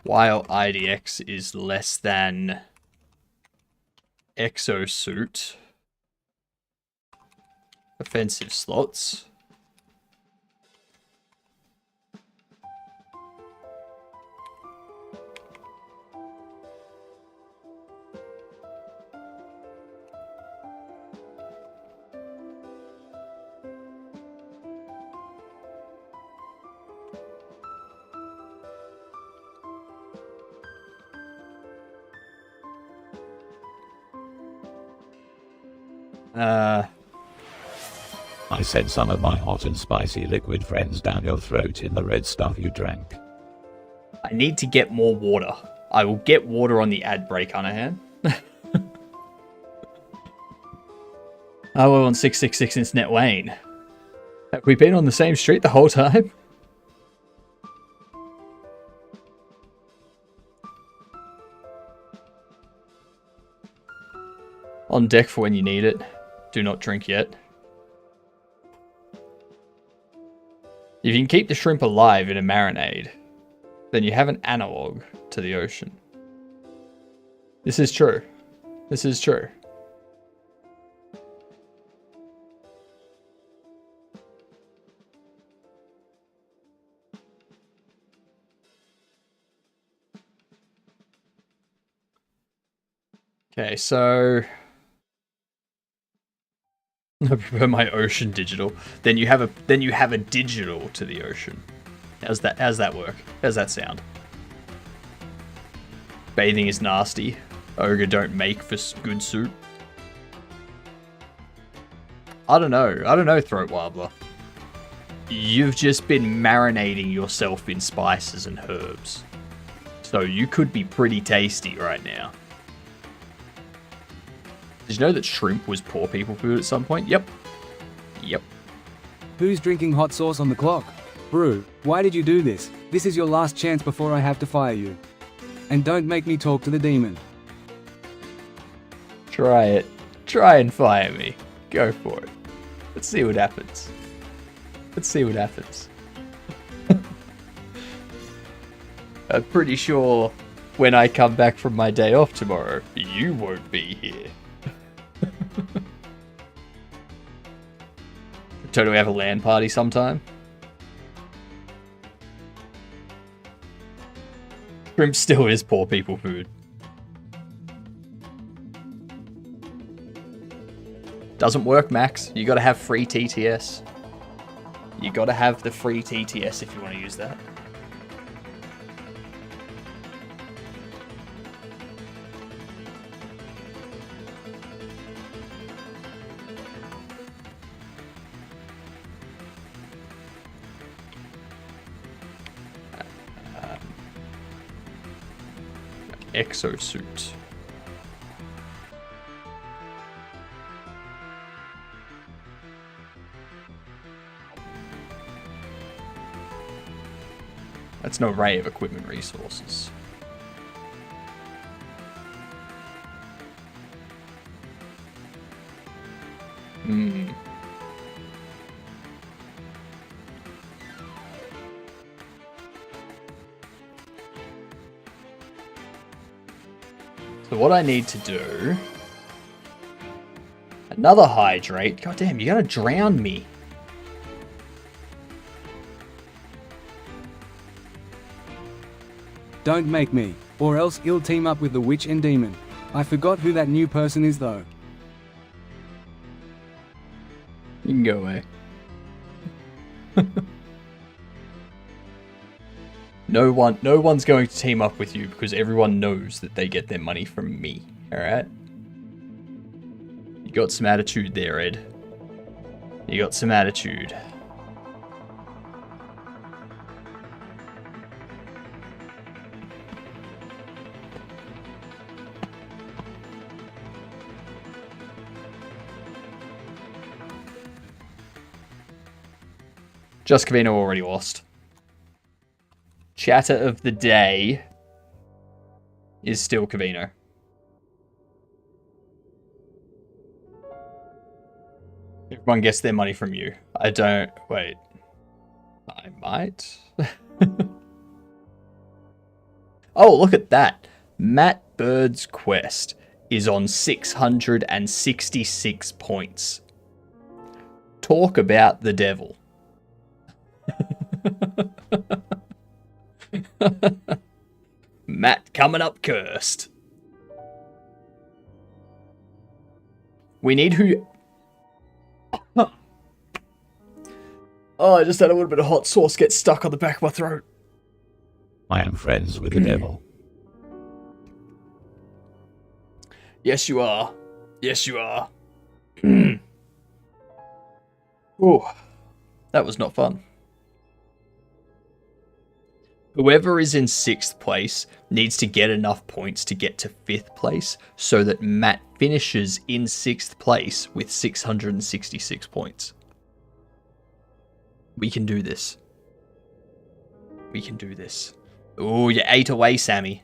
Speaker 2: While IDX is less than exosuit, offensive slots.
Speaker 4: I sent some of my hot and spicy liquid friends down your throat in the red stuff you drank.
Speaker 2: I need to get more water. I will get water on the ad break, Anahan. Oh, we're on 666 Internet Lane. Have we been on the same street the whole time? On deck for when you need it. Do not drink yet. If you can keep the shrimp alive in a marinade, then you have an analog to the ocean. This is true. This is true. Okay, so I prefer my ocean digital. Then you have a digital to the ocean. How's that work? How's that sound? Bathing is nasty. Ogre don't make for good soup. I don't know, Throat Warbler. You've just been marinating yourself in spices and herbs. So you could be pretty tasty right now. Did you know that shrimp was poor people food at some point? Yep. Yep.
Speaker 5: Who's drinking hot sauce on the clock? Brew, why did you do this? This is your last chance before I have to fire you. And don't make me talk to the demon.
Speaker 2: Try it. Try and fire me. Go for it. Let's see what happens. Let's see what happens. I'm pretty sure when I come back from my day off tomorrow, you won't be here. Totally have a LAN party sometime. Shrimp still is poor people food. Doesn't work, Max. You gotta have free TTS. You gotta have the free TTS if you want to use that. Exosuit. That's an array of equipment resources. So what I need to do Another hydrate. God damn, you're gonna drown me.
Speaker 5: Don't make me, or else you'll team up with the witch and demon. I forgot who that new person is though.
Speaker 2: You can go away. No one's going to team up with you because everyone knows that they get their money from me. Alright? You got some attitude there, Ed. You got some attitude. Just Cavino already lost. Chatter of the day is still Cavino. Everyone gets their money from you. I don't... Wait. I might? Oh, look at that. Matt Bird's quest is on 666 points. Talk about the devil. Matt coming up cursed. We need who... Oh, I just had a little bit of hot sauce get stuck on the back of my throat.
Speaker 4: I am friends with the devil.
Speaker 2: Yes, you are. Yes, you are. Oh, that was not fun. Whoever is in 6th place needs to get enough points to get to 5th place so that Matt finishes in 6th place with 666 points. We can do this. We can do this. Oh, you're 8 away, Sammy.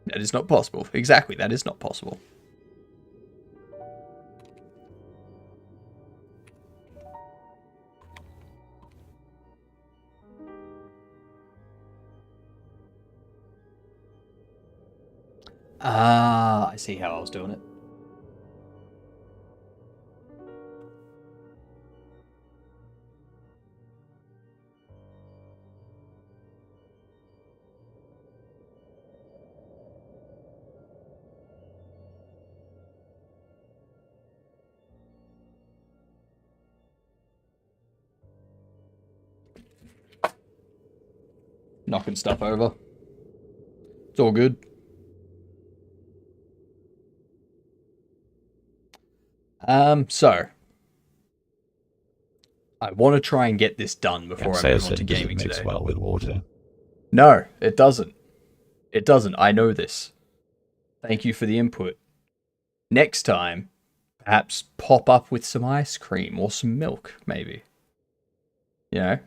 Speaker 2: That is not possible. Exactly, that is not possible. Ah, I see how I was doing it. Knocking stuff over. It's all good. So I want to try and get this done before I move on to gaming today.
Speaker 4: Mix well with water.
Speaker 2: No, it doesn't. It doesn't. I know this. Thank you for the input. Next time, perhaps pop up with some ice cream or some milk, maybe. You know?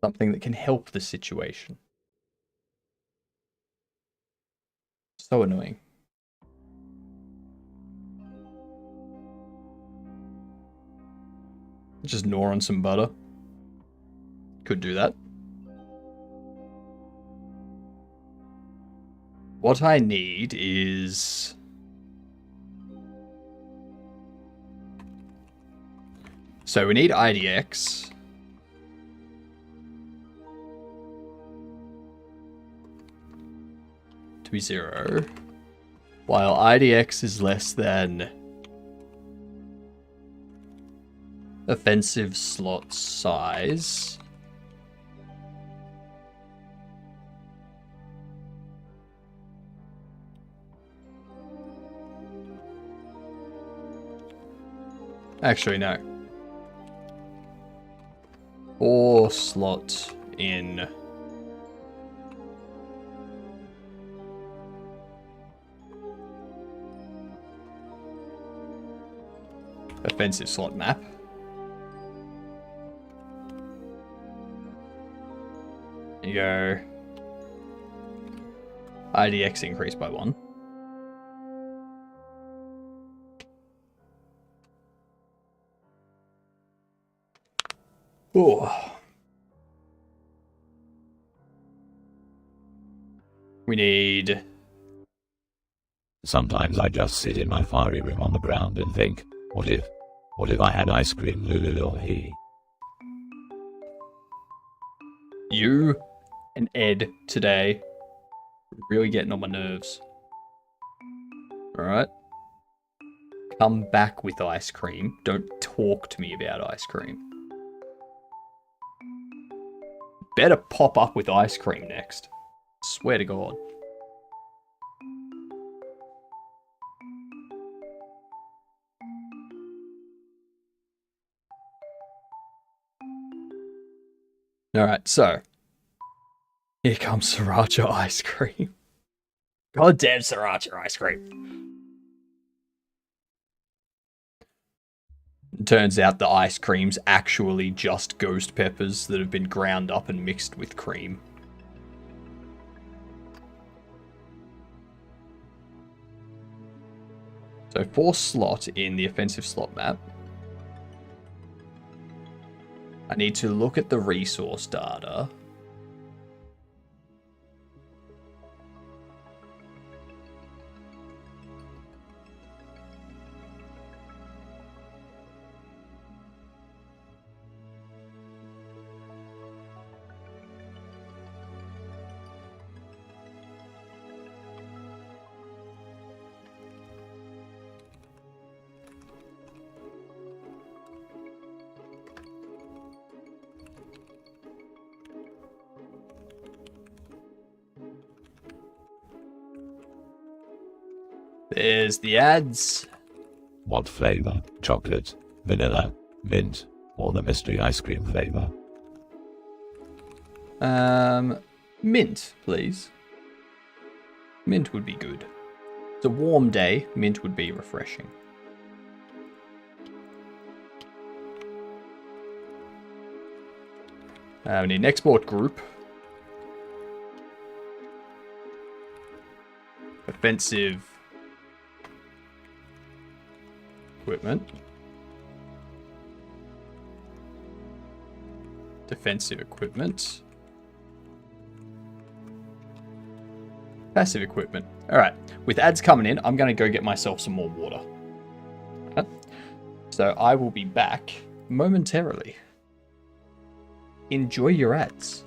Speaker 2: Something that can help the situation. So annoying. Just gnaw on some butter. Could do that. What I need is... So we need IDX. To be 0. While IDX is less than... offensive slot size. Actually, no. 4 slot in offensive slot map. There you go. IDX increased by 1. Oh. We need...
Speaker 4: Sometimes I just sit in my fiery room on the ground and think, what if I had ice cream, lululul.
Speaker 2: You and Ed today really getting on my nerves. Alright? Come back with ice cream. Don't talk to me about ice cream. Better pop up with ice cream next. Swear to God. Alright, so. Here comes Sriracha ice cream. Goddamn Sriracha ice cream. Turns out the ice cream's actually just ghost peppers that have been ground up and mixed with cream. So for slot in the offensive slot map, I need to look at the resource data. There's the ads.
Speaker 4: What flavor? Chocolate, vanilla, mint, or the mystery ice cream flavor?
Speaker 2: Mint, please. Mint would be good. It's a warm day. Mint would be refreshing. We need an export group. Offensive equipment. Defensive equipment. Passive equipment. Alright, with ads coming in, I'm going to go get myself some more water. Okay. So I will be back momentarily. Enjoy your ads.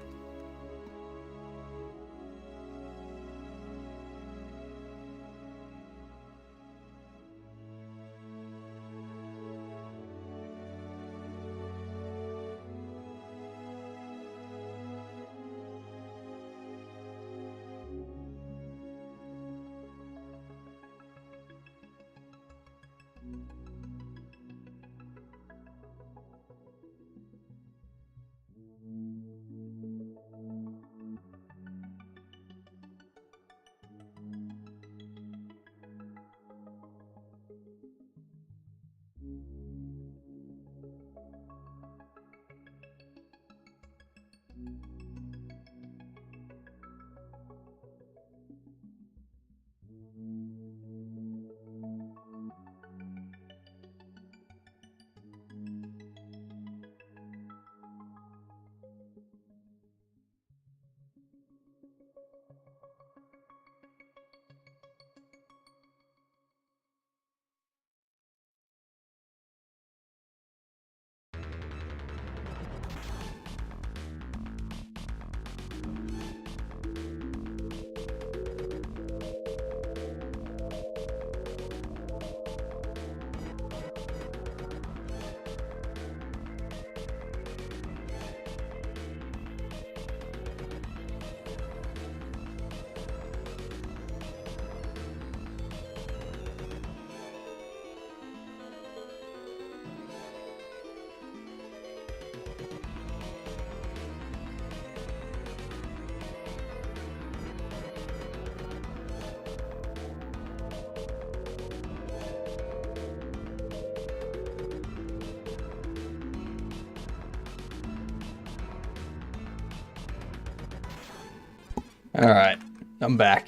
Speaker 2: Alright, I'm back.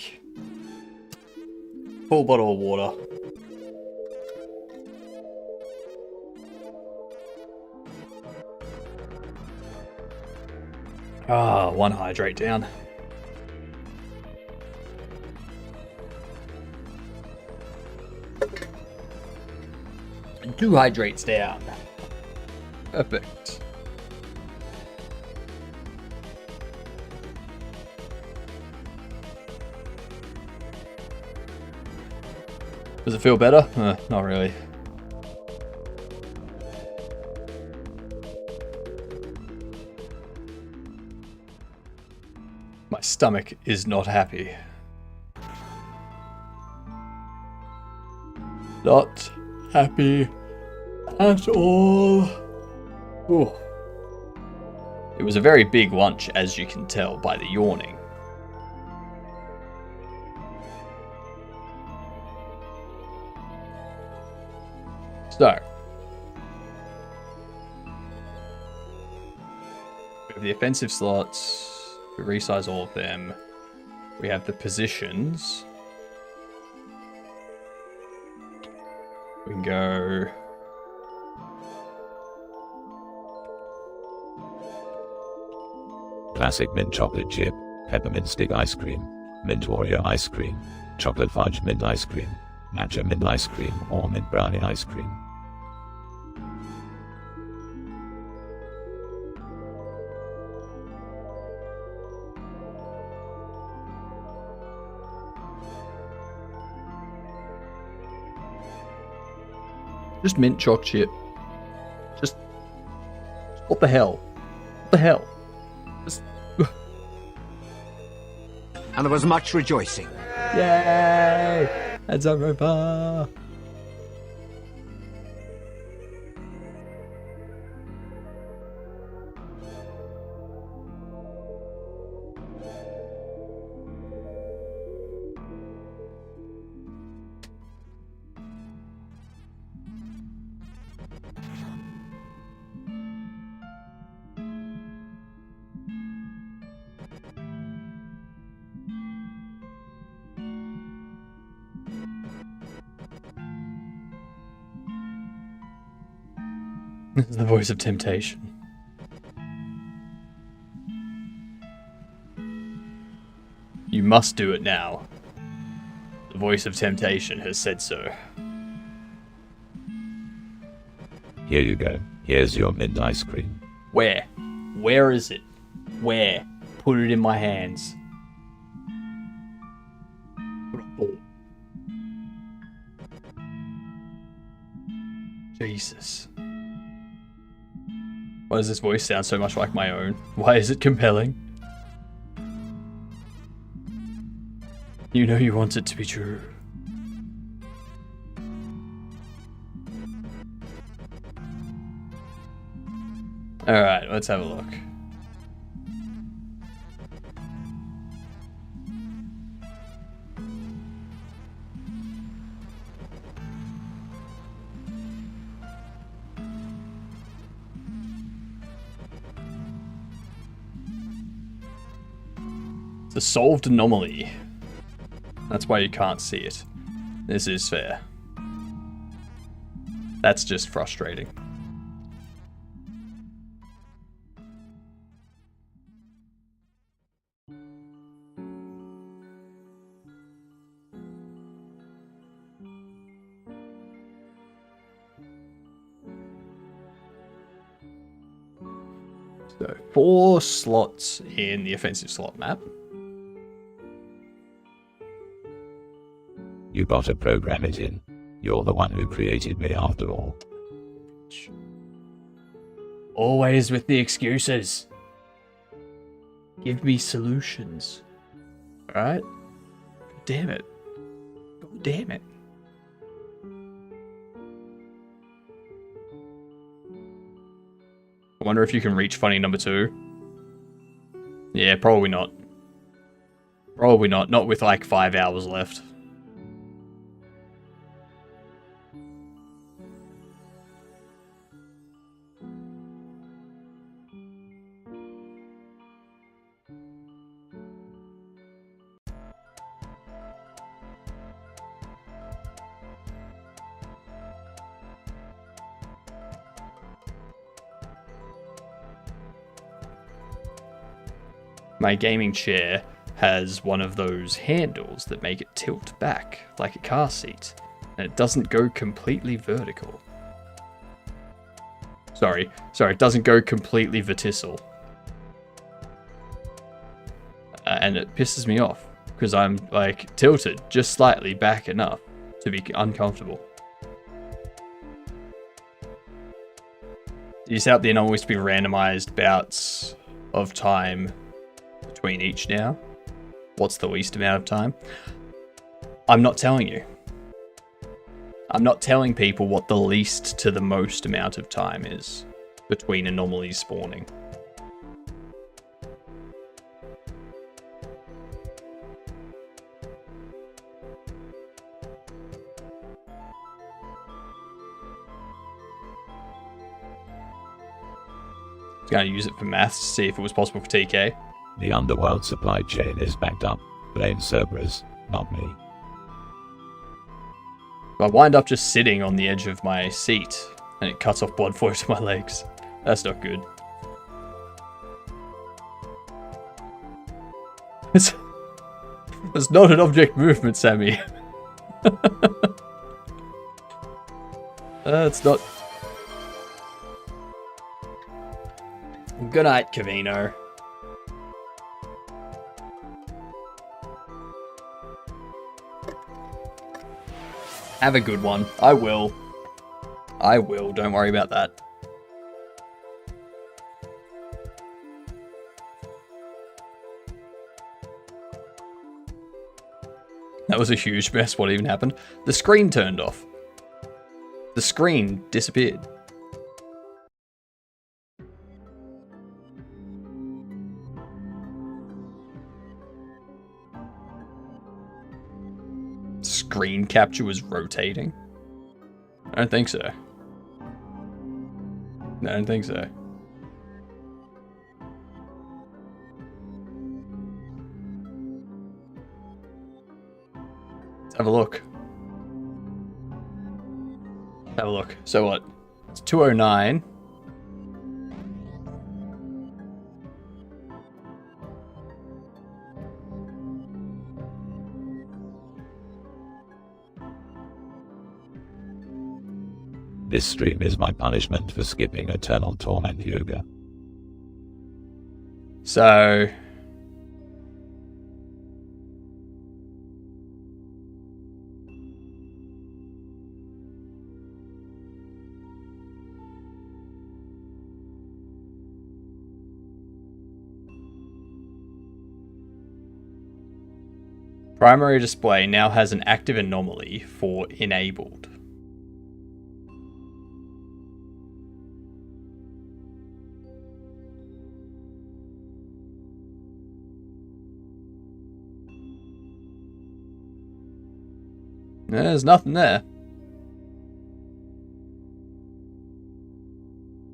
Speaker 2: Full bottle of water. Ah, one hydrate down. 2 hydrates down. Perfect. Does it feel better? Not really. My stomach is not happy. Not happy at all. Ooh. It was a very big lunch, as you can tell by the yawning. So, we have the offensive slots. We resize all of them. We have the positions. We can go...
Speaker 4: Classic mint chocolate chip, peppermint stick ice cream, mint Oreo ice cream, chocolate fudge mint ice cream, matcha mint ice cream, or mint brownie ice cream.
Speaker 2: Just mint choc chip. Just what the hell? What the hell? Just...
Speaker 10: And there was much rejoicing.
Speaker 2: Yay! It's over. This is the voice of temptation. You must do it now. The voice of temptation has said so.
Speaker 4: Here you go. Here's your mint ice cream.
Speaker 2: Where? Where is it? Where? Put it in my hands. Jesus. Why does this voice sound so much like my own? Why is it compelling? You know you want it to be true. Alright, let's have a look. It's a solved anomaly. That's why you can't see it. This is fair. That's just frustrating. So, 4 slots in the offensive slot map.
Speaker 4: You gotta program it in. You're the one who created me after all.
Speaker 2: Always with the excuses. Give me solutions. Alright? Damn it. God damn it. I wonder if you can reach funny number 2. Yeah, probably not. Probably not. Not with like 5 hours left. My gaming chair has one of those handles that make it tilt back like a car seat, and it doesn't go completely vertical.
Speaker 1: Sorry, it doesn't go completely vertical. And it pisses me off because I'm like tilted just slightly back enough to be uncomfortable. You set up the anomalies to be randomized bouts of time between each now. What's the least amount of time? I'm not telling you. I'm not telling people what the least to the most amount of time is between anomalies spawning. I was going to use it for maths to see if it was possible for TK.
Speaker 4: The underworld supply chain is backed up. Blame Cerberus, not me.
Speaker 1: I wind up just sitting on the edge of my seat, and it cuts off blood flow to my legs. That's not good. It's not an object movement, Sammy. It's not. Good night, Cavino. Have a good one. I will. Don't worry about that. That was a huge mess. What even happened? The screen turned off. The screen disappeared. Screen capture was rotating? I don't think so. No, I don't think so. Let's have a look. Have a look. So what? It's 2:09.
Speaker 4: This stream is my punishment for skipping Eternal Torment Yoga.
Speaker 1: So... primary display now has an active anomaly for enabled. There's nothing there.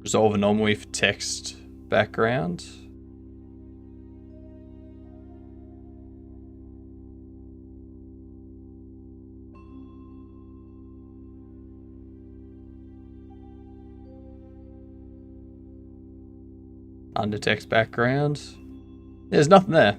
Speaker 1: Resolve anomaly for text background. Under text background. There's nothing there.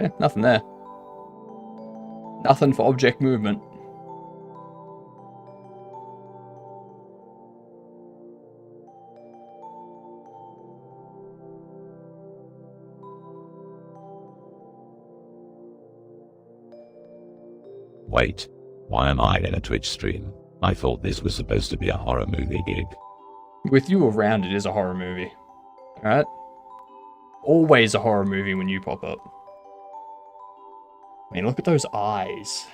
Speaker 1: Yeah, nothing there. Nothing for object movement.
Speaker 4: Wait, why am I in a Twitch stream? I thought this was supposed to be a horror movie gig.
Speaker 1: With you around, it is a horror movie. Alright? Always a horror movie when you pop up. I mean, look at those eyes.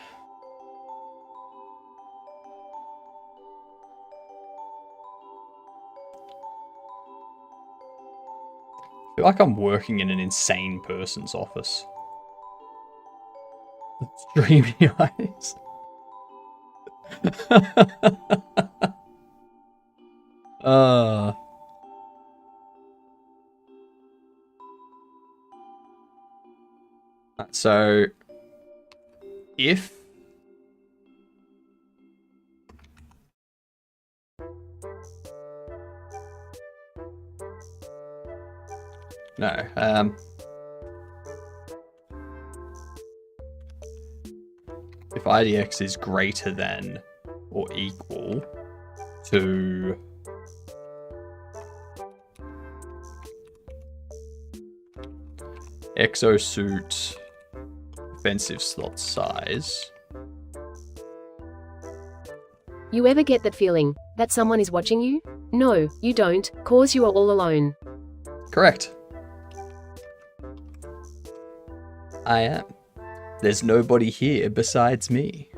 Speaker 1: I feel like I'm working in an insane person's office. Dreamy eyes.
Speaker 2: So, if... No, if IDX is greater than or equal to exosuit offensive slot size.
Speaker 7: You ever get that feeling that someone is watching you? No, you don't, cause you are all alone.
Speaker 2: Correct. I am. There's nobody here besides me.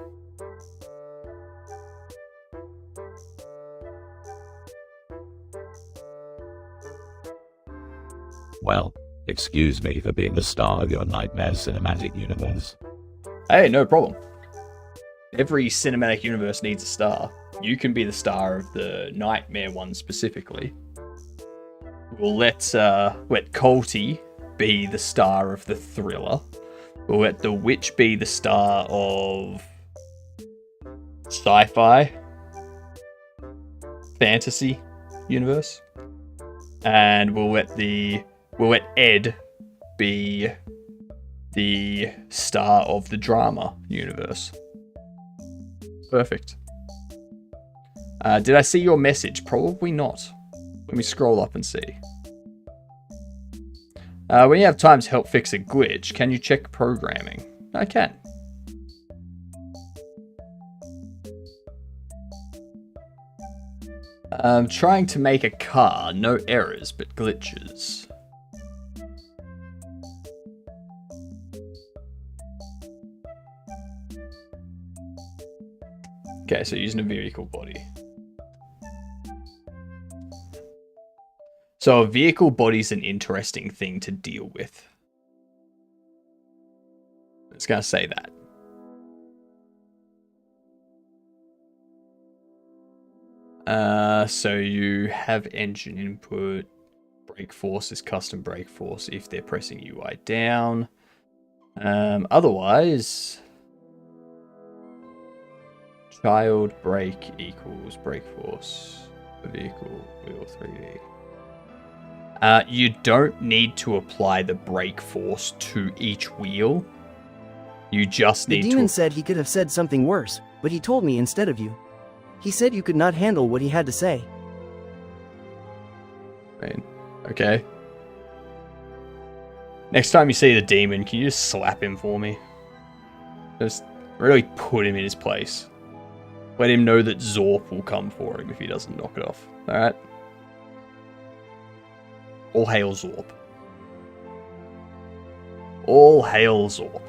Speaker 4: Well, excuse me for being the star of your nightmare cinematic universe.
Speaker 2: Hey, no problem. Every cinematic universe needs a star. You can be the star of the nightmare one specifically. We'll let Colty be the star of the thriller. We'll let the witch be the star of sci-fi, fantasy universe, and we'll let Ed be the star of the drama universe. Perfect. Did I see your message? Probably not. Let me scroll up and see. When you have time to help fix a glitch, can you check programming? I can. I'm trying to make a car. No errors, but glitches. Okay, so using a vehicle body. So a vehicle body's an interesting thing to deal with. It's gonna say that. So you have engine input, brake force is custom brake force if they're pressing UI down. Otherwise, child brake equals brake force, vehicle wheel 3D. You don't need to apply the brake force to each wheel. You just need to...
Speaker 3: The demon said he could have said something worse, but he told me instead of you. He said you could not handle what he had to say.
Speaker 2: Okay. Next time you see the demon, can you just slap him for me? Just really put him in his place. Let him know that Zorp will come for him if he doesn't knock it off. Alright? All hail Zorp. All hail Zorp.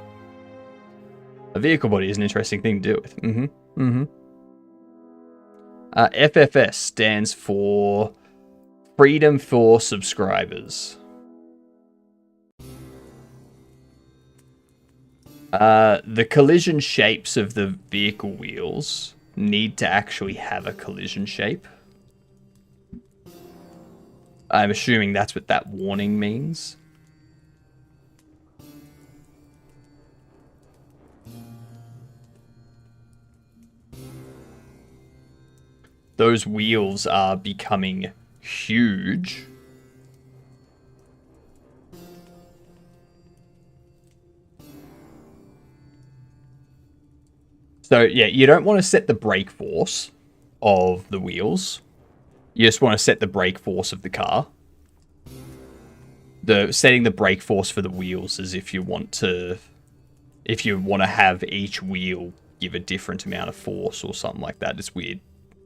Speaker 2: A vehicle body is an interesting thing to deal with. FFS stands for Freedom for Subscribers. The collision shapes of the vehicle wheels need to actually have a collision shape. I'm assuming that's what that warning means. Those wheels are becoming huge. So yeah, you don't want to set the brake force of the wheels. You just want to set the brake force of the car. Setting the brake force for the wheels is if you want to have each wheel give a different amount of force or something like that. It's weird.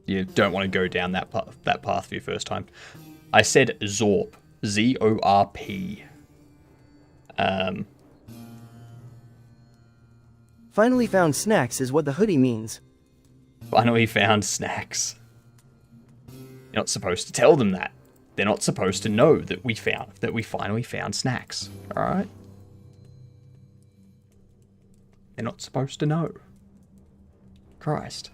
Speaker 2: You don't want to go down that path for your first time. I said Zorp. Z-O-R-P.
Speaker 3: Finally found snacks is what the hoodie means.
Speaker 2: Finally found snacks. You're not supposed to tell them that. They're not supposed to know that we finally found snacks. Alright? They're not supposed to know. Christ.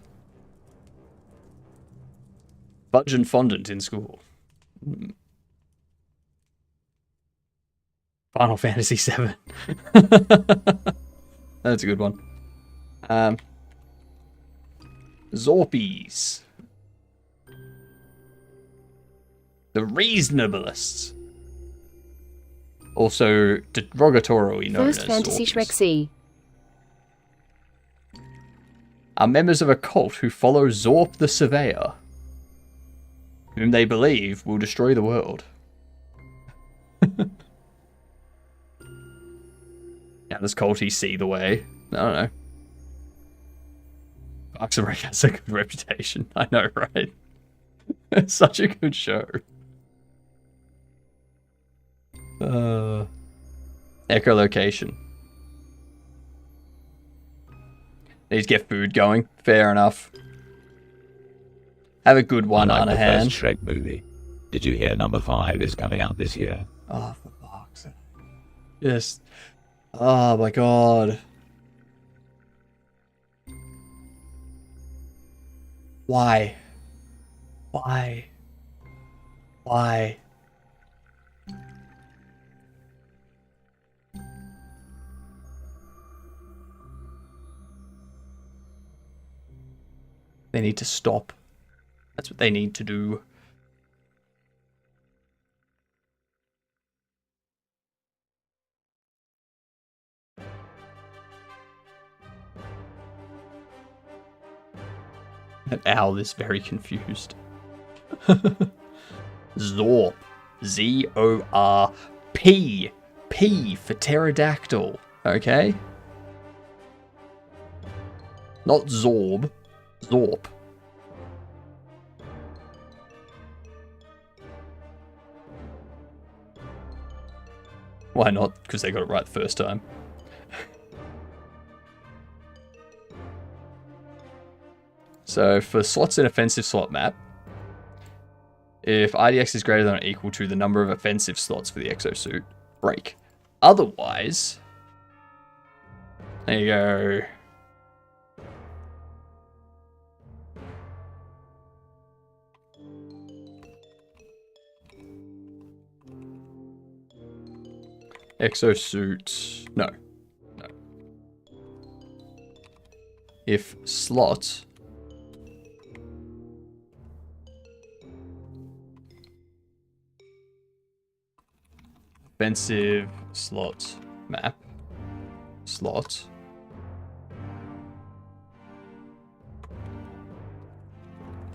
Speaker 2: Fudge and fondant in school. Final Fantasy VII. That's a good one. Zorpies. The Reasonableists. Also derogatorily known
Speaker 7: First
Speaker 2: as
Speaker 7: Fantasy
Speaker 2: Zorpies.
Speaker 7: Shrek C.
Speaker 2: Are members of a cult who follow Zorp the Surveyor, whom they believe will destroy the world. Now does culty see the way? I don't know. Parks and Rec has a good reputation. I know, right? It's such a good show. Echolocation. Need to get food going. Fair enough. Have a good one
Speaker 4: I
Speaker 2: on
Speaker 4: like
Speaker 2: a
Speaker 4: the
Speaker 2: hand.
Speaker 4: first Shrek movie. Did you hear number 5 is coming out this year?
Speaker 2: Oh, for fuck's sake. Yes. Oh my god. Why? Why? Why? They need to stop. That's what they need to do. That owl is very confused. Zorp. Z-O-R-P. P for pterodactyl. Okay? Not Zorb. Zorp. Why not? Because they got it right the first time. So for slots in offensive slot map, if IDX is greater than or equal to the number of offensive slots for the exosuit, break. Otherwise, there you go. Exosuit, no. If slot offensive slot map slot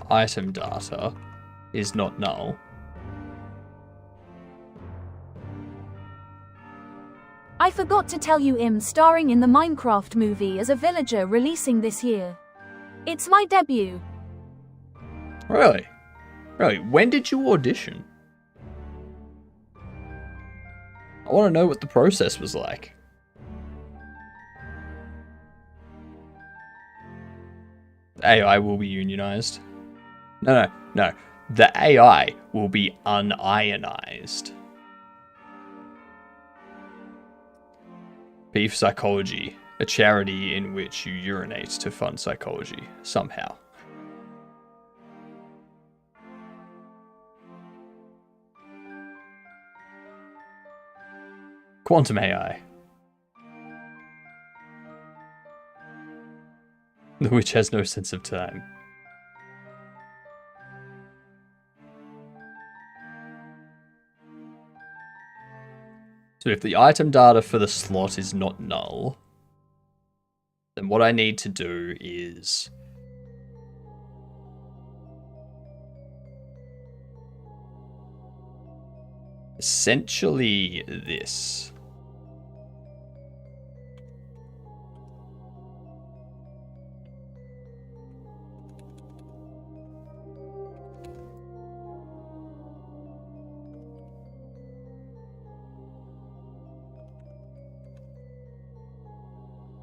Speaker 2: item data is not null,
Speaker 6: I forgot to tell you I'm starring in the Minecraft movie as a villager releasing this year. It's my debut.
Speaker 2: Really? Really? When did you audition? I want to know what the process was like. AI will be unionized. No. The AI will be unionized. Beef Psychology, a charity in which you urinate to fund psychology, somehow. Quantum AI. The witch has no sense of time. So if the item data for the slot is not null, then what I need to do is essentially this.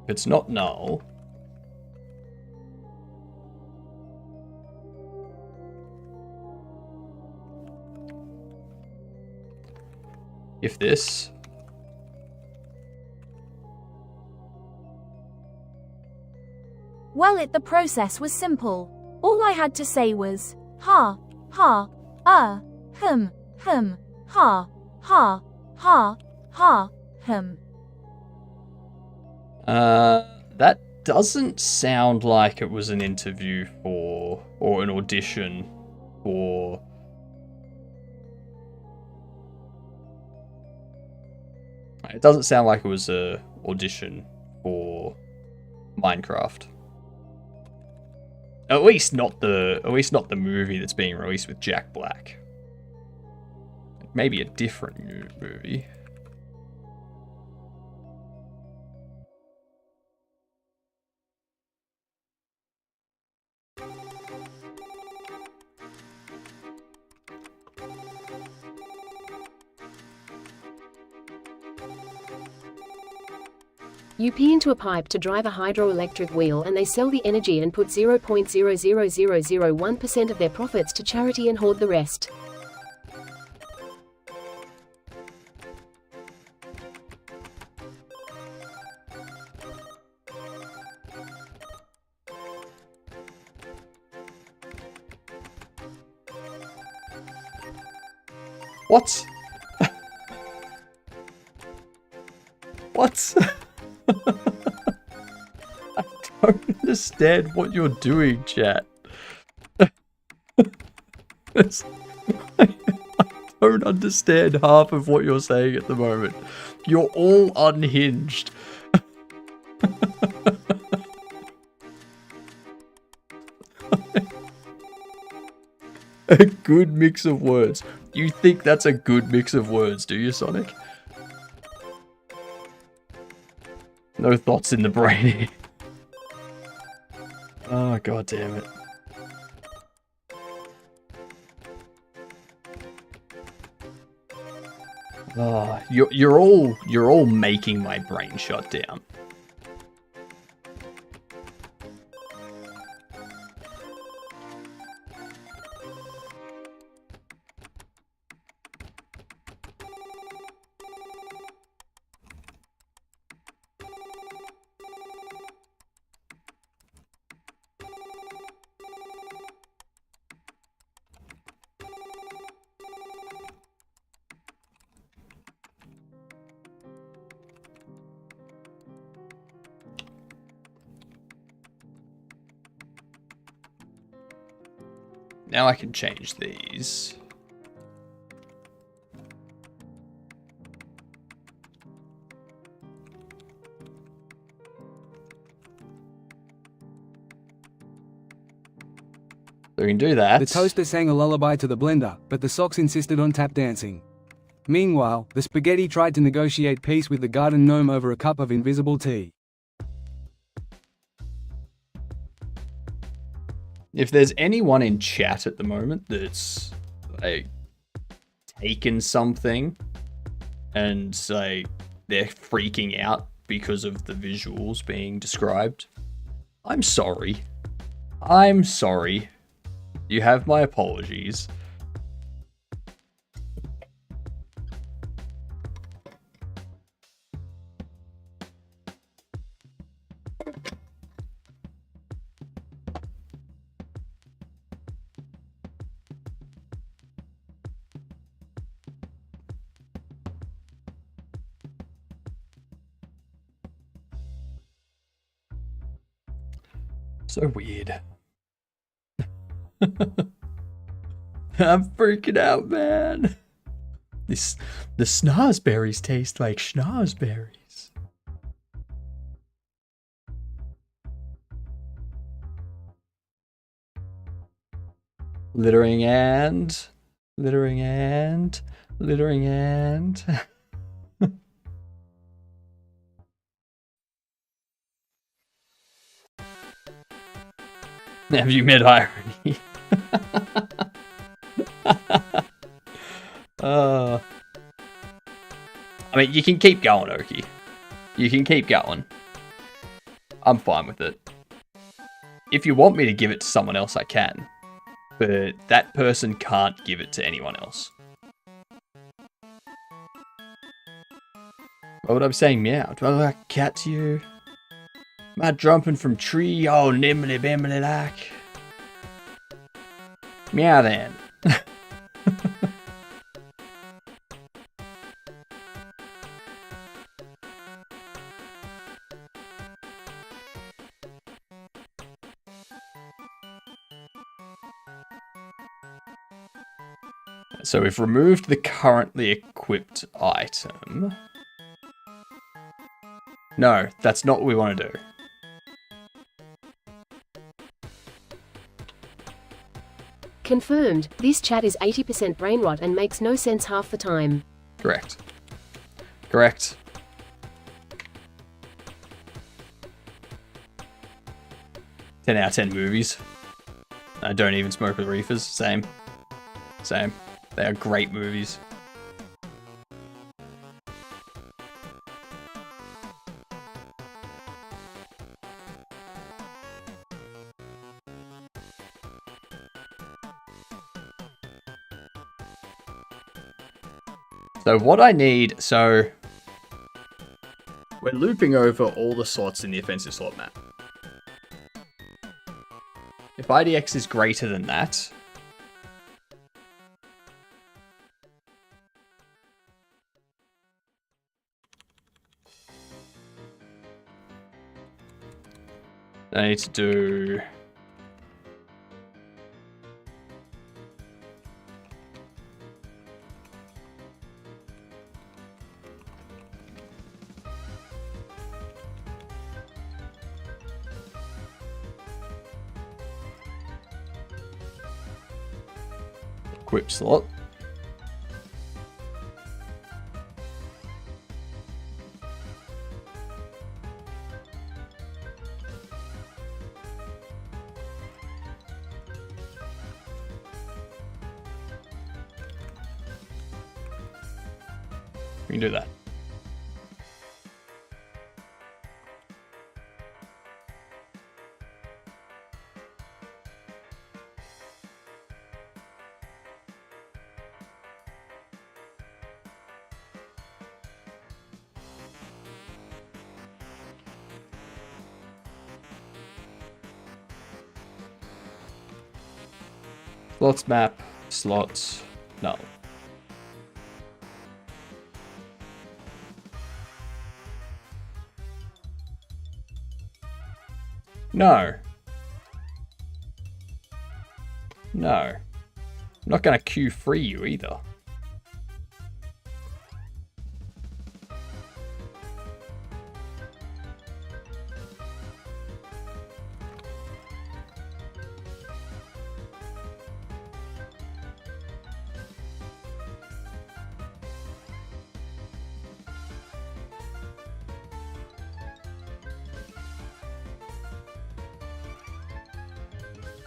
Speaker 2: If it's not null, if this
Speaker 6: Well, the process was simple. All I had to say was, ha, ha, ha, ha, ha, ha, Ha.
Speaker 1: That doesn't sound like it was an interview for, or an audition for... It doesn't sound like it was a audition for Minecraft. At least not the movie that's being released with Jack Black. Maybe a different movie.
Speaker 7: You pee into a pipe to drive a hydroelectric wheel and they sell the energy and put 0.00001% of their profits to charity and hoard the rest.
Speaker 1: What? What? I don't understand what you're doing, chat. I don't understand half of what you're saying at the moment. You're all unhinged. A good mix of words. You think that's a good mix of words, do you, Sonic? No thoughts in the brain. Oh, god damn it. Oh, you're all making my brain shut down. Now I can change these. So we can do that.
Speaker 5: The toaster sang a lullaby to the blender, but the socks insisted on tap dancing. Meanwhile, the spaghetti tried to negotiate peace with the garden gnome over a cup of invisible tea.
Speaker 1: If there's anyone in chat at the moment that's like taken something and say they're freaking out because of the visuals being described, I'm sorry. I'm sorry. You have my apologies. So weird. I'm freaking out, man. The snozberries taste like schnozberries. Littering and... Littering and... Littering and... Have you met irony? I mean, you can keep going, Oki. You can keep going. I'm fine with it. If you want me to give it to someone else, I can. But that person can't give it to anyone else. What would I be saying? Meow. Do I look like a cat to you? Am I jumping from tree? Oh, nimbly bimbly like. Meow then.
Speaker 2: So we've removed the currently equipped item. No, that's not what we want to do.
Speaker 7: Confirmed, this chat is 80% brain rot and makes no sense half the time.
Speaker 2: Correct. Correct. Ten out of 10 movies. I don't even smoke with reefers. Same. Same. They are great movies. So what I need, so we're looping over all the slots in the offensive slot map. If IDX is greater than that, I need to do equip slot. We can do that. Slots map, slots, null. No. No. I'm not going to queue free you either.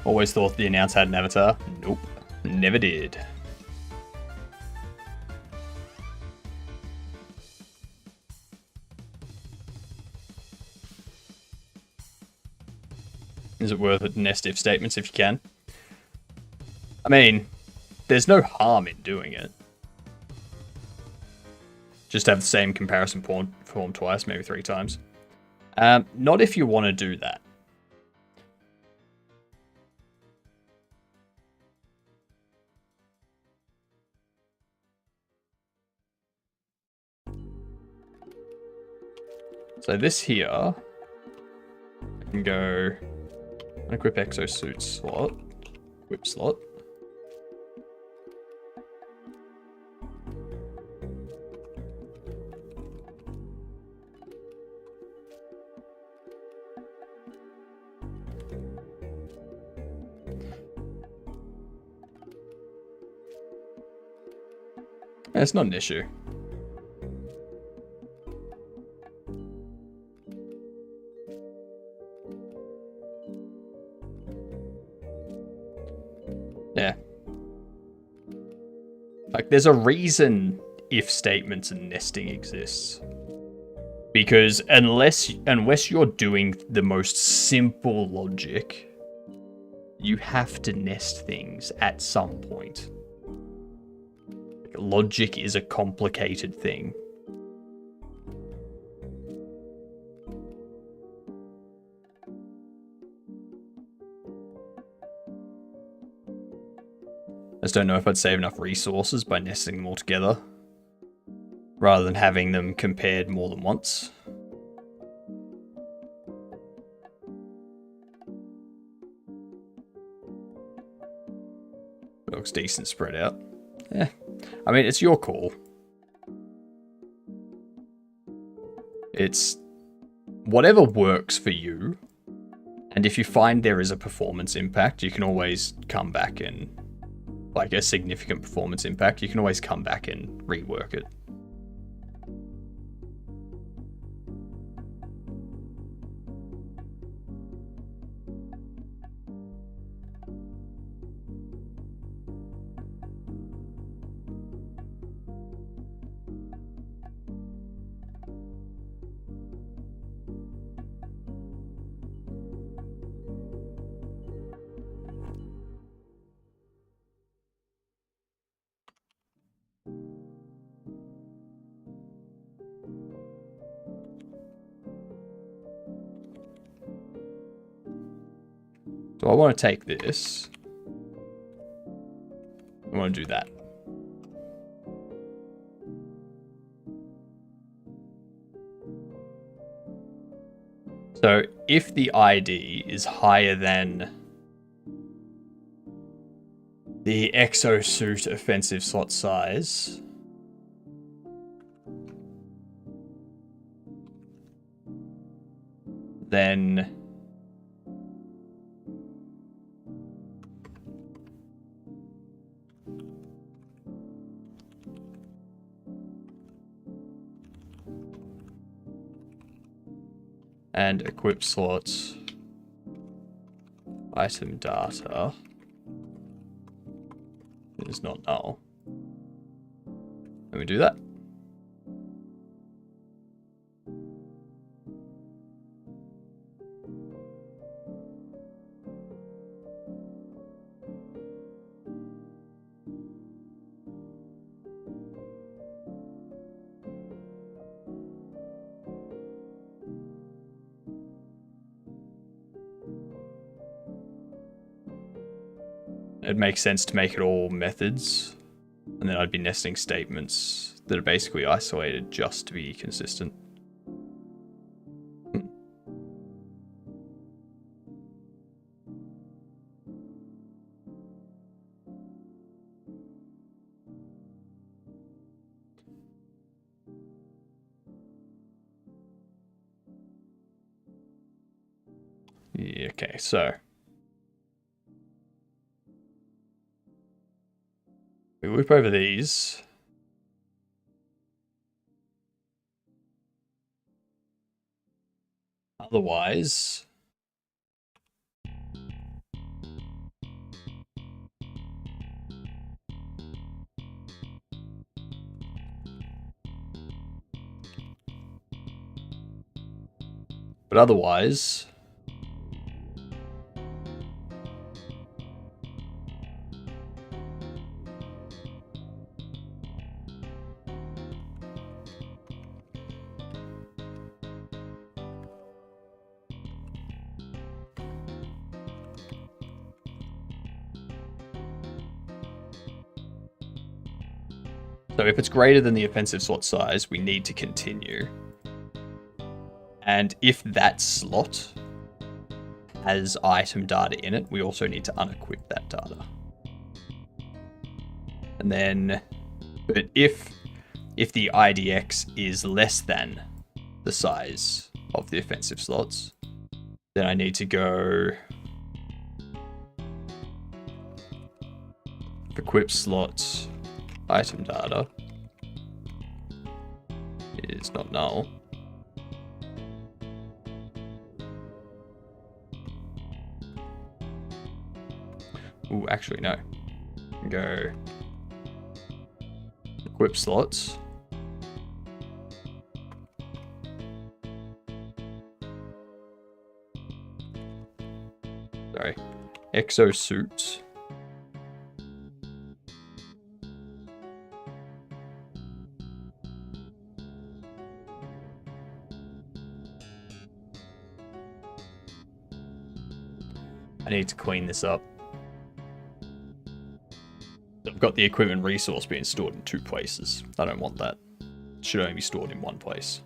Speaker 2: Always thought the announce had an avatar. Nope. Never did. Is it worth it to nest if statements if you can? I mean, there's no harm in doing it. Just have the same comparison form twice, maybe 3 times. Not if you want to do that. So this here, I can go unequip exosuit slot, equip slot. It's not an issue. Yeah. Like, there's a reason if statements and nesting exists. Because unless you're doing the most simple logic, you have to nest things at some point. Logic is a complicated thing. I just don't know if I'd save enough resources by nesting them all together, rather than having them compared more than once. It looks decent spread out. I mean, it's your call. It's whatever works for you. And if you find there is a performance impact, you can always come back and, like a significant performance impact, you can always come back and rework it. So I want to take this. I want to do that. So if the ID is higher than the exosuit offensive slot size, then and equip slots item data is not null. Let me do that. It makes sense to make it all methods, and then I'd be nesting statements that are basically isolated just to be consistent. Yeah, okay, so we loop over these. Otherwise, so if it's greater than the offensive slot size, we need to continue. And if that slot has item data in it, we also need to unequip that data. And then, but if the IDX is less than the size of the offensive slots, then I need to go equip slots item data is not null. Ooh, actually no. Go equip slots. Sorry. Exosuits. I need to clean this up. I've got the equipment resource being stored in 2 places. I don't want that. It should only be stored in 1 place.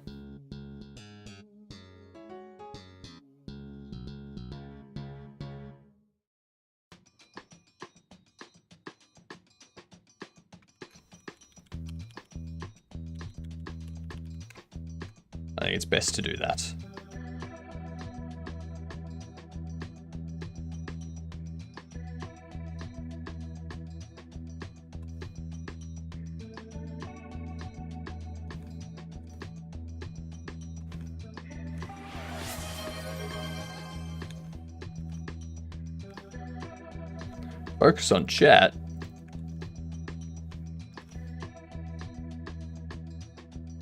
Speaker 1: I think it's best to do that. Focus on chat.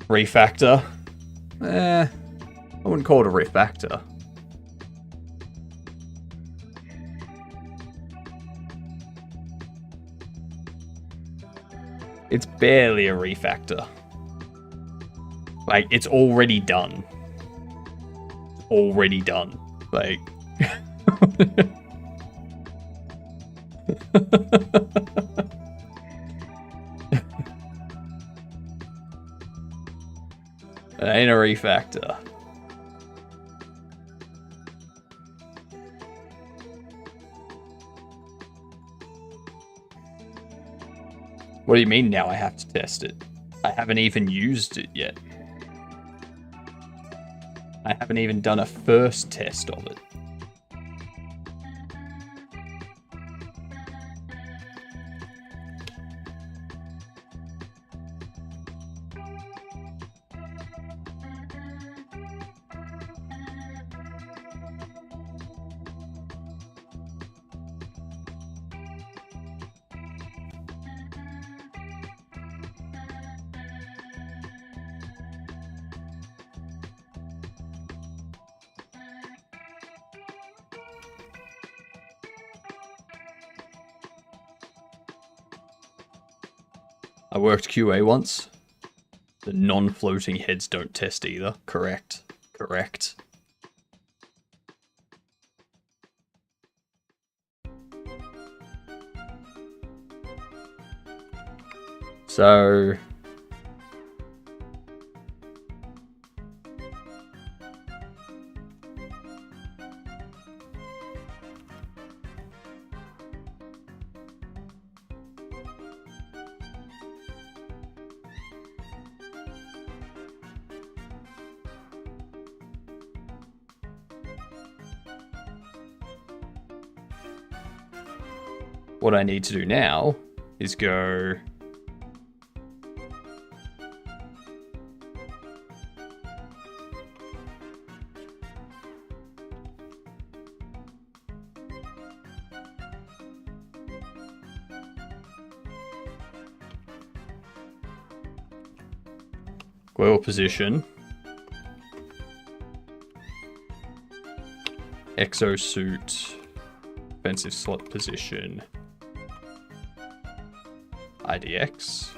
Speaker 1: Refactor. I wouldn't call it a refactor. It's barely a refactor. Like, it's already done. Already done. Like... It ain't a refactor. What do you mean now I have to test it? I haven't even used it yet. I haven't even done a first test of it. I worked QA once. The non-floating heads don't test either. Correct. Correct. So... what I need to do now is go... Coil position. Exosuit. Defensive slot position. IDX.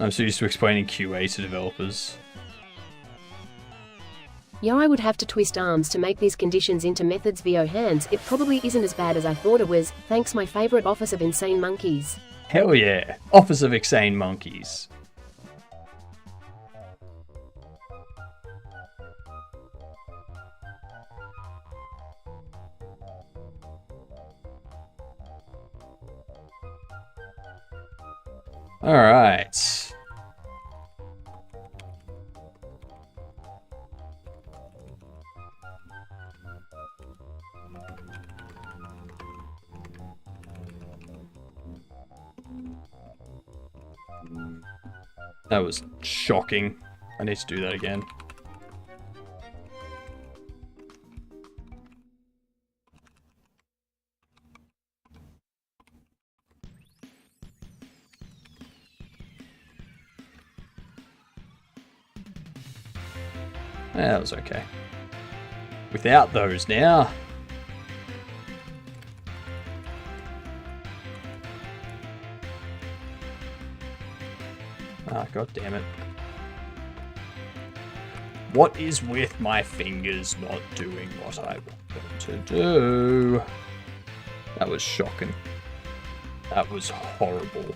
Speaker 1: I'm so used to explaining QA to developers.
Speaker 7: Yeah, I would have to twist arms to make these conditions into methods via hands. It probably isn't as bad as I thought it was. Thanks, my favorite Office of Insane Monkeys.
Speaker 1: Hell yeah. Office of Insane Monkeys. Alright. That was shocking. I need to do that again. That was okay. Without those now. Ah, god damn it. What is with my fingers not doing what I want them to do? That was shocking. That was horrible.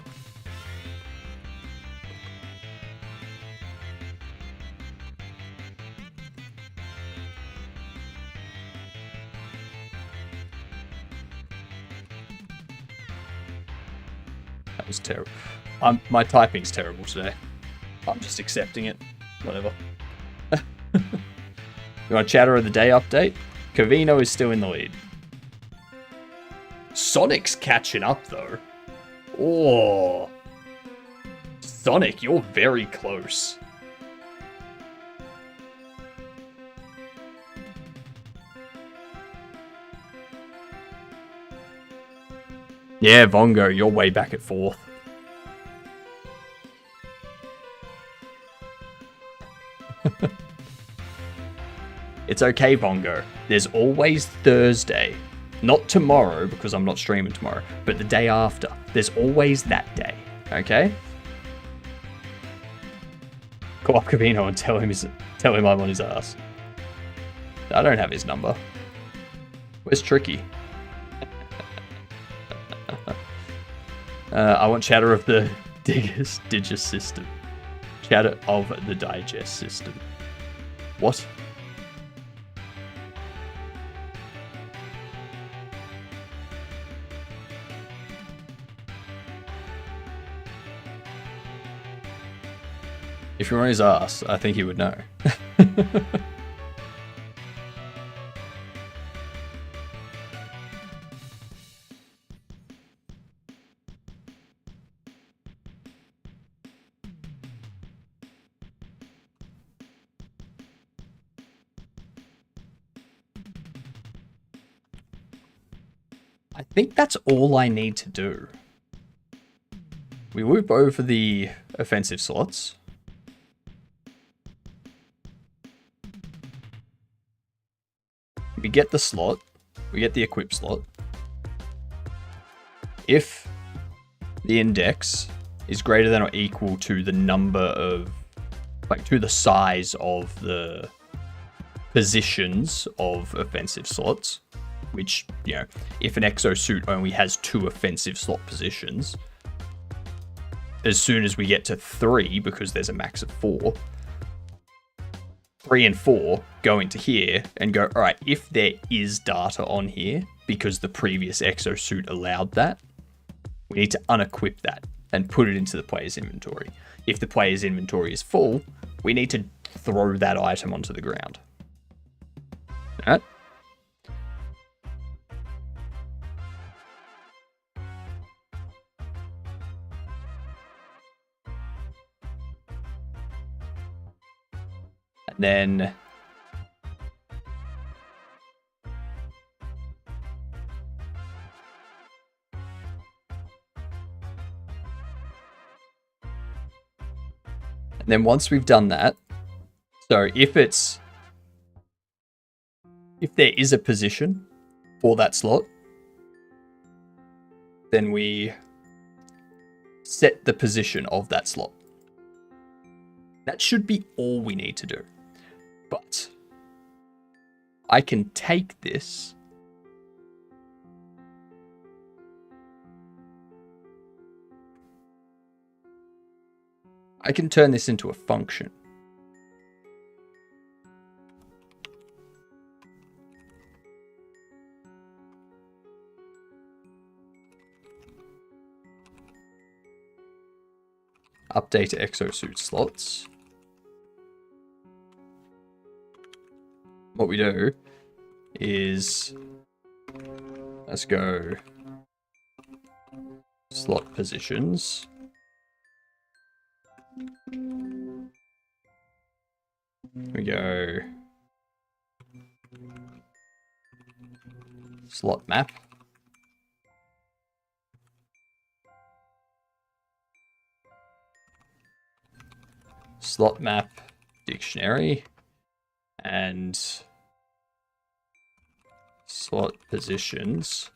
Speaker 1: That was terrible. My typing's terrible today. I'm just accepting it. Whatever. You want Chatter of the Day update? Cavino is still in the lead. Sonic's catching up, though. Oh. Sonic, you're very close. Yeah, Vongo, you're way back at 4th. It's okay, Vongo. There's always Thursday. Not tomorrow, because I'm not streaming tomorrow, but the day after. There's always that day, okay? Call up Cavino and tell him I'm on his ass. I don't have his number. Where's Tricky? I want Chatter of the Digest system. Chatter of the Digest system. What? If you're on his ass, I think he would know. I think that's all I need to do. We loop over the offensive slots. We get the slot. We get the equip slot. If the index is greater than or equal to the number of, like, to the size of the positions of offensive slots, which, you know, if an exosuit only has 2 offensive slot positions, as soon as we get to 3, because there's a max of 4, 3 and 4 go into here and go, all right, if there is data on here, because the previous exosuit allowed that, we need to unequip that and put it into the player's inventory. If the player's inventory is full, we need to throw that item onto the ground. All right? And then once we've done that, so if there is a position for that slot, then we set the position of that slot. That should be all we need to do. But I can take this I can turn this into a function. Update exosuit slots. What we do is, let's go slot positions. We go slot map. Slot map dictionary and slot positions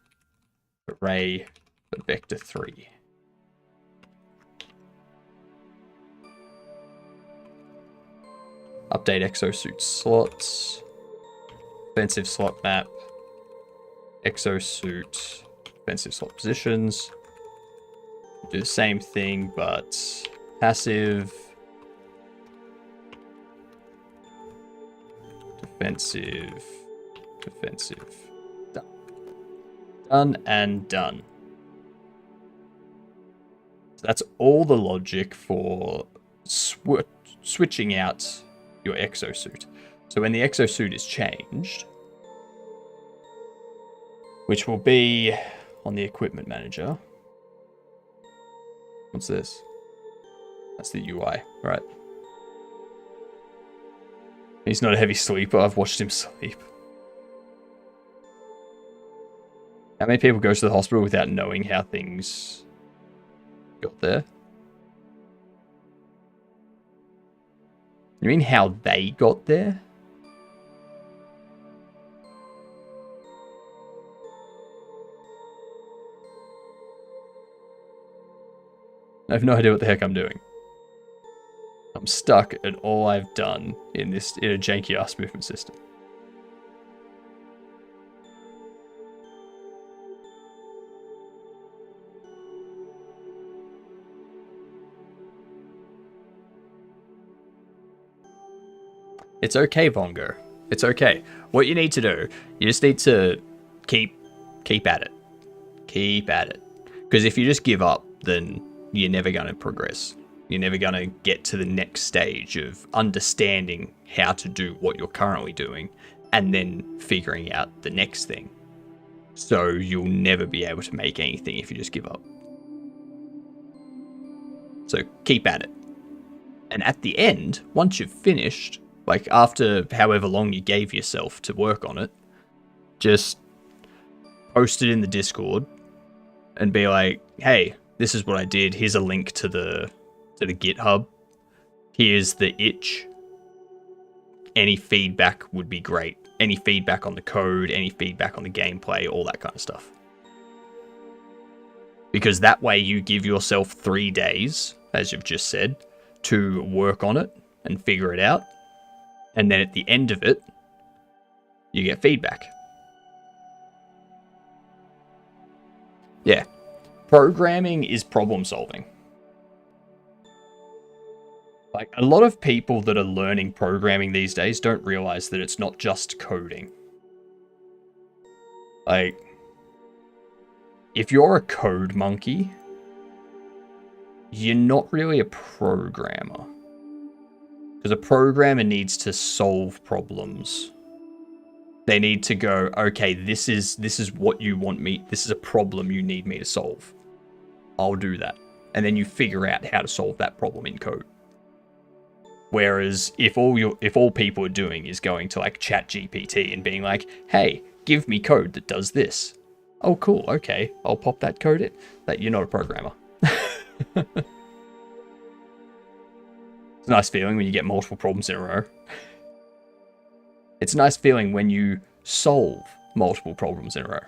Speaker 1: array for vector 3. Update exosuit slots, offensive slot map, exosuit, offensive slot positions, Do the same thing, but passive, defensive, defensive. Done. Done and done. So that's all the logic for switching out your exosuit. So when the exosuit is changed, which will be on the equipment manager. What's this? That's the UI, right? He's not a heavy sleeper. I've watched him sleep. How many people go to the hospital without knowing how things got there? You mean how they got there? I have no idea what the heck I'm doing. I'm stuck at all I've done in a janky ass movement system. It's okay, Vongo. It's okay. What you need to do, you just need to keep at it. Keep at it. Because if you just give up, then you're never going to progress. You're never going to get to the next stage of understanding how to do what you're currently doing and then figuring out the next thing. So you'll never be able to make anything if you just give up. So keep at it. And at the end, once you've finished, like after however long you gave yourself to work on it, just post it in the Discord and be like, hey, this is what I did. Here's a link to the GitHub. Here's the itch. Any feedback would be great. Any feedback on the code, any feedback on the gameplay, all that kind of stuff. Because that way you give yourself 3 days, as you've just said, to work on it and figure it out. And then at the end of it, you get feedback. Yeah. Programming is problem solving. Like, a lot of people that are learning programming these days don't realize that it's not just coding. Like, if you're a code monkey, you're not really a programmer. Because a programmer needs to solve problems. They need to go, okay, this is what you want me, this is a problem you need me to solve. I'll do that. And then you figure out how to solve that problem in code. Whereas if all people are doing is going to like ChatGPT and being like, hey, give me code that does this. Oh, cool. Okay, I'll pop that code in. That you're not a programmer. It's a nice feeling when you get multiple problems in a row. It's a nice feeling when you solve multiple problems in a row.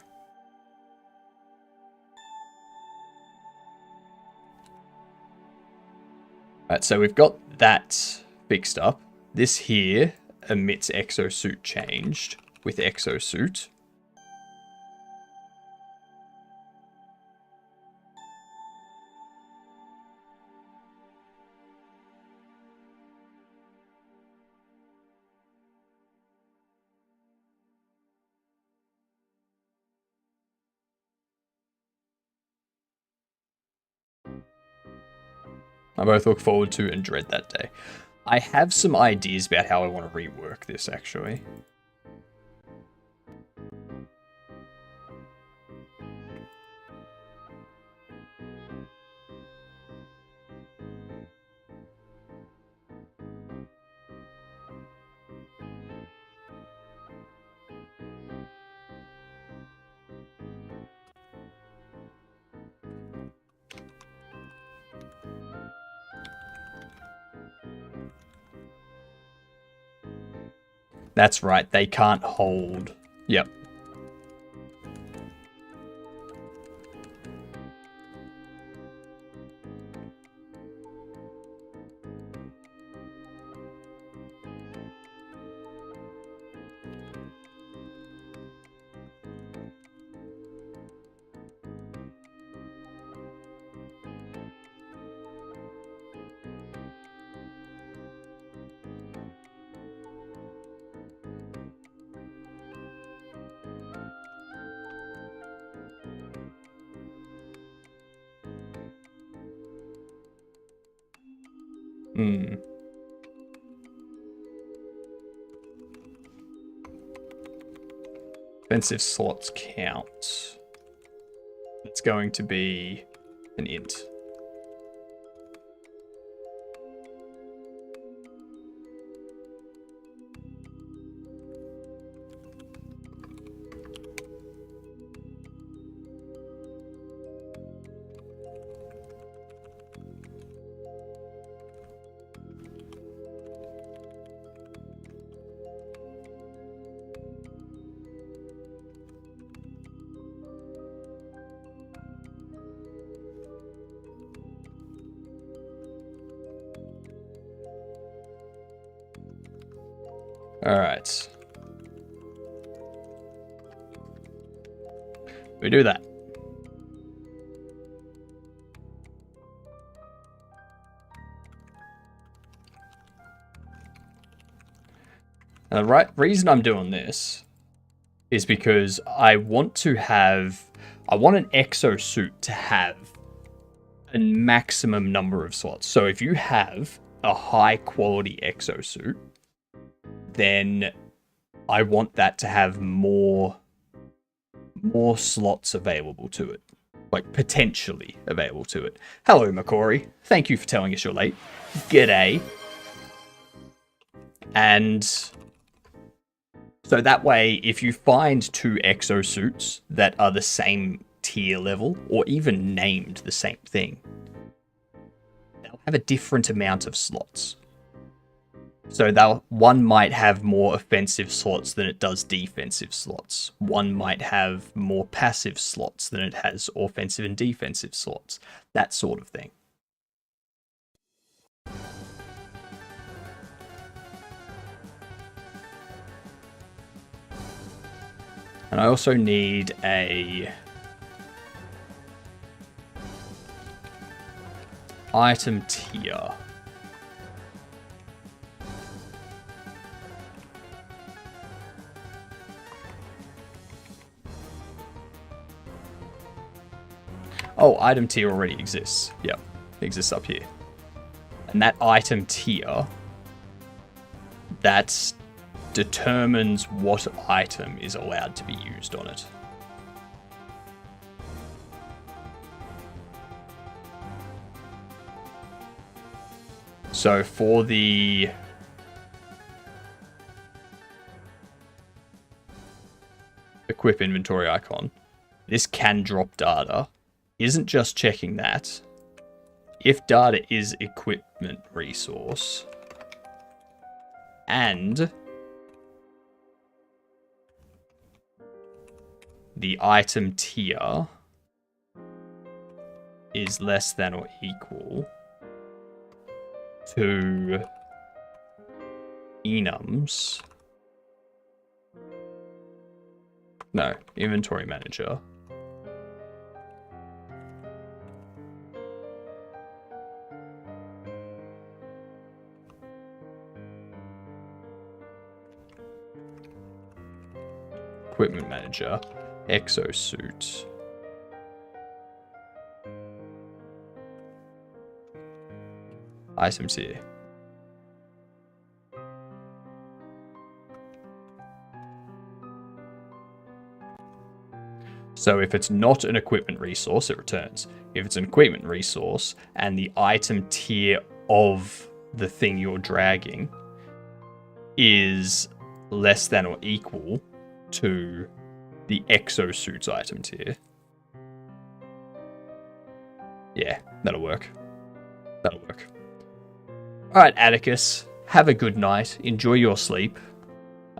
Speaker 1: Alright, so we've got that fixed up. This here emits exosuit changed with exosuit. I both look forward to and dread that day. I have some ideas about how I want to rework this, actually. That's right, they can't hold. Yep.
Speaker 2: Hmm. Offensive slots count. It's going to be an int. All right. We do that. And the reason I'm doing this is because I want an exosuit to have a maximum number of slots. So if you have a high quality exosuit, then I want that to have more slots available to it. Like, potentially available to it. Hello, Makori. Thank you for telling us you're late. G'day. And so that way, if you find 2 exosuits that are the same tier level, or even named the same thing, they'll have a different amount of slots. So one might have more offensive slots than it does defensive slots. One might have more passive slots than it has offensive and defensive slots. That sort of thing. And I also need a item tier. Oh, item tier already exists. Yep, it exists up here. And that item tier, that determines what item is allowed to be used on it. So for the equip inventory icon, this can drop data. Isn't just checking that. If data is equipment resource and the item tier is less than or equal to enums. No, inventory manager. Equipment manager, exosuit. Items here. So if it's not an equipment resource, it returns. If it's an equipment resource and the item tier of the thing you're dragging is less than or equal to the exosuit's item tier. Yeah, that'll work. That'll work. Alright, Atticus, have a good night. Enjoy your sleep.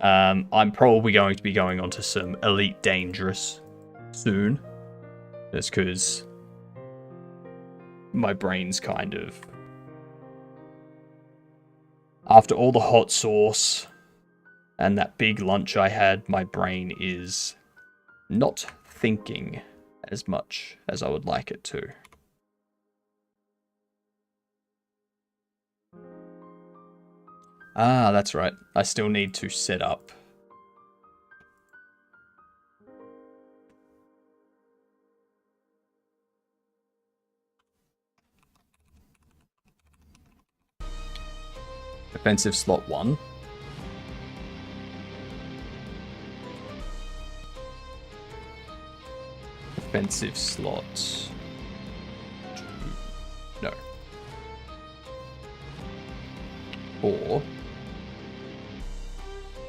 Speaker 2: I'm probably going to be going on to some Elite Dangerous soon. Just because my brain's kind of... After all the hot sauce and that big lunch I had, my brain is not thinking as much as I would like it to. Ah, that's right. I still need to set up. Defensive slot 1. Defensive slot 2. No. 4.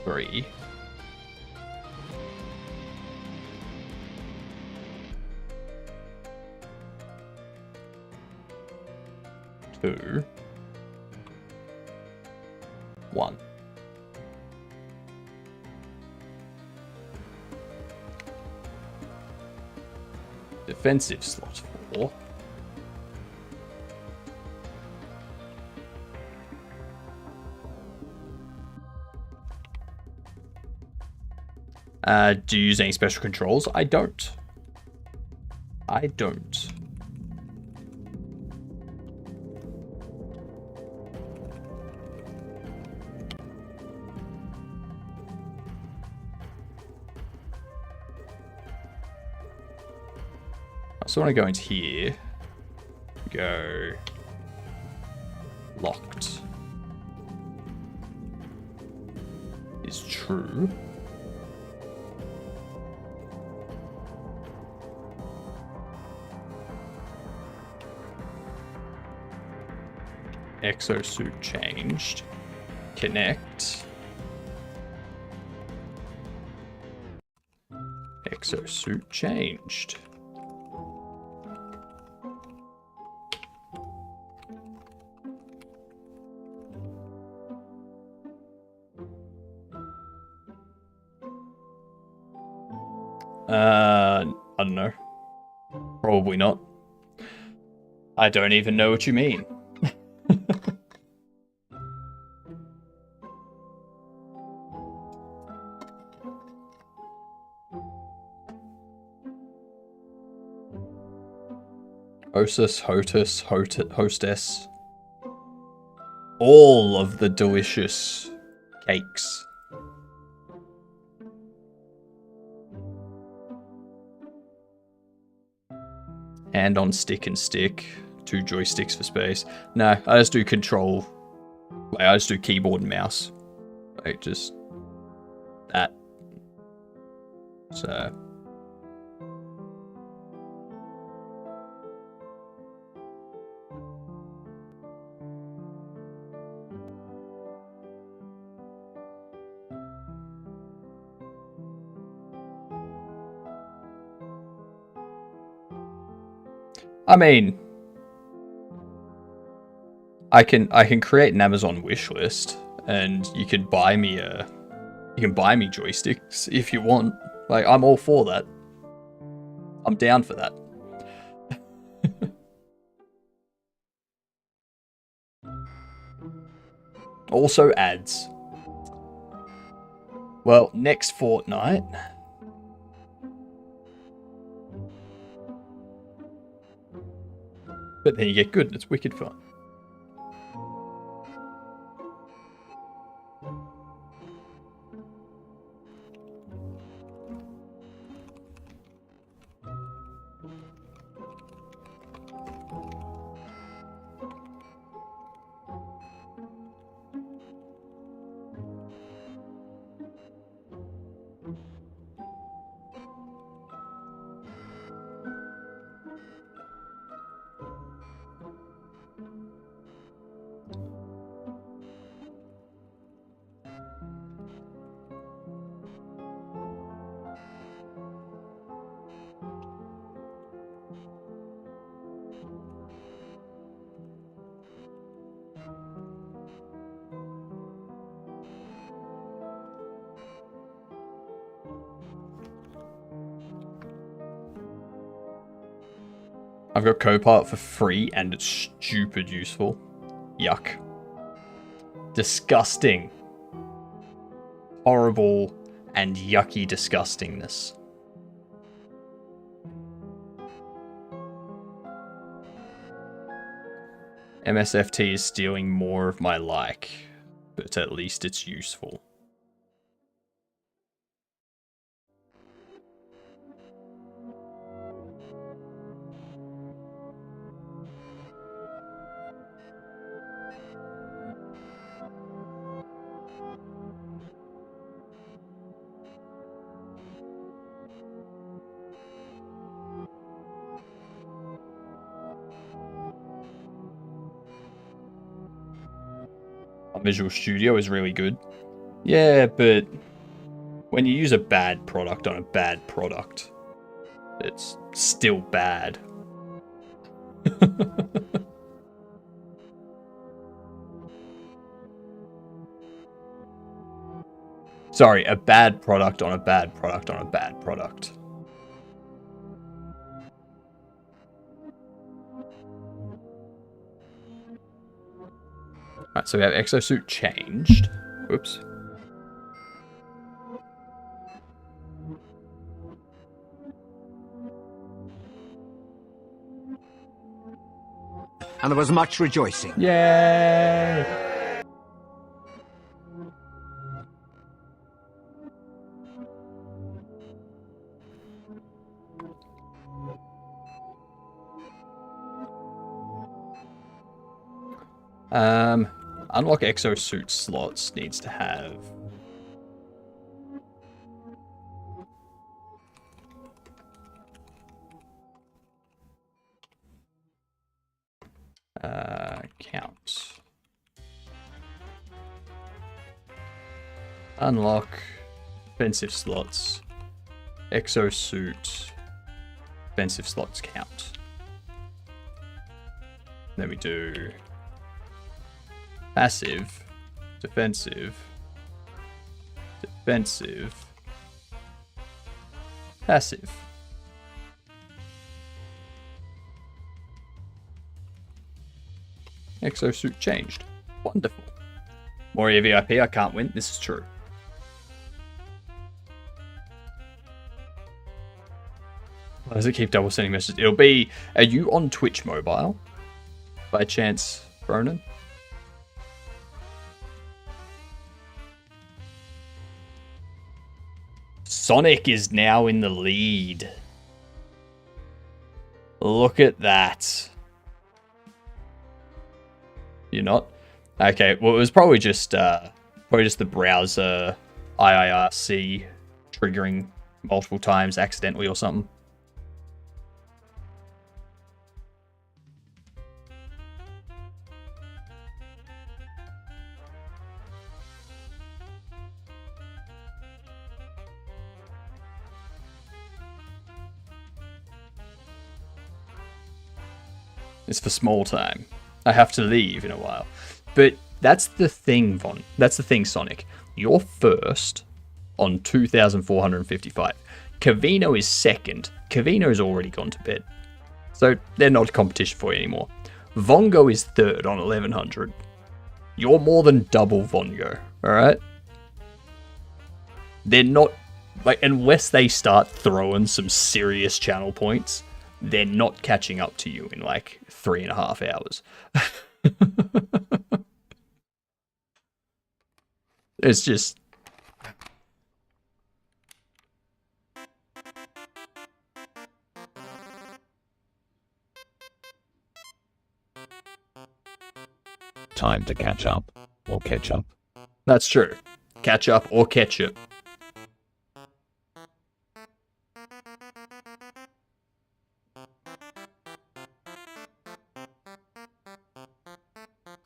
Speaker 2: 3. 2. 1. Defensive slot 4. Do you use any special controls? I don't. I don't. So I want to go into here. Go locked is true. Exosuit changed. Connect. Exosuit changed. I don't know. Probably not. I don't even know what you mean. Hostess, hostess. All of the delicious cakes. Hand on stick and stick. 2 joysticks for space. No, I just do control. Like, I just do keyboard and mouse. Like, just that. So. I mean, I can create an Amazon wish list, and you can buy me joysticks if you want. Like, I'm all for that. I'm down for that. Also ads. Well, next fortnight. But then you get good and it's wicked fun. I've got Copart for free and it's stupid useful. Yuck. Disgusting. Horrible and yucky disgustingness. MSFT is stealing more of my like, but at least it's useful. Visual Studio is really good. Yeah, but when you use a bad product on a bad product, it's still bad. Sorry, a bad product on a bad product on a bad product. Alright, so we have exosuit changed. Oops.
Speaker 10: And there was much rejoicing.
Speaker 2: Yay! Unlock exosuit slots needs to have count. Unlock defensive slots. Exosuit defensive slots count. Then we do passive, defensive, defensive, passive. Exosuit changed. Wonderful. Moria VIP, I can't win. This is true. Why does it keep double sending messages? It'll be, are you on Twitch mobile? By chance, Ronan? Sonic is now in the lead. Look at that. You're not? Okay, well, it was probably just the browser IIRC triggering multiple times accidentally or something. It's for small time. I have to leave in a while. But that's the thing, Von. That's the thing, Sonic. You're first on 2,455. Cavino is second. Cavino has already gone to bed. So they're not a competition for you anymore. Vongo is third on 1,100. You're more than double Vongo, alright? They're not, like, unless they start throwing some serious channel points, they're not catching up to you in like 3.5 hours. It's just...
Speaker 4: Time to catch up, or catch up.
Speaker 2: That's true. Catch up or ketchup.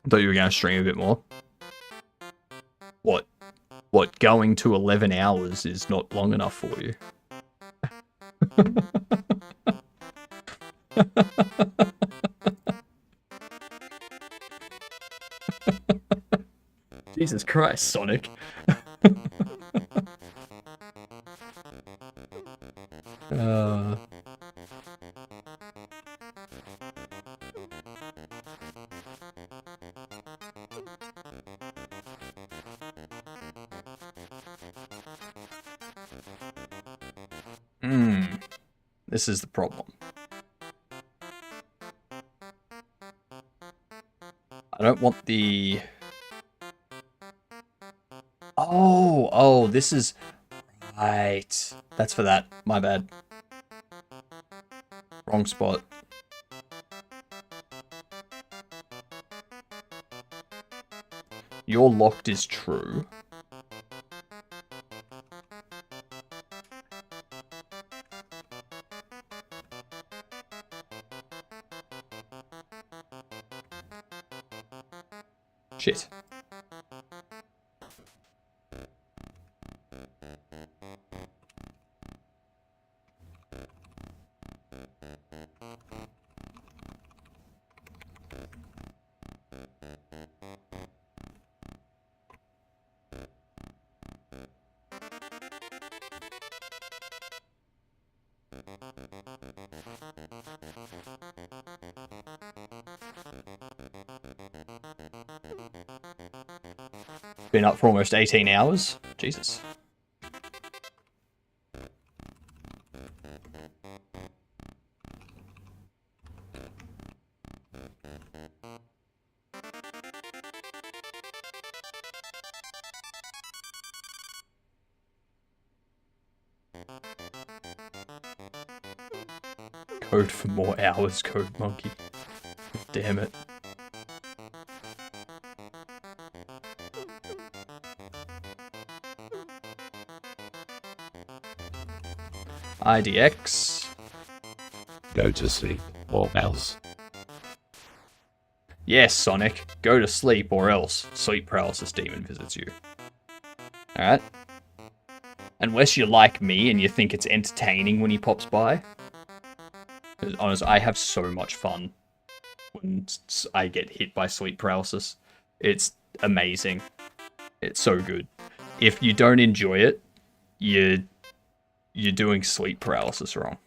Speaker 2: I thought you were going to stream a bit more. What? What, going to 11 hours is not long enough for you? Jesus Christ, Sonic. This is the problem. I don't want the... Oh, this is... Right. That's for that. My bad. Wrong spot. Your locked is true. Shit.
Speaker 1: Been up for almost 18 hours. Jesus. Code for more hours, Code Monkey. Damn it. IDX.
Speaker 4: Go to sleep, or else.
Speaker 1: Yes, Sonic. Go to sleep or else sleep paralysis demon visits you. Alright? Unless you're like me and you think it's entertaining when he pops by. Because honestly, I have so much fun when I get hit by sleep paralysis. It's amazing. It's so good. If you don't enjoy it, you're doing sleep paralysis wrong.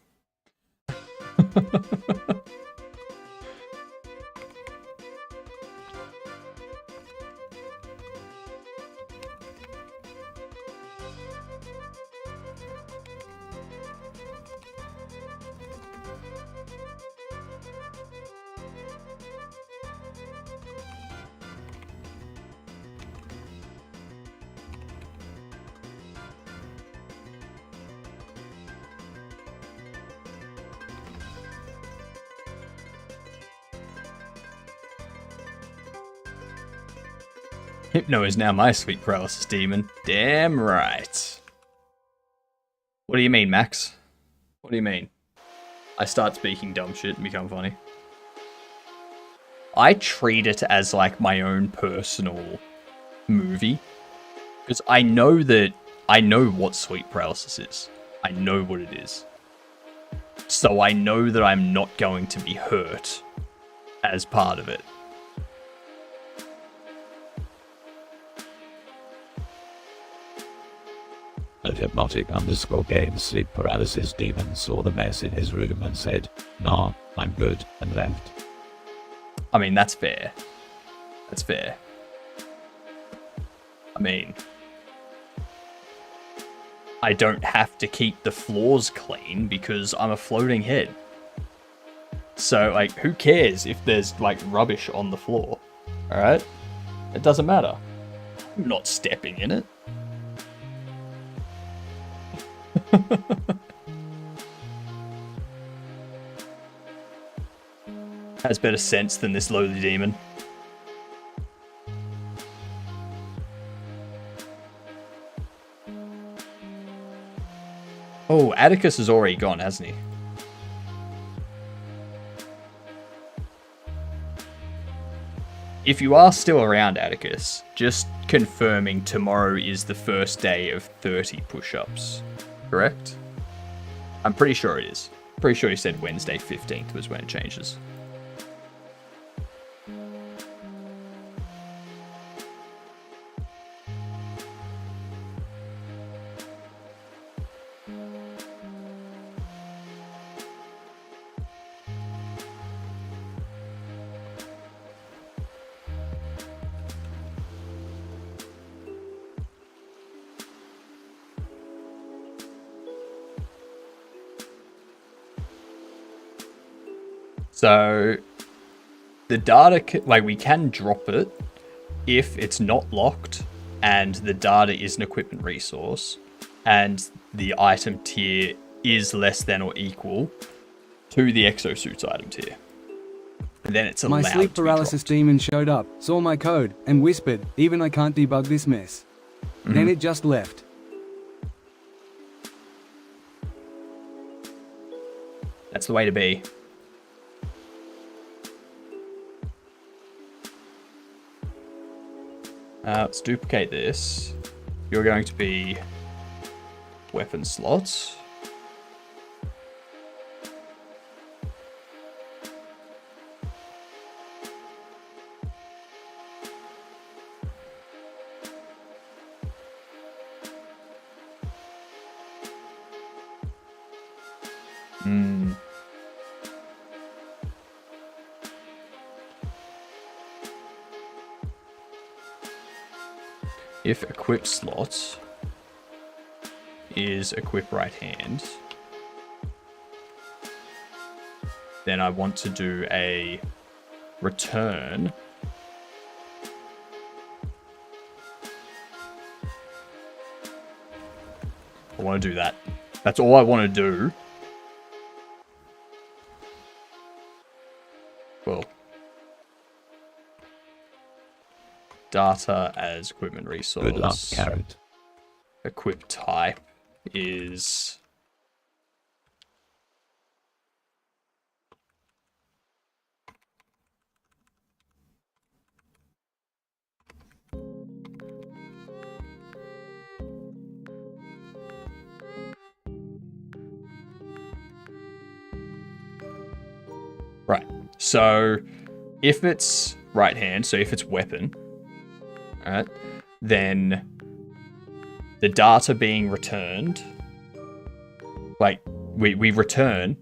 Speaker 1: Hypno is now my sleep paralysis demon. Damn right. What do you mean, Max? What do you mean? I start speaking dumb shit and become funny. I treat it as like my own personal movie. Because I know what sleep paralysis is. I know what it is. So I know that I'm not going to be hurt as part of it.
Speaker 4: At hypnotic_game sleep paralysis demon saw the mess in his room and said, "Nah, I'm good," and left.
Speaker 1: I mean, that's fair. That's fair. I mean, I don't have to keep the floors clean because I'm a floating head. So, like, who cares if there's, like, rubbish on the floor? Alright? It doesn't matter. I'm not stepping in it. Has better sense than this lowly demon. Oh, Atticus is already gone, hasn't he? If you are still around, Atticus, just confirming tomorrow is the first day of 30 push-ups. Correct? I'm pretty sure it is. Pretty sure he said Wednesday 15th was when it changes. So, the data, like, we can drop it if it's not locked and the data is an equipment resource and the item tier is less than or equal to the exosuits item tier. And then it's allowed
Speaker 5: My sleep
Speaker 1: to be
Speaker 5: paralysis
Speaker 1: dropped.
Speaker 5: demon showed up, saw my code, and whispered, "Even I can't debug this mess." Then it just left.
Speaker 1: That's the way to be. Let's duplicate this. You're going to be weapon slots. If equip slot is equip right hand, then I want to do a return I want to do that. That's all I want to do. Well, data as equipment resource.
Speaker 4: Good luck, Carrot.
Speaker 1: Equip type is right. So if it's right hand, so if it's weapon, all right, then the data being returned, like we return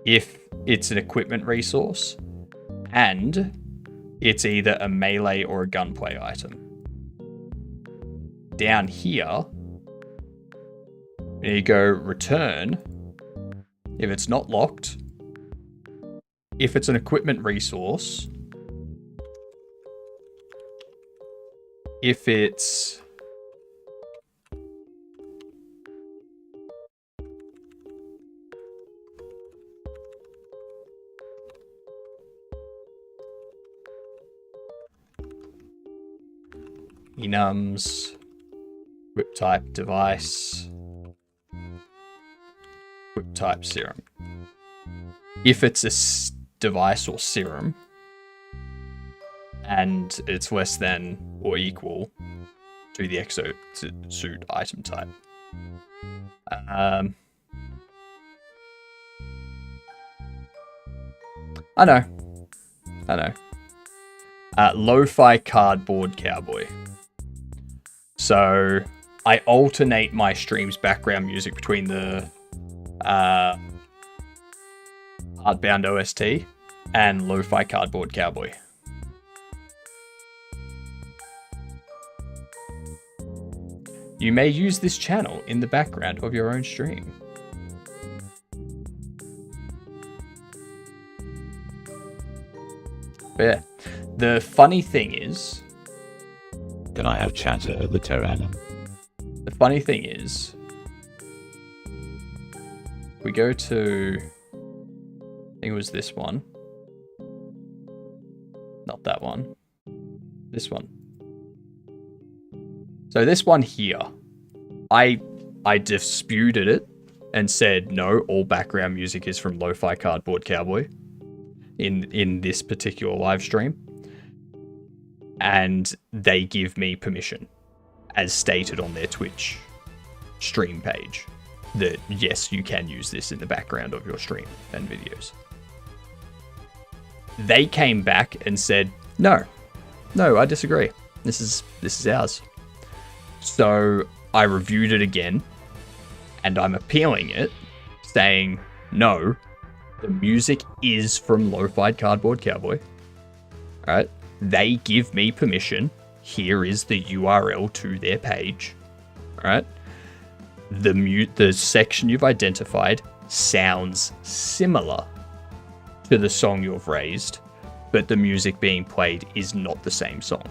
Speaker 1: if it's an equipment resource and it's either a melee or a gunplay item. Down here, you go return if it's not locked, if it's an equipment resource, if it's enums, whip type device, whip type serum. If it's a device or serum and it's less than or equal to the exosuit item type. I know. Lo-fi cardboard cowboy. So I alternate my stream's background music between the Hardbound OST and Lo-fi cardboard cowboy. You may use this channel in the background of your own stream. But yeah, the funny thing is...
Speaker 4: Can I have chatter at the Terranum?
Speaker 1: The funny thing is... We go to... I think it was this one. Not that one. This one. So this one here, I disputed it and said, no, all background music is from Lo-Fi Cardboard Cowboy in this particular live stream. And they give me permission, as stated on their Twitch stream page, that yes, you can use this in the background of your stream and videos. They came back and said, no, I disagree. This is ours. So I reviewed it again, and I'm appealing it, saying, no, the music is from Lo-Fi Cardboard Cowboy. Alright? They give me permission. Here is the URL to their page. Alright? The section you've identified sounds similar to the song you've raised, but the music being played is not the same song.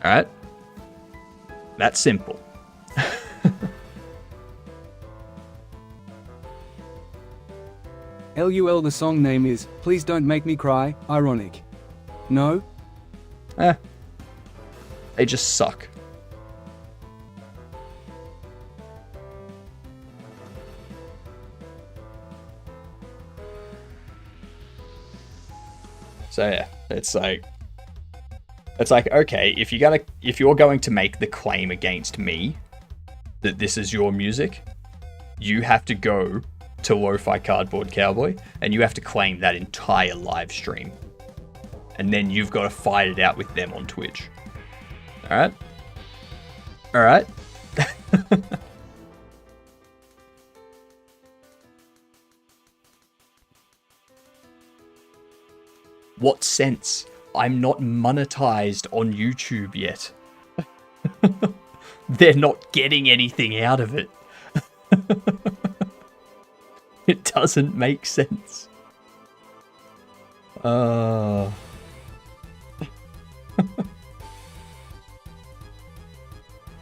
Speaker 1: Alright? That's simple.
Speaker 5: LUL the song name is Please Don't Make Me Cry, ironic. No?
Speaker 1: They just suck. So yeah, it's like, okay, if you're going to make the claim against me that this is your music, you have to go to Lo-Fi Cardboard Cowboy and you have to claim that entire live stream. And then you've got to fight it out with them on Twitch. Alright? Alright? What sense? I'm not monetized on YouTube yet. They're not getting anything out of it. It doesn't make sense.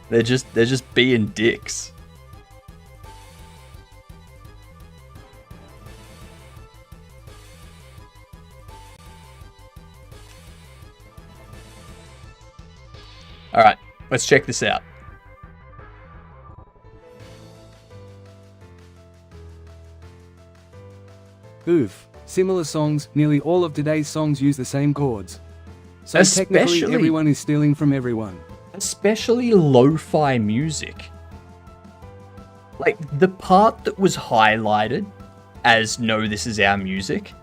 Speaker 1: They're just being dicks. All right, let's check this out.
Speaker 5: Oof. Similar songs, nearly all of today's songs use the same chords. So technically
Speaker 1: Especially-
Speaker 5: everyone is stealing from everyone.
Speaker 1: Especially lo-fi music. Like, the part that was highlighted as, no, this is our music,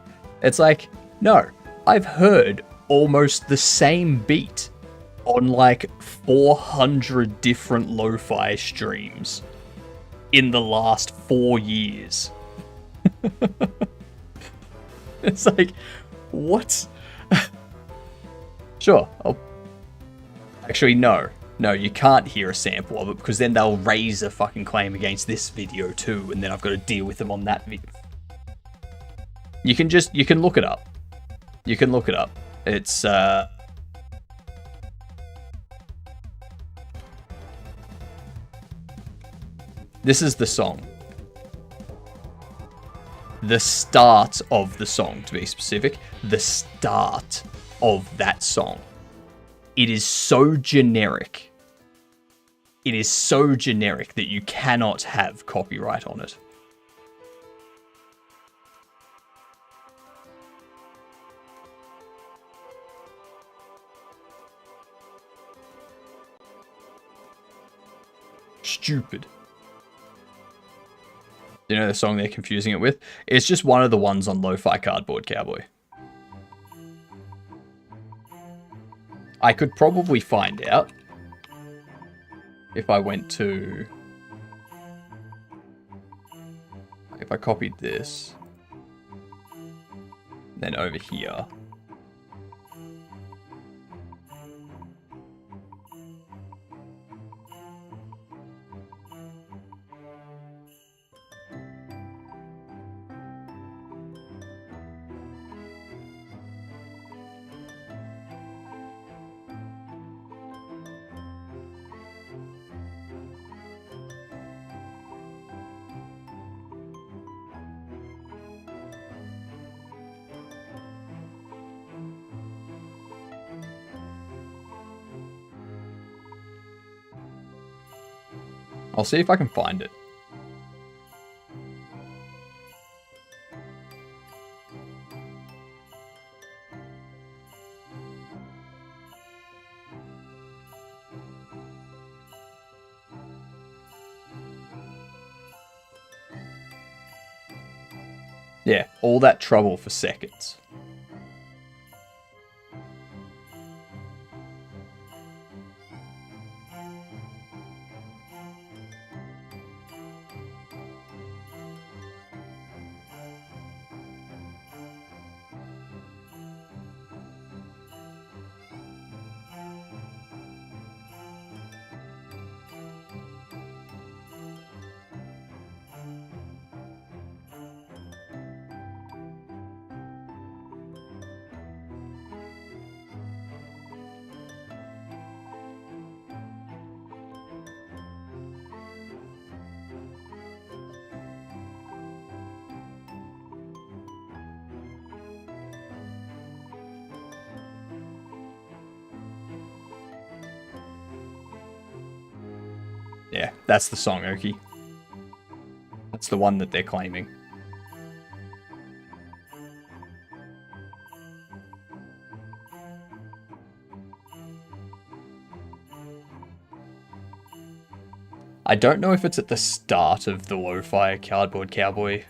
Speaker 1: it's like, no, I've heard almost the same beat on like 400 different lo-fi streams in the last 4 years. It's like, what? Sure, actually, no. No, you can't hear a sample of it because then they'll raise a fucking claim against this video too, and then I've got to deal with them on that video. You can look it up. You can look it up. It's, this is the song. The start of the song, to be specific. The start of that song. It is so generic. It is so generic that you cannot have copyright on it. Stupid. You know the song they're confusing it with? It's just one of the ones on Lo-Fi Cardboard Cowboy. I could probably find out if I went to... If I copied this, then over here. I'll see if I can find it. Yeah, all that trouble for seconds. Yeah, that's the song, Oki. That's the one that they're claiming. I don't know if it's at the start of the Lo-Fi Cardboard Cowboy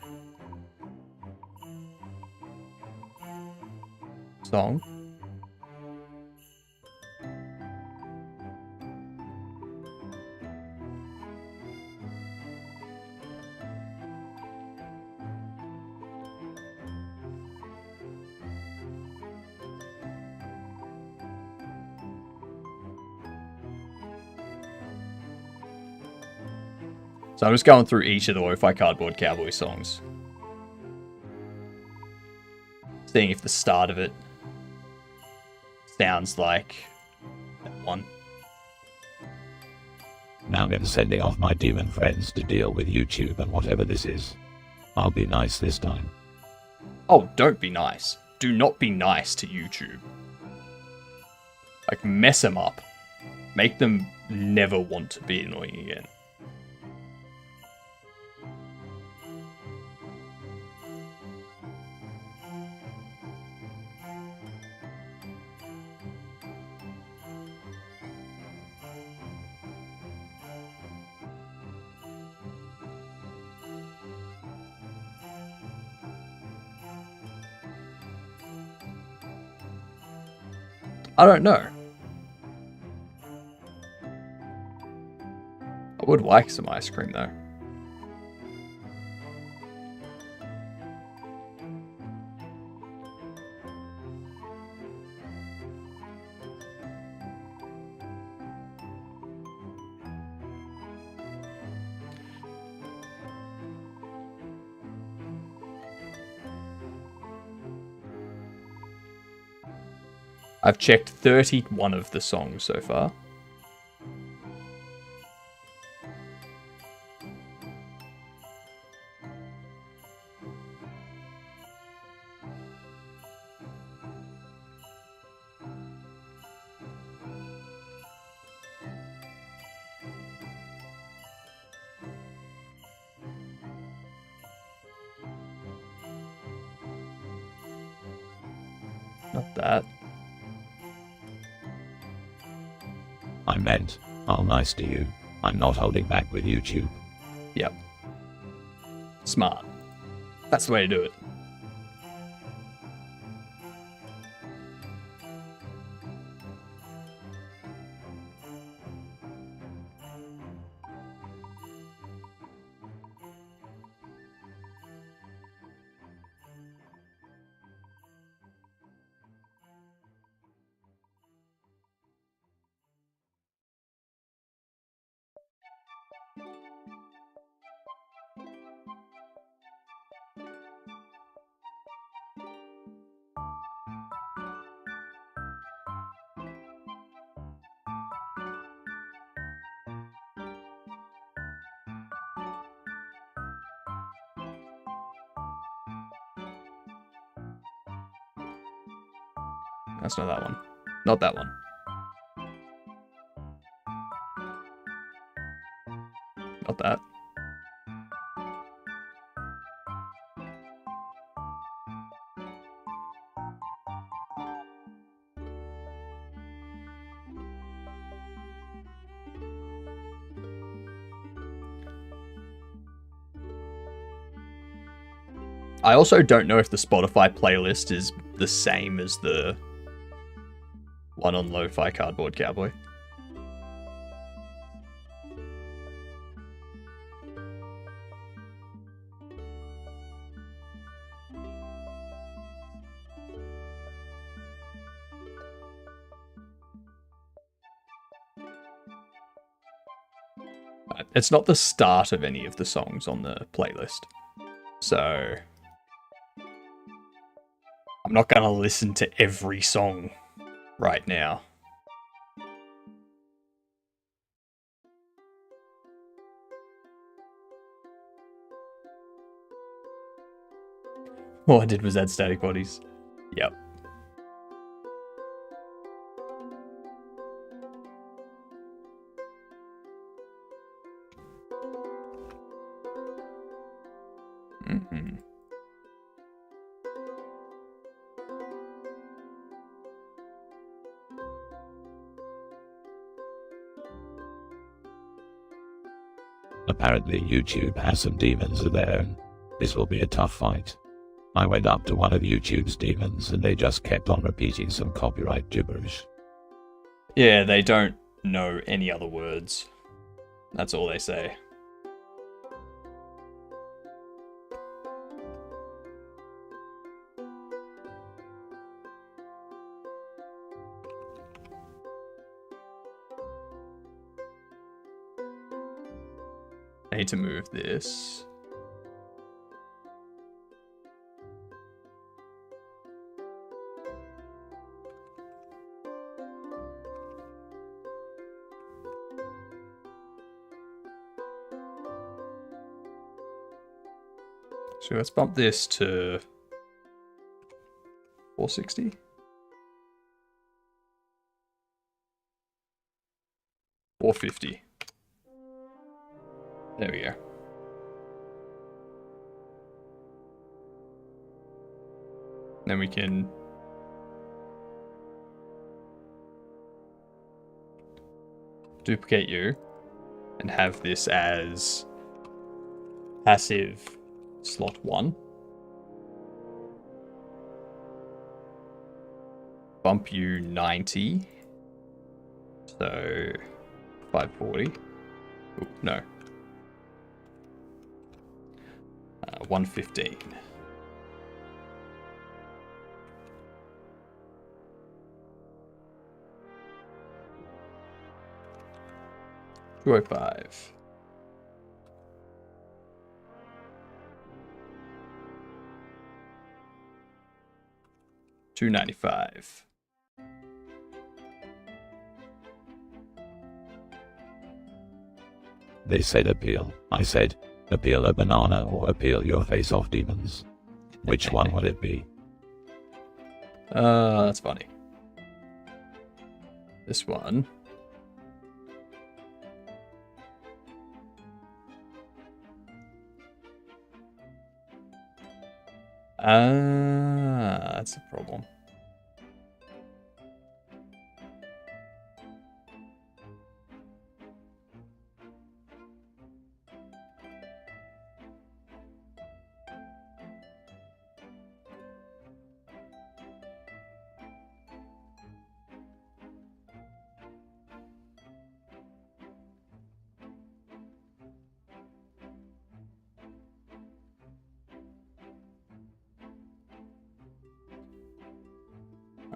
Speaker 1: song.
Speaker 2: So I'm just going through each of the Lo-Fi Cardboard Cowboy songs. Seeing if the start of it sounds like that one.
Speaker 4: Now I'm sending off my demon friends to deal with YouTube and whatever this is. I'll be nice this time.
Speaker 2: Oh, don't be nice. Do not be nice to YouTube. Like, mess them up. Make them never want to be annoying again. I don't know. I would like some ice cream though. I've checked 31 of the songs so far. Not that.
Speaker 4: I meant, I'll nice to you. I'm not holding back with YouTube.
Speaker 2: Yep. Smart. That's the way to do it. That's not that one. Not that one. Not that. I also don't know if the Spotify playlist is the same as the one on Lo-Fi Cardboard Cowboy. It's not the start of any of the songs on the playlist. So I'm not going to listen to every song right now. All I did was add static bodies. Yep. Mm-hmm.
Speaker 4: Apparently YouTube has some demons of their own. This will be a tough fight. I went up to one of YouTube's demons and they just kept on repeating some copyright gibberish.
Speaker 2: Yeah, they don't know any other words. That's all they say.
Speaker 1: I need to move this. So let's bump this to 460. $450. There we go. Then we can duplicate you and have this as passive slot 1. Bump you 90. So 540. Ooh, no. 115. $205. $295.
Speaker 4: They said appeal. I said, appeal a banana or appeal your face off, demons. Which one would it be?
Speaker 1: That's funny. This one. That's a problem.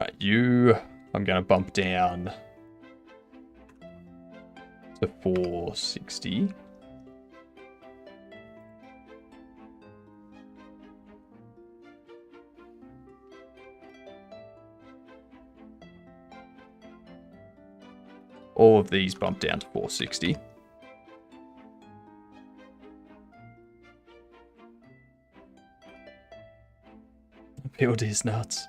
Speaker 1: Alright, you, I'm going to bump down to 460. All of these bump down to 460. Build is nuts.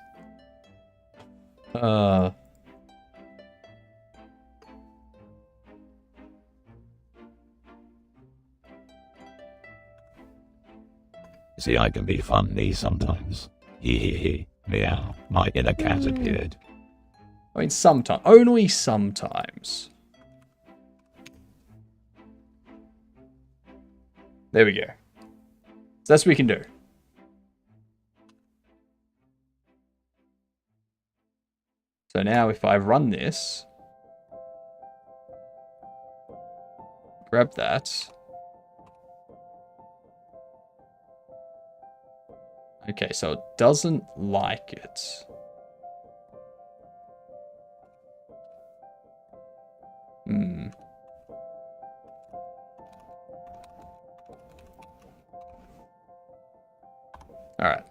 Speaker 4: See, I can be funny sometimes. Hee. Meow. My inner cat appeared.
Speaker 1: I mean, sometimes. Only sometimes. There we go. So that's what we can do. So now if I run this, grab that. Okay, so it doesn't like it. Alright.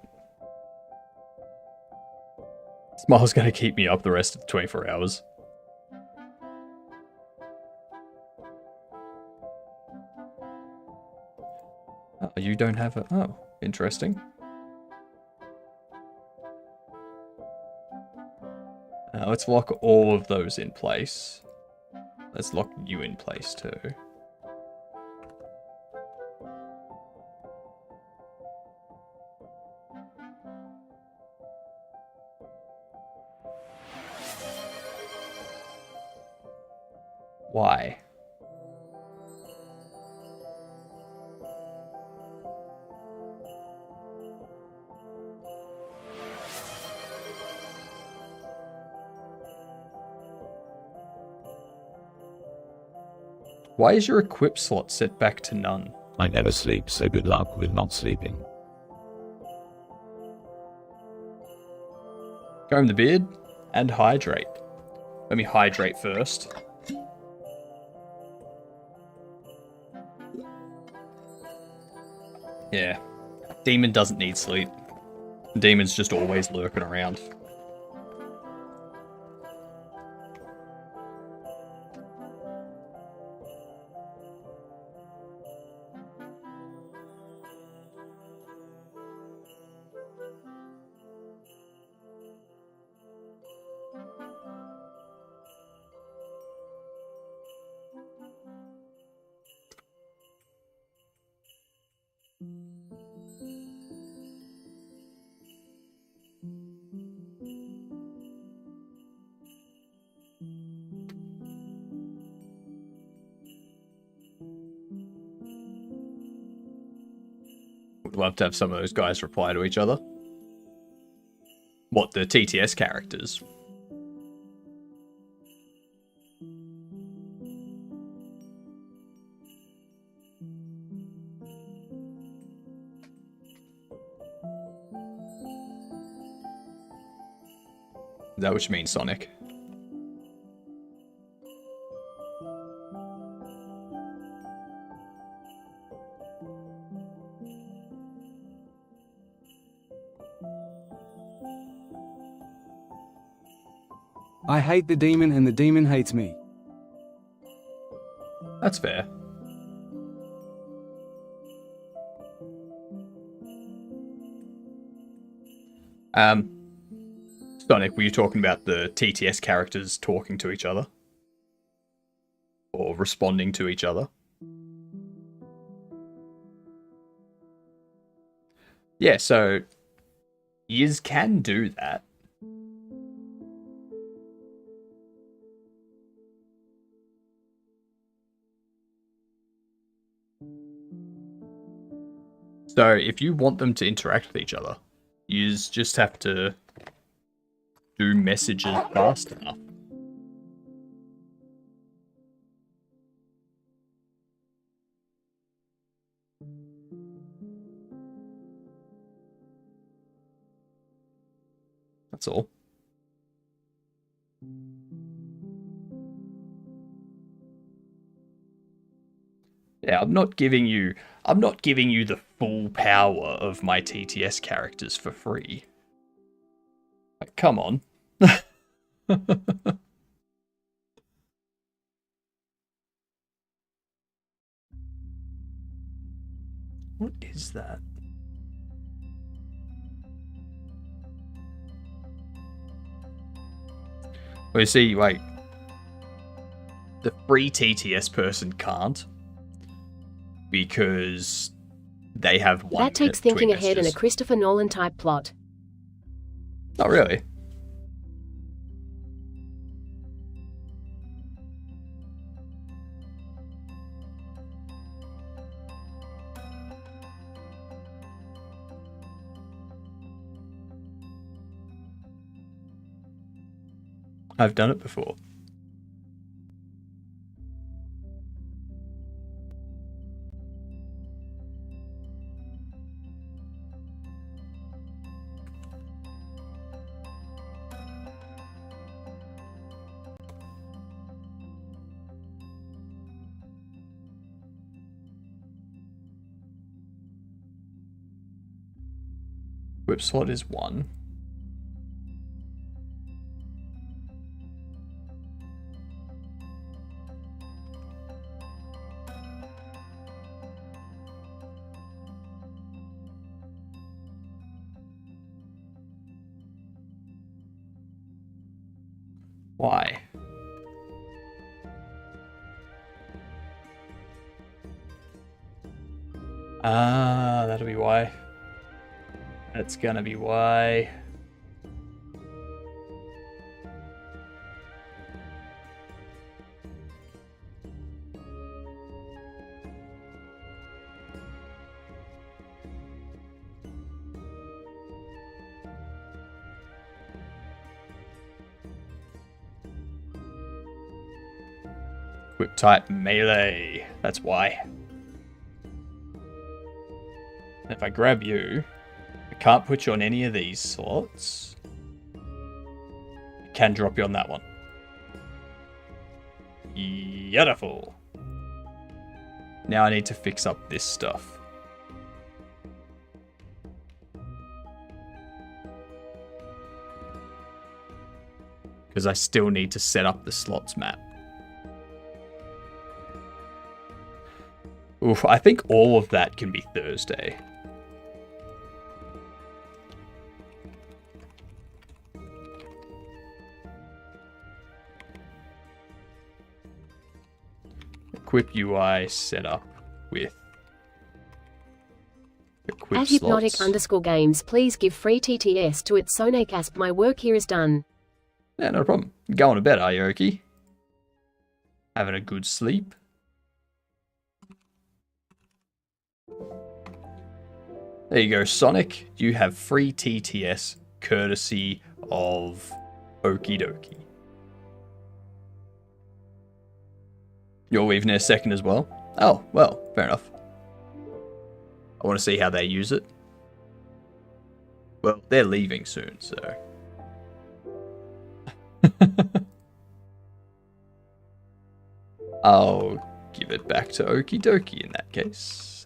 Speaker 1: Smile's gonna keep me up the rest of the 24 hours. Oh, you don't have a... Oh, interesting. Let's lock all of those in place. Let's lock you in place too. Why? Why is your equip slot set back to none?
Speaker 4: I never sleep, so good luck with not sleeping.
Speaker 1: Comb the beard and hydrate. Let me hydrate first.
Speaker 2: Yeah. Demon doesn't need sleep. Demon's just always lurking around. Would love to have some of those guys reply to each other. What, the TTS characters? Is that what you mean, Sonic?
Speaker 5: I hate the demon and the demon hates me.
Speaker 2: That's fair. Sonic, were you talking about the TTS characters talking to each other? Or responding to each other? Yeah, so Yiz can do that. So if you want them to interact with each other, you just have to do messages fast enough. That's all. Yeah, I'm not giving you the full power of my TTS characters for free. Like, come on. What is that? Well, you see, like, the free TTS person can't, because they have one.
Speaker 7: That takes thinking ahead in a Christopher Nolan type plot.
Speaker 2: Oh, really? I've done it before. Whip slot is 1. Why? Ah, that'll be why. That's gonna be why. Whip type melee. That's why. If I grab you, I can't put you on any of these slots. I can drop you on that one. Beautiful. Now I need to fix up this stuff.
Speaker 1: because I still need to set up the slots map. Oof, I think all of that can be Thursday. Equip UI setup with equip
Speaker 7: At Hypnotic
Speaker 1: slots.
Speaker 7: _games, please give free TTS to it Sonacasp. My work here is done.
Speaker 1: Yeah, not a problem. Going to bed, are you, Oki? Having a good sleep? There you go, Sonic. You have free TTS courtesy of Okie Dokie. You're leaving in a second as well? Oh, well, fair enough. I want to see how they use it. Well, they're leaving soon, so... I'll give it back to Okie Dokie in that case.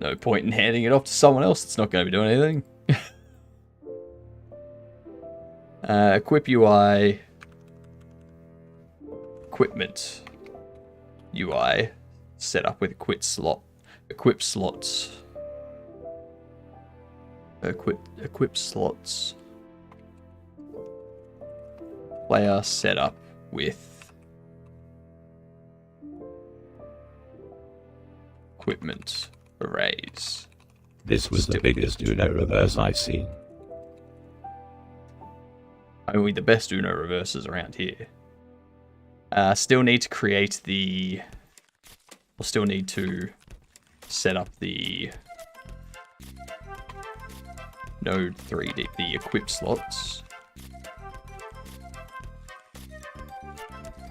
Speaker 1: No point in handing it off to someone else that's not going to be doing anything. Equip UI. Equipment. UI. Set up with equip slot. Equip slots. Equip slots. Player setup with equipment arrays.
Speaker 4: This was the biggest Uno reverse I've seen.
Speaker 1: Only the best Uno reverses around here. Still need to create the... We'll still need to set up the node 3D, the equip slots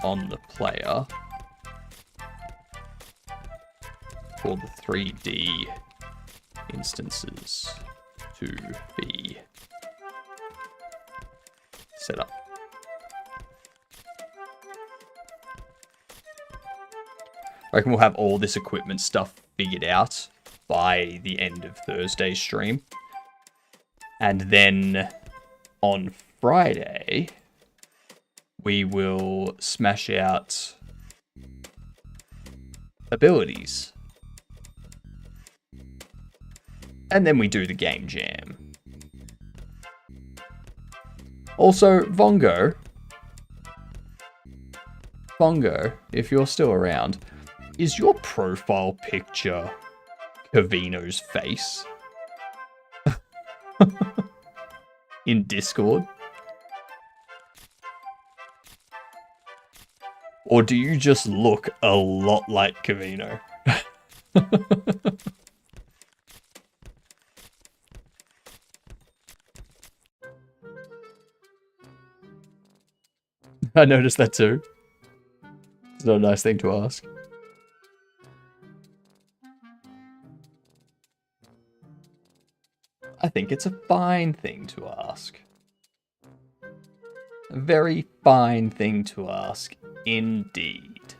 Speaker 1: on the player for the 3D instances to be set up. I reckon we'll have all this equipment stuff figured out by the end of Thursday's stream. And then on Friday, we will smash out abilities. And then we do the game jam. Also, Vongo, if you're still around, is your profile picture Cavino's face? In Discord? Or do you just look a lot like Cavino? I noticed that too. It's not a nice thing to ask. I think it's a fine thing to ask. A very fine thing to ask, indeed.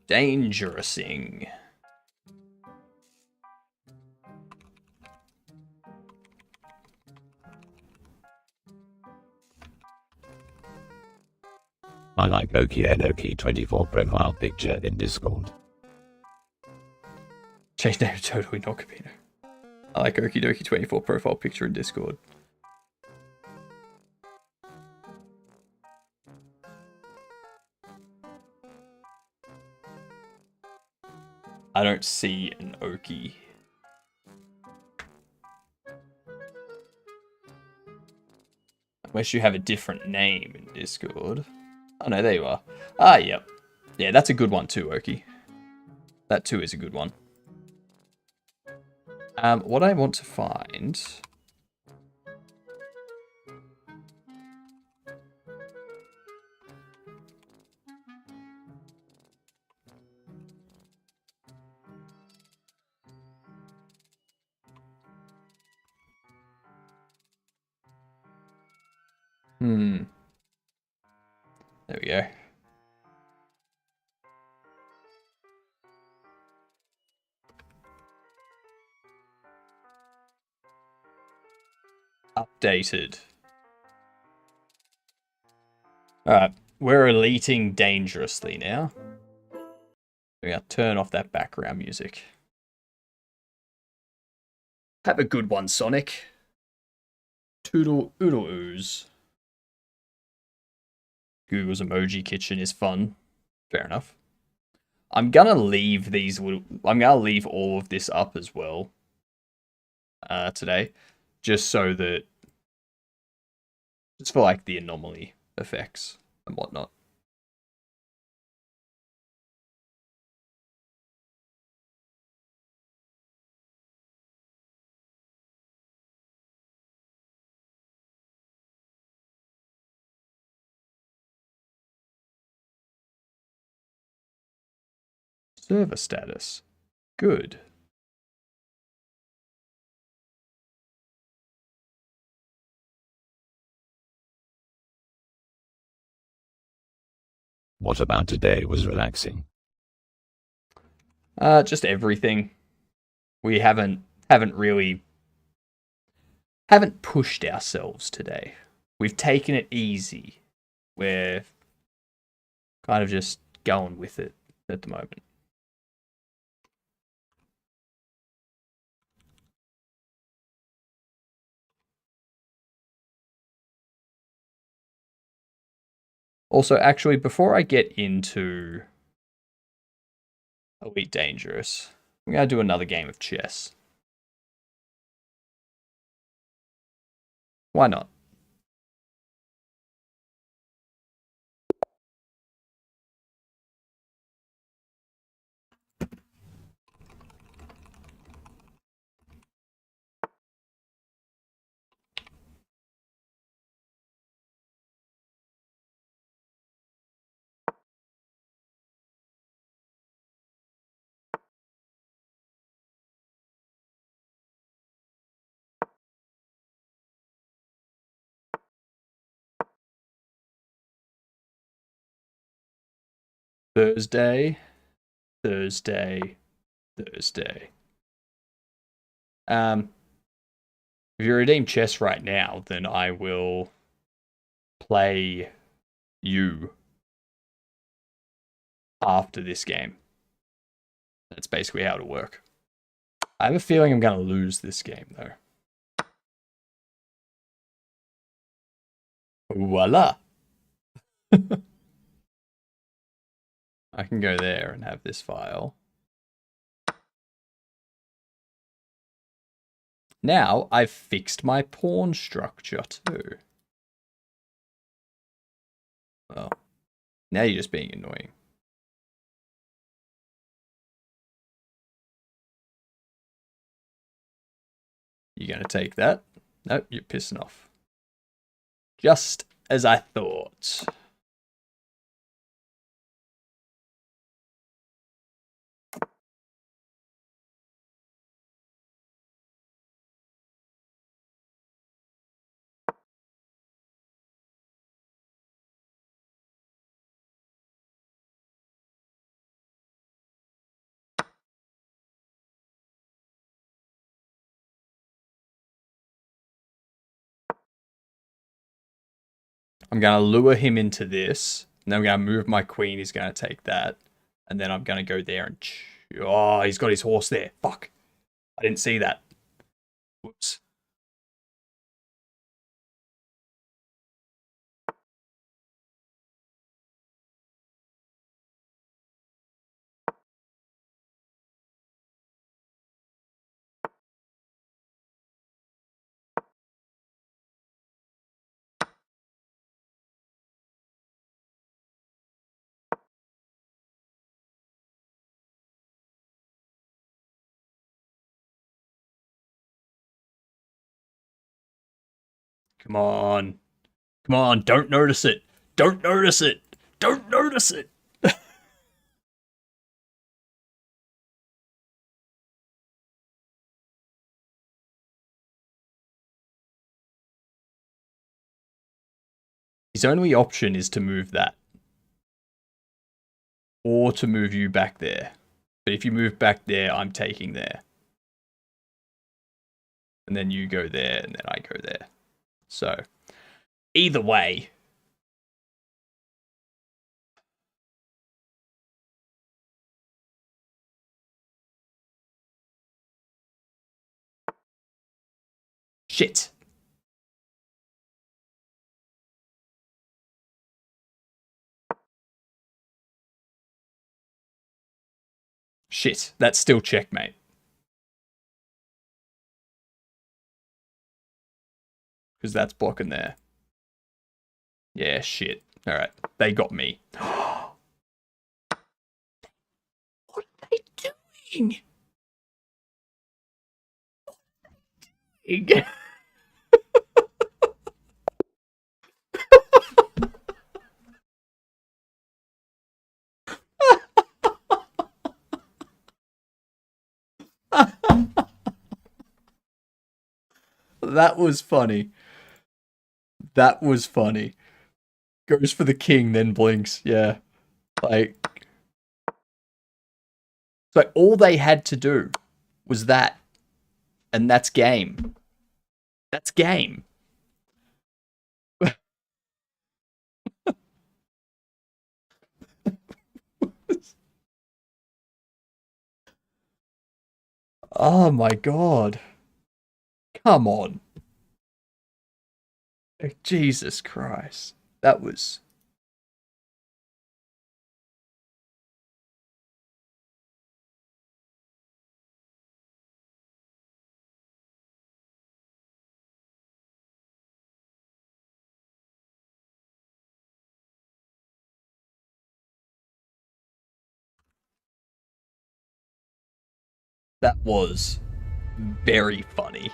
Speaker 1: Dangerousing.
Speaker 4: I like Okie and Okie 24 profile picture in Discord.
Speaker 1: Change name to totally not Cavino. I like Okie Dokie 24 profile picture in Discord. I don't see an Okie. Unless you have a different name in Discord. Oh no, there you are. Ah, yep. Yeah, that's a good one too, Okie. That too is a good one. What I want to find... There we go. Updated. Alright, we're eliting dangerously now. We're going to turn off that background music. Have a good one, Sonic. Toodle oodle ooze. Google's emoji kitchen is fun. Fair enough. I'm gonna leave these. I'm gonna leave all of this up as well. Today, just so that, just for like the anomaly effects and whatnot. Server status. Good.
Speaker 4: What about today was relaxing?
Speaker 1: Just everything. We haven't pushed ourselves today. We've taken it easy. We're kind of just going with it at the moment. Also, actually, before I get into Elite Dangerous, I'm going to do another game of chess. Why not? Thursday. If you redeem chess right now, then I will play you after this game. That's basically how it'll work. I have a feeling I'm going to lose this game, though. Voila! I can go there and have this file. Now, I've fixed my pawn structure, too. Well, now you're just being annoying. You gonna take that? Nope, you're pissing off. Just as I thought. I'm going to lure him into this. And then I'm going to move my queen. He's going to take that. And then I'm going to go there and... Oh, he's got his horse there. Fuck. I didn't see that. Whoops. Come on. Come on, don't notice it. Don't notice it. Don't notice it. His only option is to move that. Or to move you back there. But if you move back there, I'm taking there. And then you go there, and then I go there. So, either way. Shit. Shit, that's still checkmate. Because that's blocking there. Yeah, shit. Alright, they got me. What are they doing? What are they doing? That was funny. That was funny. Goes for the king, then blinks. Yeah. Like. So all they had to do was that. And that's game. That's game. Oh my god. Come on. Jesus Christ. That was... That was very funny.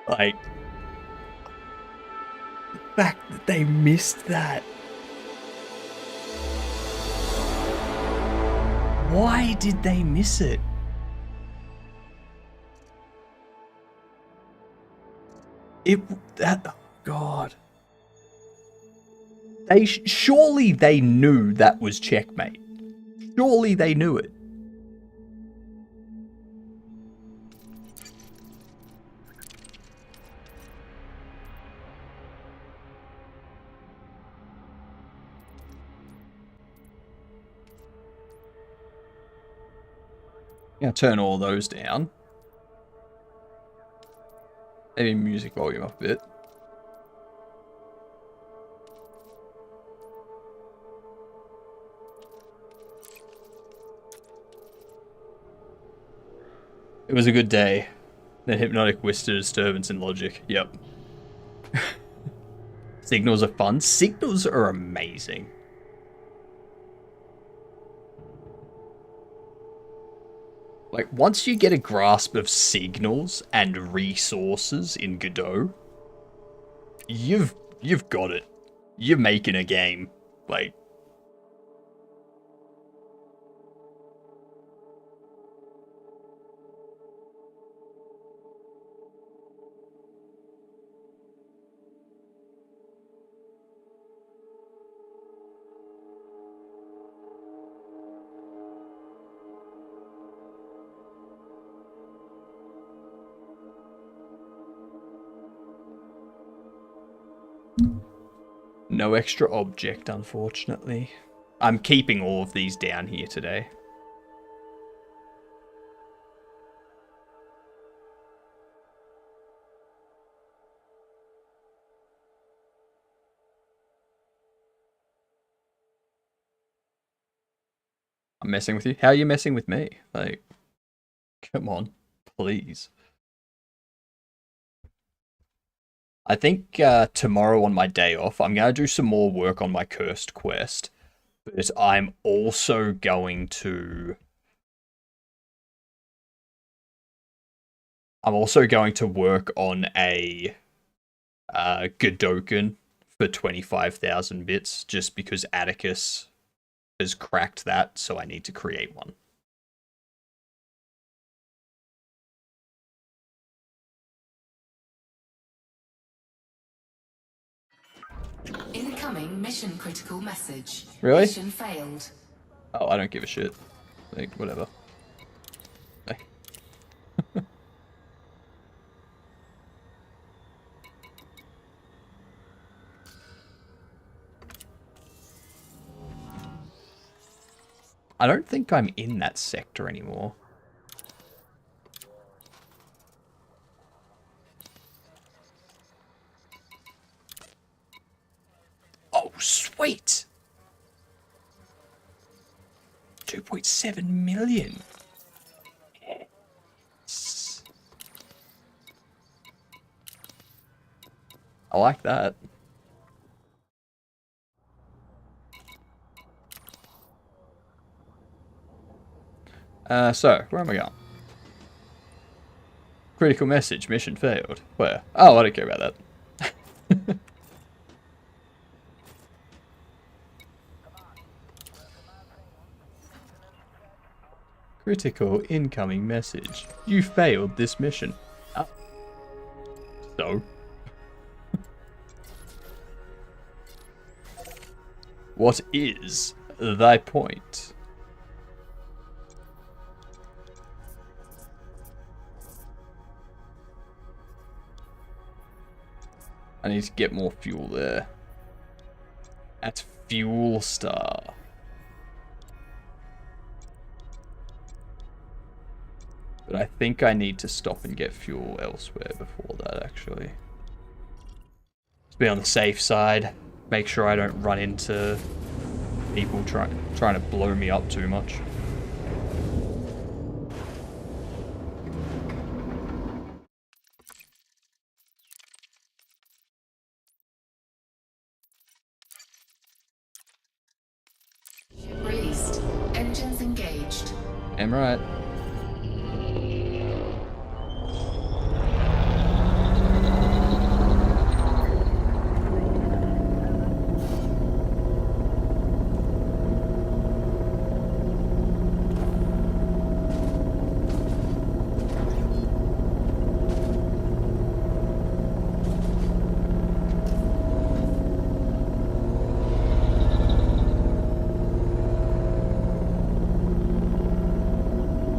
Speaker 1: Like, the fact that they missed that. Why did they miss it? Oh God. Surely they knew that was checkmate. Surely they knew it. Yeah, turn all those down. Maybe music volume up a bit. It was a good day. Then hypnotic whisper disturbance in logic. Yep. Signals are fun. Signals are amazing. Like, once you get a grasp of signals and resources in Godot, you've got it. You're making a game. Like, no extra object, unfortunately. I'm keeping all of these down here today. I'm messing with you. How are you messing with me? Like, come on, please. I think tomorrow on my day off, I'm going to do some more work on my cursed quest. But I'm also going to... work on a Godouken for 25,000 bits, just because Atticus has cracked that, so I need to create one.
Speaker 11: Incoming mission critical message.
Speaker 1: Really?
Speaker 11: Mission failed.
Speaker 1: Oh, I don't give a shit. Like, whatever.
Speaker 2: I don't think I'm in that sector anymore. Oh, sweet! 2.7 million. Yes. I like that. So, where am I going? Critical message, mission failed. Where? Oh, I don't care about that. Critical incoming message. You failed this mission. So? What is thy point? I need to get more fuel there. At Fuel Star. But I think I need to stop and get fuel elsewhere before that, actually. Let's be on the safe side. Make sure I don't run into people trying to blow me up too much.
Speaker 11: Released. Engines engaged.
Speaker 2: I'm right.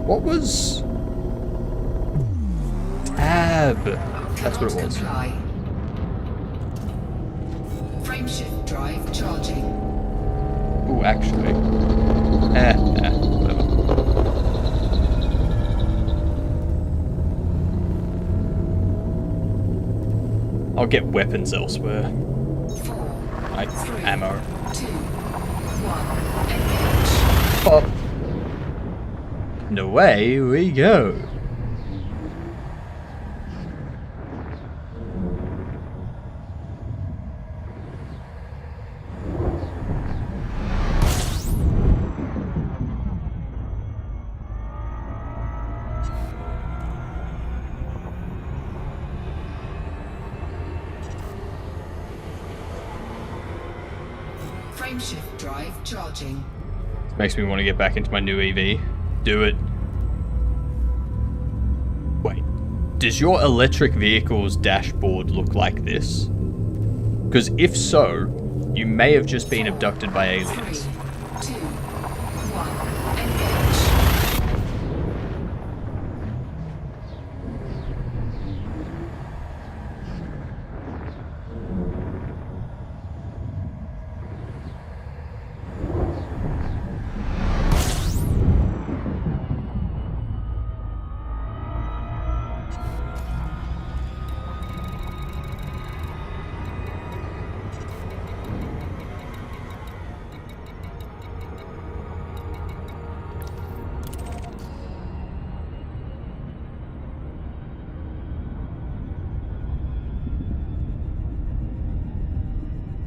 Speaker 2: What was... Tab. That's what it was.
Speaker 11: Frameshift drive charging.
Speaker 2: Ooh, actually. Whatever. I'll get weapons elsewhere.
Speaker 11: 4,
Speaker 2: Like
Speaker 11: 3,
Speaker 2: ammo.
Speaker 11: 2, 1, engage.
Speaker 2: Pop. And away we go.
Speaker 11: Frameshift drive charging.
Speaker 2: Makes me want to get back into my new EV. Do it. Wait, does your electric vehicle's dashboard look like this? Because if so, you may have just been abducted by aliens.
Speaker 11: 3, 2, 1, engage.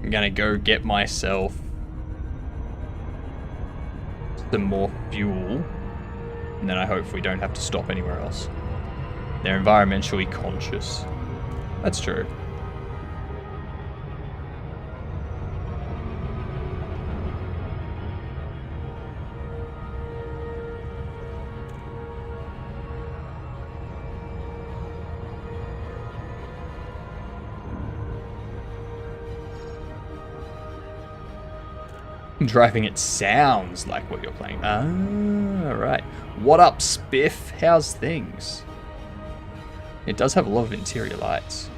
Speaker 2: I'm gonna go get myself some more fuel, and then I hopefully don't have to stop anywhere else. They're environmentally conscious. That's true. Driving it sounds like what you're playing. Ah, right. What up, Spiff? How's things? It does have a lot of interior lights.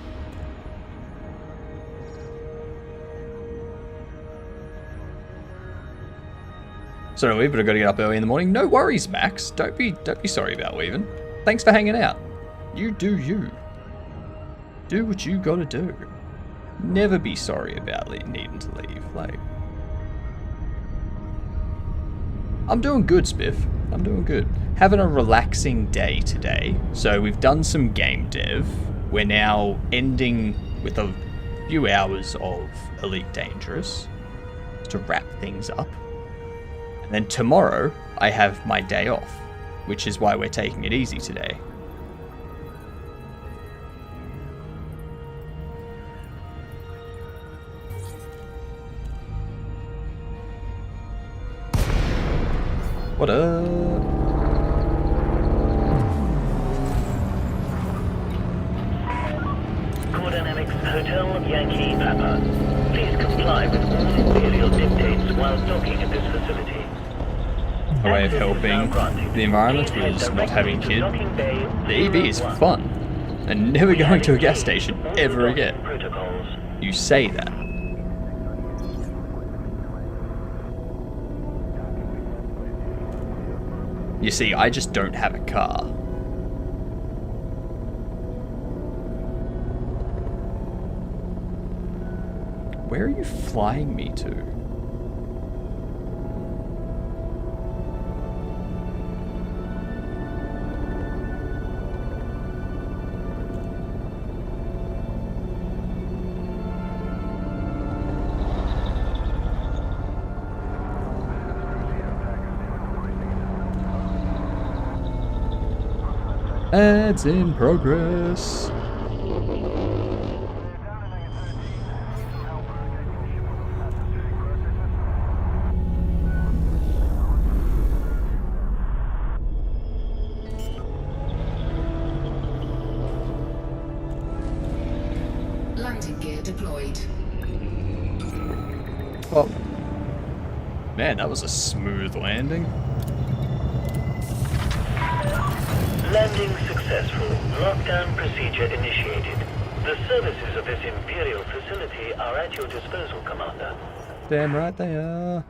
Speaker 2: So we, but I got to get up early in the morning. No worries, Max. Don't be sorry about leaving. Thanks for hanging out. You do you. Do what you gotta do. Never be sorry about needing to leave. Like, I'm doing good, Spiff. I'm doing good. Having a relaxing day today. So we've done some game dev. We're now ending with a few hours of Elite Dangerous to wrap things up. And then tomorrow I have my day off, which is why we're taking it easy today. What up?
Speaker 12: Core Dynamics Hotel Yankee Papa. Please comply with all Imperial dictates while docking at this facility.
Speaker 2: A way of helping the environment was not having kids. The EV is fun, and never going to a gas station ever again. You say that. You see, I just don't have a car. Where are you flying me to? Ads in progress.
Speaker 11: Landing gear deployed.
Speaker 2: Oh. Man, that was a smooth landing.
Speaker 12: Landing successful. Lockdown procedure initiated. The services of this Imperial facility are at your disposal, Commander.
Speaker 2: Damn right they are.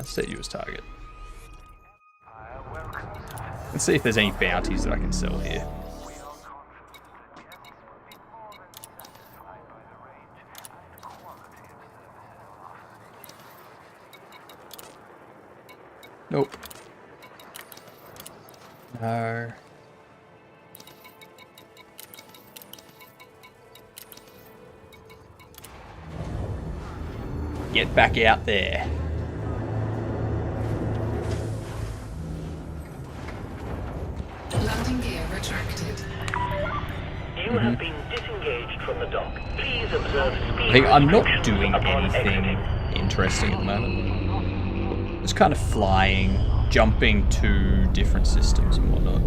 Speaker 2: Set you as target. Let's see if there's any bounties that I can sell here. Nope. No. Get back out there.
Speaker 11: Landing gear retracted.
Speaker 12: You have been disengaged from the dock. Please observe speed.
Speaker 2: Hey, I'm not doing
Speaker 12: upon
Speaker 2: anything
Speaker 12: exiting.
Speaker 2: interesting at the moment. Just kind of flying, jumping to different systems and whatnot.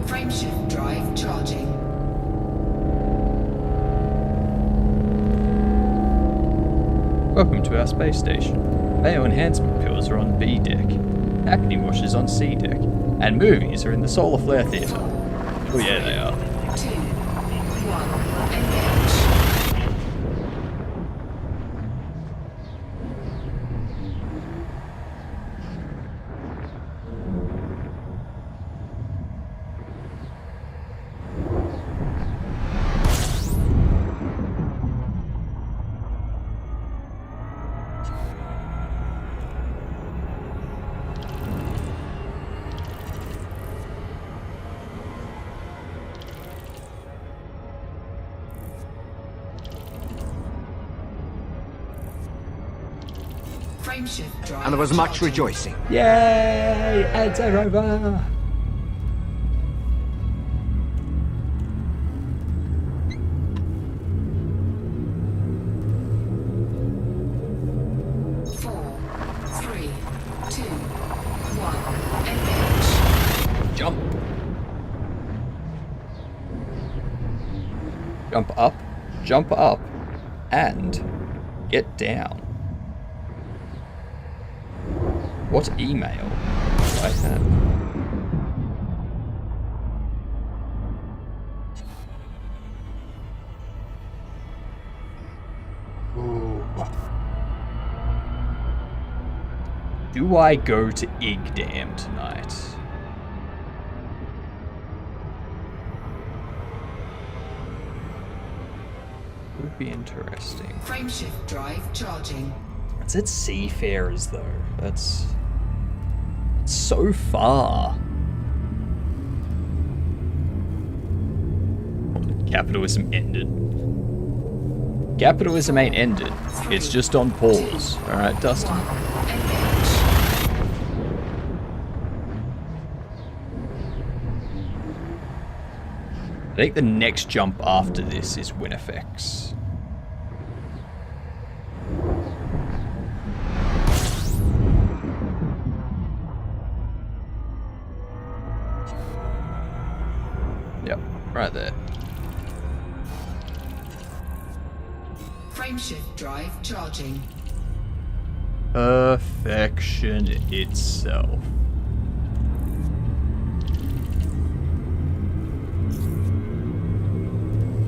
Speaker 11: Frameshift drive charging.
Speaker 2: Welcome to our space station. Bio enhancement pills are on B deck, acne wash is on C deck, and movies are in the Solar Flare Theatre. Oh yeah, they are.
Speaker 11: 2, 1, engage. Frameshift drive
Speaker 10: And there was much
Speaker 11: charging.
Speaker 10: rejoicing.
Speaker 2: Yay! Ads are over! jump up, and get down. What email do I have? Ooh. Do I go to Igdam tonight? Would be interesting.
Speaker 11: Frameshift drive charging.
Speaker 2: It's at Seafarers though. That's so far. Capitalism ended. Capitalism ain't ended. It's just on pause. Alright, Dustin. I think the next jump after this is Winifex. Yep, right there.
Speaker 11: Frameshift drive charging.
Speaker 2: Perfection itself.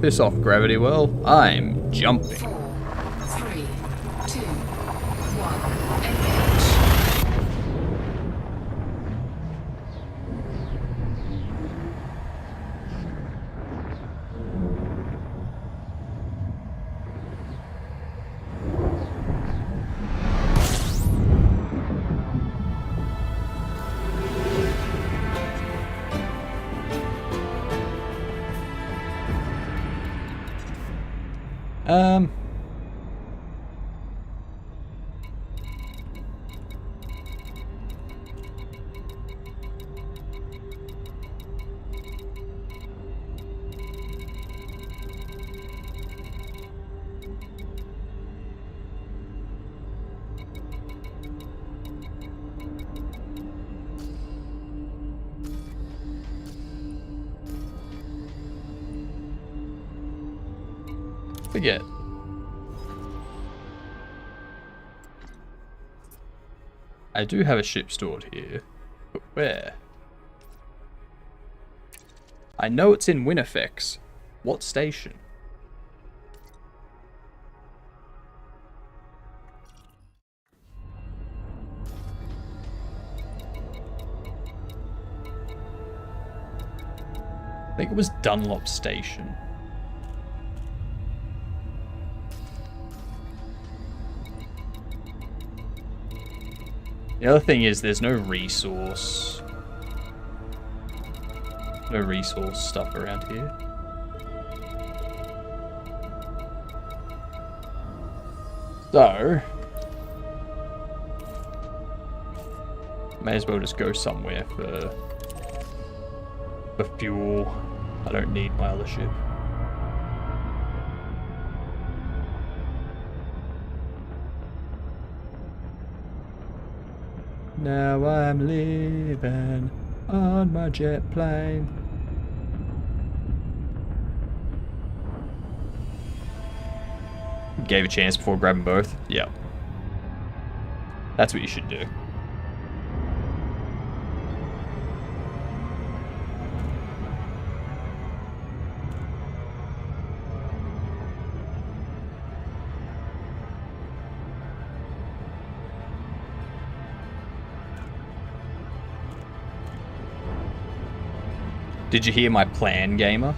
Speaker 2: Piss off, Gravity Well. I'm jumping.
Speaker 11: 4, 3, 2, 1,
Speaker 2: Forget. I do have a ship stored here, but where? I know it's in Winifex. What station? I think it was Dunlop Station. The other thing is there's no resource stuff around here. So, may as well just go somewhere for fuel. I don't need my other ship. Now I'm living on my jet plane. Gave a chance before grabbing both? Yeah. That's what you should do. Did you hear my plan, gamer?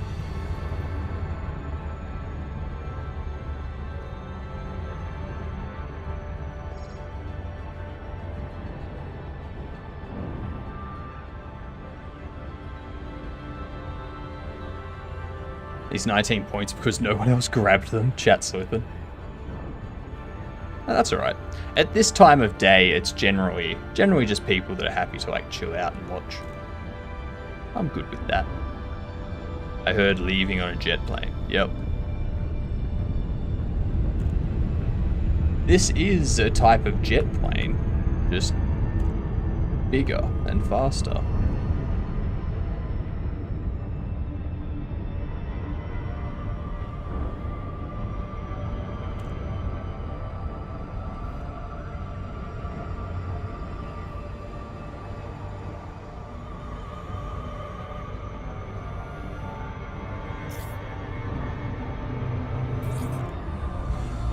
Speaker 2: These 19 points because no one else grabbed them. Chat sleuthing. Oh, that's alright. At this time of day, it's generally just people that are happy to like chill out and watch. I'm good with that. I heard leaving on a jet plane. Yep. This is a type of jet plane, just bigger and faster.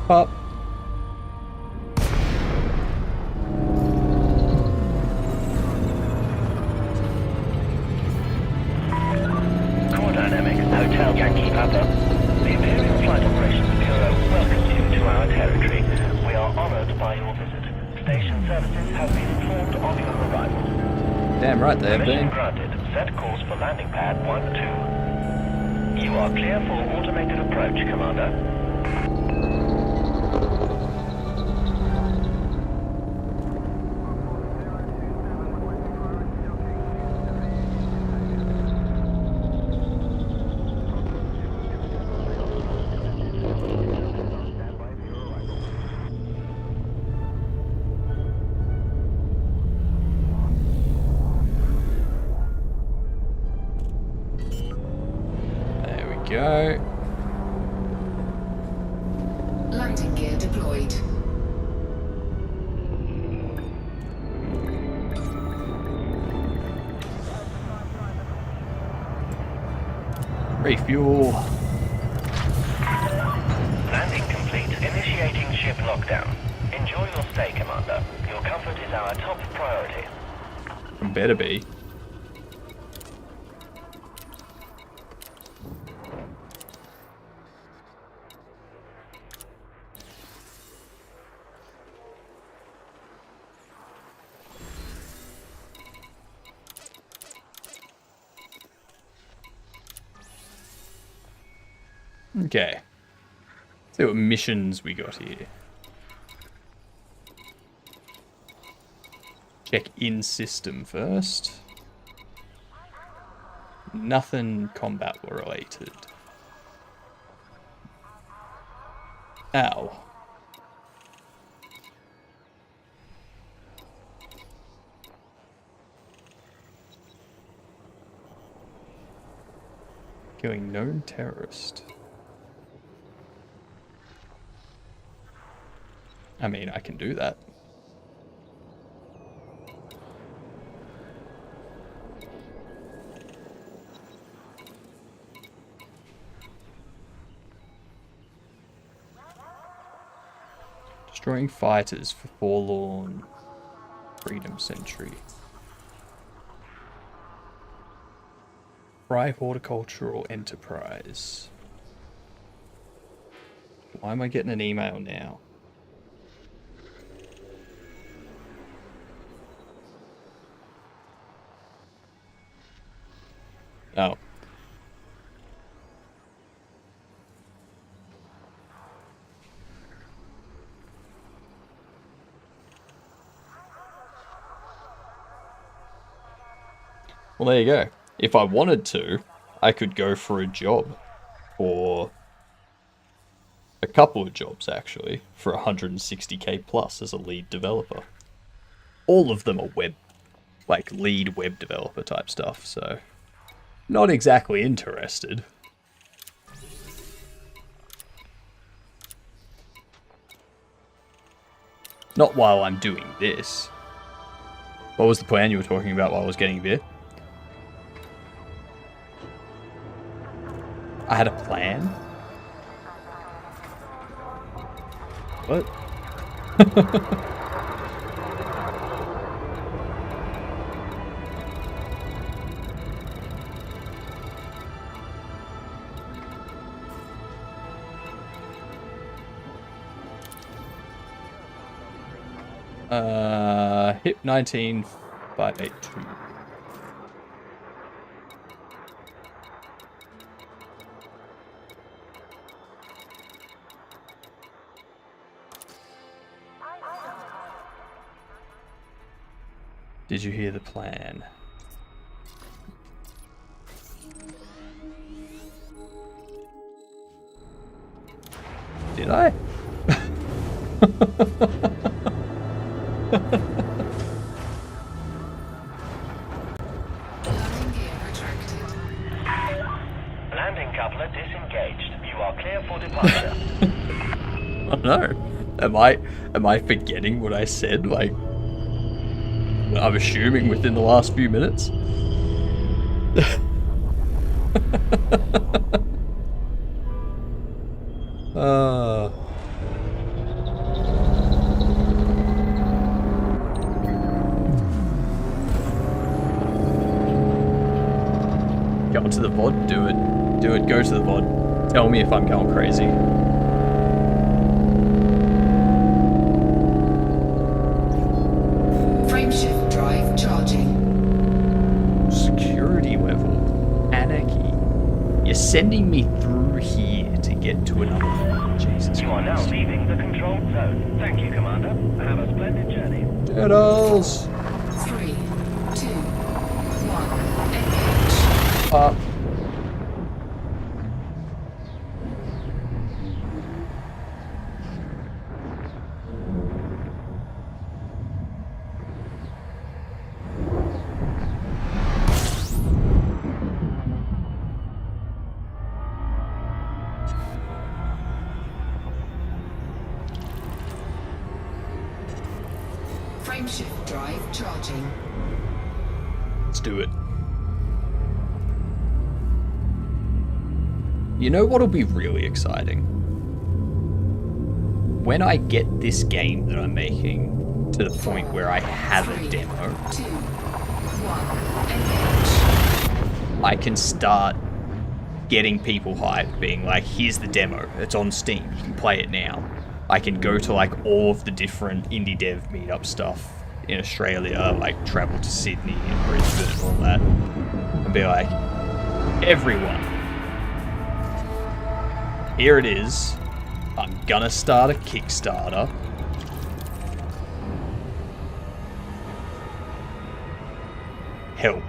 Speaker 2: Pop.
Speaker 12: Core Dynamic, hotel can keep up. The Imperial Flight Operations Bureau welcomes you to our territory. We are honored by your visit. Station services have been informed of your arrival.
Speaker 2: Damn right they have
Speaker 12: Permission
Speaker 2: been.
Speaker 12: granted. Set course for landing pad 1-2. You are clear for automated approach, Commander.
Speaker 2: Go.
Speaker 11: Landing gear deployed.
Speaker 2: Refuel.
Speaker 12: Landing complete. Initiating ship lockdown. Enjoy your stay, Commander. Your comfort is our top priority.
Speaker 2: Better be. Okay. Let's see what missions we got here. Check in system first. Nothing combat related. Ow. Killing known terrorist. I mean, I can do that. Destroying fighters for Forlorn Freedom Sentry. Fry Horticultural Enterprise. Why am I getting an email now? Oh. Well, there you go. If I wanted to, I could go for a job. Or a couple of jobs, actually, for 160k plus as a lead developer. All of them are web, like lead web developer type stuff, so not exactly interested. Not while I'm doing this. What was the plan you were talking about while I was getting beer? I had a plan? What? HIP 19582. Did you hear the plan? Did I?
Speaker 12: Landing coupler disengaged. You are clear for departure.
Speaker 2: I don't know. Am I forgetting what I said? Like, I'm assuming within the last few minutes.
Speaker 1: Going to the VOD? Do it. Do it. Go to the VOD. Tell me if I'm going crazy.
Speaker 11: Frameshift drive charging.
Speaker 1: Security level. Anarchy. You're sending me through here to get to another one. Jesus
Speaker 12: You are now
Speaker 1: Christ.
Speaker 12: leaving the controlled zone. Thank you, Commander. Have a splendid journey.
Speaker 1: Turtles!
Speaker 11: 3, 2, 1, engage.
Speaker 1: Up.
Speaker 11: Frameshift drive charging.
Speaker 1: Let's do it. You know what'll be really exciting? When I get this game that I'm making to the point where I have a
Speaker 11: 3,
Speaker 1: demo,
Speaker 11: 2, 1, engage.
Speaker 1: I can start getting people hyped, being like, here's the demo, it's on Steam, you can play it now. I can go to like all of the different indie dev meetup stuff in Australia, like travel to Sydney and Brisbane and all that, and be like, everyone, here it is, I'm gonna start a Kickstarter. Help.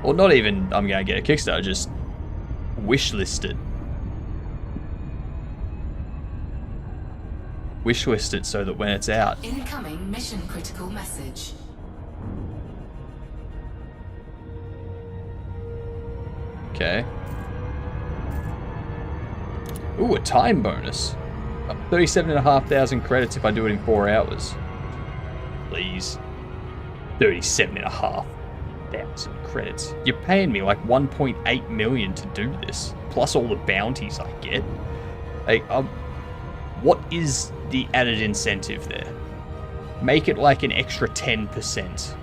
Speaker 1: Or not even, I'm gonna get a Kickstarter, just wishlist it. Wishlist it so that when it's out,
Speaker 11: Incoming mission critical message.
Speaker 1: okay. Ooh, a time bonus. 37,500 credits if I do it in 4 hours. Please. 37,500 credits. You're paying me like 1.8 million to do this, plus all the bounties I get. Like, what is the added incentive there? Make it like an extra 10%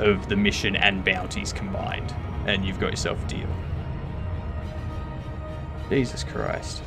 Speaker 1: of the mission and bounties combined, and you've got yourself a deal. Jesus Christ.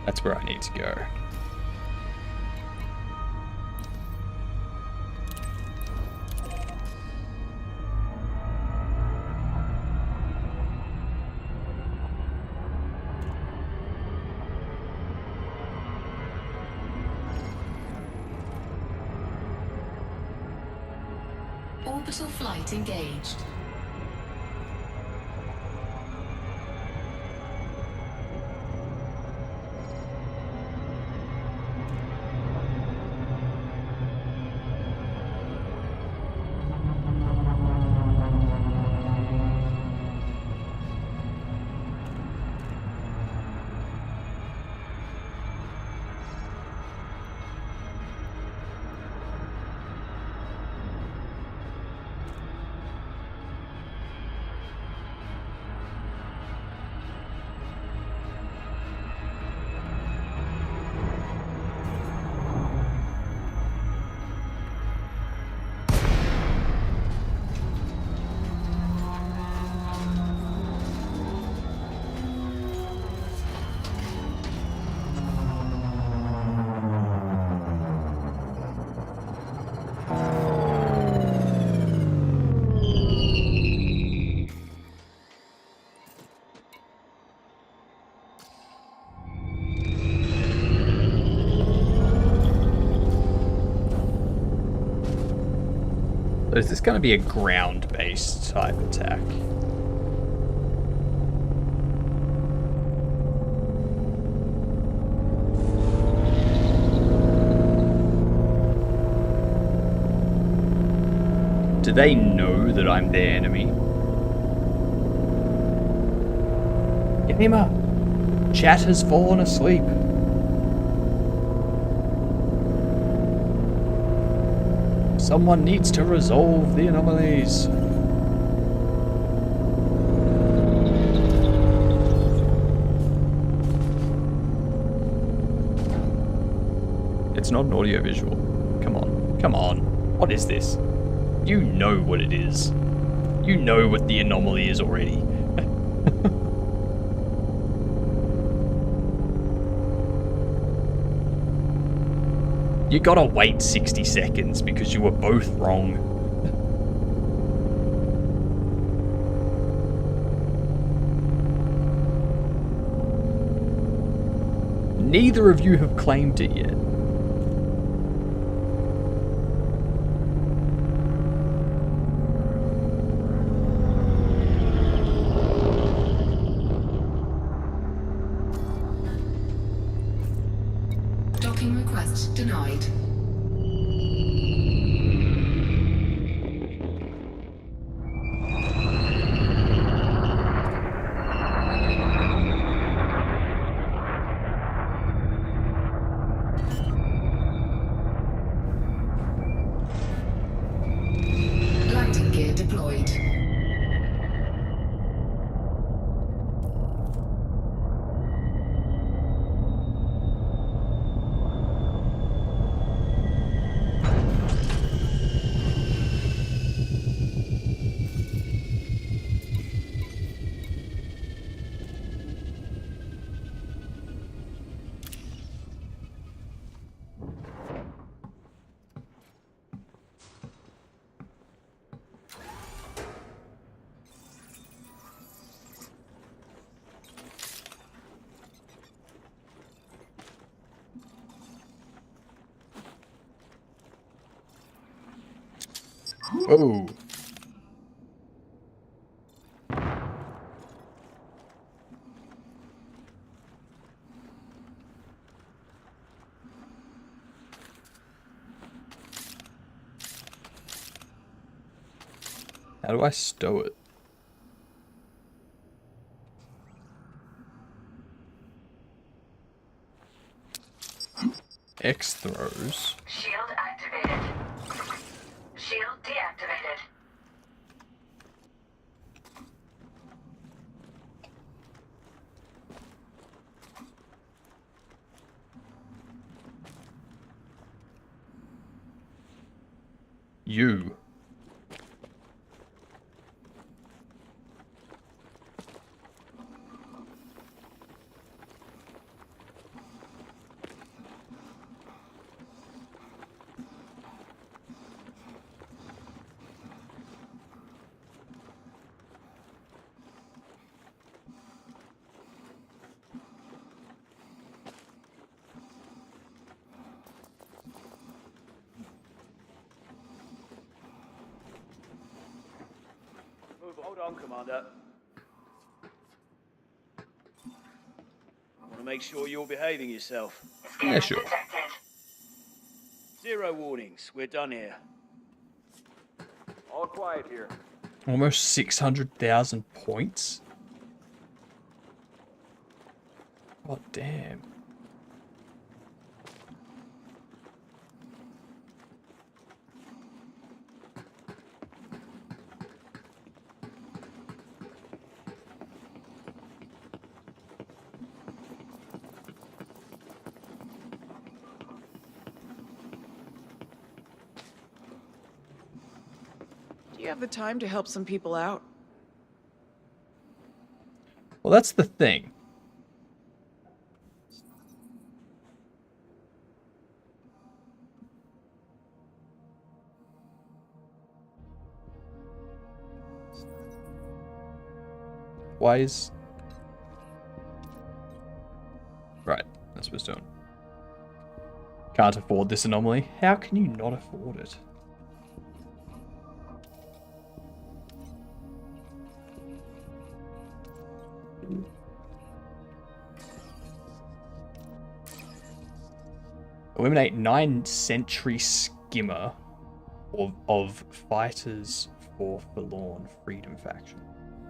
Speaker 1: That's where I need to go.
Speaker 11: Orbital flight engaged.
Speaker 2: So is this going to be a ground-based type attack? Do they know that I'm their enemy? Gamer! Chat has fallen asleep. Someone needs to resolve the anomalies. It's not an audiovisual. Come on. Come on. What is this? You know what it is. You know what the anomaly is already. You gotta wait 60 seconds because you were both wrong. Neither of you have claimed it yet.
Speaker 11: Docking request denied. Landing gear deployed.
Speaker 2: Oh. How do I stow it? X throws.
Speaker 11: Shield activated. Shield deactivated.
Speaker 2: You.
Speaker 13: Hold on, Commander. I want to make sure you're behaving yourself.
Speaker 2: Yeah, sure.
Speaker 13: Zero warnings. We're done here. All quiet here.
Speaker 2: Almost 600,000 points? God damn.
Speaker 14: Do you have the time to help some people out?
Speaker 2: Well, that's the thing. Why is... Right, that's what it's doing. Can't afford this anomaly. How can you not afford it? Eliminate 9 sentry skimmer of fighters for Forlorn Freedom faction.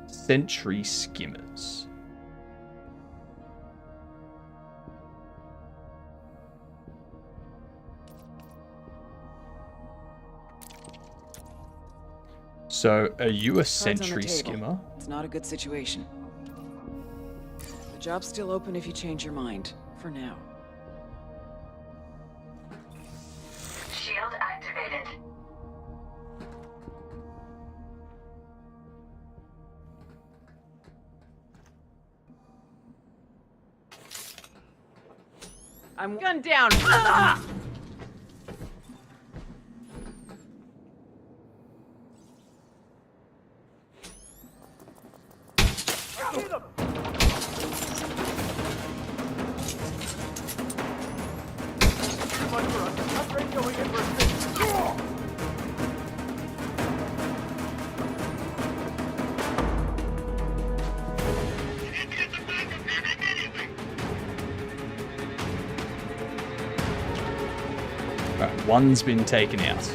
Speaker 2: Sentry skimmers. So, are you a
Speaker 14: Cards on the
Speaker 2: sentry
Speaker 14: table.
Speaker 2: skimmer?
Speaker 14: It's not a good situation. The job's still open if you change your mind. For now.
Speaker 11: Shield activated.
Speaker 14: I'm gunned down. Ah!
Speaker 2: Right, one's been taken out.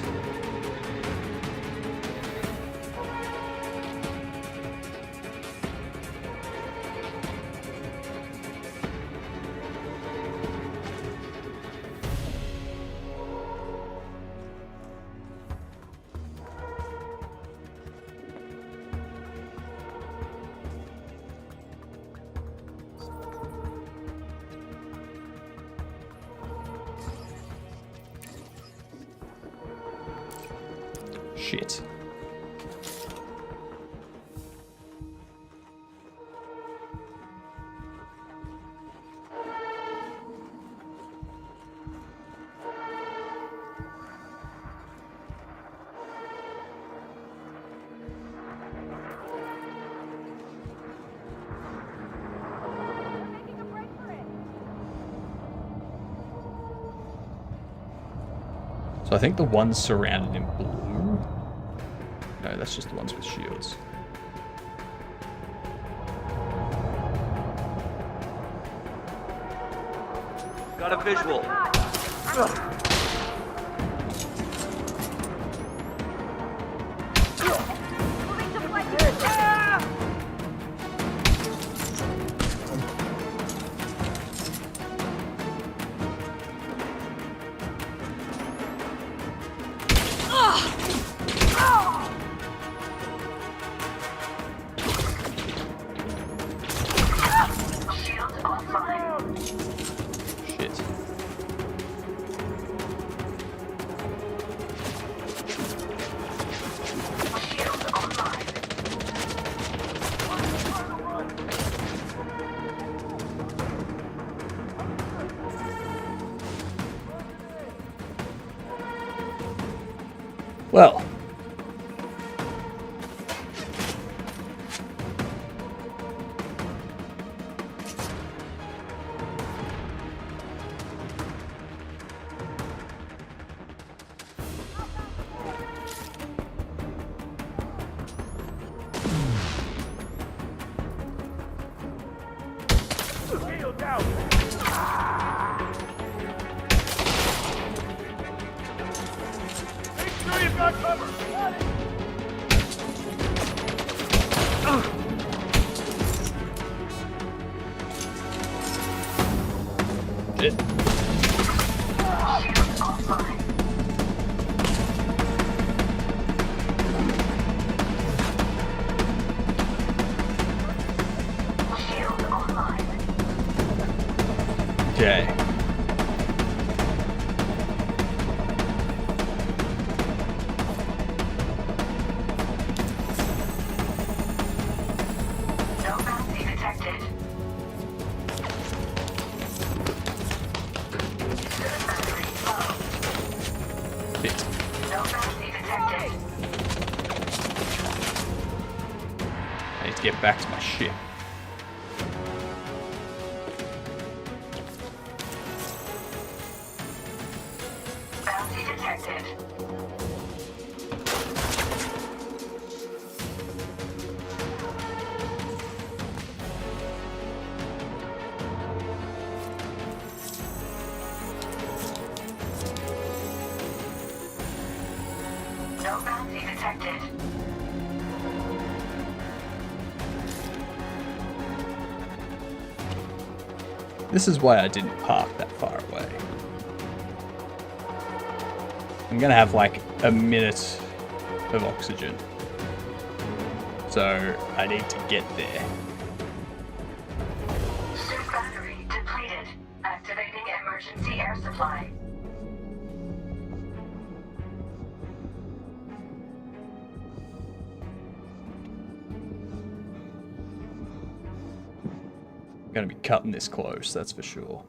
Speaker 2: Shit. So I think the ones surrounded in blue. No, that's just the ones with shields.
Speaker 13: Got a visual.
Speaker 11: Shield offline.
Speaker 2: Shit.
Speaker 11: Shield online.
Speaker 2: Well.
Speaker 13: Shield down. Make sure you've got cover.
Speaker 2: Shit.
Speaker 11: Shield offline. Shield online.
Speaker 2: Okay.
Speaker 11: No bounty detected. Battery low.
Speaker 2: Shit.
Speaker 11: No bounty detected.
Speaker 2: I need to get back to my ship.
Speaker 11: Bounty detected. detected.
Speaker 2: This is why I didn't park that far away. I'm gonna have like a minute of oxygen. So I need to get there.
Speaker 11: Suit battery depleted. Activating emergency air supply.
Speaker 2: I'm gonna be cutting this close, that's for sure.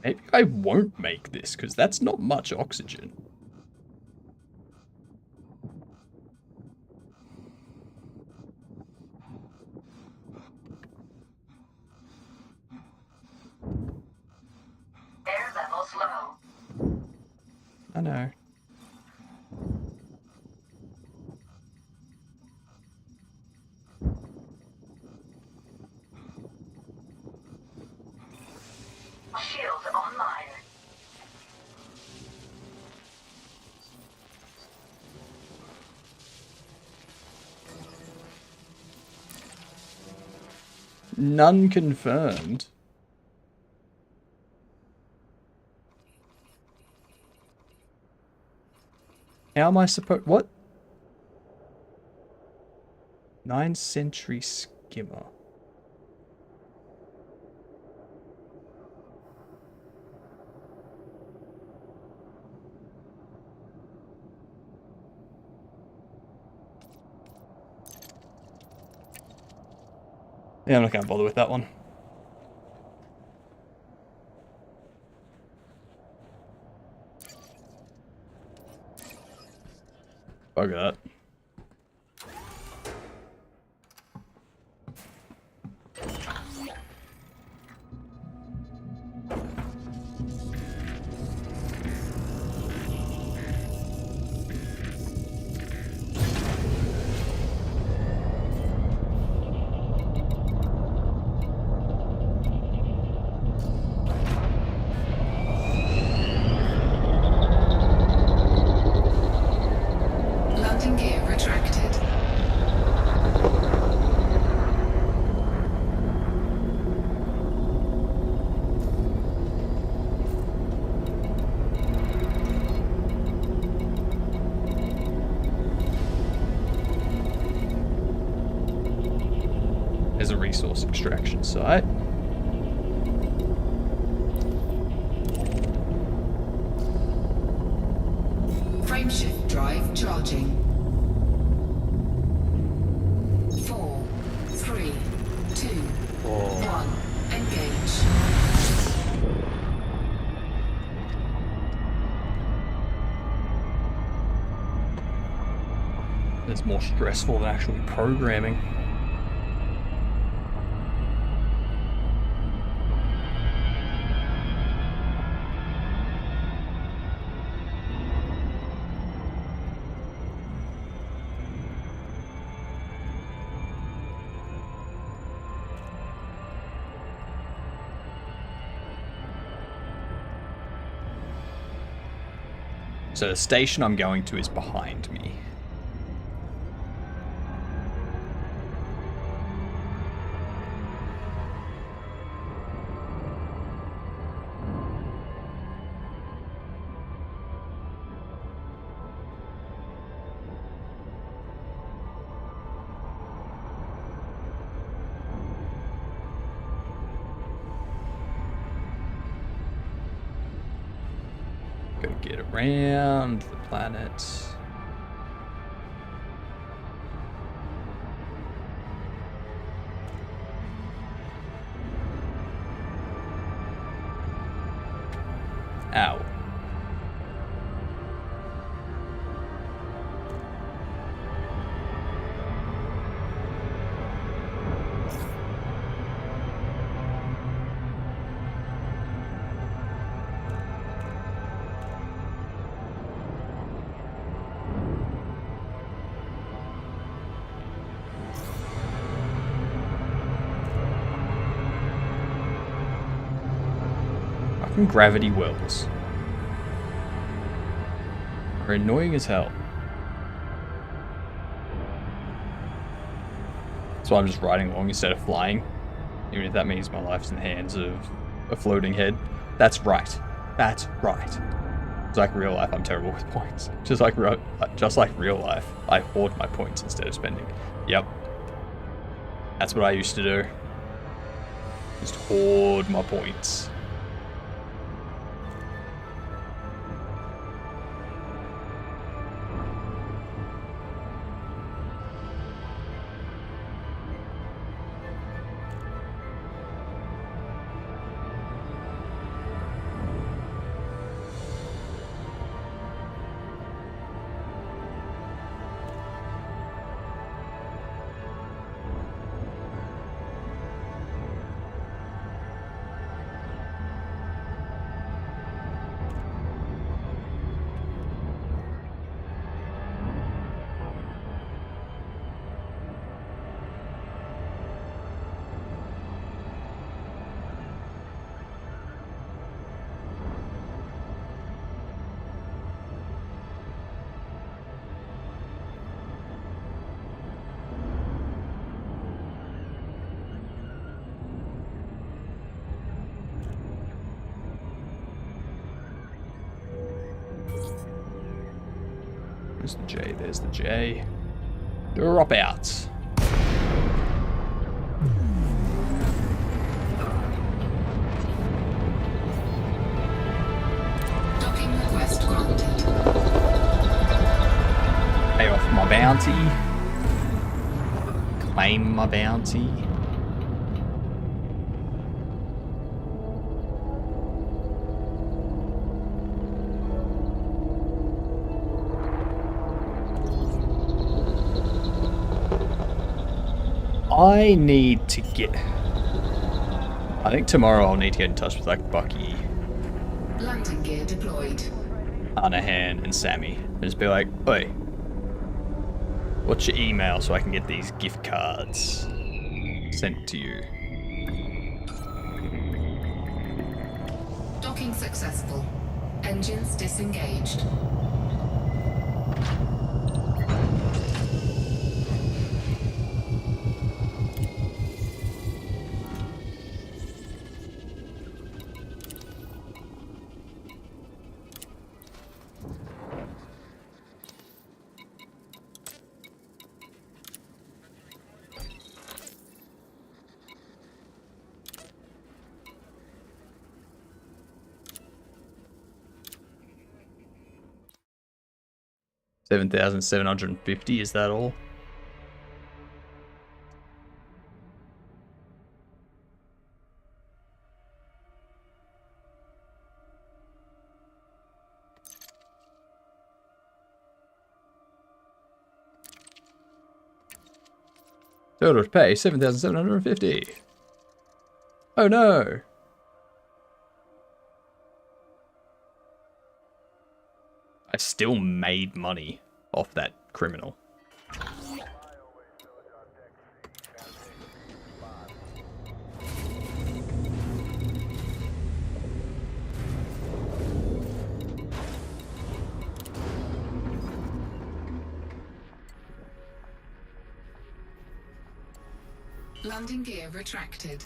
Speaker 2: Maybe I won't make this, because that's not much oxygen.
Speaker 11: Air levels low.
Speaker 2: I know.
Speaker 11: Shield online.
Speaker 2: None confirmed. How am I supposed... What? 9th century skimmer. Yeah, I'm not going to bother with that one. Bugger that.
Speaker 14: Landing gear retracted.
Speaker 2: There's a resource extraction site.
Speaker 14: Frameshift drive charging. 4, 3, 2, 1. Engage.
Speaker 2: It's more stressful than actually programming. So the station I'm going to is behind me. Gotta get around the planet. Ow. Fucking gravity wells are annoying as hell. So I'm just riding along instead of flying, even if that means my life's in the hands of a floating head. That's right. That's right. Just like real life, I'm terrible with points. Just like real life, I hoard my points instead of spending. Yep. That's what I used to do. Just hoard my points. There's the J, there's the J. Dropouts.
Speaker 15: Docking request granted.
Speaker 2: Pay off my bounty. Claim my bounty. I need to get... I think tomorrow I'll need to get in touch with like Bucky,
Speaker 15: Landing gear deployed.
Speaker 2: Anahan, and Sammy. And just be like, oi, what's your email so I can get these gift cards sent to you?
Speaker 15: Docking successful. Engines disengaged.
Speaker 2: $7,750, is that all? Total to pay $7,750. Oh no! I still made money off that criminal.
Speaker 15: Landing gear retracted.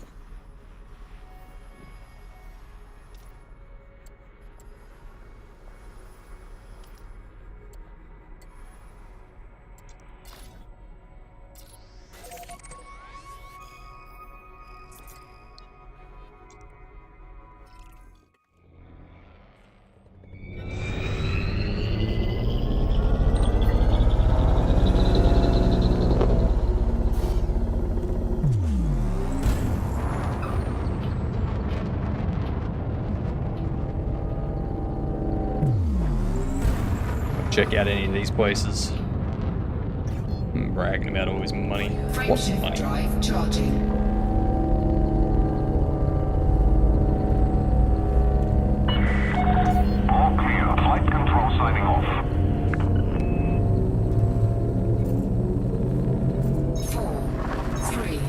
Speaker 2: Check out any of these places. I'm bragging about all his money. What's money?
Speaker 15: Drive charging.
Speaker 12: All clear. Flight control signing off.
Speaker 15: 4, 3,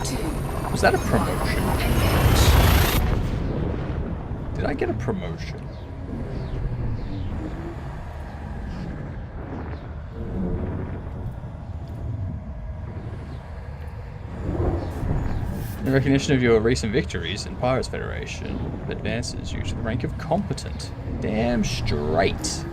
Speaker 15: 2.
Speaker 2: Was that a promotion? Did I get a promotion? In recognition of your recent victories in Pirates Federation, advances you to the rank of competent. Damn straight.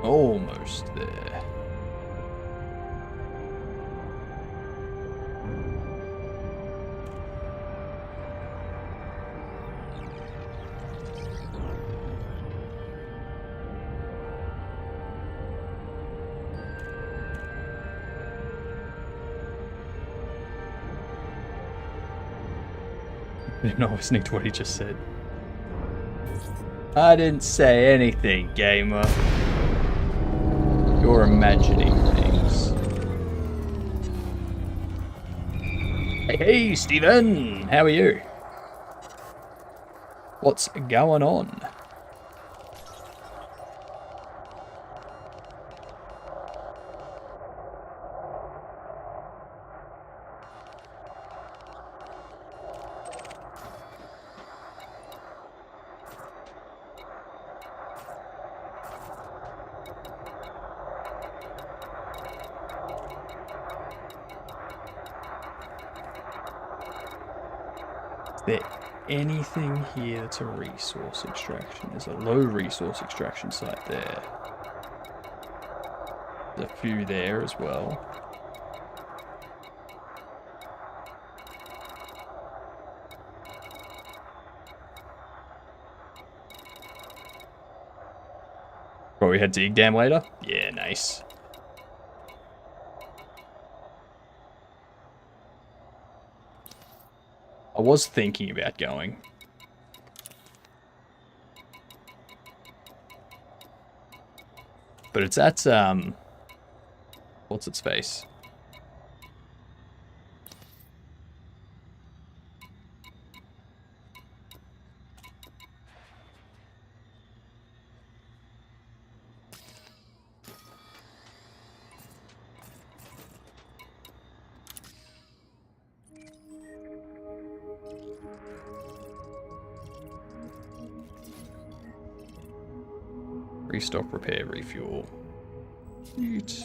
Speaker 2: Almost there. I didn't know I was listening to what he just said. I didn't say anything, gamer. You're imagining things. Hey, Steven! How are you? What's going on? Is there anything here that's a resource extraction? There's a low resource extraction site there. There's a few there as well. Probably head to Ig Dam later? Yeah, nice. I was thinking about going. But it's at, what's its face? Restock, repair, refuel. Sweet.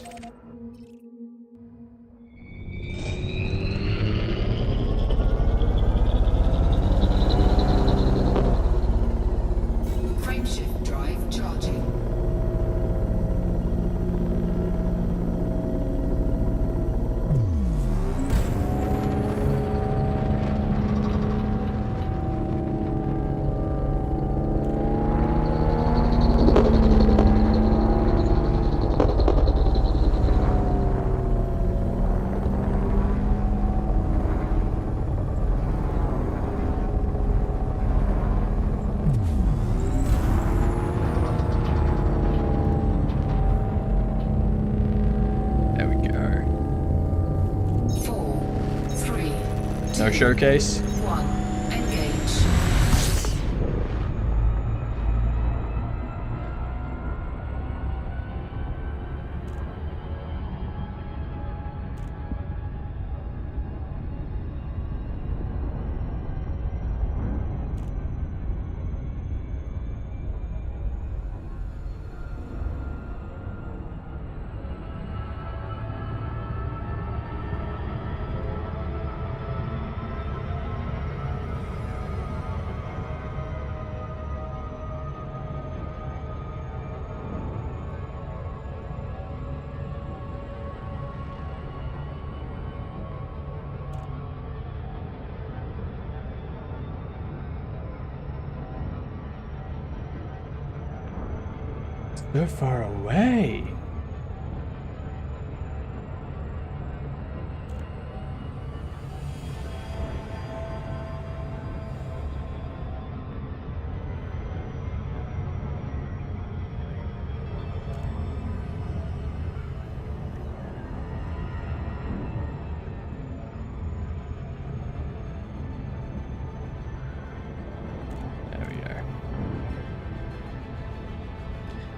Speaker 15: Frameshift drive charging.
Speaker 2: No showcase.
Speaker 15: 1. Engage.
Speaker 2: So far away.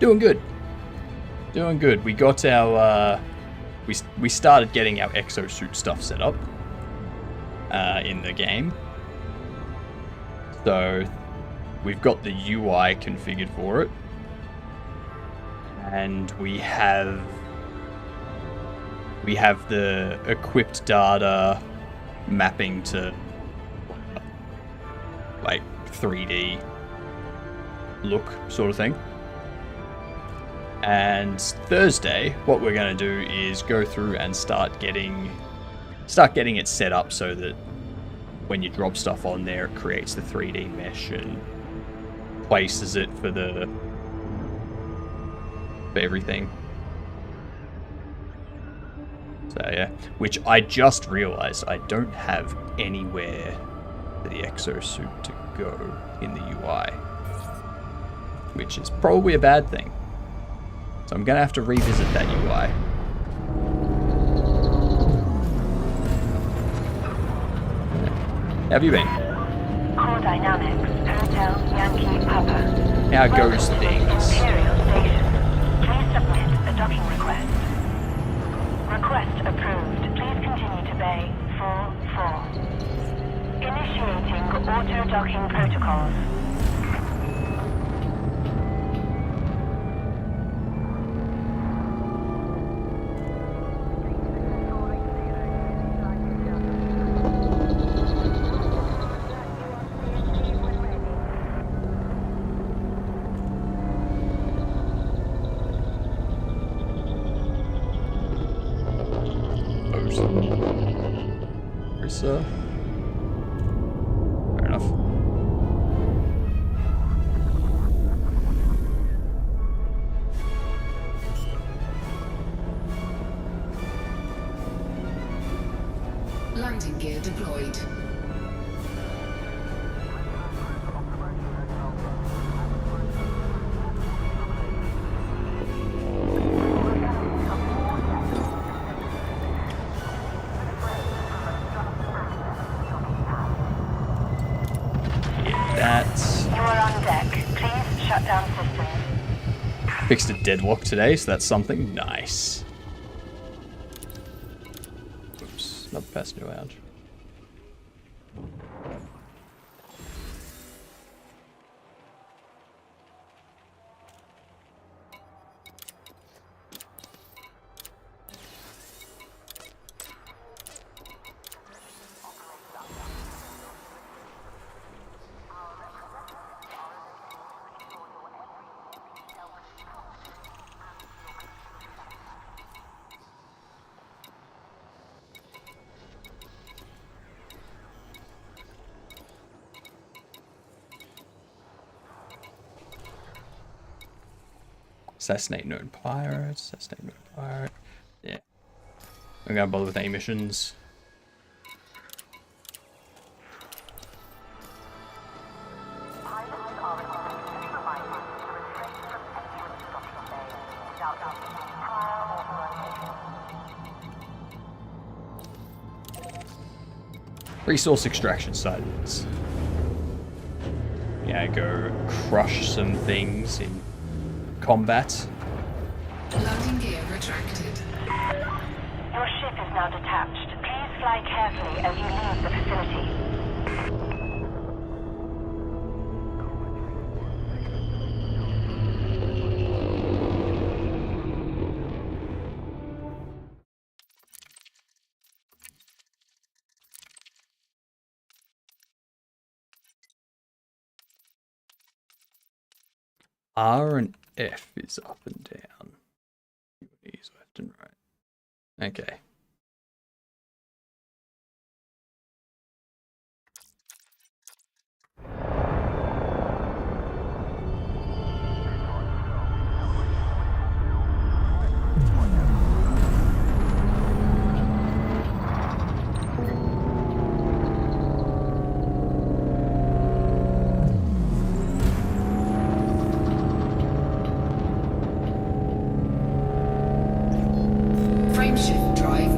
Speaker 2: Doing good. Doing good. We got our, we started getting our exosuit stuff set up in the game. So we've got the UI configured for it. And we have the equipped data mapping to like 3D look sort of thing. And Thursday, what we're going to do is go through and start getting it set up so that when you drop stuff on there, it creates the 3D mesh and places it for everything. So yeah, which I just realized I don't have anywhere for the exosuit to go in the UI, which is probably a bad thing. So I'm going to have to revisit that UI. How have you been?
Speaker 11: Core Dynamics, Hotel Yankee Papa.
Speaker 2: How goes things?
Speaker 11: Imperial Station. Please submit a docking request. Request approved. Please continue to Bay 4-4. Initiating auto-docking protocols.
Speaker 2: Fair enough.
Speaker 15: Landing gear deployed.
Speaker 2: Fixed a deadlock today, so that's something nice. Oops, another passenger lounge. Assassinate known pirates. Assassinate known pirate. Yeah. I'm gonna bother with any missions. Resource extraction sites. Yeah, go crush some things in combat.
Speaker 15: Landing gear retracted.
Speaker 11: Your ship is now detached. Please fly carefully as you leave the facility.
Speaker 2: R and F is up and down. E's left and right. Okay.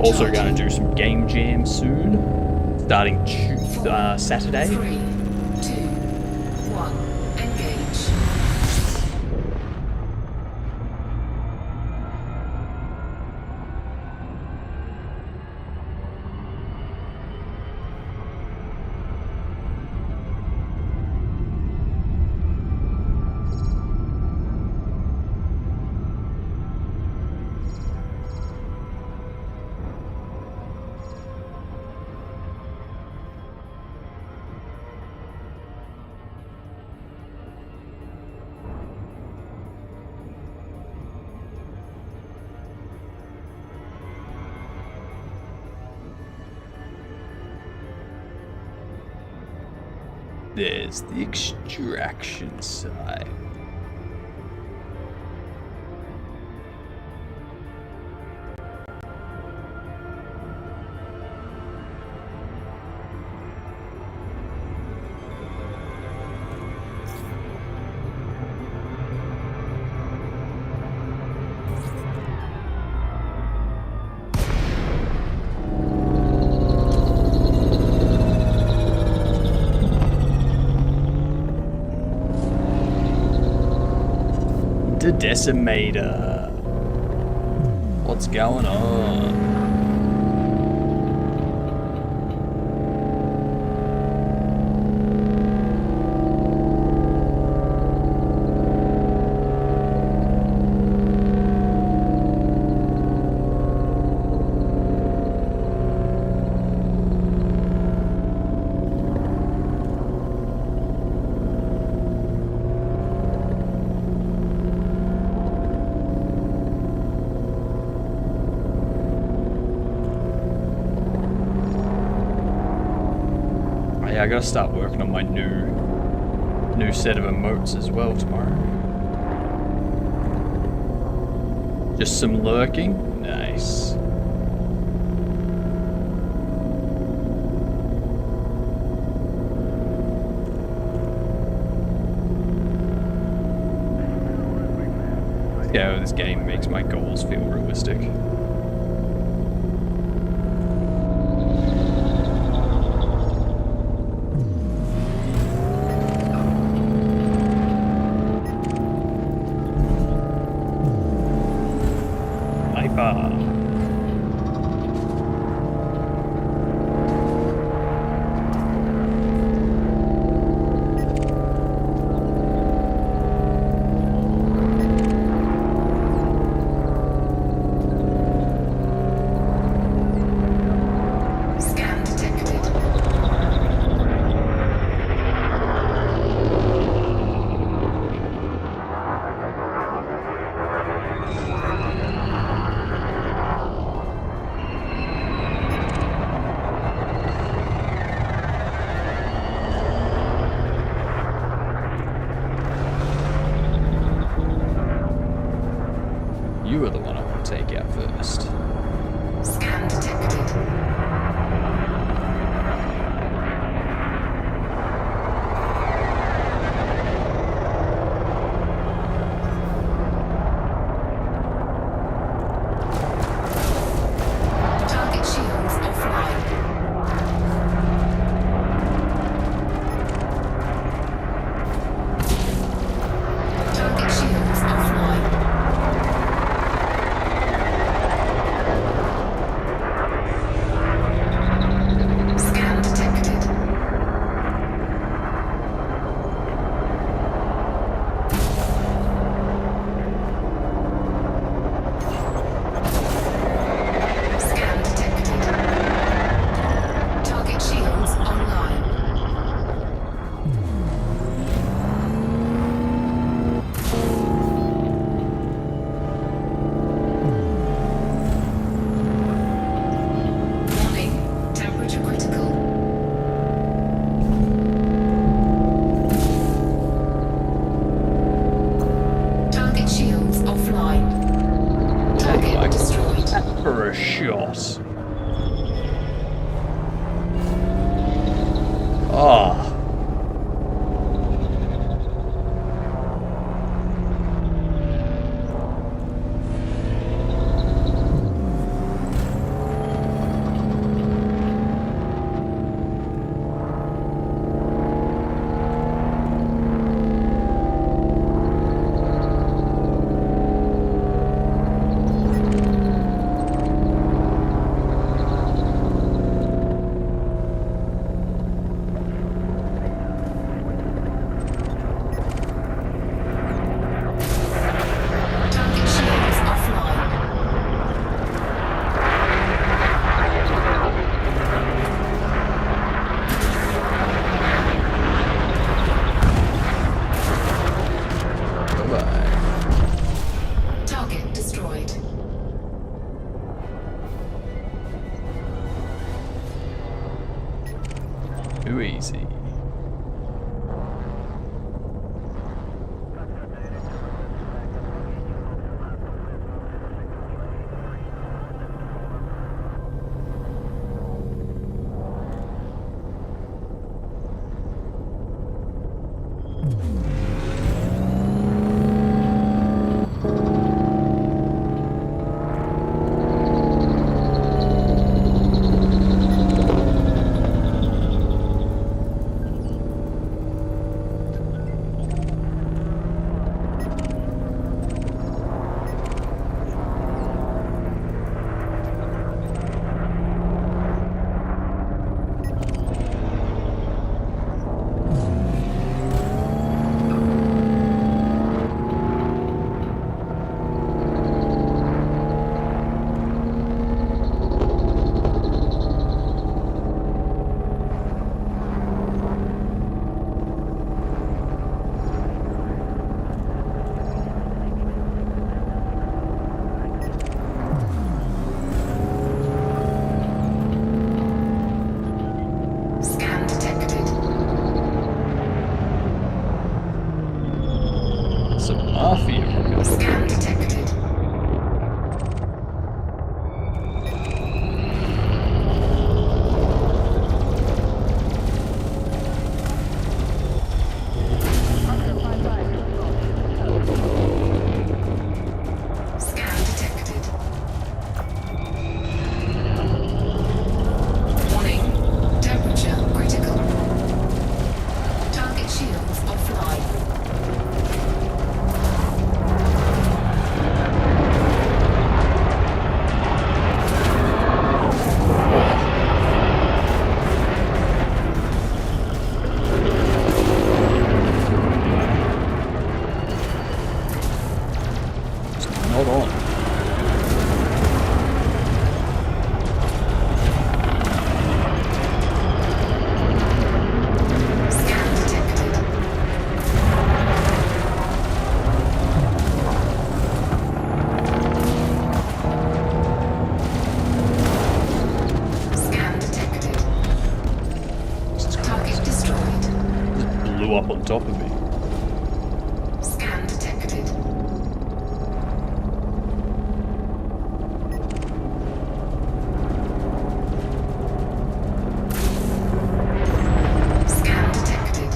Speaker 1: Also going to do some game jam soon, starting Saturday.
Speaker 15: 3, 2, 1, engage.
Speaker 1: There's the extraction side. The Decimator. What's going on? Yeah, I gotta start working on my new set of emotes as well tomorrow. Just some lurking? Nice. Yeah, this game makes my goals feel realistic.
Speaker 15: Scan detected.
Speaker 1: You are the one I want to take out first.
Speaker 15: Scan detected. Target shields offline. Target shields offline. Scan detected. Scan detected. Target shields online. Warning, temperature critical. Target shields offline. Target destroyed.
Speaker 1: For a shot. Oh.
Speaker 2: easy.
Speaker 15: Scan detected.
Speaker 2: Some mafia.
Speaker 15: Scan detected. Scan detected. Warning. Temperature critical. Target shields offline.
Speaker 2: Hold on.
Speaker 15: Scan detected. Scan detected. Target destroyed.
Speaker 2: Blew up on top of me.
Speaker 15: Scan detected. Scan detected.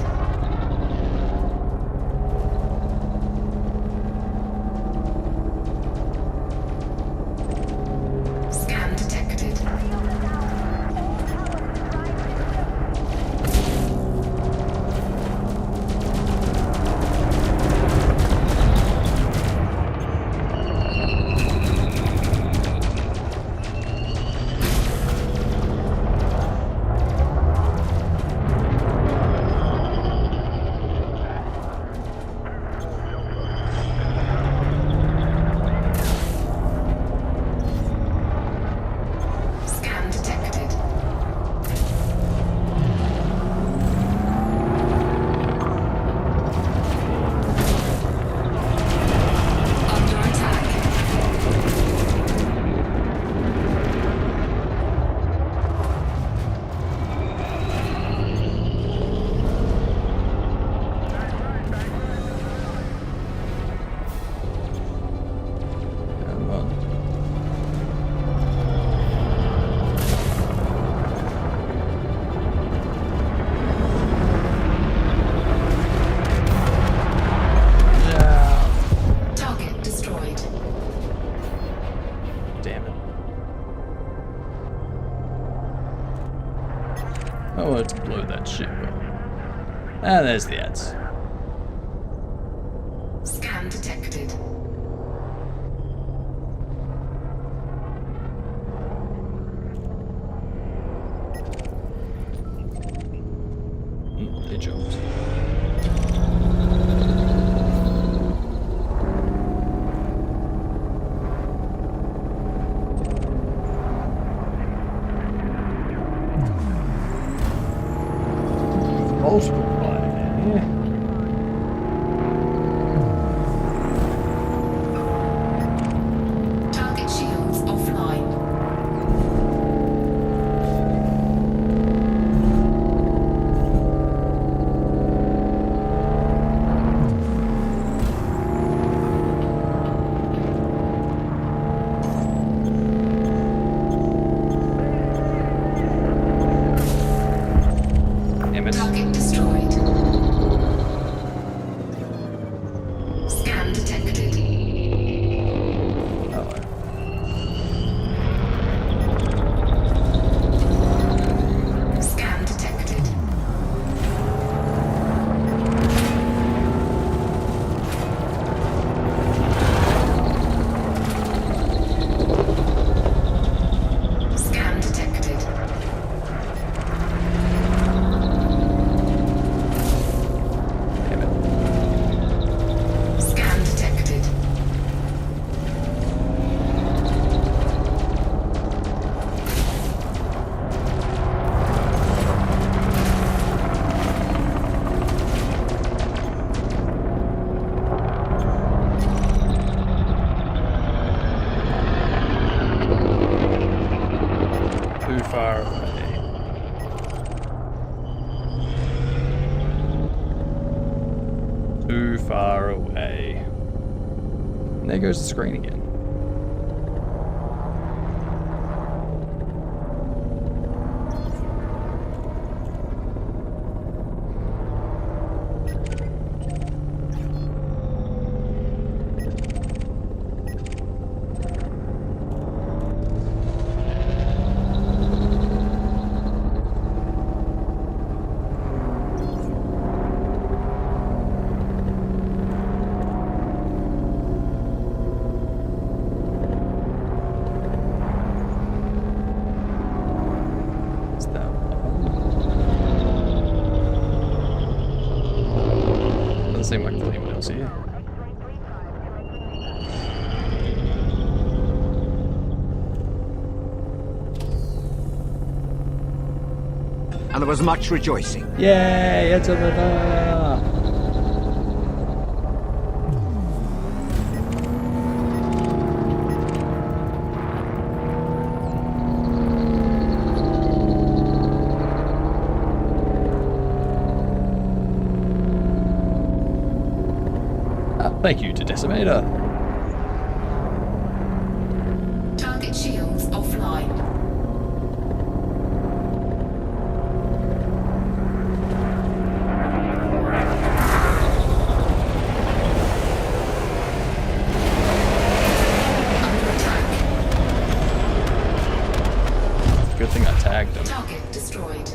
Speaker 15: Scan detected. Scan detected. Under attack.
Speaker 2: Come on.
Speaker 15: Target destroyed.
Speaker 2: Damn it. I wanted to blow that ship up. And there's the ads.
Speaker 15: Scan detected.
Speaker 2: They jumped. Multiple fire, yeah.
Speaker 15: Target shields offline.
Speaker 2: too far away. And there goes the screen again. Seem like there's anyone else here.
Speaker 10: And there was much rejoicing.
Speaker 2: Yay, it's a river! Thank you to Decimator.
Speaker 15: Target shields offline. Under attack.
Speaker 2: Good thing I tagged him.
Speaker 15: Target destroyed.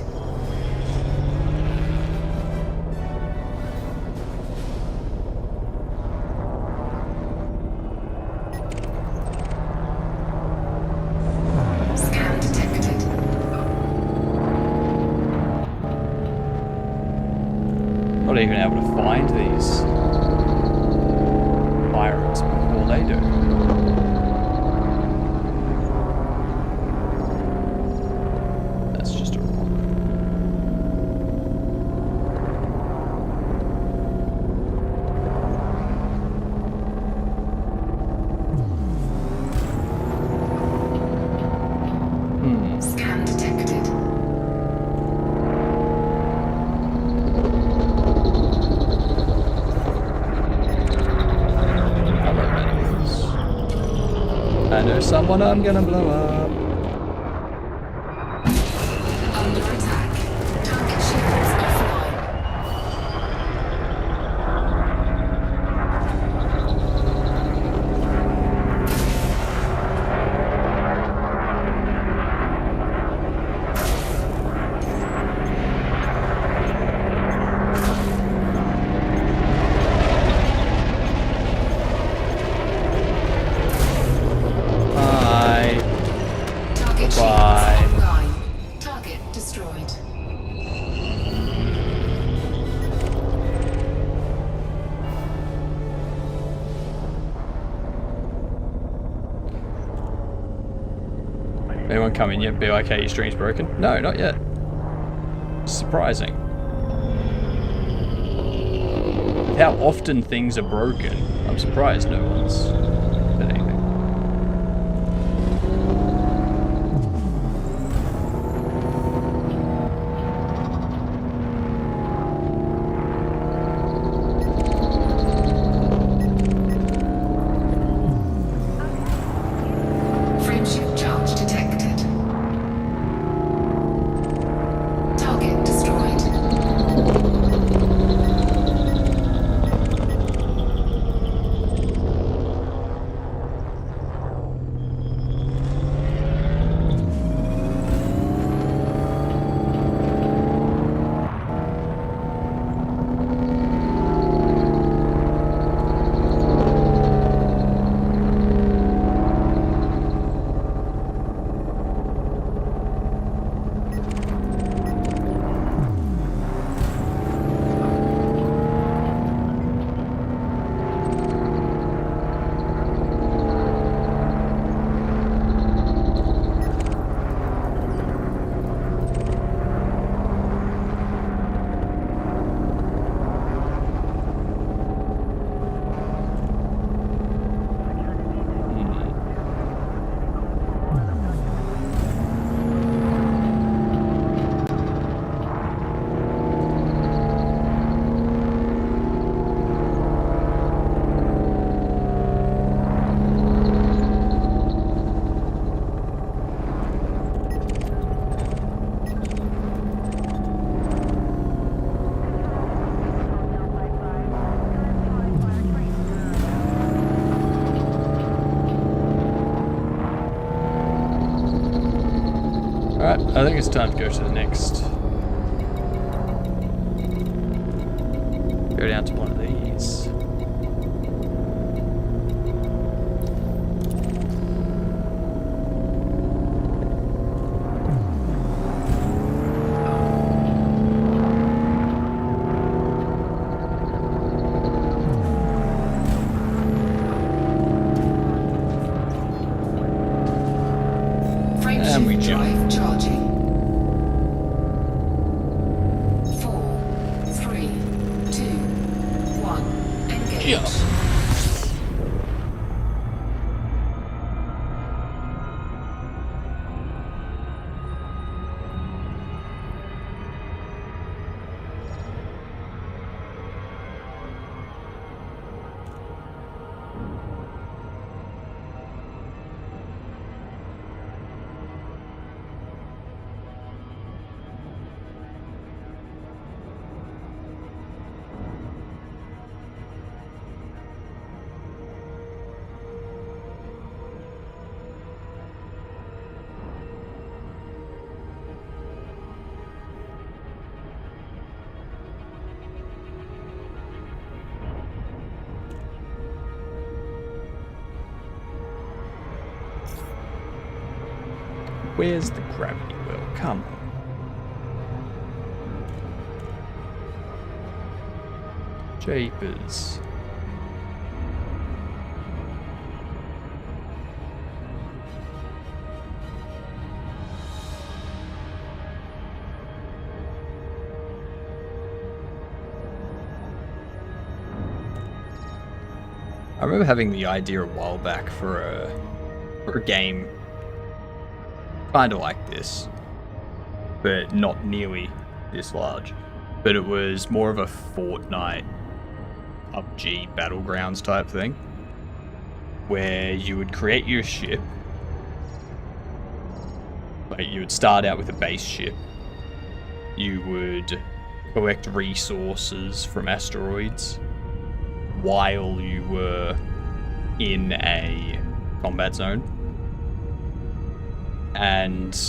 Speaker 2: Not even able to find these pirates before they do. That's just a rock.
Speaker 15: Scan detected.
Speaker 2: I know someone I'm gonna blow up.
Speaker 15: Under attack. Target shields offline.
Speaker 2: Bye.
Speaker 15: Target destroyed.
Speaker 2: Anyone coming yet? BYK, your stream's broken? No, not yet. Surprising. How often things are broken. I'm surprised no one's said anything.
Speaker 15: Frameshift charge detected. Target destroyed.
Speaker 2: I think it's time to go to the next. Go down to one of these. And we jump.
Speaker 15: Drive charging. 4, 3, 2, 1. Engage.
Speaker 2: Yeah. Where's the gravity well? Come on. Jeepers. I remember having the idea a while back for a game kind of like this, but not nearly this large. But it was more of a Fortnite, PUBG Battlegrounds type thing, where you would create your ship. Like, you would start out with a base ship. You would collect resources from asteroids while you were in a combat zone. And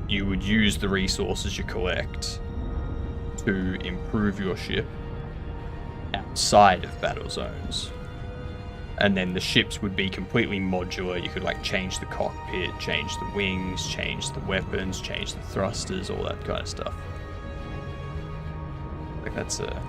Speaker 2: you would use the resources you collect to improve your ship outside of battle zones. And then the ships would be completely modular. You could like change the cockpit, change the wings, change the weapons, change the thrusters, all that kind of stuff. Like that's a...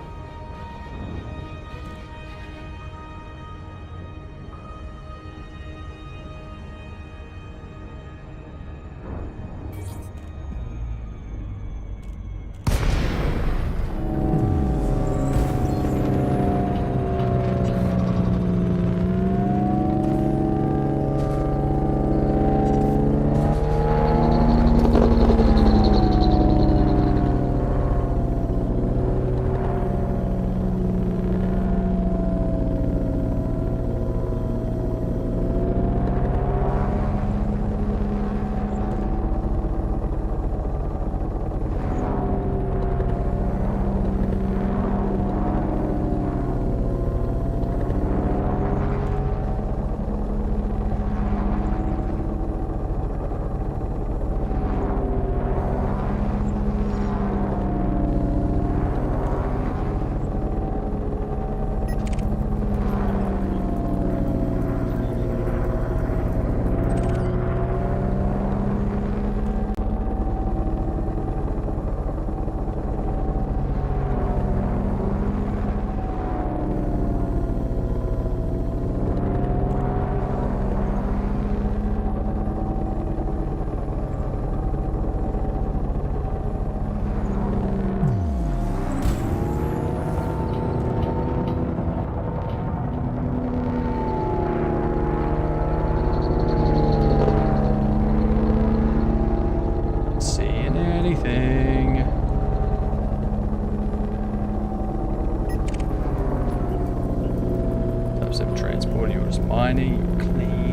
Speaker 2: mining, clean.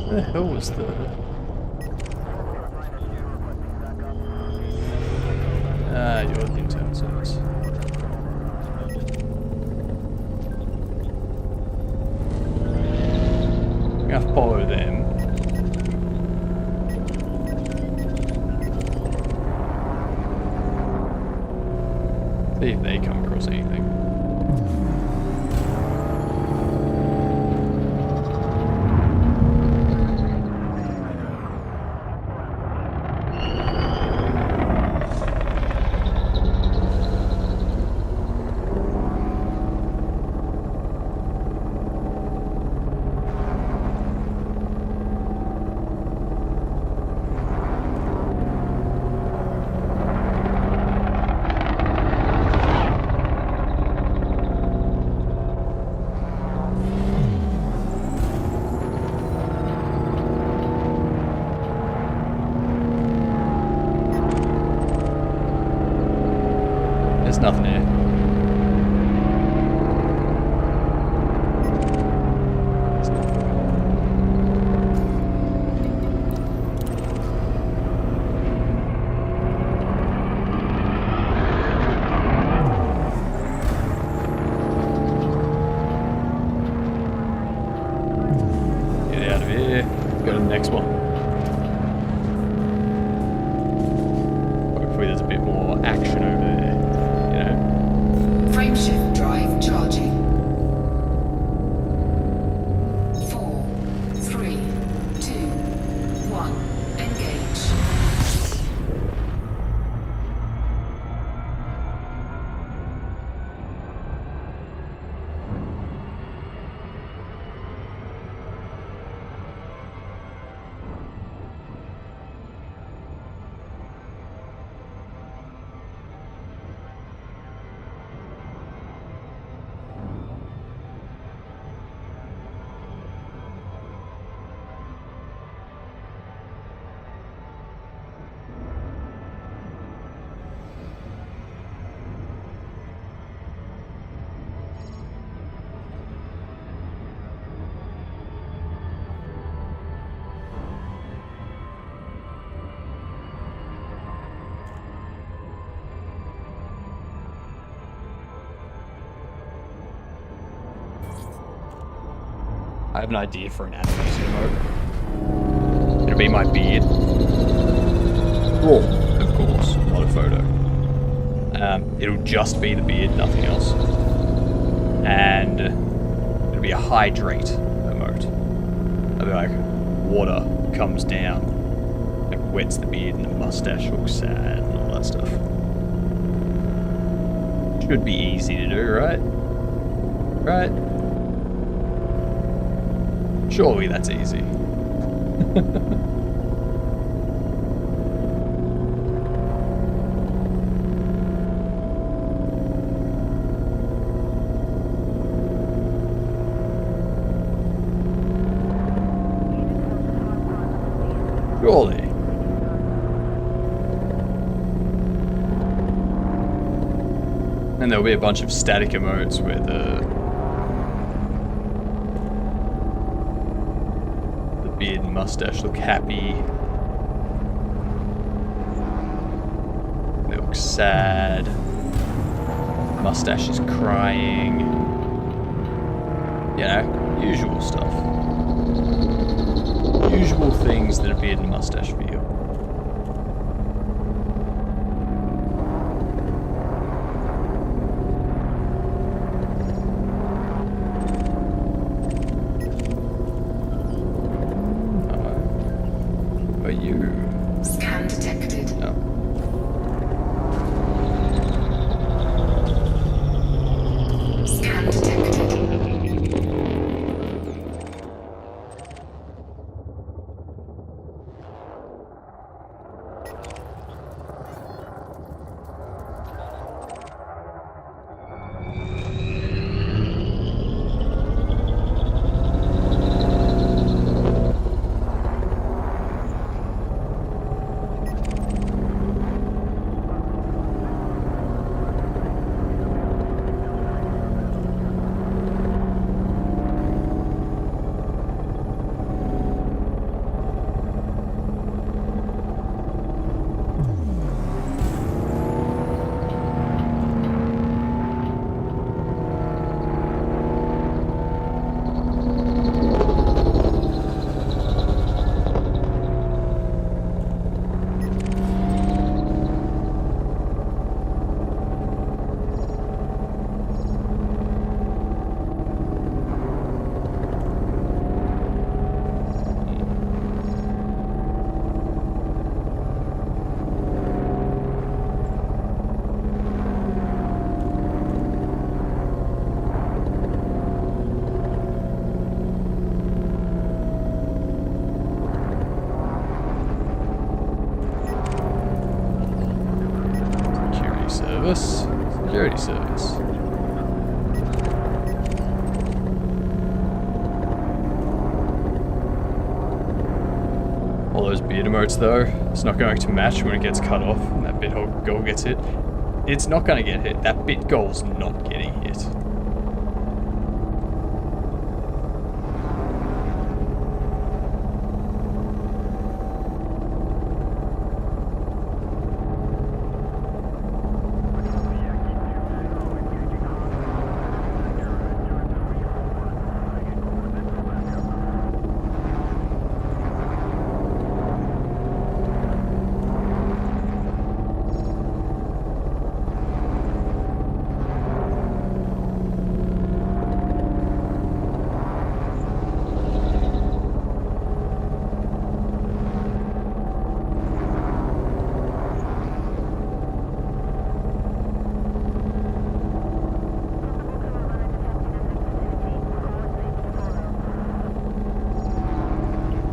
Speaker 2: Where the hell was the... your internal service. I'm gonna follow them. See if they come across anything. There's nothing here. Get out of here. Go to the next one. Hopefully there's a bit more action over there.
Speaker 15: Frameshift drive charging. 4, 3, 2, 1. Engage.
Speaker 2: I have an idea for an animation emote. It'll be my beard. Raw, of course, not a photo. It'll just be the beard, nothing else. And it'll be a hydrate emote. It'll be like, water comes down and wets the beard and the mustache looks sad and all that stuff. Should be easy to do, right? Right? Surely that's easy. Surely. And there'll be a bunch of static emotes where the beard and mustache look happy. They look sad. Mustache is crying. You know, usual stuff. Usual things that a beard and mustache feel.
Speaker 15: Scan detected.
Speaker 2: No.
Speaker 15: Scan detected.
Speaker 2: speed emotes though. It's not going to match when it gets cut off and that bit goal gets hit. It's not going to get hit. That bit goal's not getting hit.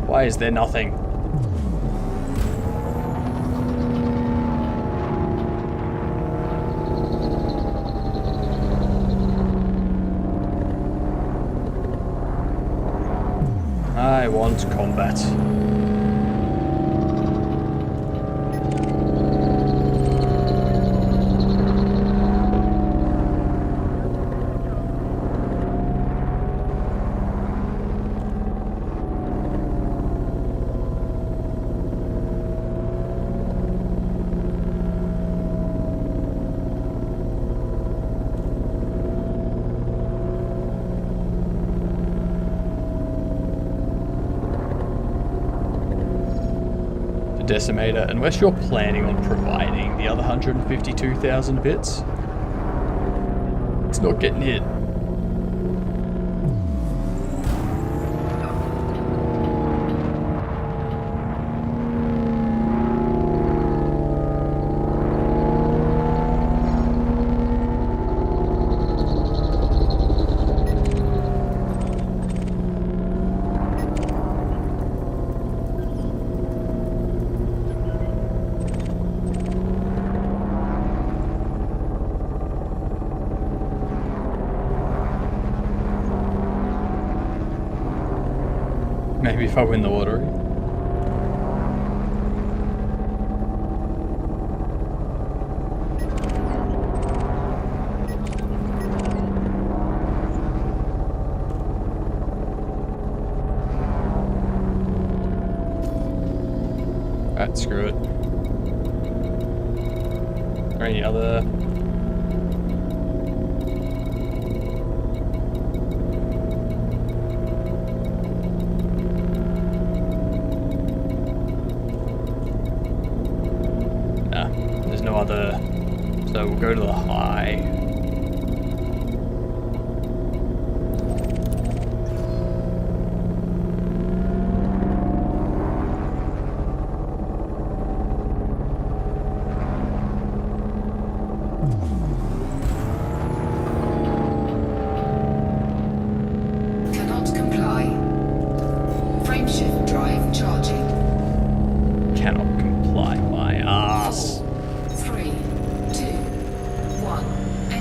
Speaker 2: Why is there nothing? I want combat. Decimator, unless you're planning on providing the other 152,000 bits, it's not getting hit. Maybe if I win the lottery. Alright, screw it. Or any other... other, so we'll go to the high.
Speaker 15: Cannot comply. Frameshift drive charging.
Speaker 2: Cannot comply, my ass.
Speaker 15: 3, 2, 1,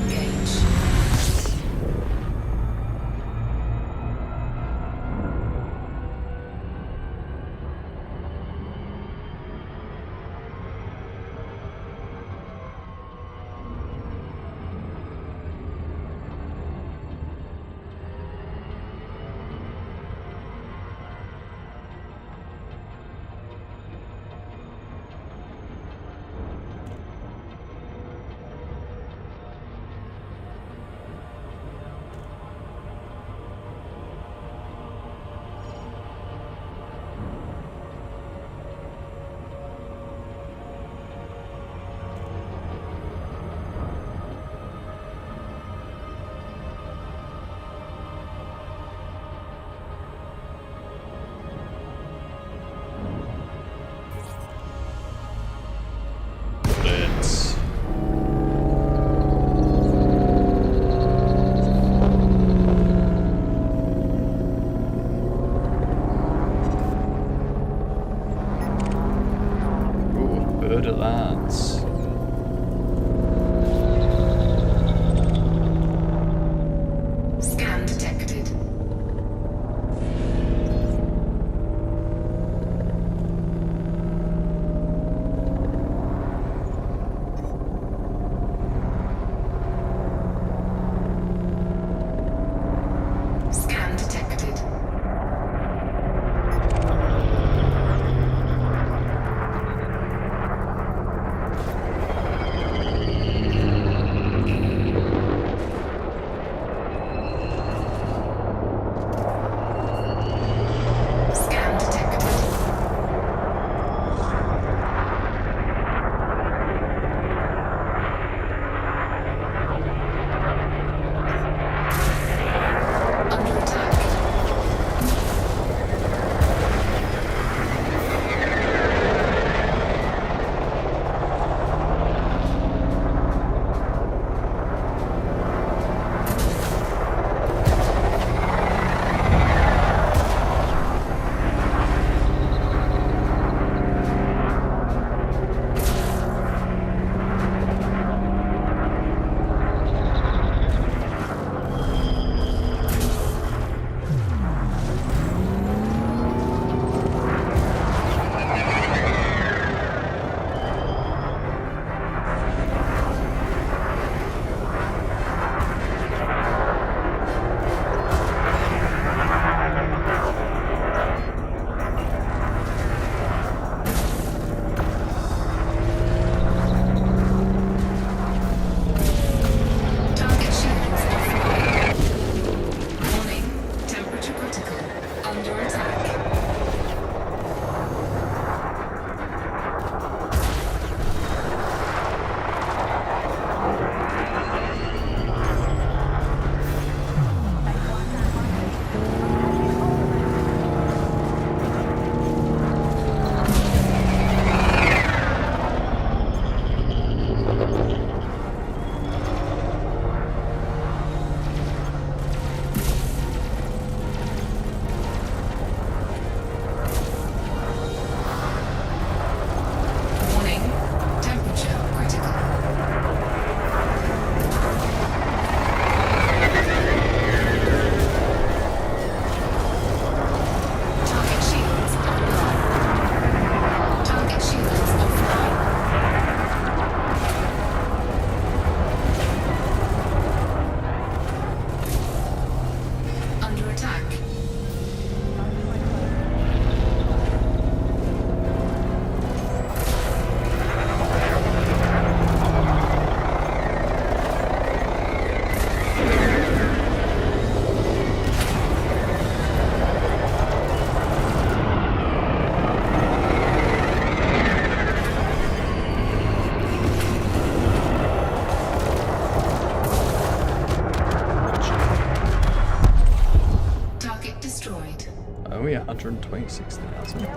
Speaker 2: we 126,000?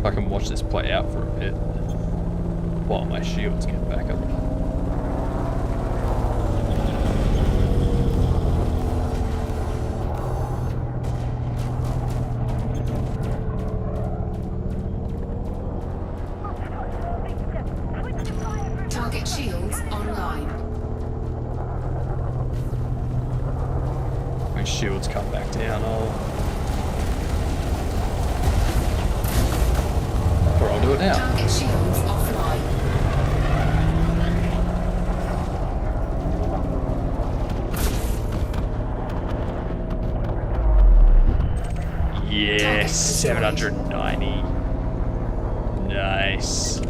Speaker 2: I can watch this play out for a bit while my shields get back up.
Speaker 15: Target shields online.
Speaker 2: When shields come back down, I'll do it now.
Speaker 15: Target shields offline.
Speaker 2: Yes, 790. Nice.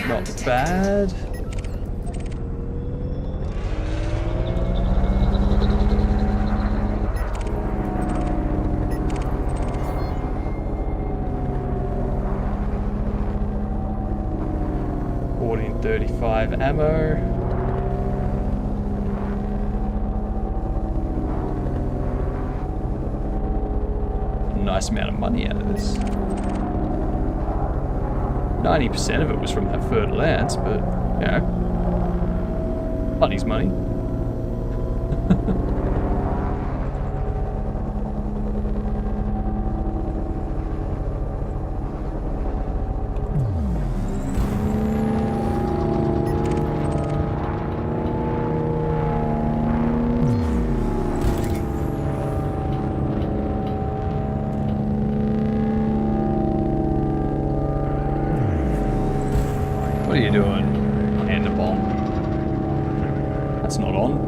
Speaker 2: Not bad. .35 ammo. Nice amount of money out of this. 90% of it was from that Fertile Lance, but, you know, money's money. What are you doing? Hand the bomb. That's not on.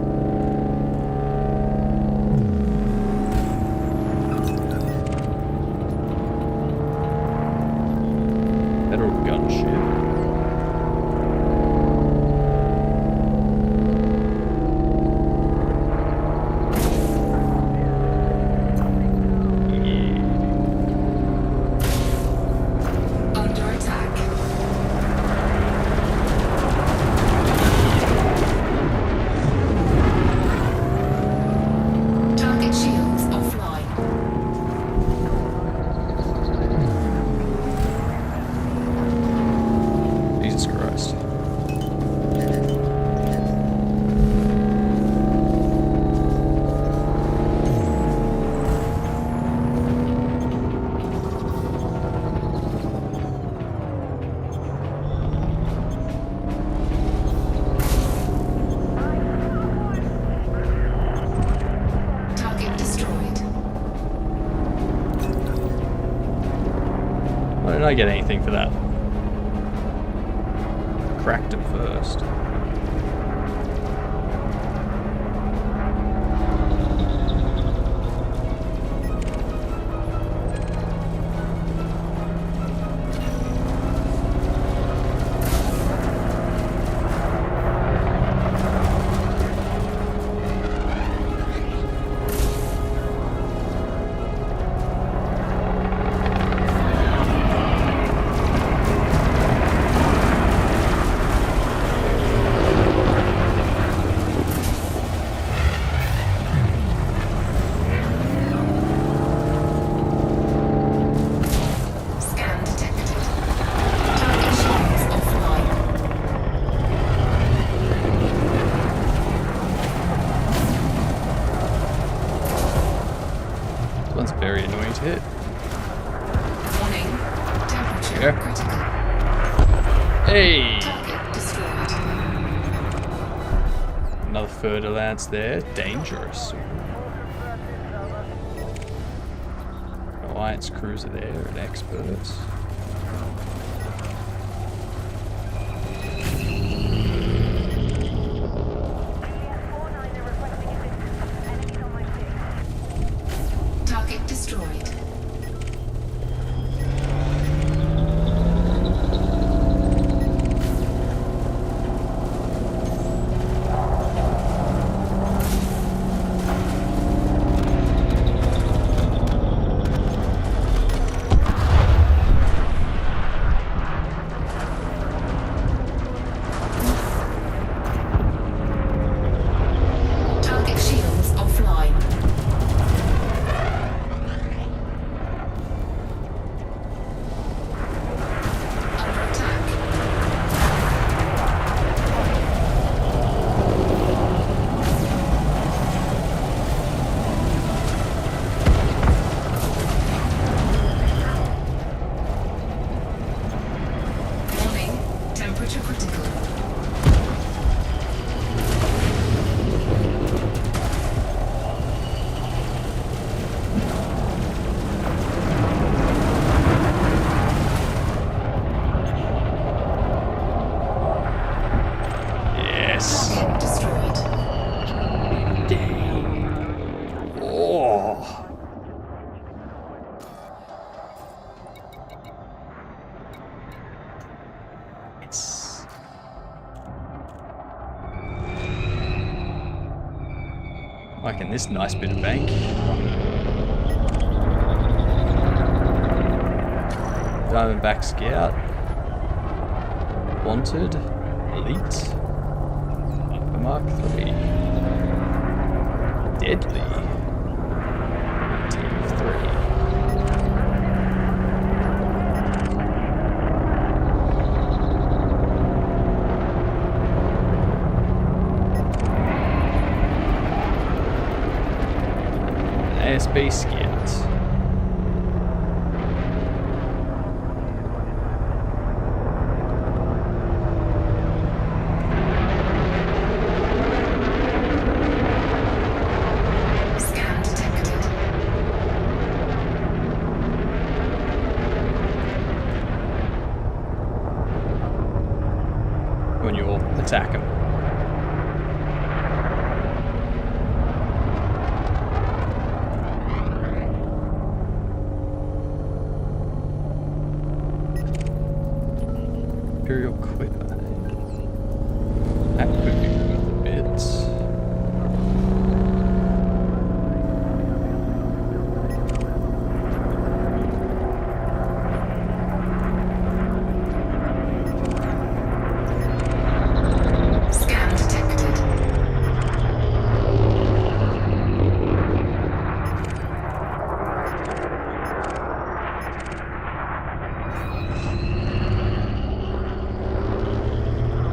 Speaker 2: Why didn't I get anything for that? Cracked him first. Very annoying to hit.
Speaker 15: Warning. Temperature
Speaker 2: Yeah.
Speaker 15: critical.
Speaker 2: Hey!
Speaker 15: Target destroyed.
Speaker 2: Another further lance there. Dangerous. Alliance cruiser there, an expert.
Speaker 15: Target destroyed. Target shields offline. Under attack. Warning. Temperature critical.
Speaker 2: Yes.
Speaker 15: Target destroyed.
Speaker 2: Oh. Yes. Liking this nice bit of bank. Diamondback Scout. Wanted. Elite. The Mark III. Deadly. Team of 3. ASB Scout.
Speaker 15: Scan detected.
Speaker 2: When you all attack him. Imperial Quiver. That could be worth a bit.
Speaker 15: Scan detected.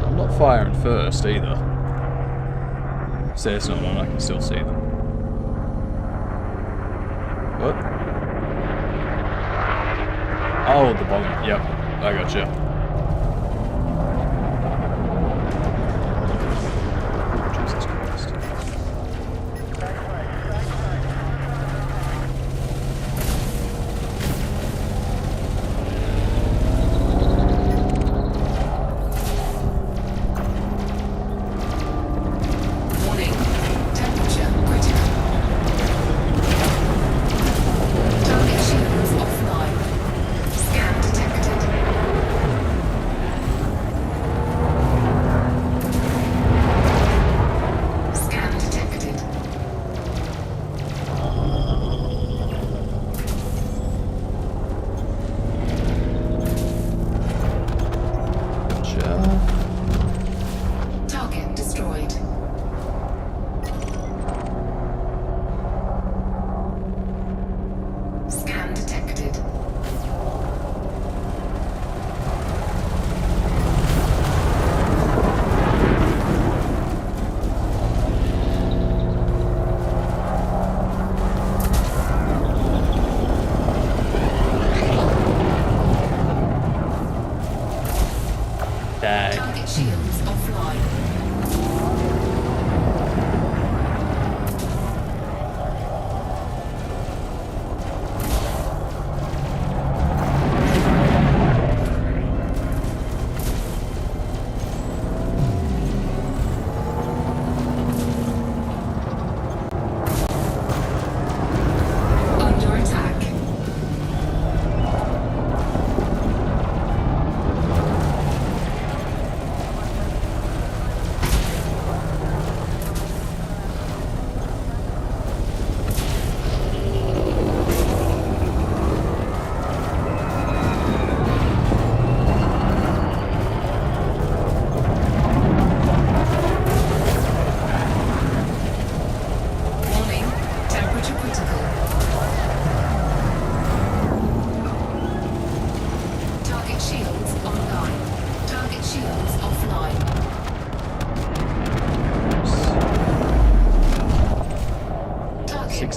Speaker 2: I'm not firing first either. Say it's not on, I can still see them. What? Oh, the bomb. Yep, I gotcha. Jesus Christ.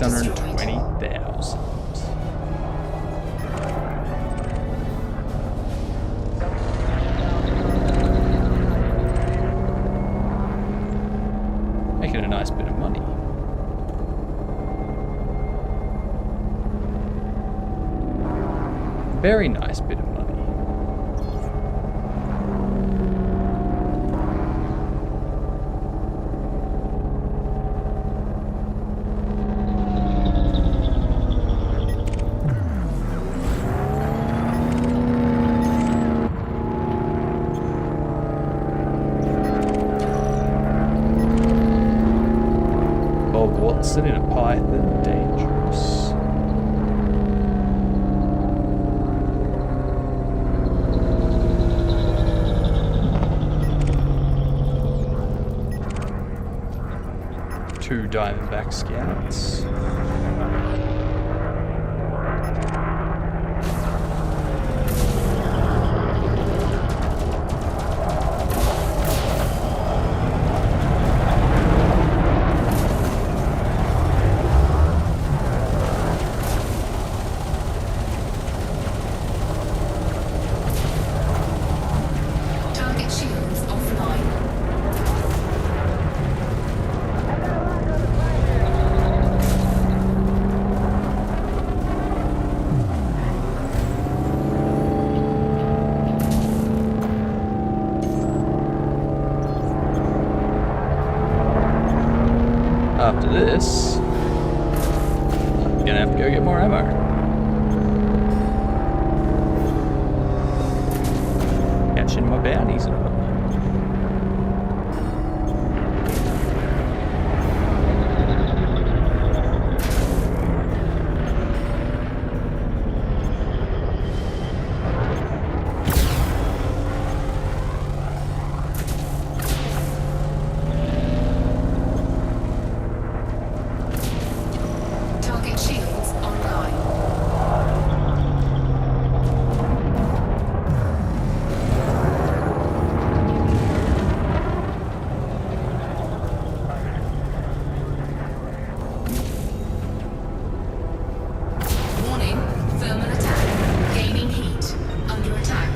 Speaker 2: 620,000. Making a nice bit of money. Very nice bit of money. Bob Watson in a Python, dangerous. Two Diamondback scouts.
Speaker 15: Target shields offline.
Speaker 2: After this, I'm gonna have to go get more ammo. Catching my bounties and whatnot.
Speaker 15: Target shields online. Warning, thermal attack. Gaining heat. Under attack.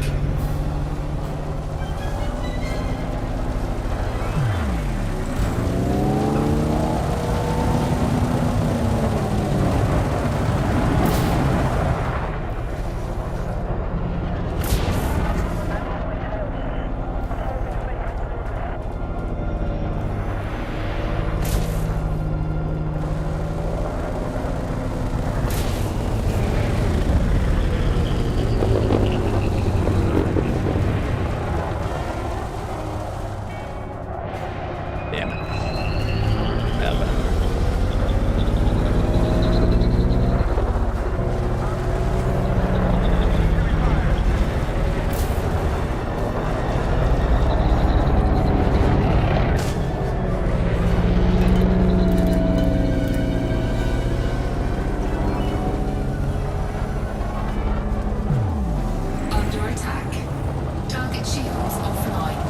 Speaker 2: Damn it. Out of ammo.
Speaker 15: Under attack. Target shields offline.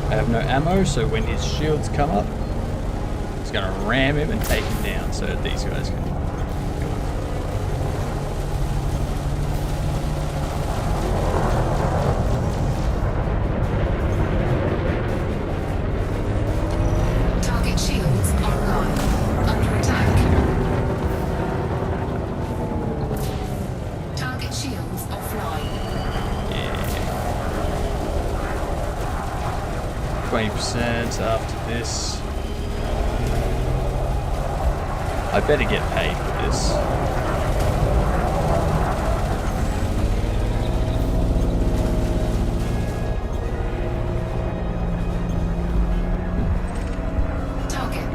Speaker 2: I have no ammo, so when his shields come up, it's gonna ram him and take him down so that these guys can.
Speaker 15: Target shields online. Under attack. Target shields offline.
Speaker 2: 20% after this. I better get paid for this.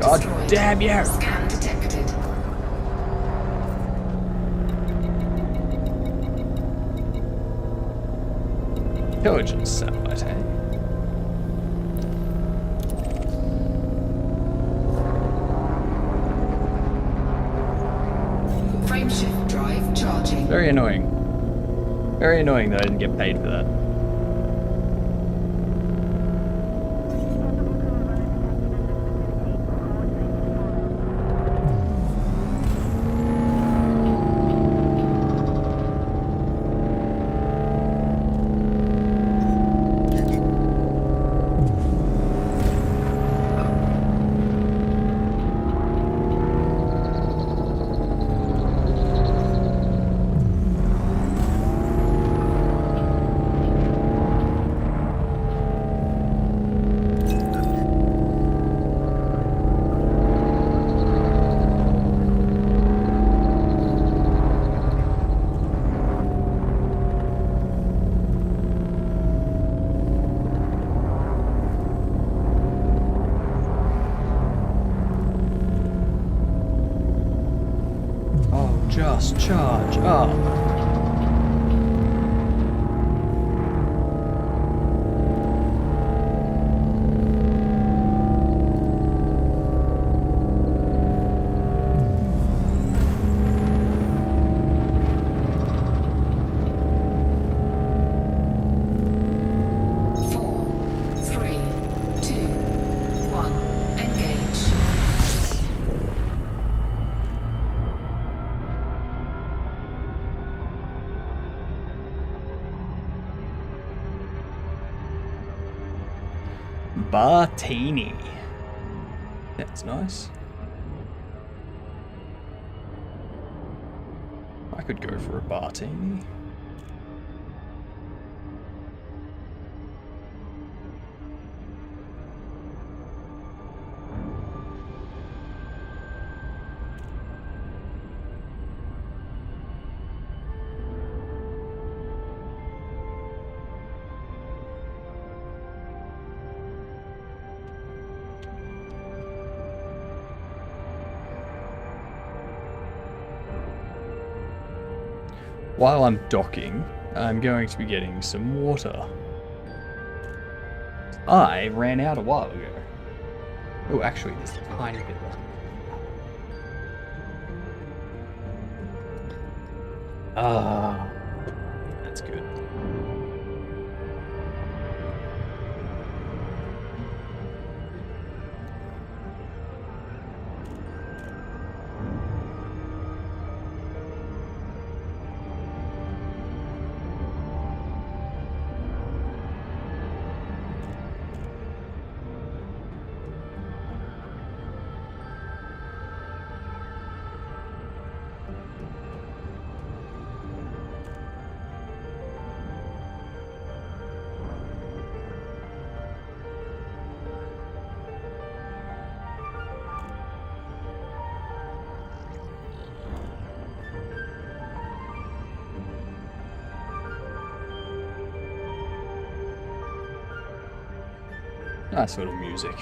Speaker 1: God
Speaker 15: destroyed.
Speaker 1: damn you!
Speaker 15: Scan detected.
Speaker 1: Intelligence satellite, eh?
Speaker 15: Frameshift drive charging.
Speaker 1: Very annoying. Very annoying that I didn't get paid for that. Just charge up. Bartini. That's nice. I could go for a Bartini. While I'm docking, I'm going to be getting some water. I ran out a while ago. Oh, actually, there's a tiny bit left. Ah, that's good. Nice little music.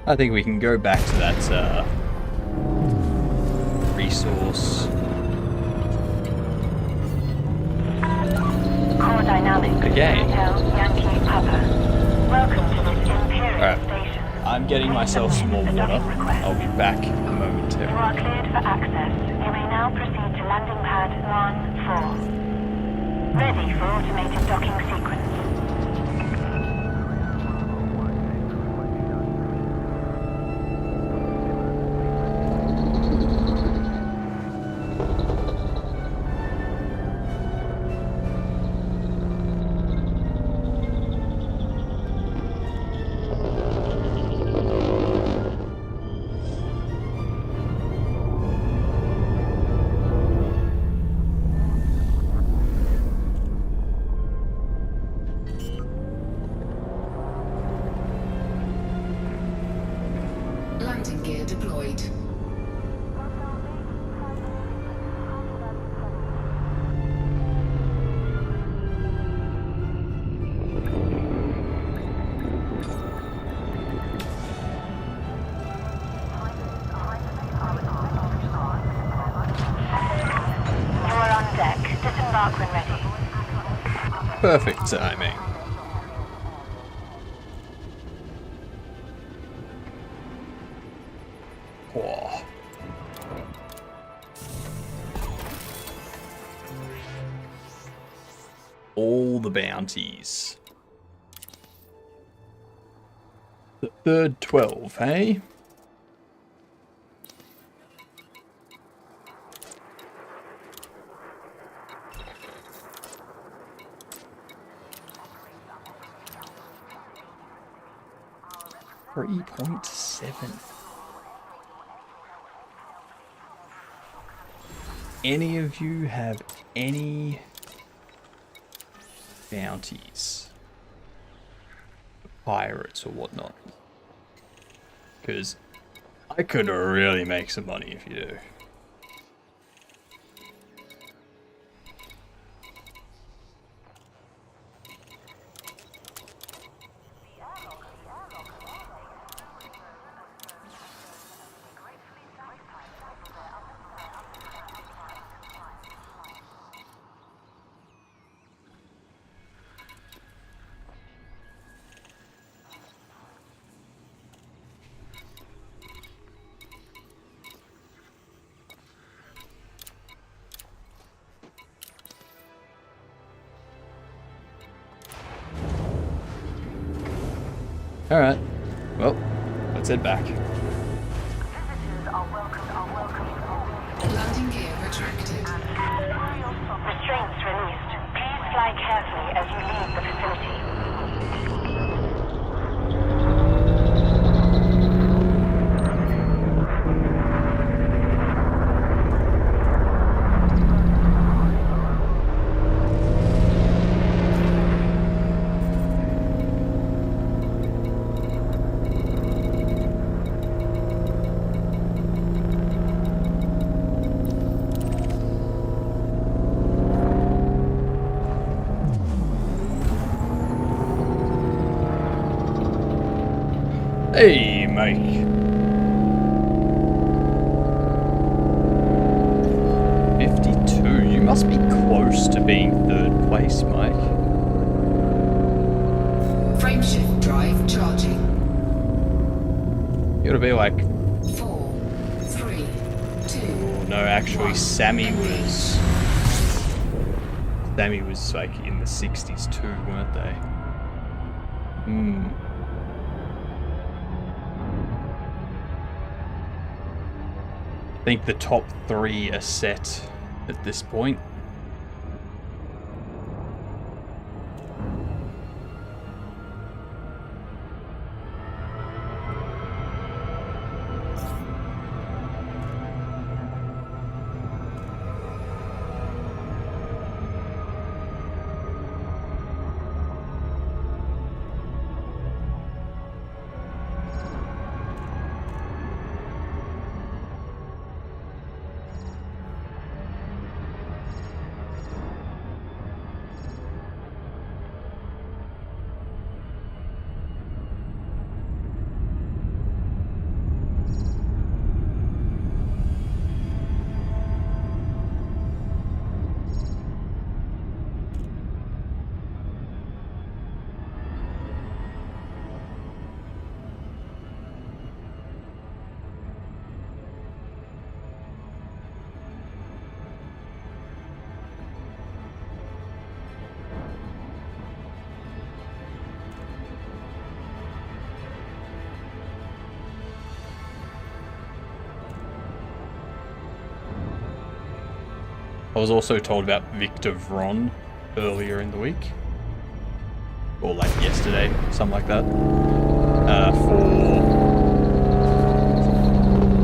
Speaker 1: I think we can go back to that resource.
Speaker 11: Core dynamics.
Speaker 1: Again.
Speaker 11: Hotel Yankee Papa. Welcome to this Imperial
Speaker 1: Alright.
Speaker 11: station.
Speaker 1: I'm getting myself some more water. I'll be back
Speaker 11: You
Speaker 1: momentarily.
Speaker 11: are cleared for access. You may now proceed to landing pad 1-4. Ready for automated docking sequence.
Speaker 15: Landing gear deployed.
Speaker 11: You're on deck. Disembark when ready.
Speaker 2: Perfect timing. Whoa. All the bounties. The third 12, hey? $3.7. Any of you have any bounties? Pirates or whatnot? Because I could really make some money if you do. Alright, well, let's head back.
Speaker 15: Landing gear retracted.
Speaker 11: Restraints released. Please fly carefully as you leave the facility.
Speaker 2: Hey, Mike. $52. You must be close to being third place, Mike.
Speaker 15: Frameshift drive charging.
Speaker 2: You gotta be like...
Speaker 15: 4, 3, 2.
Speaker 2: No, actually, Sammy was like in the 60s too, weren't they? I think the top 3 are set at this point. I was also told about Victor Vron earlier in the week. Or like yesterday, something like that. For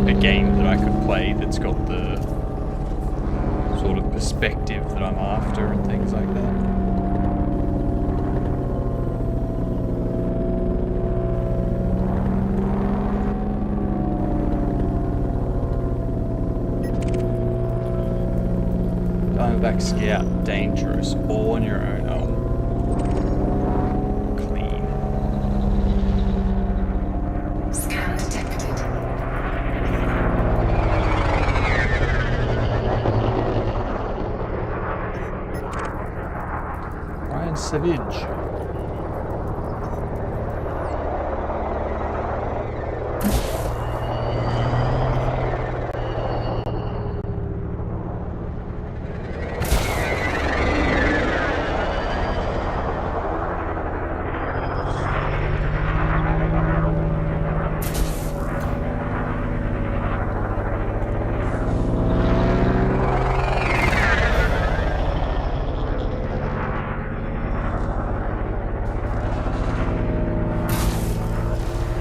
Speaker 2: a game that I could play that's got the sort of perspective that I'm after and things like that. Dark Scout, dangerous, all on your own. Oh. Clean.
Speaker 15: Scan detected.
Speaker 2: Ryan Savage.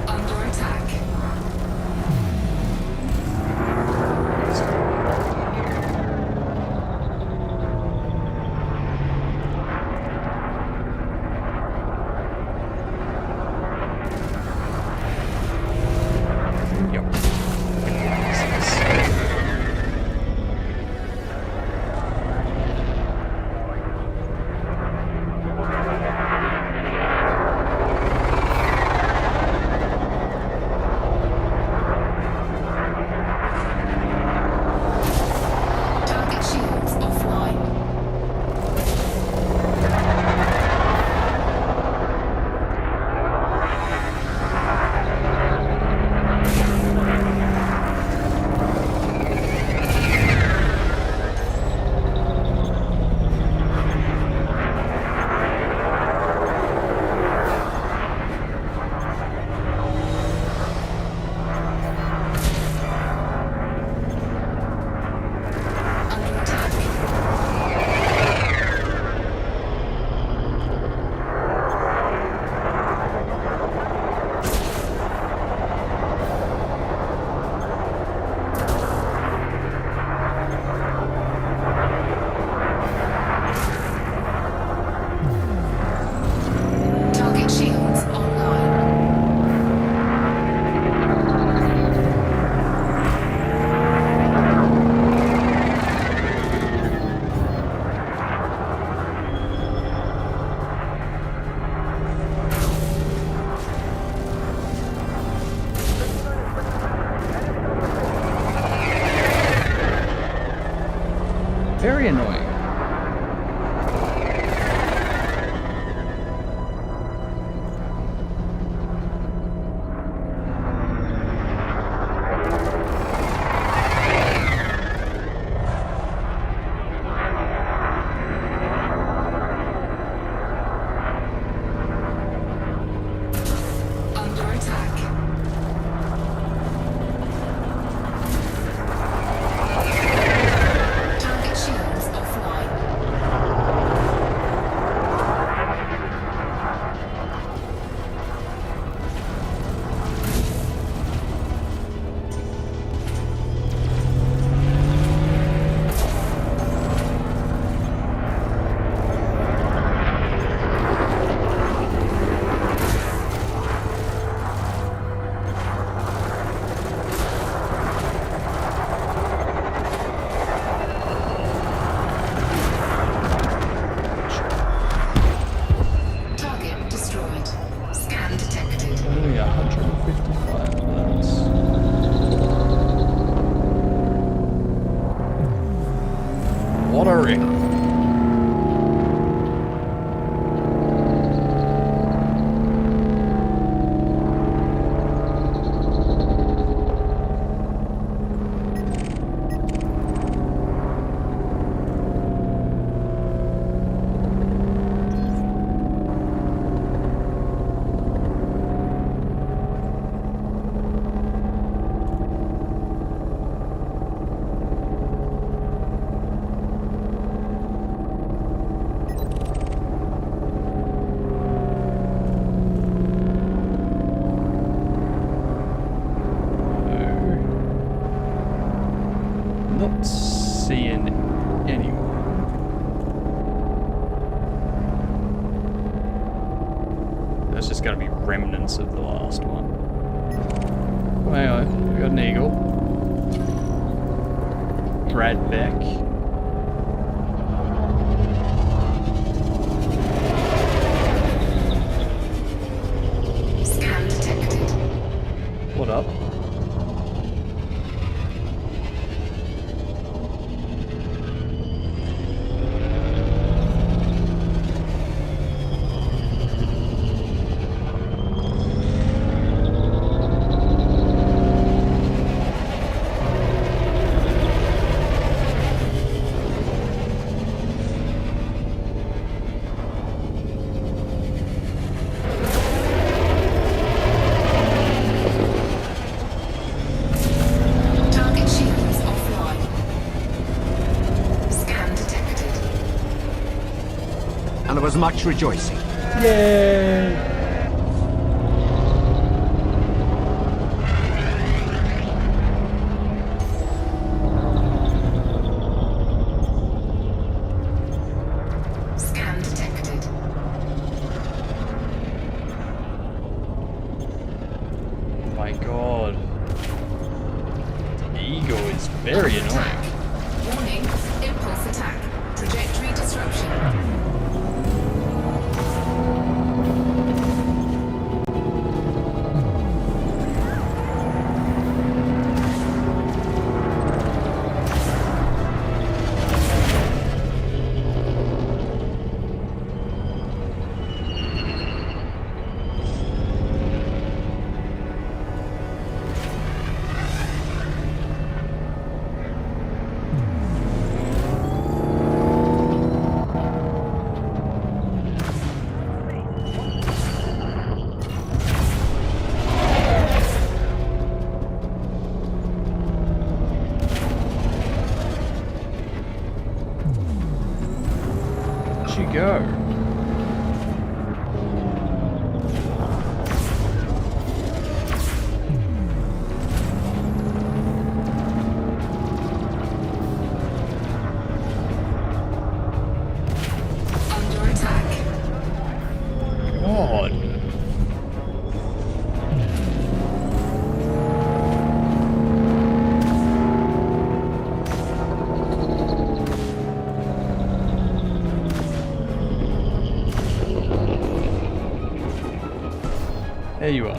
Speaker 15: Under attack. Target shields offline. Under attack. Target shields online.
Speaker 2: Very annoying.
Speaker 15: Under attack. Target shields offline. Target destroyed. Scan detected.
Speaker 2: Only 155 bullets. What a ring. Not seeing anyone. That's just gotta be remnants of the last one. Oh, hang on. We got an eagle. Dradbeck. up.
Speaker 15: Target shields offline. Scan detected.
Speaker 10: And there was much rejoicing.
Speaker 2: Yay!
Speaker 15: Scan detected.
Speaker 2: Oh my god. The Eagle is very annoying.
Speaker 15: Warning, impulse attack. Trajectory disruption.
Speaker 2: Where'd she go?
Speaker 15: Under attack.
Speaker 2: God. There you are.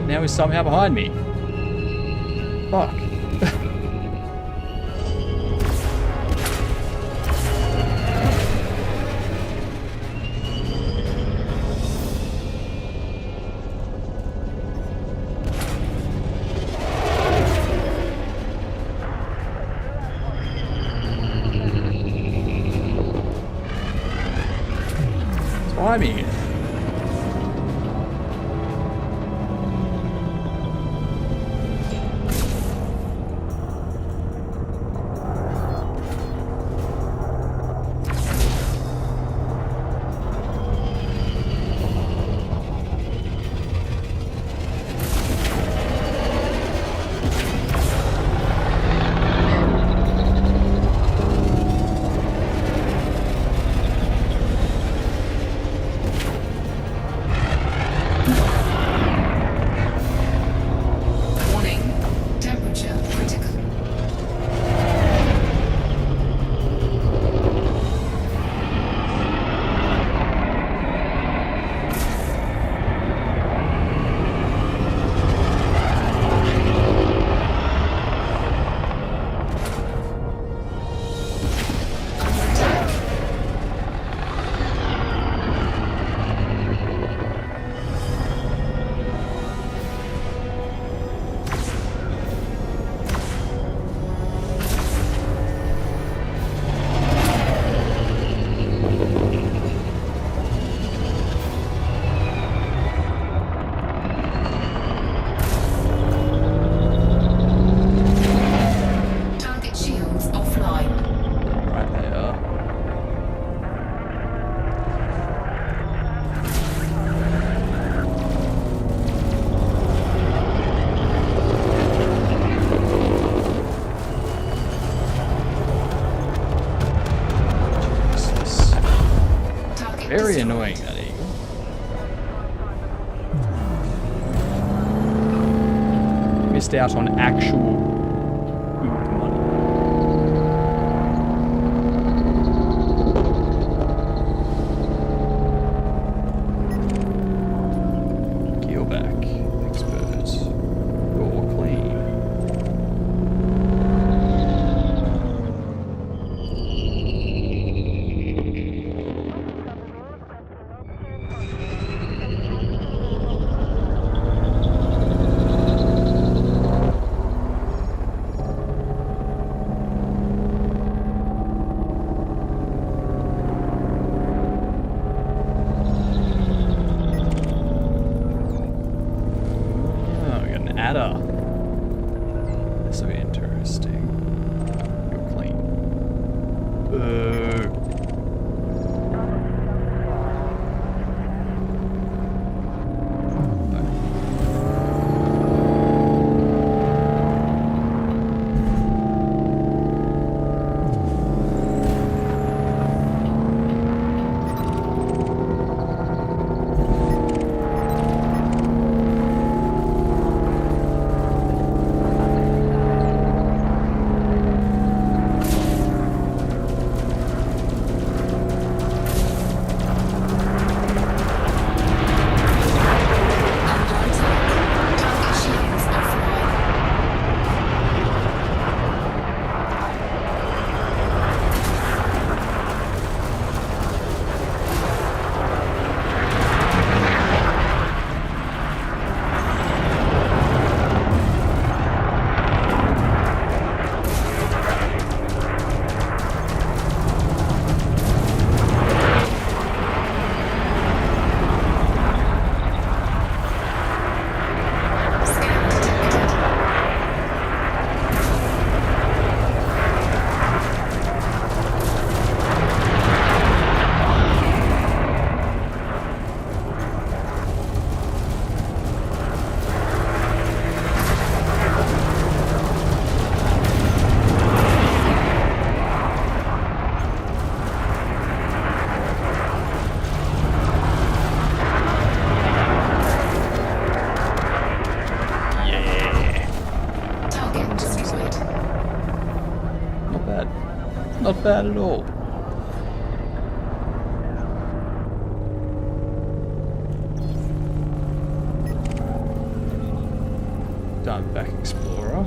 Speaker 2: Now he's somehow behind me. Fuck. It's behind me again.
Speaker 15: Warning, temperature critical. Target shields offline.
Speaker 2: Right there. Jesus.
Speaker 15: Target
Speaker 2: Very
Speaker 15: destroyed.
Speaker 2: annoying, that eagle. Missed out on actual oop money. Not bad at all. Diamondback Explorer.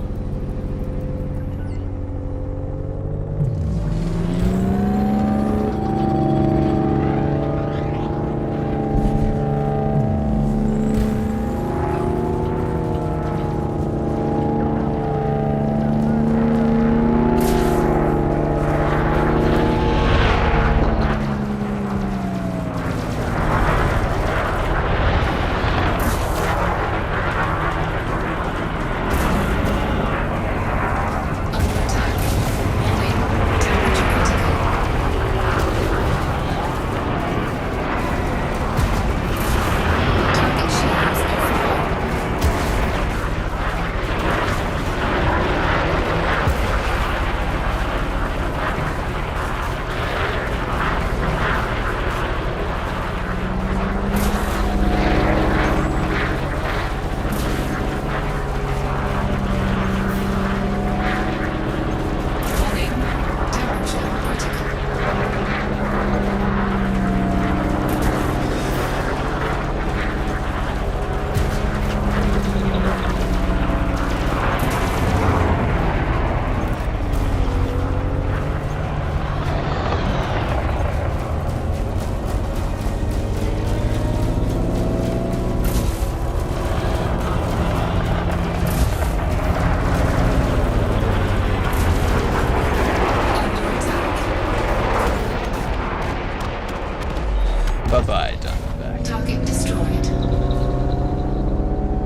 Speaker 2: Bye-bye, Diamondback.
Speaker 15: Target destroyed.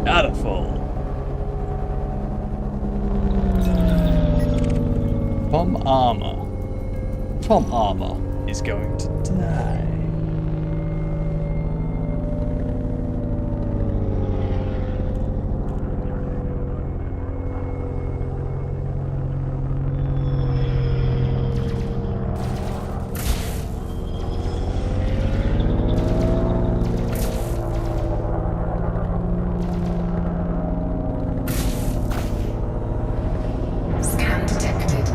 Speaker 2: Outfall. Tom Armor. Tom Armor is going to die.
Speaker 15: Scan detected.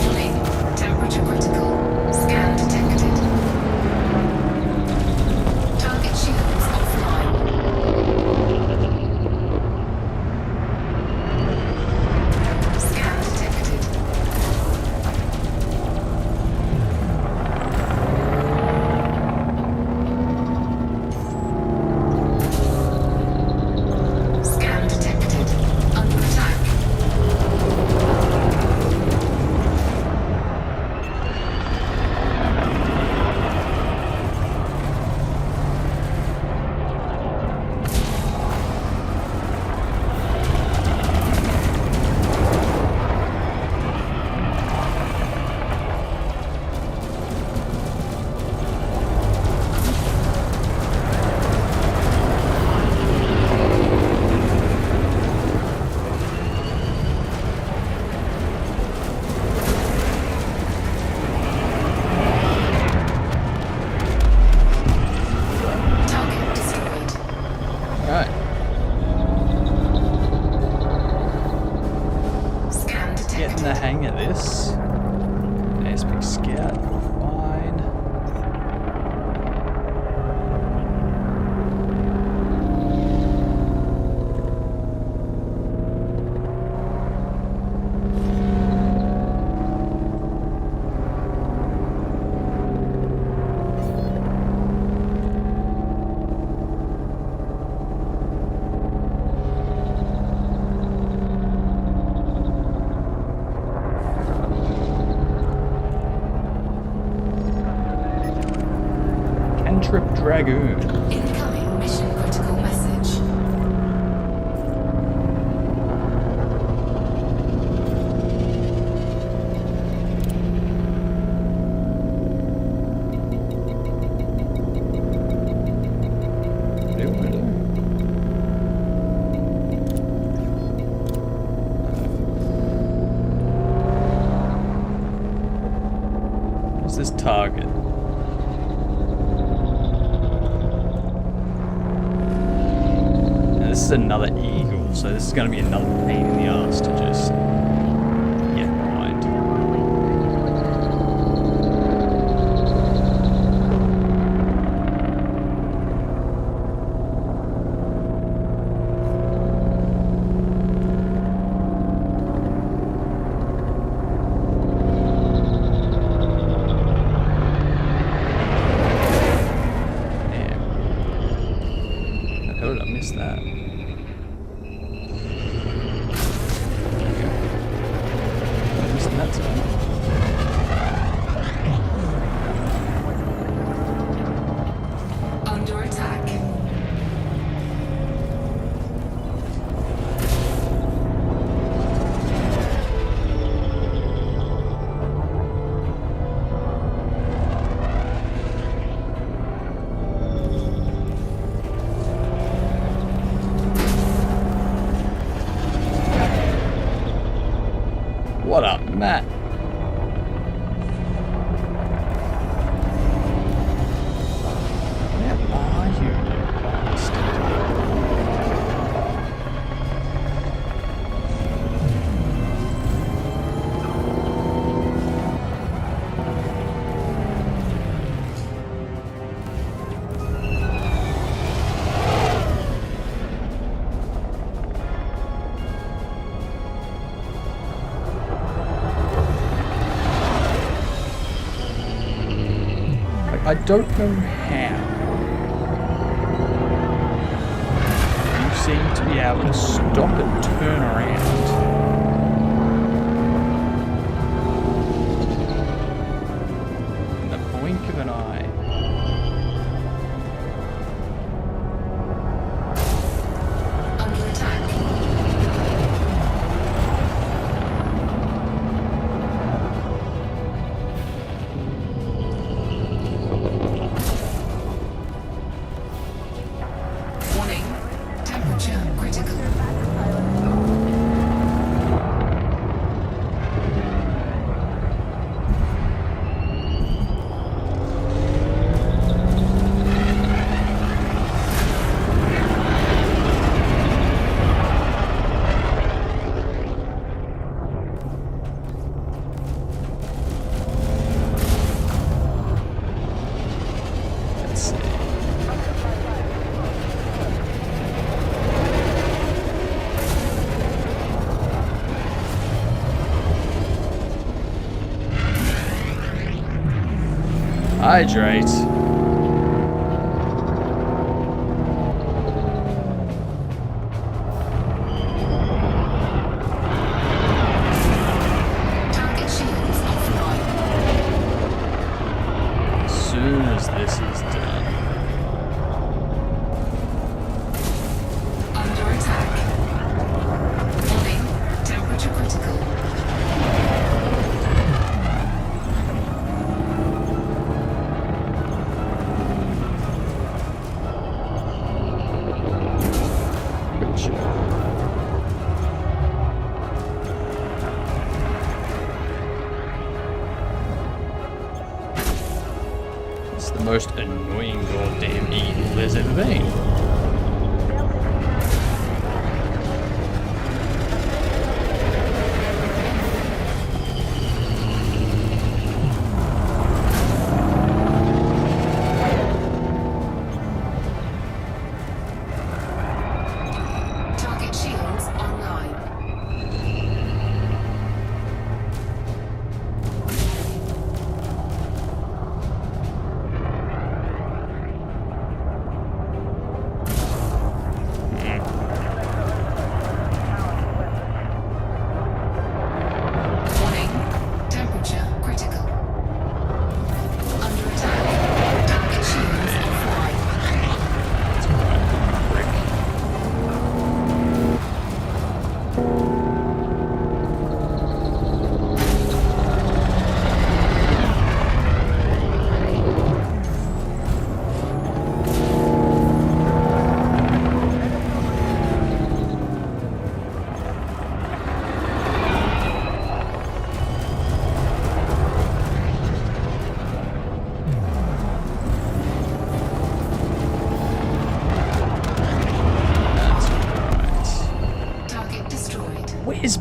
Speaker 15: Warning.
Speaker 2: the hang of this. ASP Scout, fine. Cantrip Dragoon.
Speaker 15: Incoming mission critical message.
Speaker 2: What's this target? This is another eagle, so this is going to be another pain in the ass to just get behind. Damn. How did I miss that?
Speaker 15: Under attack.
Speaker 2: What up, Matt? Where are you, bastard? I don't know how. You seem to be able to stop and turn around. In the blink of an eye.
Speaker 15: Under attack. Warning. Temperature critical.
Speaker 2: Let's see. Hydrate.
Speaker 15: Target shields offline.
Speaker 2: As soon as this is done.
Speaker 15: Under attack. Warning. Temperature critical.
Speaker 2: It's the most annoying goddamn eagle there's ever been.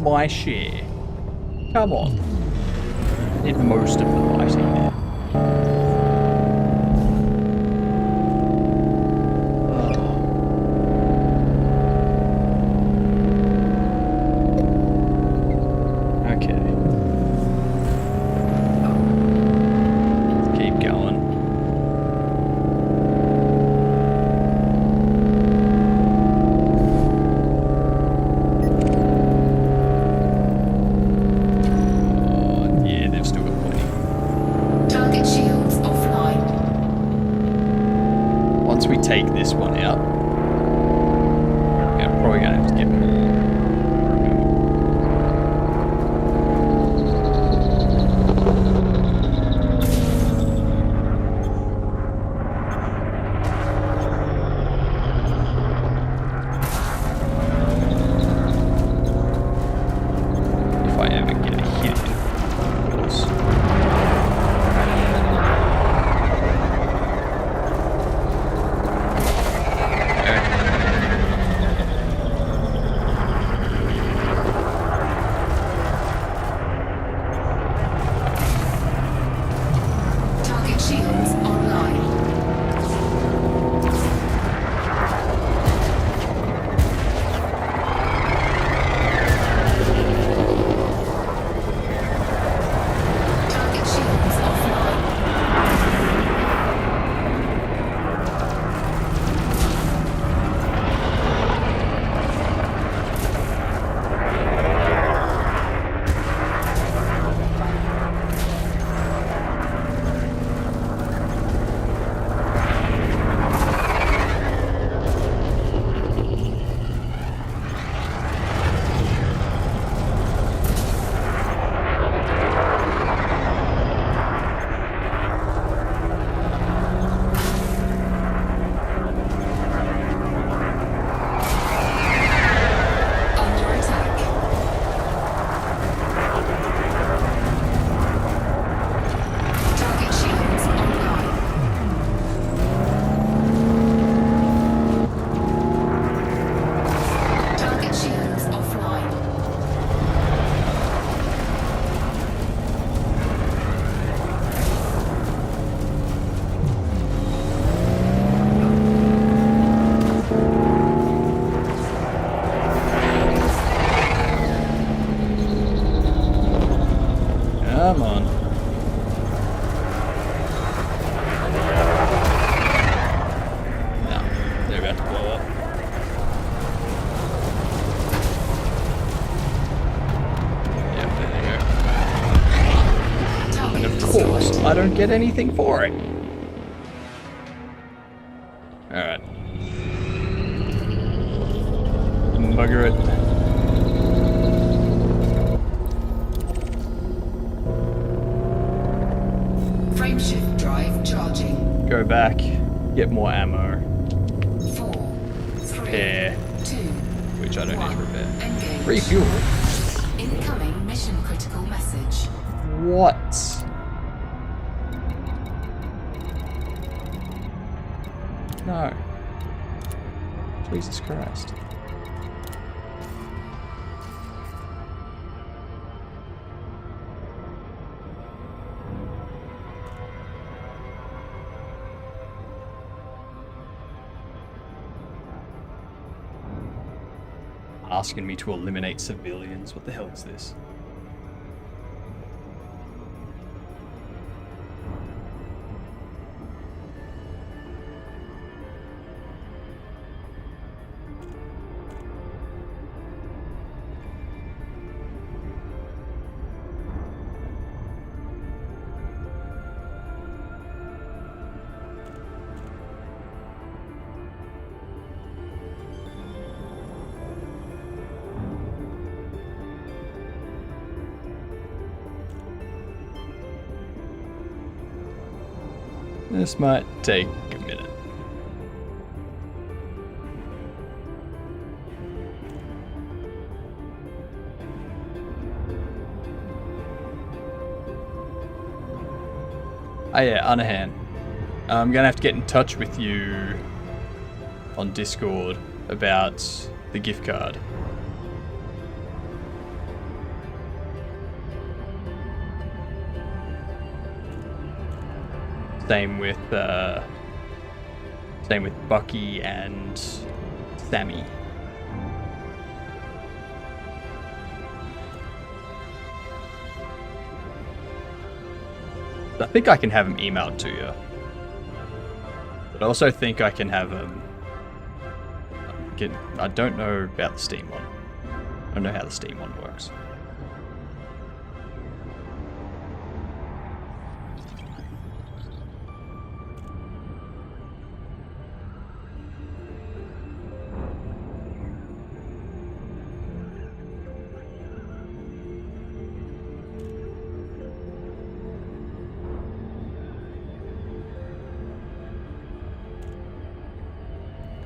Speaker 2: my share. Come on. Did most of the fighting there. Come on. No, they're about to blow up. Yep, there they go. And of course, I don't get anything for it. Alright. Bugger it.
Speaker 15: Frameshift drive charging.
Speaker 2: Go back, get more ammo.
Speaker 15: 4, 3,
Speaker 2: repair,
Speaker 15: 2,
Speaker 2: which I don't need to repair.
Speaker 15: engage.
Speaker 2: Refuel.
Speaker 15: Incoming mission critical message.
Speaker 2: What? No. Jesus Christ. Asking me to eliminate civilians. What the hell is this? This might take a minute. Oh yeah, Anahan. I'm gonna have to get in touch with you on Discord about the gift card. Same with Bucky and Sammy. I think I can have them emailed to you. But I also think I can have them... I don't know about the Steam one. I don't know how the Steam one works.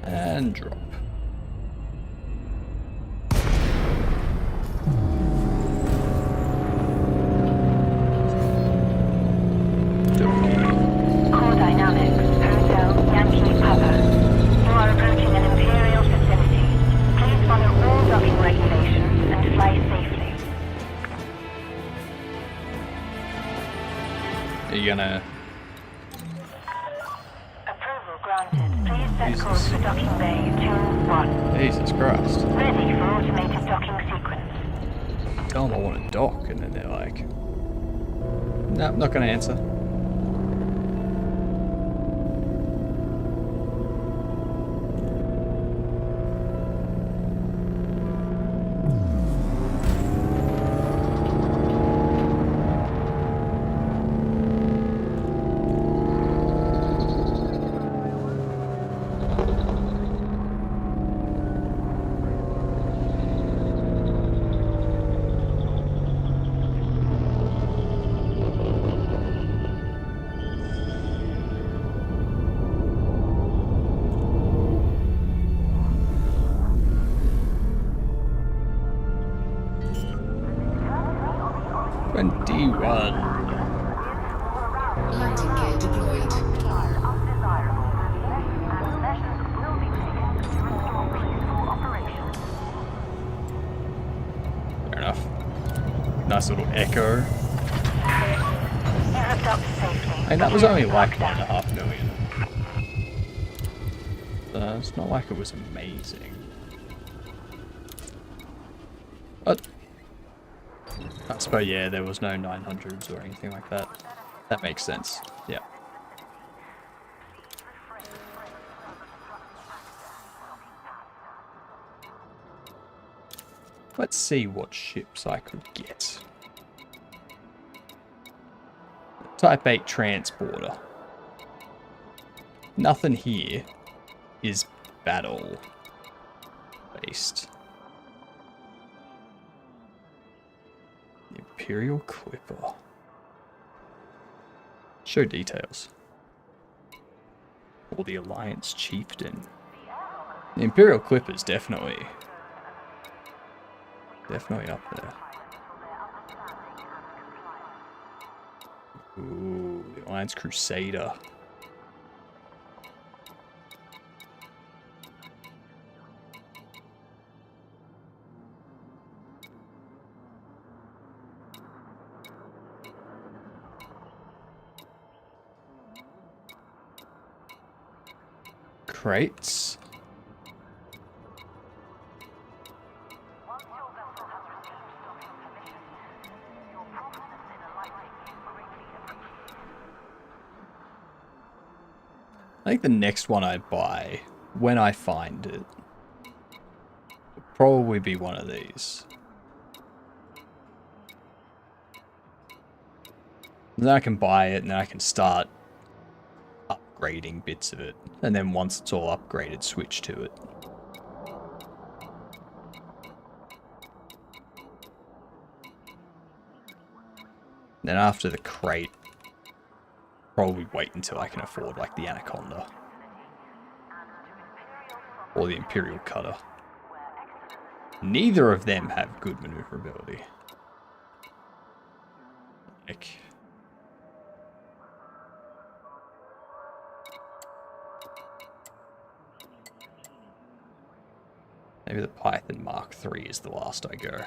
Speaker 2: And drop.
Speaker 11: Core Dynamics, Hotel Yankee Papa. You are approaching an Imperial facility. Please follow all docking regulations and fly safely.
Speaker 2: Are you gonna...
Speaker 11: Approval granted. Please set course for docking bay 2-1.
Speaker 2: Jesus Christ.
Speaker 11: Ready for automated docking sequence.
Speaker 2: Tell them I want to dock, and then they're like... Nope, not gonna answer.
Speaker 15: Landing gear deployed.
Speaker 2: Fair enough. Nice little echo. And that was only like 1.5 million. It's not like it was amazing. But I suppose, yeah, there was no 900s or anything like that. That makes sense. Yeah. Let's see what ships I could get. Type 8 transporter. Nothing here is battle based. The Imperial Clipper. Show details. Or the Alliance Chieftain. The Imperial Clipper is definitely up there. Ooh, the Alliance Crusader. Crates. I think the next one I buy, when I find it, will probably be one of these. Then I can buy it and then I can start upgrading bits of it. And then once it's all upgraded, switch to it. Then after the crate, probably wait until I can afford like the Anaconda. Or the Imperial Cutter. Neither of them have good maneuverability. Like... maybe the Python Mark III is the last I go.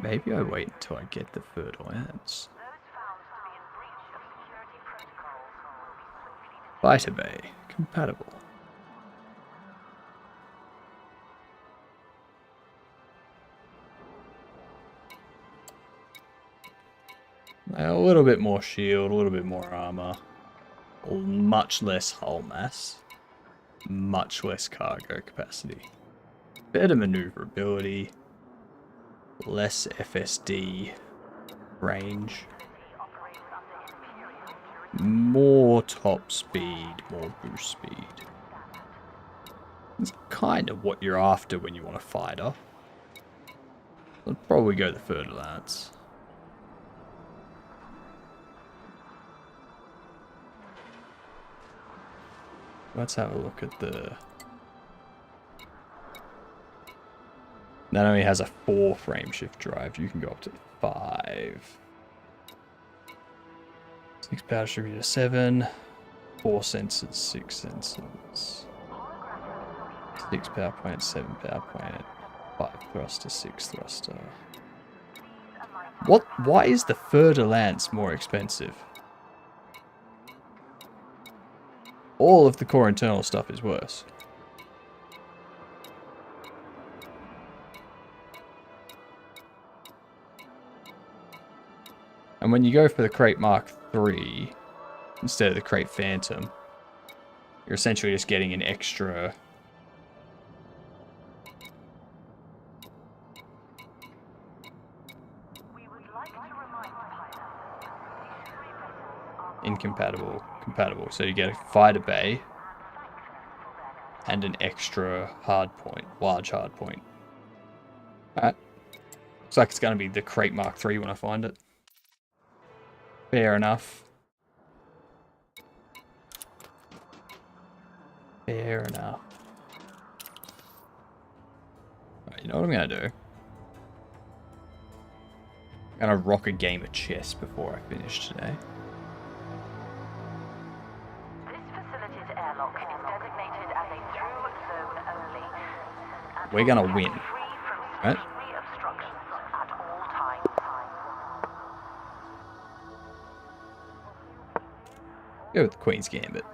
Speaker 2: Maybe I wait until I get the fertile ants. Biter Bay. Compatible. A little bit more shield, a little bit more armor. Much less hull mass. Much less cargo capacity. Better maneuverability. Less FSD range. More top speed, more boost speed. It's kind of what you're after when you want a fighter. I'd probably go the fertile ants. Let's have a look at the... That only has a 4 frame shift drive. You can go up to 5. 6 power distributor 7. 4 sensors, 6 sensors. 6 power plant, 7 power plant. 5 thruster, 6 thruster. What? Why is the fertile ants more expensive? All of the core internal stuff is worse. And when you go for the Crate Mark III instead of the Crate Phantom, you're essentially just getting an extra compatible. So you get a fighter bay and an extra hard point, large hard point. Alright. Looks like it's going to be the Crate Mark III when I find it. Fair enough. Fair enough. Right, you know what I'm going to do? I'm going to rock a game of chess before I finish today. We're gonna win, right? Go with the Queen's Gambit.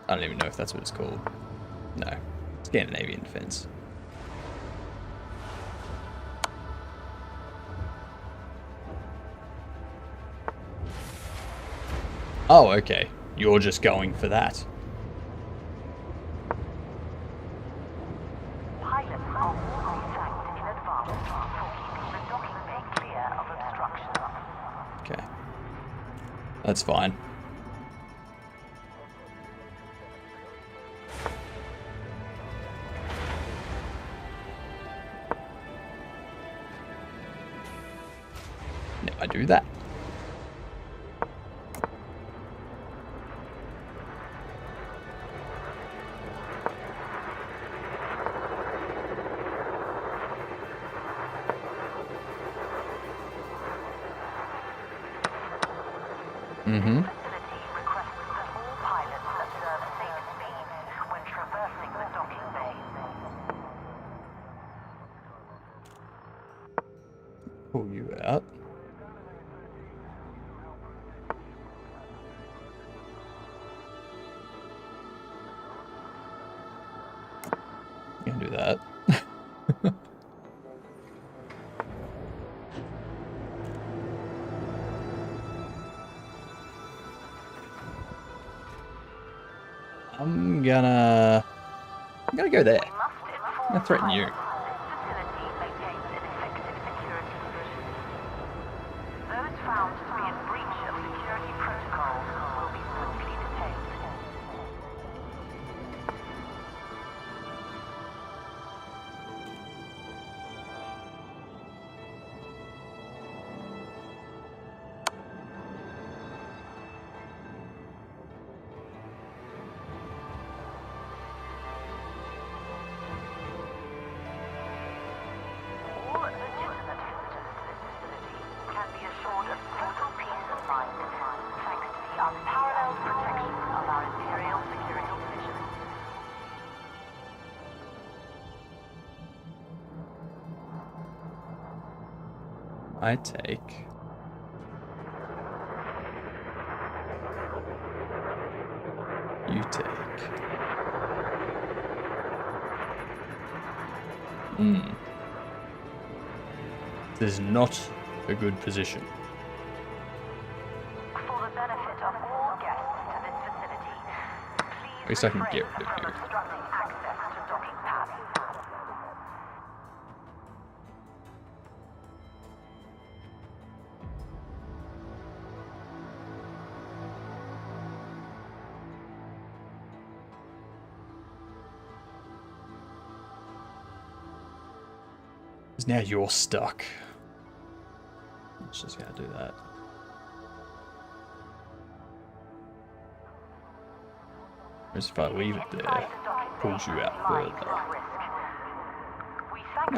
Speaker 2: I don't even know if that's what it's called. No, Scandinavian Defense. Oh, okay. You're just going for that. Okay. That's fine. Now I do that. Mm-hmm. Pull you out. You can do that. I'm gonna go there. I'm gonna threaten you. I take... You take... This is not a good position.
Speaker 11: For the benefit of all guests to this facility,
Speaker 2: At least I can get rid of you.
Speaker 11: obstructing access to docking pads.
Speaker 2: Because now you're stuck. It's just gonna do that. Whereas if I leave it there, it pulls you out further.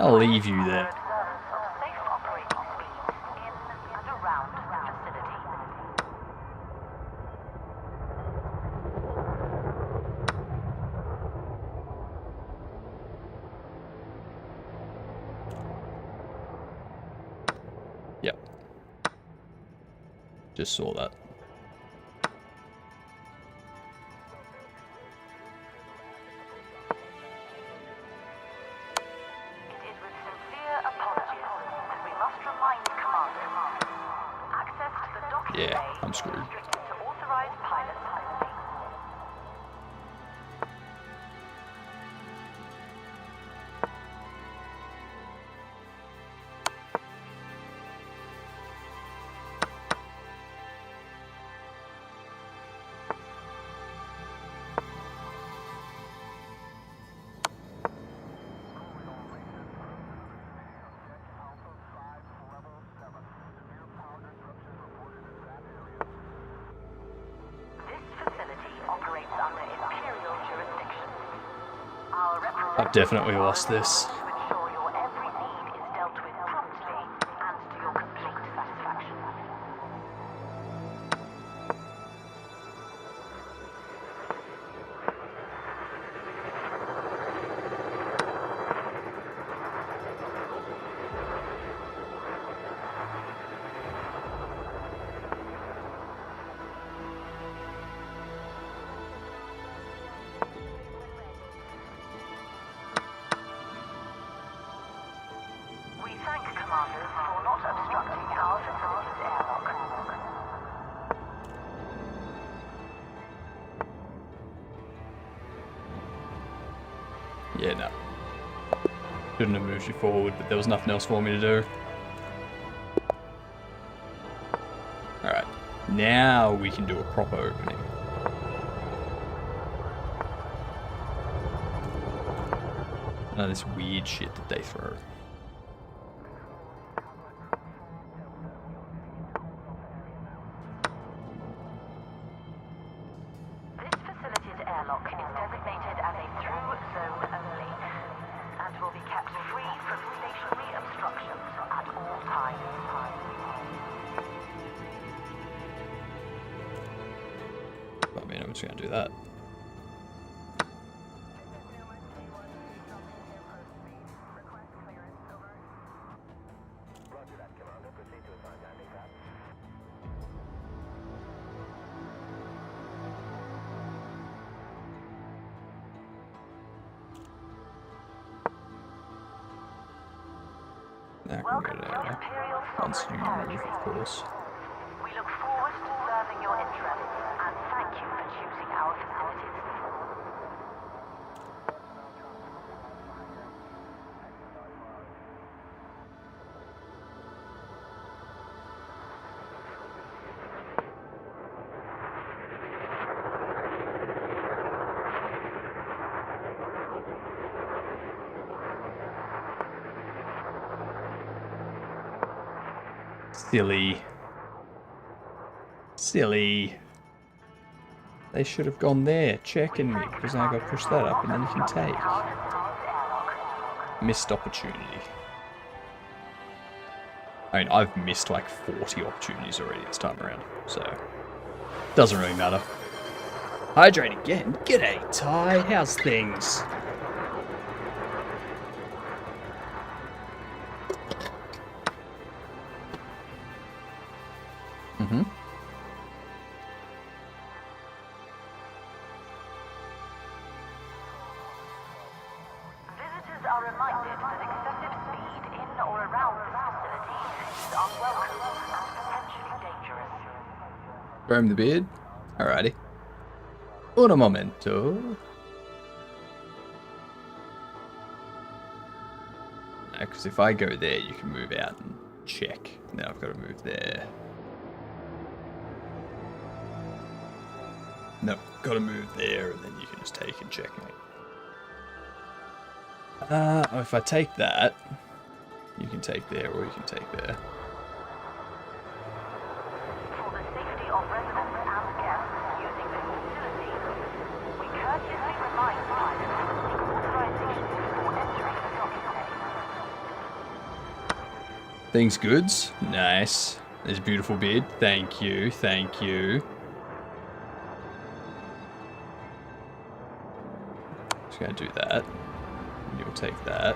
Speaker 2: I'll leave you there. Yep. Just saw that. Yeah, I'm screwed. I've definitely lost this. Yeah, no. Shouldn't have moved you forward, but there was nothing else for me to do. Alright, now we can do a proper opening. None of this weird shit that they throw. I'm just gonna do that. Now I can go to once you move, of course.
Speaker 11: We look forward to serving your interests and thank you for choosing our facilities.
Speaker 2: Silly. Silly. They should have gone there, checking me, because now I got to push that up and then you can take. Missed opportunity. I mean, I've missed like 40 opportunities already this time around, so doesn't really matter. Hydrate again? G'day, Ty. How's things?
Speaker 11: around this facility is unwelcome and potentially dangerous.
Speaker 2: Groom the beard. Alrighty. Un momento. Because if I go there, you can move out and check. Now I've got to move there. No, got to move there, and then you can just take and checkmate. If I take that, you can take there, or you can take there.
Speaker 11: For the safety of residents and guests using this facility, we courteously remind pilots to seek authorization before entering the docking bay.
Speaker 2: Things goods. Nice. There's a beautiful beard. Thank you. Thank you. Just gonna do that. You'll take that.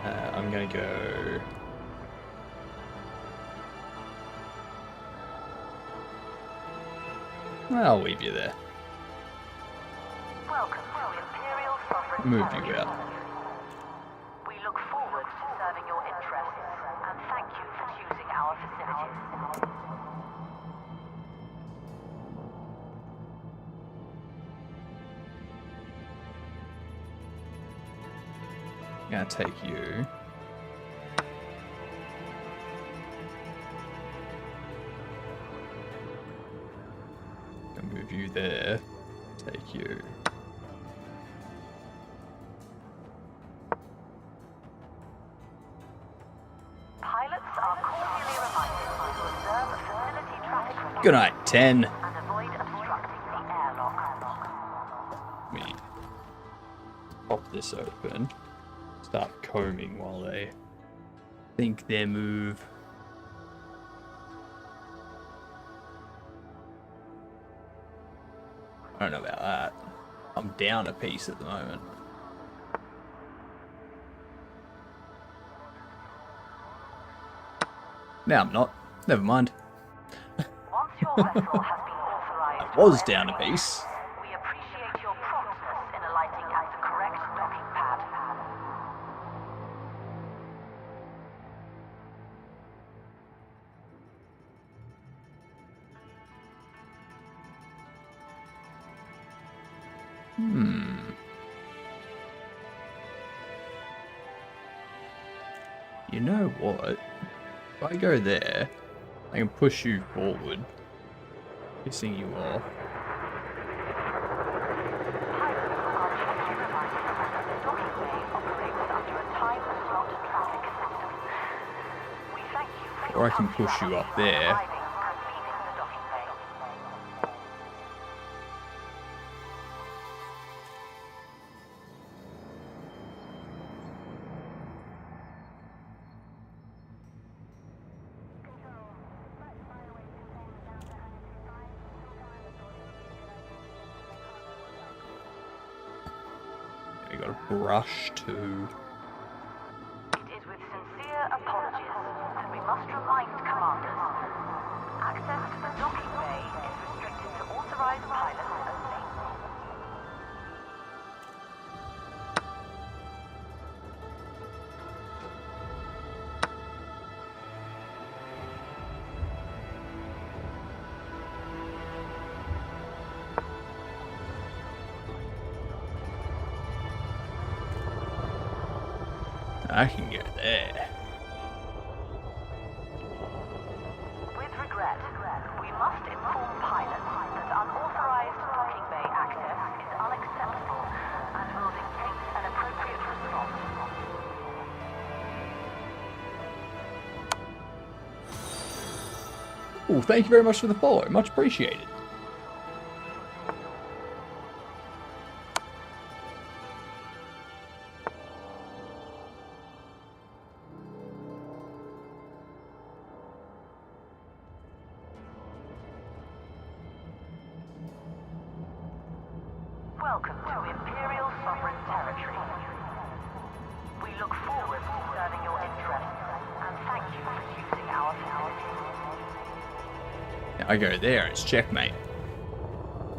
Speaker 2: I'm gonna go. I'll leave you there.
Speaker 11: Welcome to Imperial Sovereign
Speaker 2: Move
Speaker 11: Territory.
Speaker 2: you out.
Speaker 11: We look forward to serving your interests and thank you for choosing our facilities.
Speaker 2: I'm gonna take you. Gonna move you there. Take you.
Speaker 11: Pilots are cordially reminded to observe facility traffic control
Speaker 2: Good night, 10.
Speaker 11: and avoid obstructing the airlock.
Speaker 2: Let me pop this open. Start combing while they think their move. I don't know about that. I'm down a piece at the moment. No, I'm not. Never mind.
Speaker 11: Once your vessel has been authorized,
Speaker 2: I was down a piece.
Speaker 11: we appreciate your promptness in alighting at the correct docking pad.
Speaker 2: You know what? If I go there, I can push you forward, pissing you off.
Speaker 11: Pilots are gently reminded that the docking bay operates under a time slot traffic system. We thank you for
Speaker 2: Or
Speaker 11: your
Speaker 2: I can push you up there.
Speaker 11: arriving and leaving the docking bay.
Speaker 2: We got a brush too.
Speaker 11: It is with sincere apologies that we must remind commanders. Access to the docking bay is restricted to authorized pilots only.
Speaker 2: I can go there.
Speaker 11: With regret, we must inform pilots that unauthorized docking bay access is unacceptable and will dictate an appropriate response.
Speaker 2: Oh, thank you very much for the follow. Much appreciated.
Speaker 11: Welcome to Imperial Sovereign Territory. We look forward to serving your interests and thank you for choosing our facilities.
Speaker 2: I go there, it's checkmate.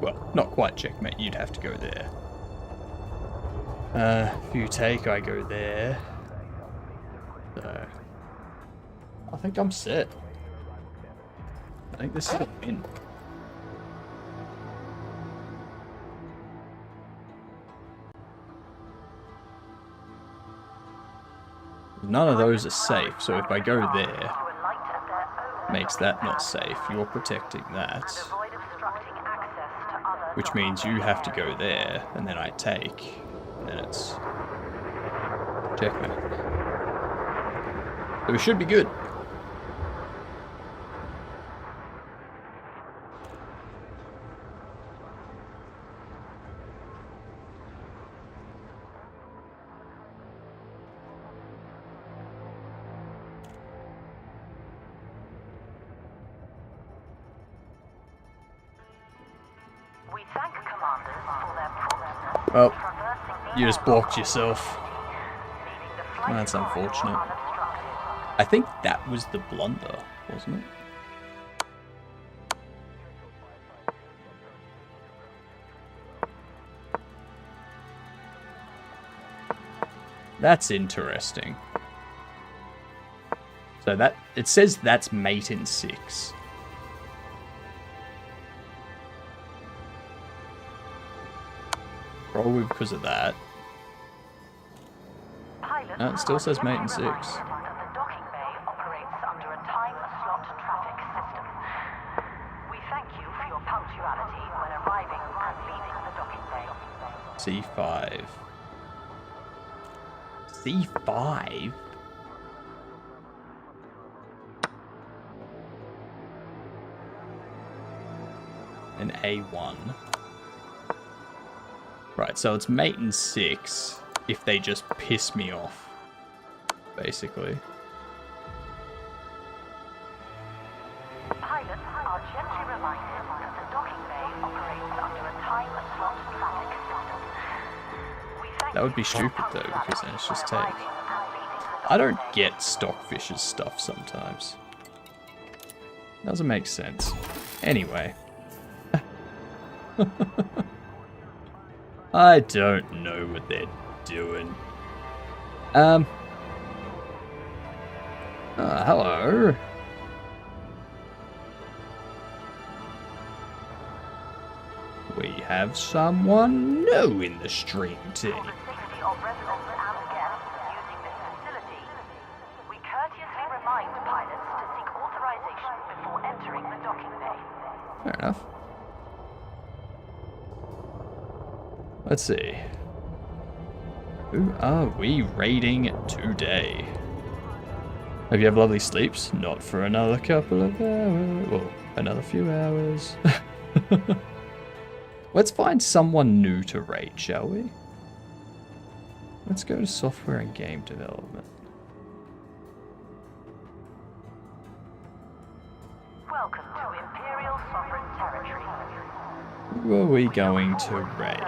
Speaker 2: Well, not quite checkmate, you'd have to go there. If you take, I go there. So, I think I'm set. I think this is a win. None of those are safe, so if I go there, makes that not safe. You're protecting that. Which means you have to go there, and then I take, and then it's checkmate. So we should be good. Well, you just blocked yourself. That's unfortunate. I think that was the blunder, wasn't it? That's interesting. So that, it says that's mate in 6. Probably because of that. No, it still says mate in 6. C5. C5? And A1. Right, so it's mate in 6 if they just piss me off, basically.
Speaker 11: Pilots are gently reminded that the docking bay operates under a time slot traffic system.
Speaker 2: That would be stupid though, because then it's just take. I don't get Stockfish's stuff sometimes. Doesn't make sense. Anyway. I don't know what they're doing. Hello. We have someone new in the stream team. Fair enough. Let's see. Who are we raiding today? Hope you have lovely sleeps. Not for another couple of hours. Well, another few hours. Let's find someone new to raid, shall we? Let's go to software and game development.
Speaker 11: Welcome to Imperial Sovereign Territory.
Speaker 2: Who are we going to raid?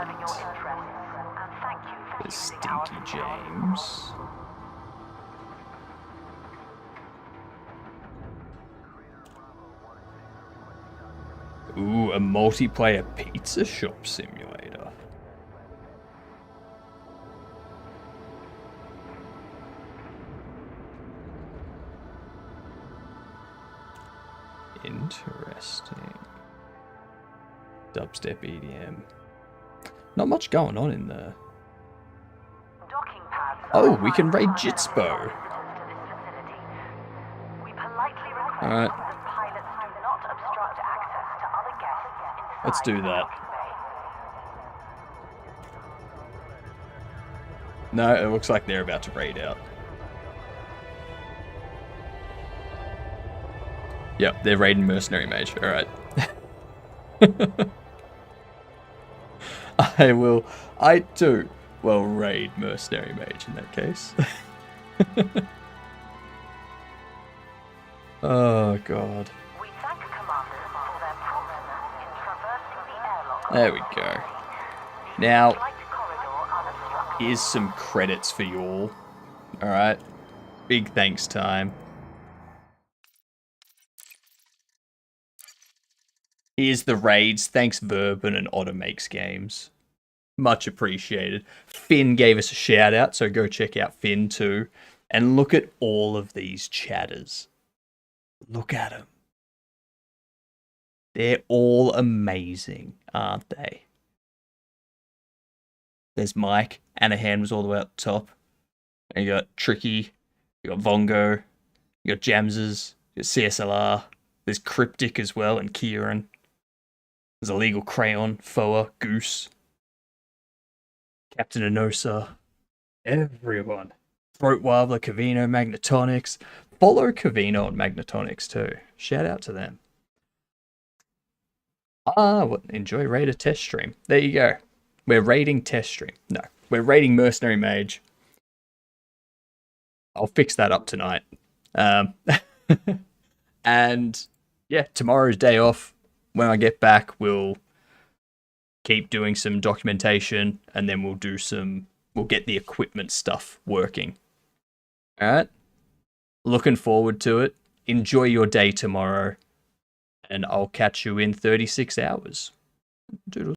Speaker 2: There's Stinky James. Ooh, a multiplayer pizza shop simulator. Interesting. Dubstep EDM. Not much going on in there. Oh, we can raid Jitspo. Alright. Let's do that. No, it looks like they're about to raid out. Yep, they're raiding Mercenary Mage. Alright. I too will raid Mercenary Mage in that case. Oh god. There we go. Now, here's some credits for you all. Alright. Big thanks time. Here's the raids. Thanks Verban and Otter Makes Games.
Speaker 1: Much appreciated. Finn gave us a shout out, so go check out Finn too. And look at all of these chatters. Look at them. They're all amazing, aren't they? There's Mike. Anahan was all the way up top. And you got Tricky. You got Vongo. You got Jamses. You got CSLR. There's Cryptic as well, and Kieran. There's Illegal Crayon, Foa, Goose. Captain Enosa. Everyone. Throat Warbler, Cavino, Magnetonics. Follow Cavino and Magnetonics too. Shout out to them. Enjoy Raider test stream. There you go. We're raiding test stream. No, we're raiding Mercenary Mage. I'll fix that up tonight. And yeah, tomorrow's day off. When I get back, we'll keep doing some documentation, and then we'll get the equipment stuff working. All right. Looking forward to it. Enjoy your day tomorrow, and I'll catch you in 36 hours. Doodles.